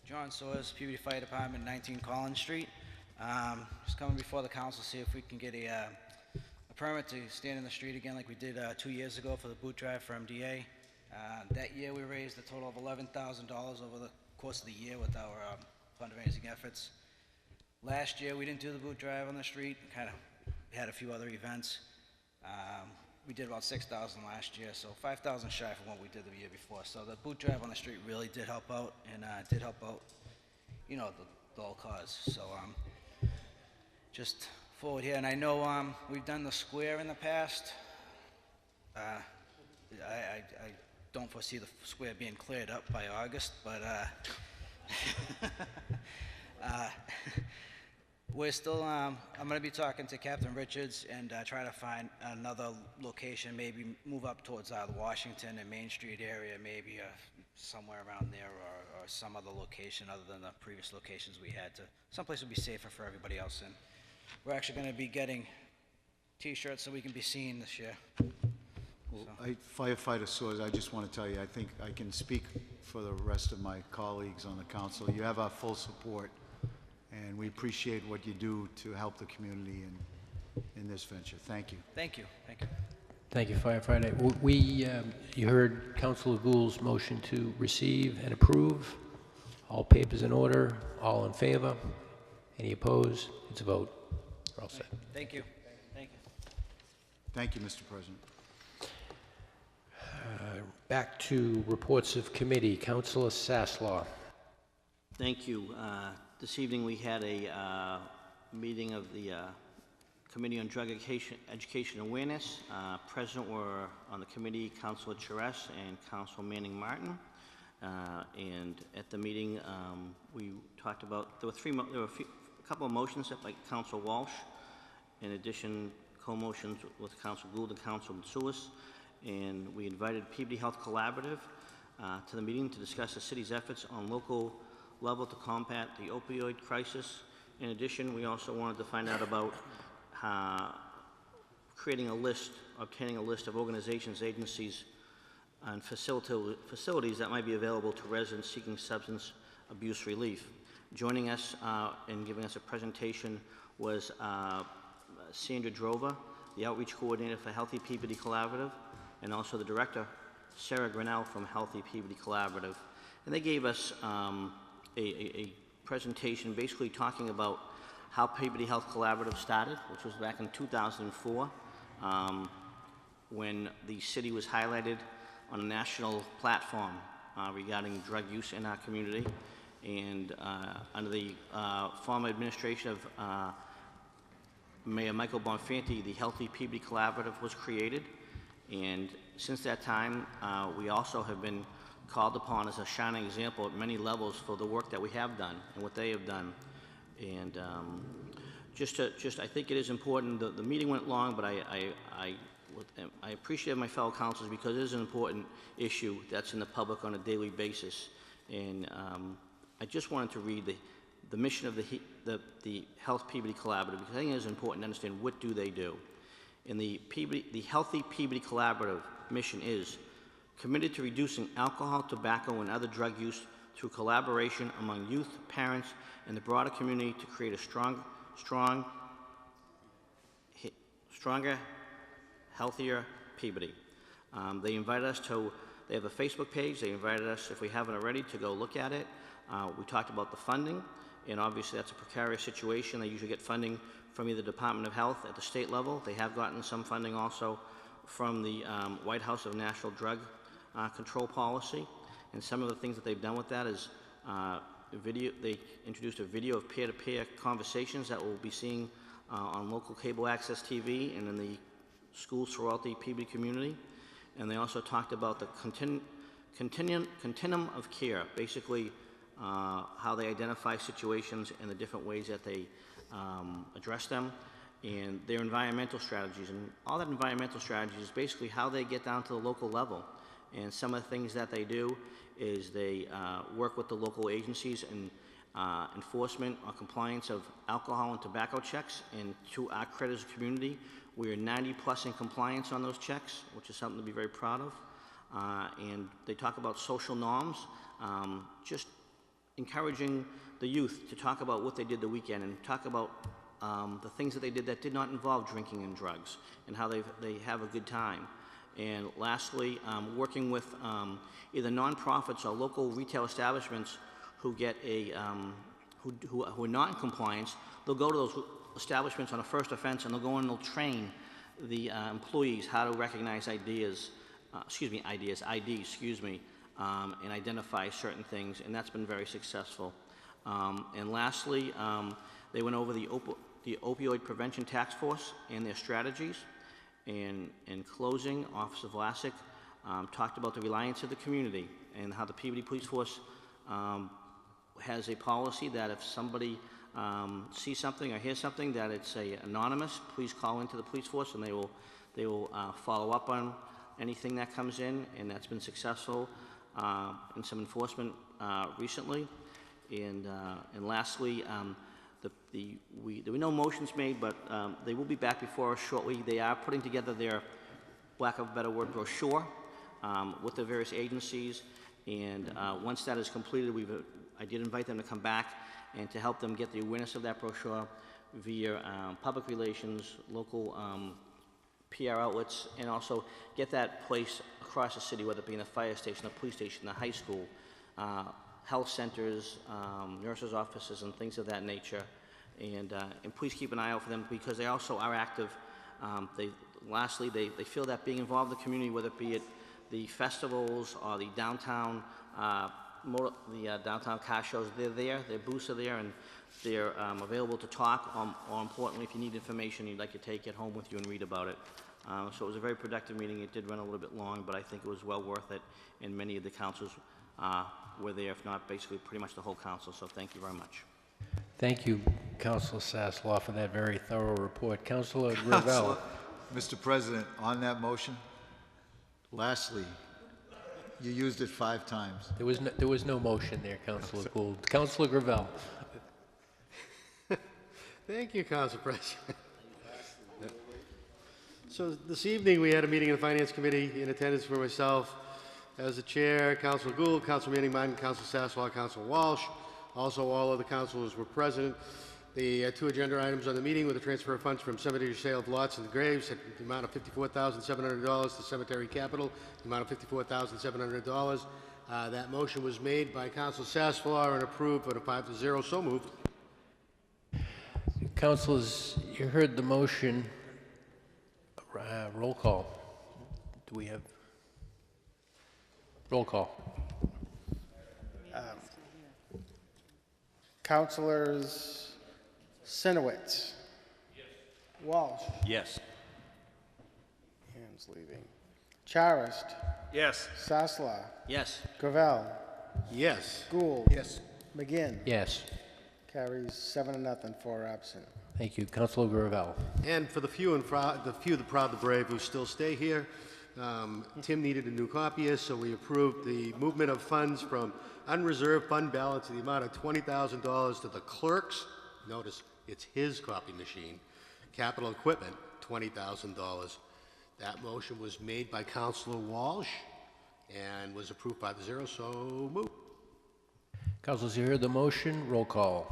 John Soers, Peabody Fire Department, 19 Collins Street. Just coming before the council to see if we can get a permit to stand in the street again like we did 2 years ago for the boot drive for MDA. That year we raised a total of $11,000 over the course of the year with our fundraising efforts. Last year we didn't do the boot drive on the street, kind of had a few other events. We did about 6,000 last year, so 5,000 shy from what we did the year before. So the boot drive on the street really did help out, and did help out, the whole cause. So just forward here, and I know we've done the square in the past. I don't foresee the square being cleared up by August, but we're still, I'm going to be talking to Captain Richards and try to find another location, maybe move up towards the Washington and Main Street area, maybe somewhere around there, or some other location other than the previous locations we had, to someplace would be safer for everybody else. And we're actually going to be getting T-shirts so we can be seen this year. Well, Firefighter Soers, I just want to tell you, I think I can speak for the rest of my colleagues on the council. You have our full support, and we appreciate what you do to help the community in this venture. Thank you. Thank you. Thank you. Thank you, firefighter. You heard Councilor Gould's motion to receive and approve. All papers in order. All in favor? Any opposed? It's a vote. We're all set. Thank you. Thank you. Thank you, Mr. President. Back to reports of committee. Councilor Sasslaw. Thank you. This evening we had a meeting of the Committee on Drug Education Awareness. Present were on the committee Councilor Charest and Councilor Manning Martin. And at the meeting we talked about, there were a couple of motions set by Councilor Walsh. In addition, co-motions with Councilor Gould and Councilor Mitsoulas. And we invited Peabody Health Collaborative to the meeting to discuss the city's efforts on local level to combat the opioid crisis. In addition, we also wanted to find out about obtaining a list of organizations, agencies, and facilities that might be available to residents seeking substance abuse relief. Joining us and giving us a presentation was Sandra Drova, the Outreach Coordinator for Healthy Peabody Collaborative, and also the Director, Sarah Grinnell from Healthy Peabody Collaborative. And they gave us a presentation basically talking about how Peabody Health Collaborative started, which was back in 2004, when the city was highlighted on a national platform regarding drug use in our community. And under the former administration of Mayor Michael Bonfanti, the Healthy Peabody Collaborative was created. And since that time, we also have been called upon as a shining example at many levels for the work that we have done and what they have done. And I think it is important. The meeting went long, but I appreciate my fellow councilors because it is an important issue that's in the public on a daily basis. And I just wanted to read the mission of the Health Peabody Collaborative, because I think it is important to understand what do they do. And the Healthy Peabody Collaborative mission is committed to reducing alcohol, tobacco, and other drug use through collaboration among youth, parents, and the broader community to create a stronger, healthier Peabody. They invited us to, they have a Facebook page. They invited us, if we haven't already, to go look at it. We talked about the funding, and obviously that's a precarious situation. They usually get funding from either Department of Health at the state level. They have gotten some funding also from the White House of National Drug Control Policy. And some of the things that they've done with that is they introduced a video of peer-to-peer conversations that we'll be seeing on local cable access TV and in the schools throughout the Peabody community. And they also talked about the continuum of care, basically how they identify situations and the different ways that they address them, and their environmental strategies. And all that environmental strategies is basically how they get down to the local level. And some of the things that they do is they work with the local agencies in enforcement or compliance of alcohol and tobacco checks. And to our credit as a community, we are 90+ in compliance on those checks, which is something to be very proud of. And they talk about social norms, just encouraging the youth to talk about what they did the weekend and talk about the things that they did that did not involve drinking and drugs and how they have a good time. And lastly, working with either nonprofits or local retail establishments who get who are not in compliance. They'll go to those establishments on a first offense, and they'll go in and they'll train the employees how to recognize IDs, and identify certain things, and that's been very successful. And lastly, they went over the Opioid Prevention Task Force and their strategies. And in closing, Officer Vlasic talked about the reliance of the community and how the Peabody Police Force has a policy that if somebody sees something or hears something, that it's anonymous. Please call into the police force, and they will follow up on anything that comes in, and that's been successful in some enforcement recently. And lastly, there were no motions made, but they will be back before us shortly. They are putting together their, lack of a better word, brochure with the various agencies. And once that is completed, I did invite them to come back and to help them get the awareness of that brochure via public relations, local PR outlets, and also get that place across the city, whether it be in the fire station, the police station, the high school, health centers, nurses' offices, and things of that nature. And please keep an eye out for them because they also are active. Lastly, they feel that being involved in the community, whether it be at the festivals or the downtown downtown car shows, they're there, their booths are there, and they're available to talk, or importantly, if you need information you'd like to take it home with you and read about it. So it was a very productive meeting. It did run a little bit long, but I think it was well worth it, and many of the councils were there, if not basically pretty much the whole council, so thank you very much. Thank you, Councilor Sasslaw, for that very thorough report. Councilor Gravel. Mr. President, on that motion, lastly, you used it 5 times. There was no motion there, Councilor Gould. Councilor Gravel. Thank you, Council President. So this evening we had a meeting of the Finance Committee in attendance for myself as the chair, Councilor Gould, Councilor Manning Martin, Councilor Sasslaw, Councilor Walsh. Also, all other councilors were present. The 2 agenda items on the meeting were the transfer of funds from cemetery sale of lots and graves at the amount of $54,700 to cemetery capital, the amount of $54,700. That motion was made by Councilor Sasslaw and approved on a 5-0. So moved. Councilors, you heard the motion. Roll call. Do we have? Roll call. Councilors Sinowitz. Walsh. Yes. Hands leaving. Charist. Yes. Sasla. Yes. Gravel. Yes. Gould. Yes. McGinn. Yes. Carries 7-0, 4 absent. Thank you. Councilor Gravel. And for the few, the proud, the brave who still stay here, Tim needed a new copyist, so we approved the movement of funds from unreserved fund balance in the amount of $20,000 to the clerk's, notice it's his copy machine, capital equipment, $20,000. That motion was made by Councilor Walsh and was approved by the zero, so moved. Councilors, you heard the motion. Roll call.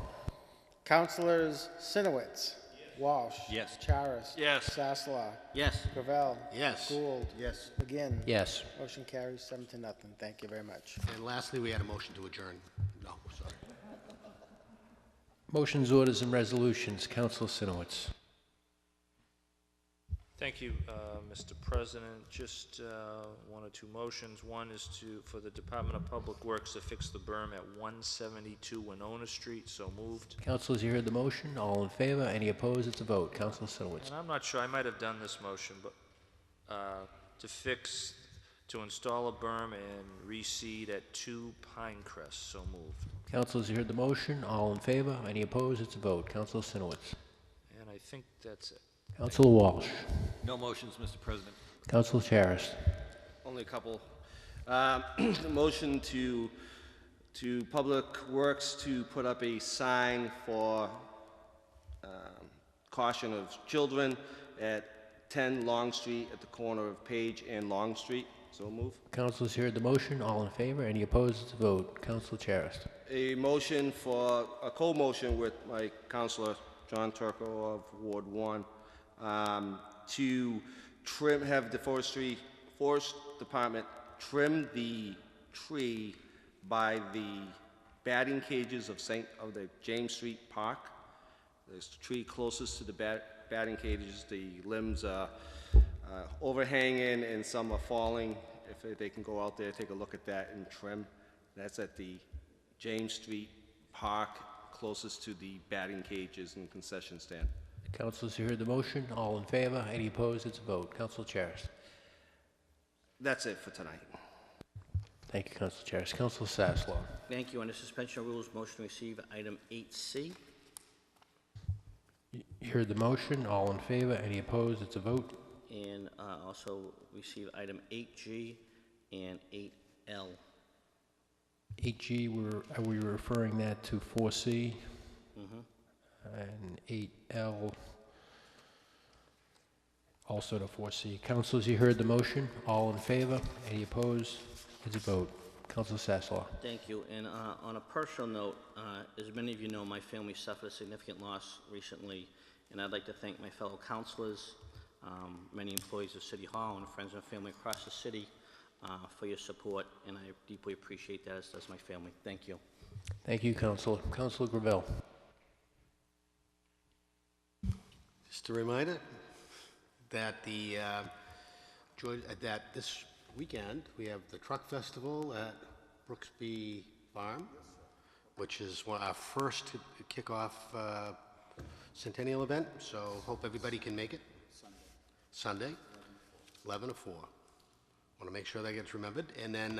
Councilors Sinowitz. Walsh. Yes. Charis. Yes. Sasla. Yes. Gravel. Yes. Gould. Yes. McGinn. Yes. Motion carries 7-0. Thank you very much. And lastly, we had a motion to adjourn. No, sorry. Motions, orders, and resolutions. Councilor Sinowitz. Thank you, Mr. President. Just one or two motions. One is for the Department of Public Works to fix the berm at 172 Winona Street. So moved. Councilors, you heard the motion. All in favor? Any opposed? It's a vote. Councilor Sinowitz. And I'm not sure, I might have done this motion, but to install a berm and reseed at 2 Pinecrest. So moved. Councilors, you heard the motion. All in favor? Any opposed? It's a vote. Councilor Sinowitz. And I think that's it. Councilor Walsh. No motions, Mr. President. Councilor Charis. Only a couple. Motion to Public Works to put up a sign for caution of children at 10 Long Street at the corner of Page and Long Street. So move. Councilors, you heard the motion. All in favor? Any opposed? It's a vote. Councilor Charis. A motion for a co-motion with my councilor, John Turco of Ward 1, to have the Forest Department trim the tree by the batting cages of the James Street Park. There's the tree closest to the batting cages. The limbs are overhanging and some are falling. If they can go out there, take a look at that and trim. That's at the James Street Park, closest to the batting cages and concession stand. Councilors, you heard the motion. All in favor? Any opposed? It's a vote. Councilor Charis. That's it for tonight. Thank you, Councilor Charis. Councilor Sasslaw. Thank you. Under suspension of rules, motion to receive item 8C. You heard the motion. All in favor? Any opposed? It's a vote. And also receive item 8G and 8L. 8G, are we referring that to 4C? Mm-hmm. And 8L also to 4C. Councilors, you heard the motion. All in favor? Any opposed? It's a vote. Councilor Sasslaw. Thank you. And on a personal note, as many of you know, my family suffered a significant loss recently, and I'd like to thank my fellow councilors, many employees of City Hall, and friends and family across the city for your support, and I deeply appreciate that, as does my family. Thank you. Thank you, Councilor. Councilor Gravel. Just a reminder that that this weekend we have the Truck Festival at Brooksby Farm, which is our first kickoff centennial event. So hope everybody can make it. Sunday, 11 to 4. Want to make sure that gets remembered. And then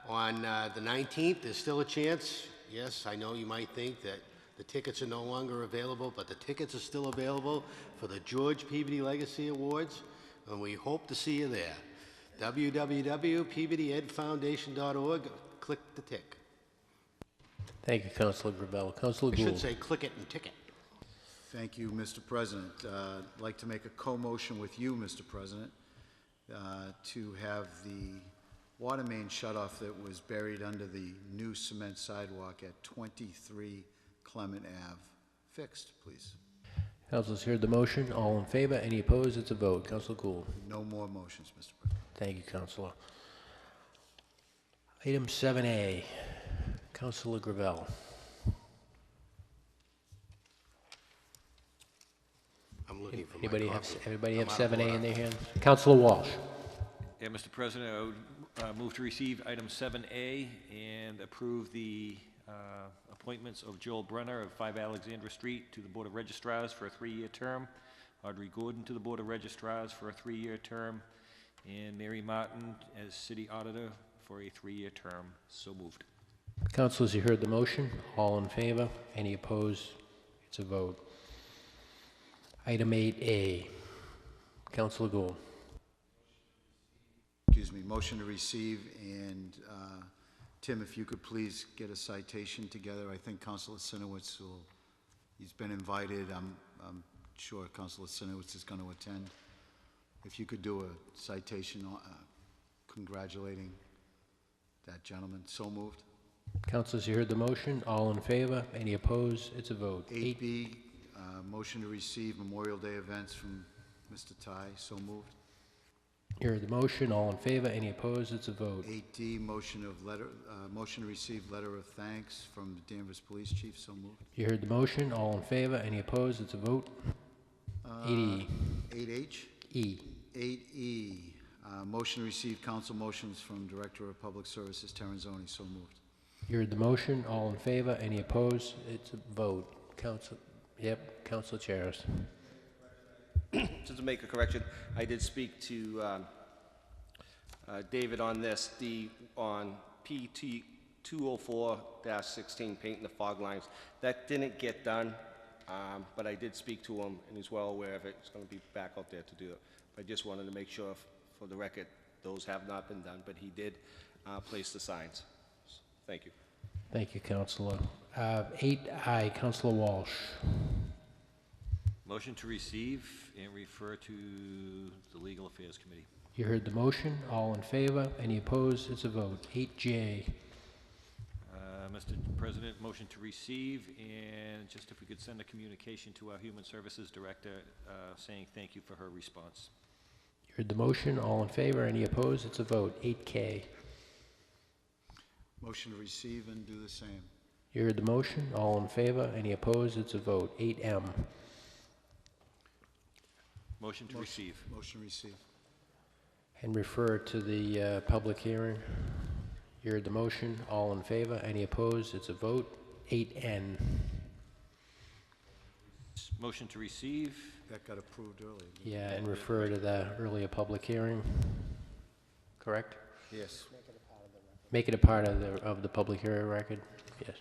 on the 19th, there's still a chance. Yes, I know you might think that the tickets are no longer available, but the tickets are still available for the George Peabody Legacy Awards, and we hope to see you there. www.peabodyedfoundation.org. Click the tick. Thank you, Councilor Gravel. Councilor I Gould. should say click it and tick it. Thank you, Mr. President. I'd like to make a co-motion with you, Mr. President, to have the water main shutoff that was buried under the new cement sidewalk at 23 Clement Ave fixed, please. Councilors heard the motion. All in favor? Any opposed? It's a vote. Councilor Gould. No more motions, Mr. President. Thank you, Councilor. Item 7A, Councilor Gravel. I'm looking for my Anybody have, copy. everybody have I'm out of 7A in order. their hands? Councilor Walsh. Yeah, Mr. President, I would move to receive item 7A and approve the appointments of Joel Brenner of 5 Alexandra Street to the Board of Registrars for a 3-year term, Audrey Gordon to the Board of Registrars for a 3-year term, and Mary Martin as City Auditor for a 3-year term. So moved. Councilors, you heard the motion. All in favor? Any opposed? It's a vote. Item 8A. Councilor Gould. Excuse me, motion to receive, and Tim, if you could please get a citation together. I think Councilor Sinowitz will, he's been invited. I'm sure Councilor Sinowitz is going to attend. If you could do a citation congratulating that gentleman. So moved. Councilors, you heard the motion. All in favor? Any opposed? It's a vote. 8B, motion to receive Memorial Day events from Mr. Ty. So moved. You heard the motion. All in favor? Any opposed? It's a vote. 8D, motion to receive letter of thanks from the Danvers Police Chief. So moved. You heard the motion. All in favor? Any opposed? It's a vote. 8E. 8H? E. 8E, motion to receive council motions from Director of Public Services Terenzoni. So moved. You heard the motion. All in favor? Any opposed? It's a vote. Council. Yep. Councilor Charis. Just to make a correction, I did speak to David on this, on PT 204-16, painting the fog lines. That didn't get done, but I did speak to him, and he's well aware of it. It's going to be back out there to do it. I just wanted to make sure, for the record, those have not been done, but he did place the signs. Thank you. Thank you, Councilor. 8I, Councilor Walsh. Motion to receive and refer to the Legal Affairs Committee. You heard the motion. All in favor? Any opposed? It's a vote. 8J. Mr. President, motion to receive, and just if we could send a communication to our Human Services Director saying thank you for her response. You heard the motion. All in favor? Any opposed? It's a vote. 8K. Motion to receive and do the same. You heard the motion. All in favor? Any opposed? It's a vote. 8M. Motion to receive. Motion to receive. And refer to the public hearing. You heard the motion. All in favor? Any opposed? It's a vote. 8N. Motion to receive. That got approved earlier. Yeah, and refer to the earlier public hearing. Correct? Yes. Make it a part of the public hearing record. Yes.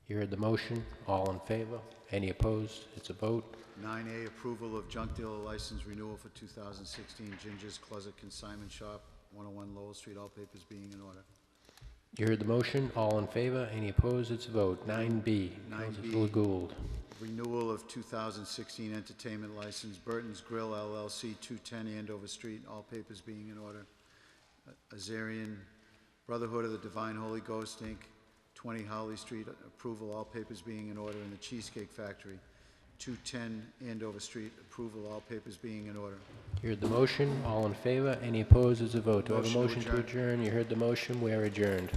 You heard the motion. All in favor? Any opposed? It's a vote. 9A, approval of junk dealer license renewal for 2016 Ginger's Closet Consignment Shop, 101 Lowell Street, all papers being in order. You heard the motion. All in favor? Any opposed? It's a vote. 9B. Councilor Gould. Renewal of 2016 entertainment license, Burton's Grill LLC, 210 Andover Street, all papers being in order. Azarian Brotherhood of the Divine Holy Ghost, Inc., 20 Howley Street, approval, all papers being in order. And the Cheesecake Factory, 210 Andover Street, approval, all papers being in order. You heard the motion. All in favor? Any opposed? It's a vote. Do I have a Motion motion to to adjourn? You heard the motion. We are adjourned.